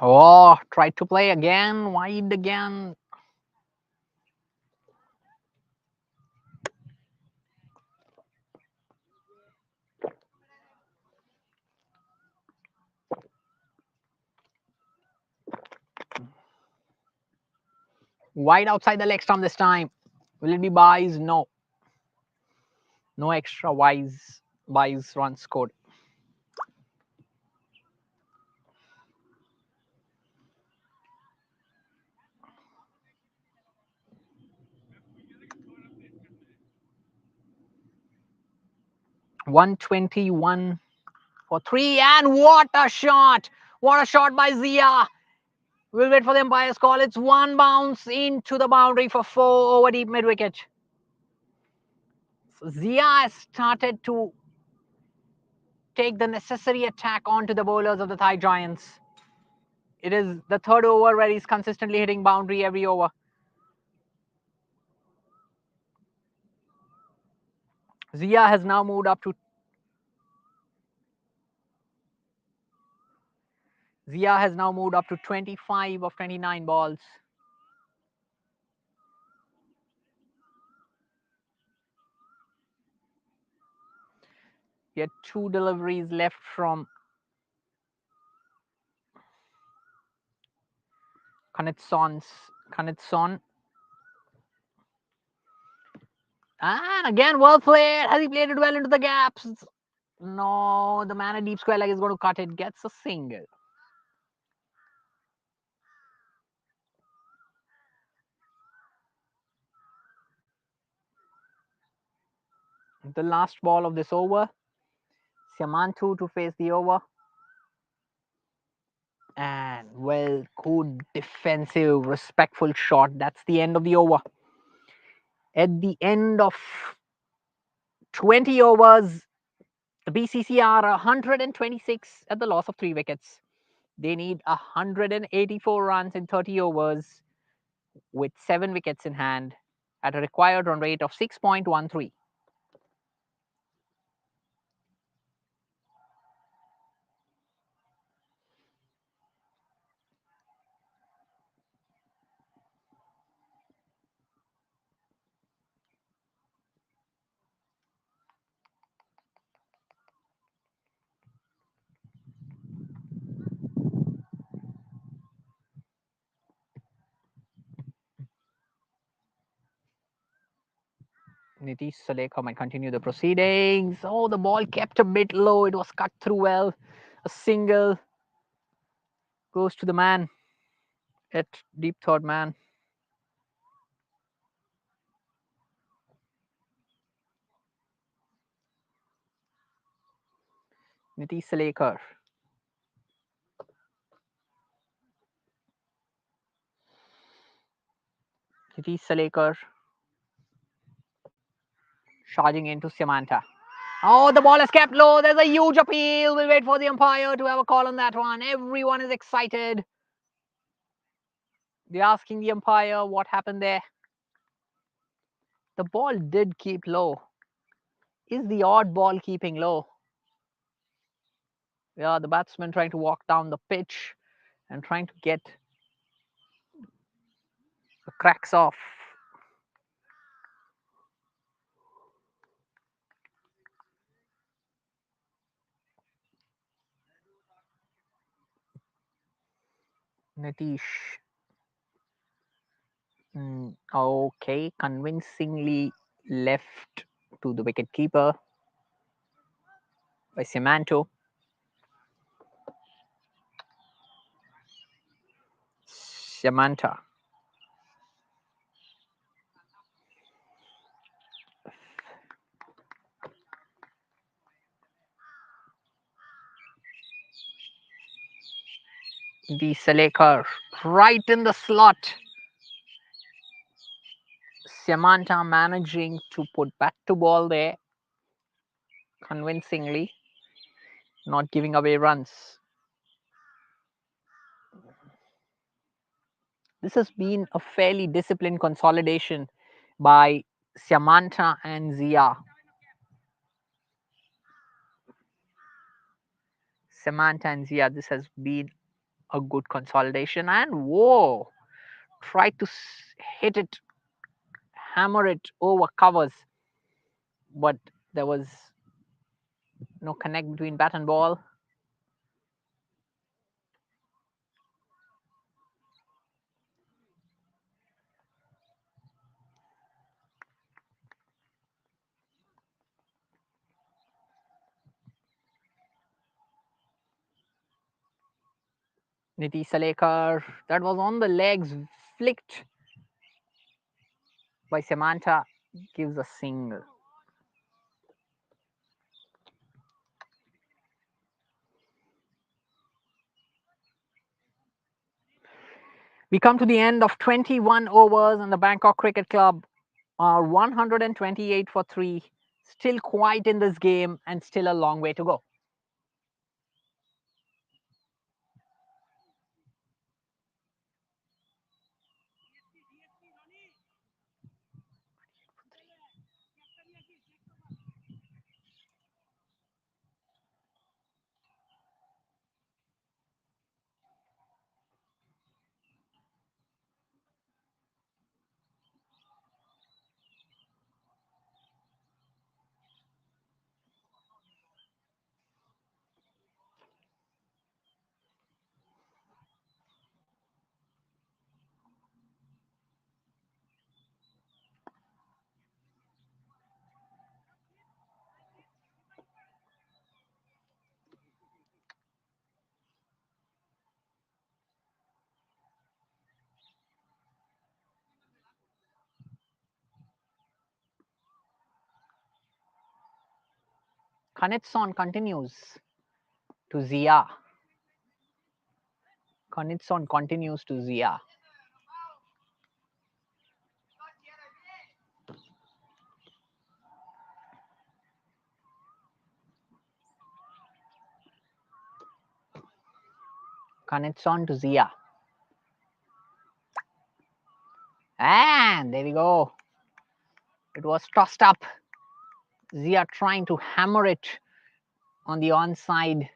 B: Tried to play again, wide again. Wide outside the leg stump this time. Will it be buys? No. No extra buys runs scored. $121 for 3, and what a shot! What a shot by Zia! We'll wait for the umpire's call. It's one bounce into the boundary for 4 over deep mid wicket. So Zia has started to take the necessary attack onto the bowlers of the Thai Giants. It is the third over where he's consistently hitting boundary every over. Zia has now moved up to 25 of 29 balls. He had 2 deliveries left from Kanitson. And again, well played. Has he played it well into the gaps? No, the man at deep square leg is going to cut it. Gets a single. The last ball of this over. Siamantu to face the over. And well, good defensive, respectful shot. That's the end of the over. At the end of 20 overs, the BCC are 126 at the loss of 3 wickets. They need 184 runs in 30 overs with 7 wickets in hand at a required run rate of 6.13. Nitish Salekha might continue the proceedings. Oh, the ball kept a bit low. It was cut through well. A single goes to the man at deep third man. Nitish Salekha. Nitish Salekha charging into Samantha. Oh, the ball is kept low. There's a huge appeal. We'll wait for the umpire to have a call on that one. Everyone is excited. They're asking the umpire what happened there. The ball did keep low. Is the odd ball keeping low? Yeah, the batsman trying to walk down the pitch and trying to get the cracks off. Nitish. Okay, convincingly left to the wicket keeper by Simanto. Samantha. The Salekar right in the slot. Samantha managing to put back to ball there convincingly, not giving away runs. This has been a fairly disciplined consolidation by Samantha and Zia. Samantha and Zia, this has been a good consolidation. And whoa, tried to hit it, hammer it over covers, but there was no connect between bat and ball. Niti Salekar, that was on the legs, flicked by Samantha, gives a single. We come to the end of 21 overs, and the Bangkok Cricket Club are 128 for 3. Still quite in this game and still a long way to go. Kanitson continues to Zia. Kanitson continues to Zia. Kanitson to Zia. And there we go. It was tossed up. Zia trying to hammer it on the onside.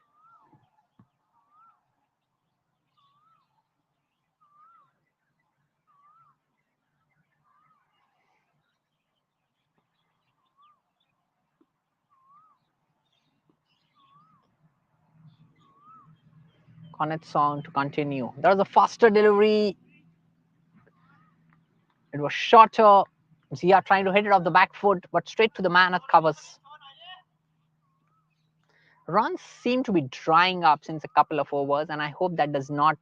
B: Kanitson to continue. There was a faster delivery. It was shorter. Zia trying to hit it off the back foot, but straight to the man at covers. Runs seem to be drying up since a couple of overs, and I hope that does not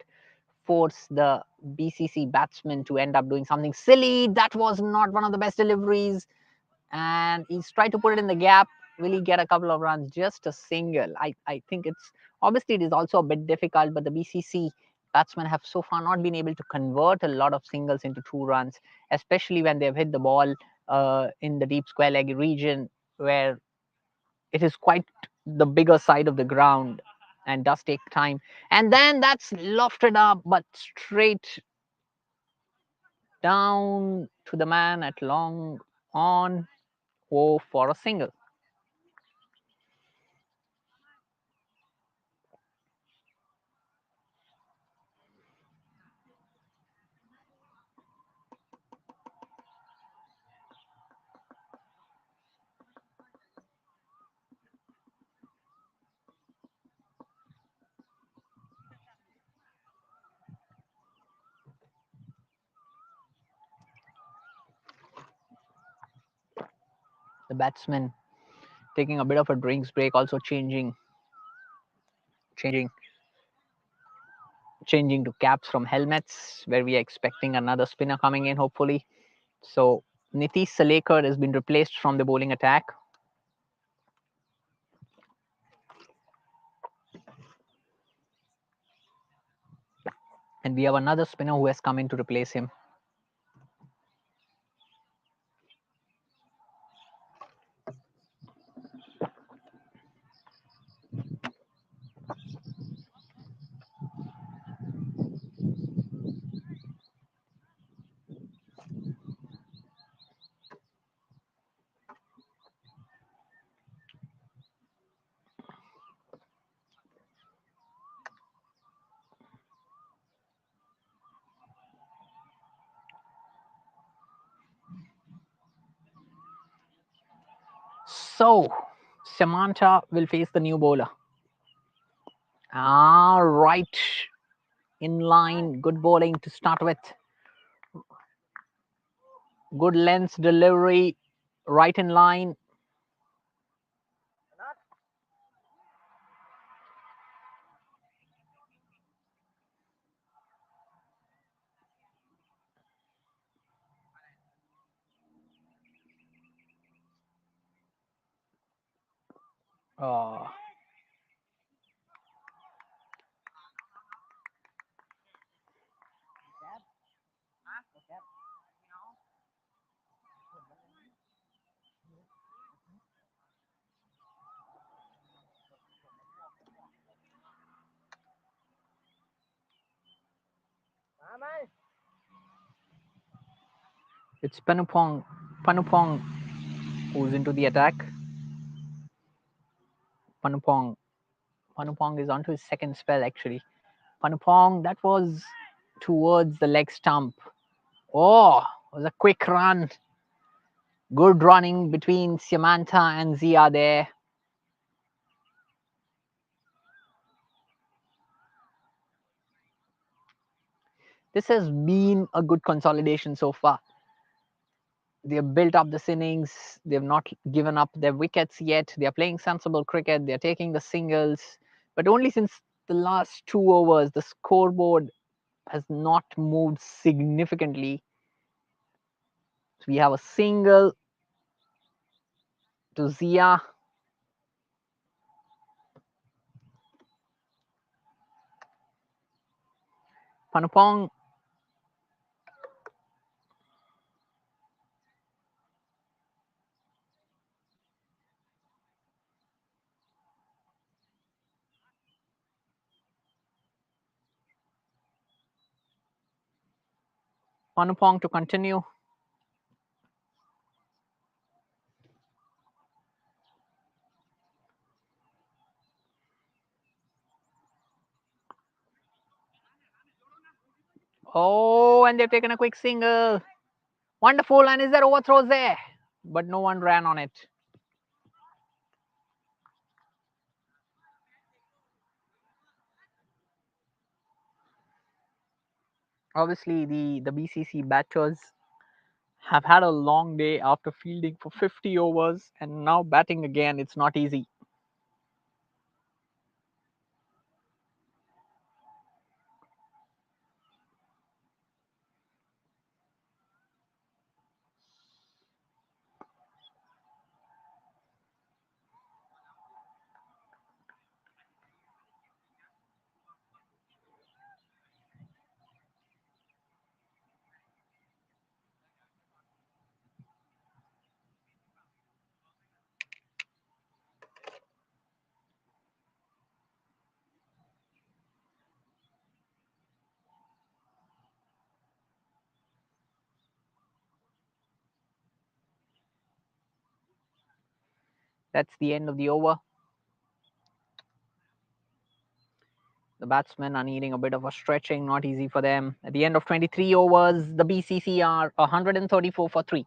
B: force the BCC batsman to end up doing something silly. That was not one of the best deliveries, and he's tried to put it in the gap. Will he get a couple of runs? Just a single. I think it's obviously it is also a bit difficult, but the BCC batsmen have so far not been able to convert a lot of singles into 2 runs, especially when they've hit the ball in the deep square leg region, where it is quite the bigger side of the ground and does take time. And then that's lofted up, but straight down to the man at long on. Oh, for a single. The batsman taking a bit of a drinks break, also changing to caps from helmets, where we are expecting another spinner coming in, hopefully. So Nitish Salekar has been replaced from the bowling attack. And we have another spinner who has come in to replace him. So Samantha will face the new bowler. Right in line, good bowling to start with. Good length delivery, right in line. Uh, it's Panupong who's into the attack. Panupong is onto his second spell actually. Panupong, that was towards the leg stump. Oh, it was a quick run. Good running between Samantha and Zia there. This has been a good consolidation so far. They have built up this innings. They have not given up their wickets yet. They are playing sensible cricket. They are taking the singles. But only since the last 2 overs, the scoreboard has not moved significantly. So we have a single to Zia. Panupong. Panupong to continue. Oh, and they've taken a quick single. Wonderful, and is there overthrows there? But no one ran on it. Obviously, the BCC batters have had a long day after fielding for 50 overs and now batting again. It's not easy. That's the end of the over. The batsmen are needing a bit of a stretching, not easy for them. At the end of 23 overs, the BCC are 134 for 3.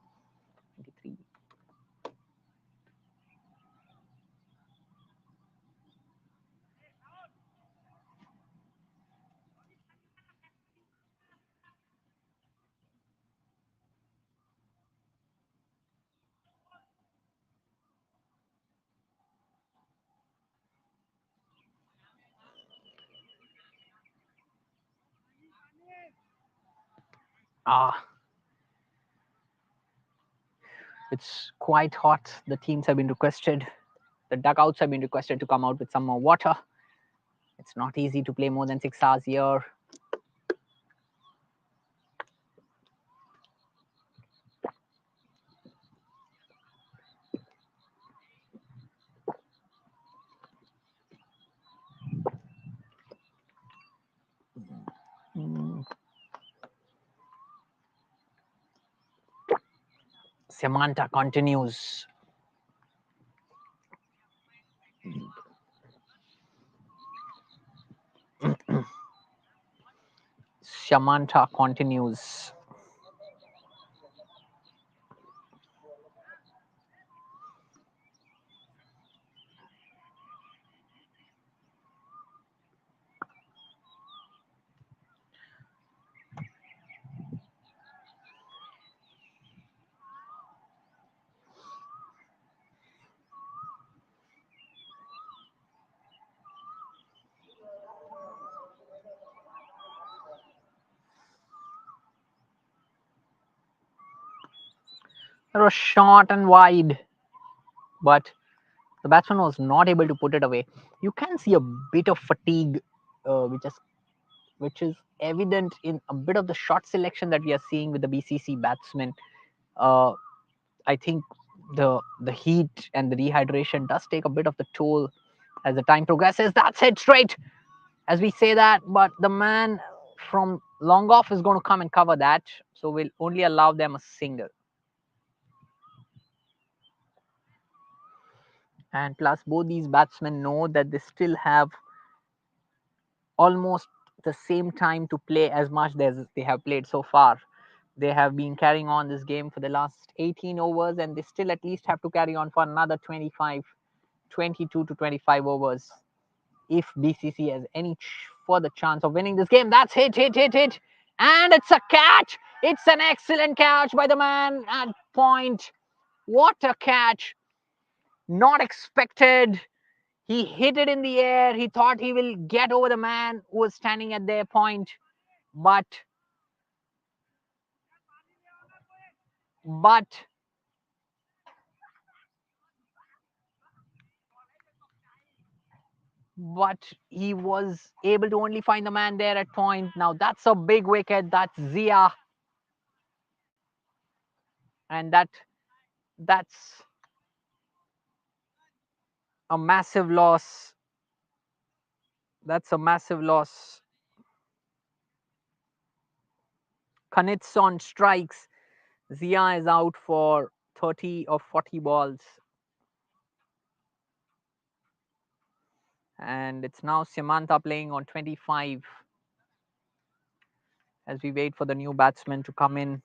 B: 23. It's quite hot. The teams have been requested, the dugouts have been requested to come out with some more water. It's not easy to play more than 6 hours here. Samantha continues. Samantha continues. It was short and wide, but the batsman was not able to put it away. You can see a bit of fatigue, which is evident in a bit of the shot selection that we are seeing with the BCC batsmen. I think the heat and the dehydration does take a bit of the toll as the time progresses. That's it straight, as we say that, but the man from long off is going to come and cover that, so we'll only allow them a single. And plus, both these batsmen know that they still have almost the same time to play as much as they have played so far. They have been carrying on this game for the last 18 overs, and they still at least have to carry on for another 22 to 25 overs if BCC has any further chance of winning this game. That's hit, and it's a catch. It's an excellent catch by the man at point. What a catch! Not expected. He hit it in the air. He thought he will get over the man who was standing at their point, but but he was able to only find the man there at point. Now that's a big wicket. That's Zia, and that's a massive loss. That's a massive loss. Kanitson strikes. Zia is out for 30 or 40 balls. And it's now Samantha playing on 25 as we wait for the new batsman to come in.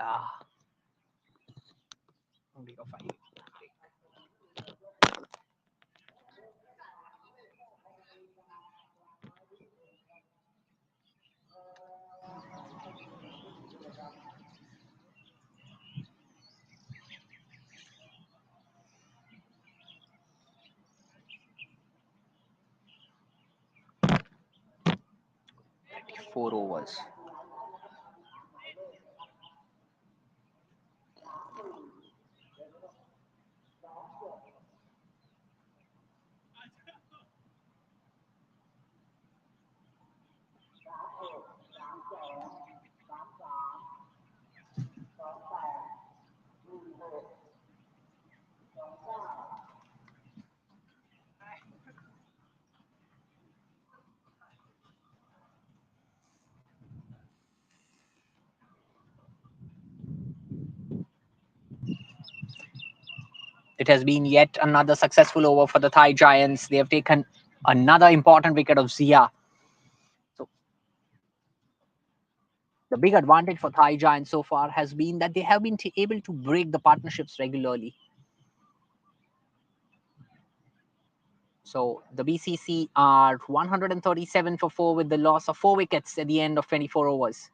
B: Ah, only a 5. 4 overs. It has been yet another successful over for the Thai Giants. They have taken another important wicket of Zia. So the big advantage for Thai Giants so far has been that they have been able to break the partnerships regularly. So the BCC are 137 for 4 with the loss of 4 wickets at the end of 24 overs.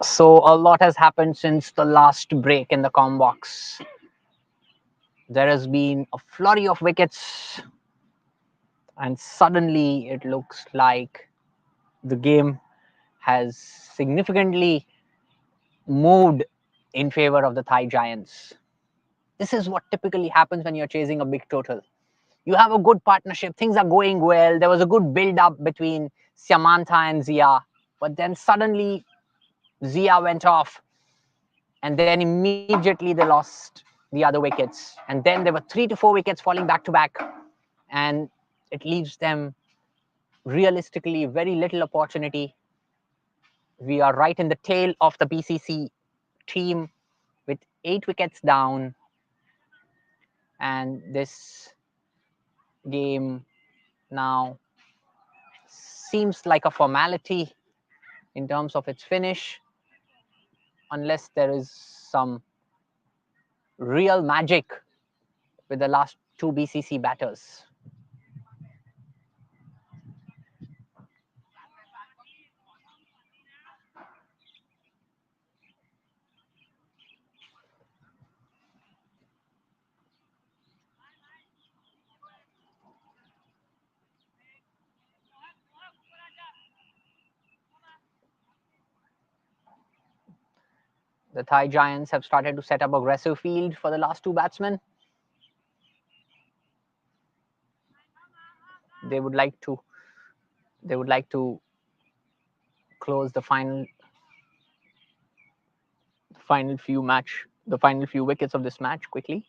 B: So a lot has happened since the last break in the com box. There has been a flurry of wickets, and suddenly it looks like the game has significantly moved in favor of the Thai Giants. This is what typically happens when you're chasing a big total. You have a good partnership, things are going well, there was a good build up between Samantha and Zia, but then suddenly Zia went off, and then immediately they lost the other wickets, and then there were 3 to 4 wickets falling back to back, and it leaves them realistically very little opportunity. We are right in the tail of the BCC team with 8 wickets down, and this game now seems like a formality in terms of its finish, unless there is some real magic with the last 2 BCC batters. The Thai Giants have started to set up aggressive field for the last 2 batsmen. They would like to close the final few wickets of this match quickly.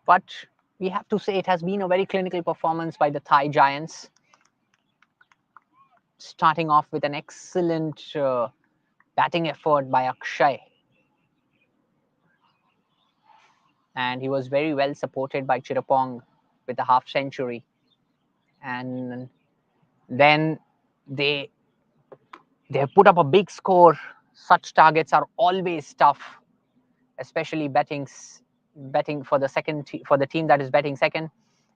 B: But we have to say it has been a very clinical performance by the Thai Giants, starting off with an excellent batting effort by Akshay. And he was very well supported by Chirapong with a half century. And then they have put up a big score. Such targets are always tough, especially betting for the team that is betting second.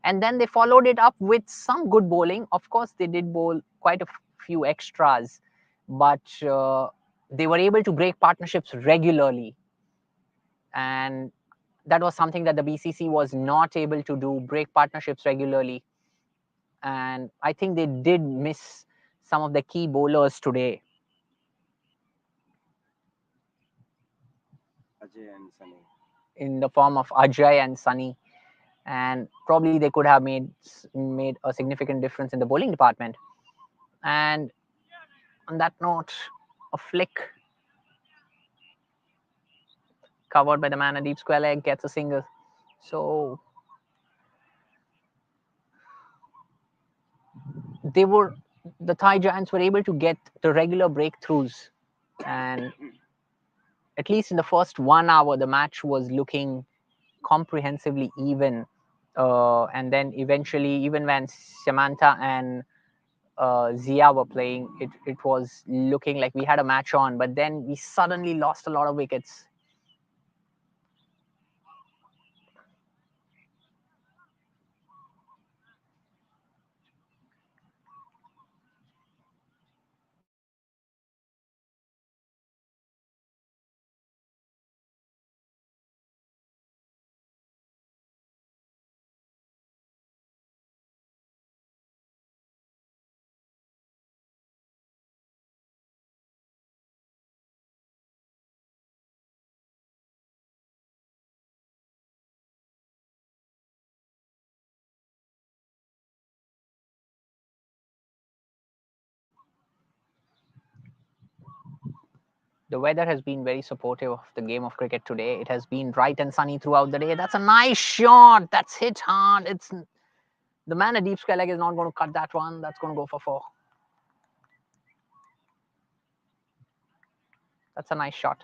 B: And then they followed it up with some good bowling. Of course, they did bowl quite a few extras, but they were able to break partnerships regularly. And that was something that the BCC was not able to do, break partnerships regularly. And I think they did miss some of the key bowlers today.
D: Ajay and Sunny.
B: In the form of Ajay and Sunny. And probably they could have made a significant difference in the bowling department. And on that note, a flick covered by the man at deep square leg gets a single. So the Thai Giants were able to get the regular breakthroughs, and at least in the first 1 hour, the match was looking comprehensively even. And then eventually, even when Samantha and Zia were playing, it was looking like we had a match on, but then we suddenly lost a lot of wickets. The weather has been very supportive of the game of cricket today. It has been bright and sunny throughout the day. That's a nice shot. That's hit hard. It's the man at deep square leg is not going to cut that one. That's going to go for 4. That's a nice shot.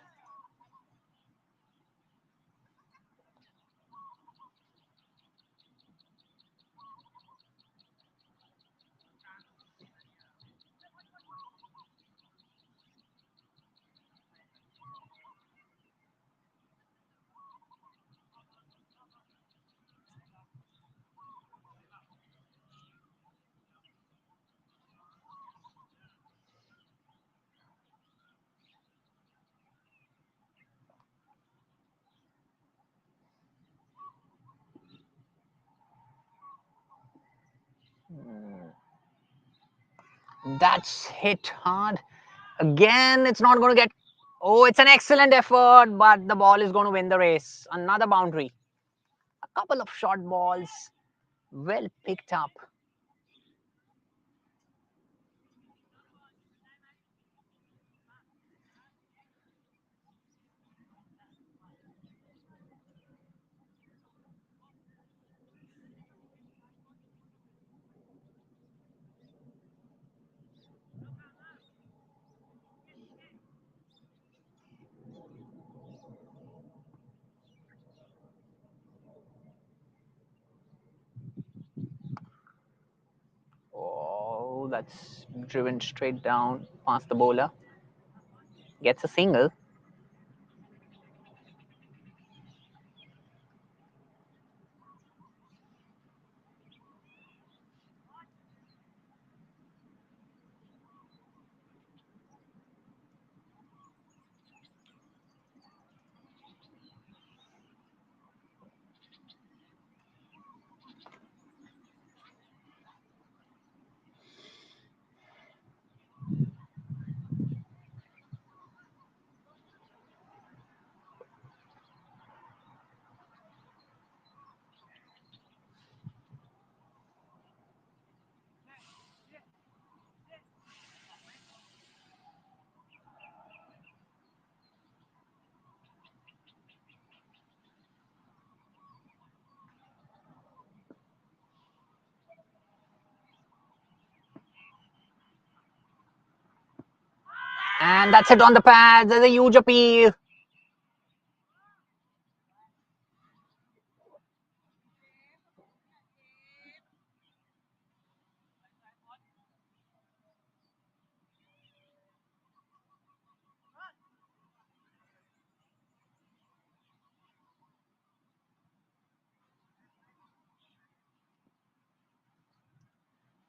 B: That's hit hard. Again, it's not going to get... Oh, it's an excellent effort, but the ball is going to win the race. Another boundary. A couple of short balls, well picked up. Oh, that's driven straight down past the bowler. Gets a single. And that's it on the pads. There's a huge appeal.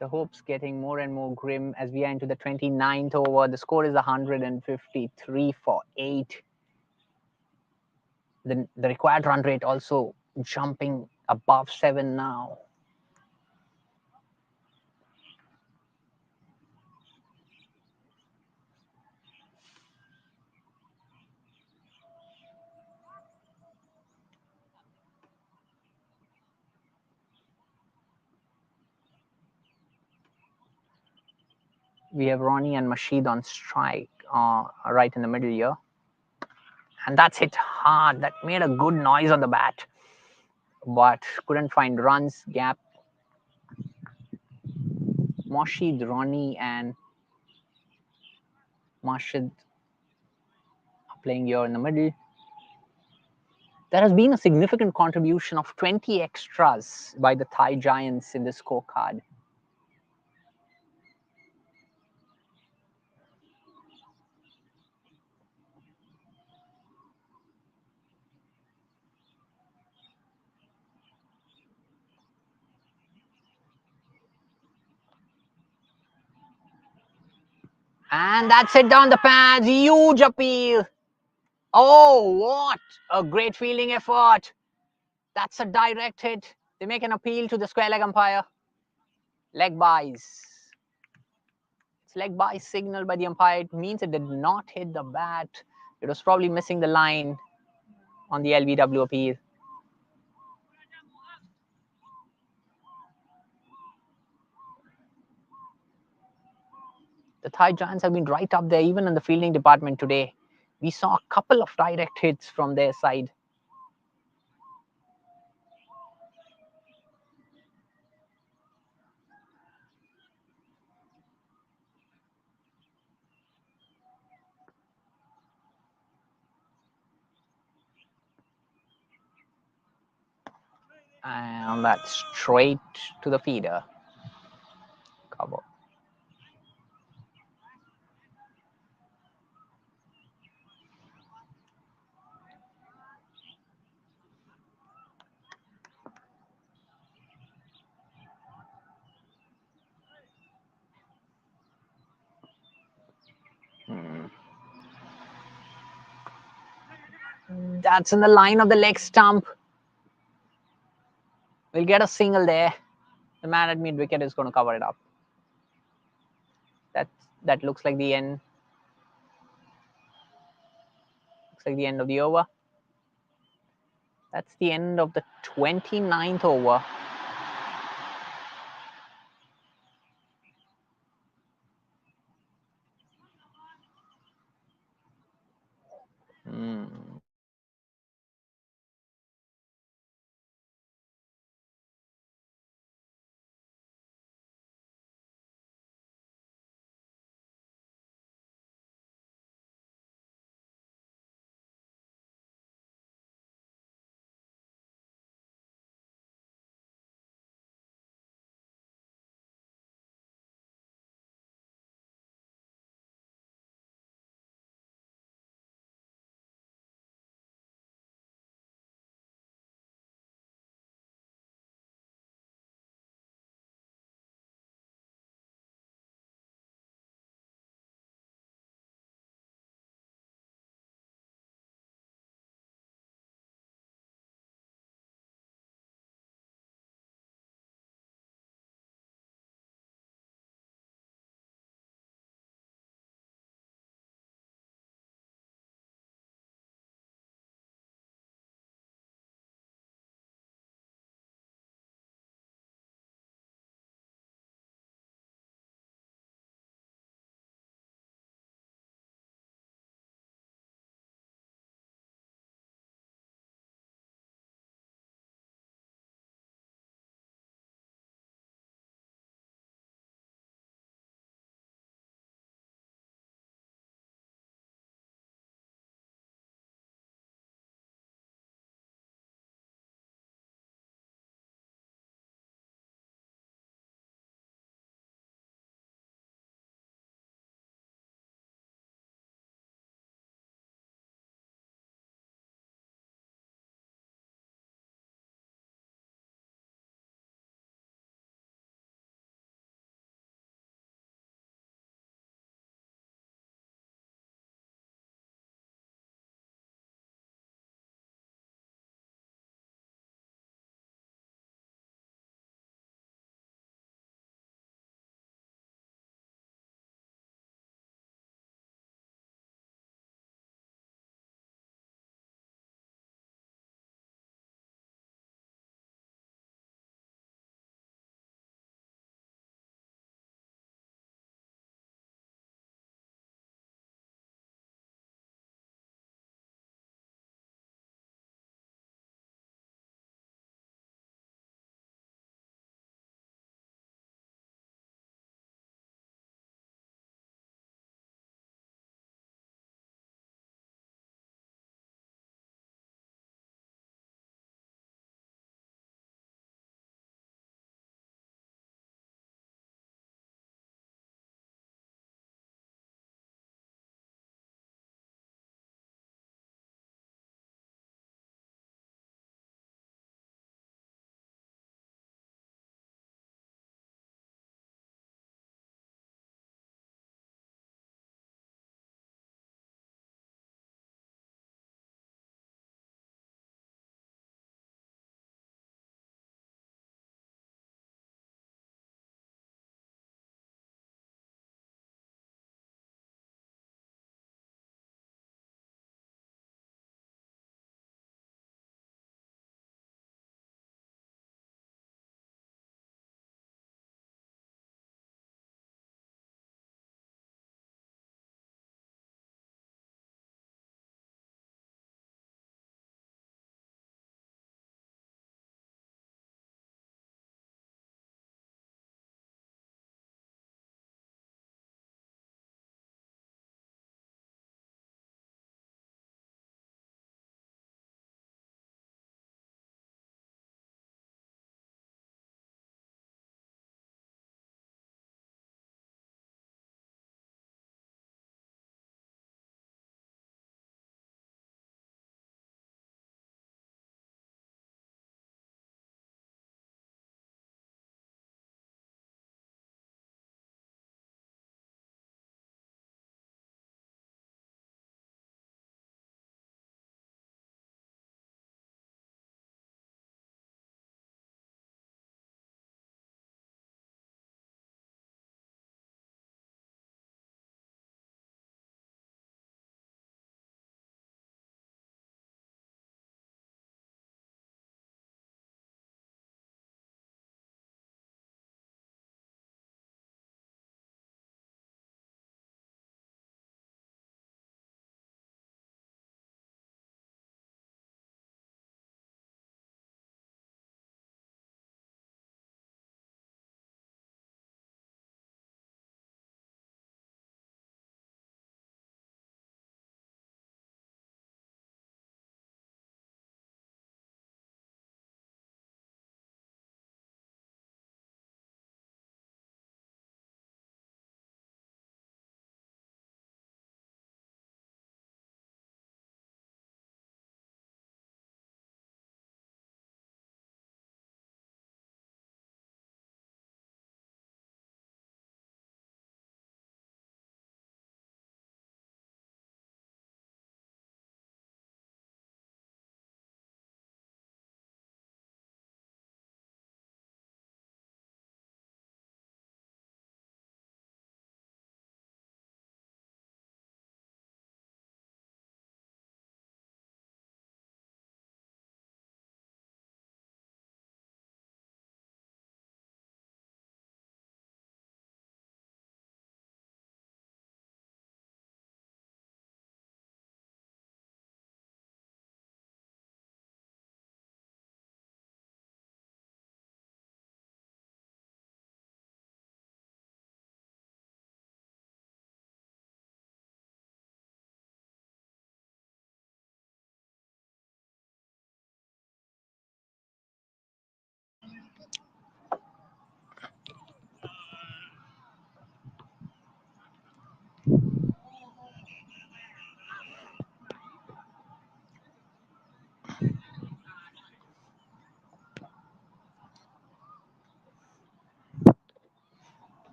B: The hopes getting more and more grim as we are into the 29th over. The score is 153 for 8. The required run rate also jumping above 7 now. We have Ronnie and Masheed on strike right in the middle here. And that's hit hard. That made a good noise on the bat, but couldn't find runs. Gap. Masheed, Ronnie, and Masheed are playing here in the middle. There has been a significant contribution of 20 extras by the Thai Giants in this scorecard. And that's it down the pads. Huge appeal. Oh, what a great fielding effort. That's a direct hit. They make an appeal to the square leg umpire. Leg buys. It's leg by signal by the umpire. It means it did not hit the bat. It was probably missing the line on the LBW appeal. The Thai Giants have been right up there, even in the fielding department today. We saw a couple of direct hits from their side. And that's straight to the feeder. Cover. That's in the line of the leg stump. We'll get a single there. The man at mid wicket is going to cover it up. That looks like the end. Looks like the end of the over. That's the end of the 29th over.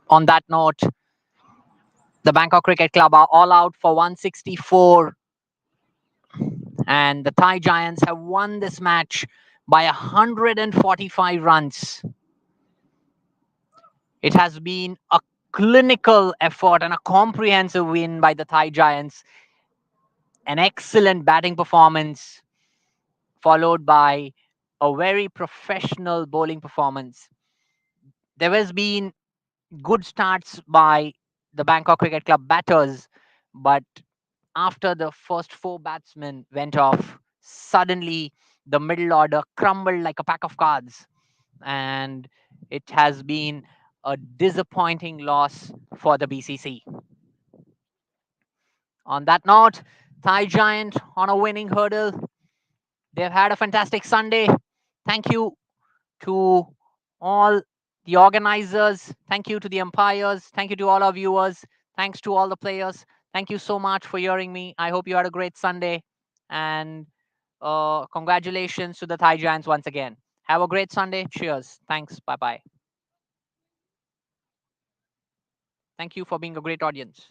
B: On that note, the Bangkok Cricket Club are all out for 164, and the Thai Giants have won this match by 145 runs. It has been a clinical effort and a comprehensive win by the Thai Giants. An excellent batting performance, followed by a very professional bowling performance. There has been good starts by the Bangkok Cricket Club batters, but after the first four batsmen went off, suddenly the middle order crumbled like a pack of cards, and it has been a disappointing loss for the BCC. On that note, Thai Giant on a winning hurdle. They've had a fantastic Sunday. Thank you to all the organizers. Thank you to the umpires. Thank you to all our viewers. Thanks to all the players. Thank you so much for hearing me. I hope you had a great Sunday. And congratulations to the Thai Giants once again. Have a great Sunday. Cheers. Thanks. Bye bye. Thank you for being a great audience.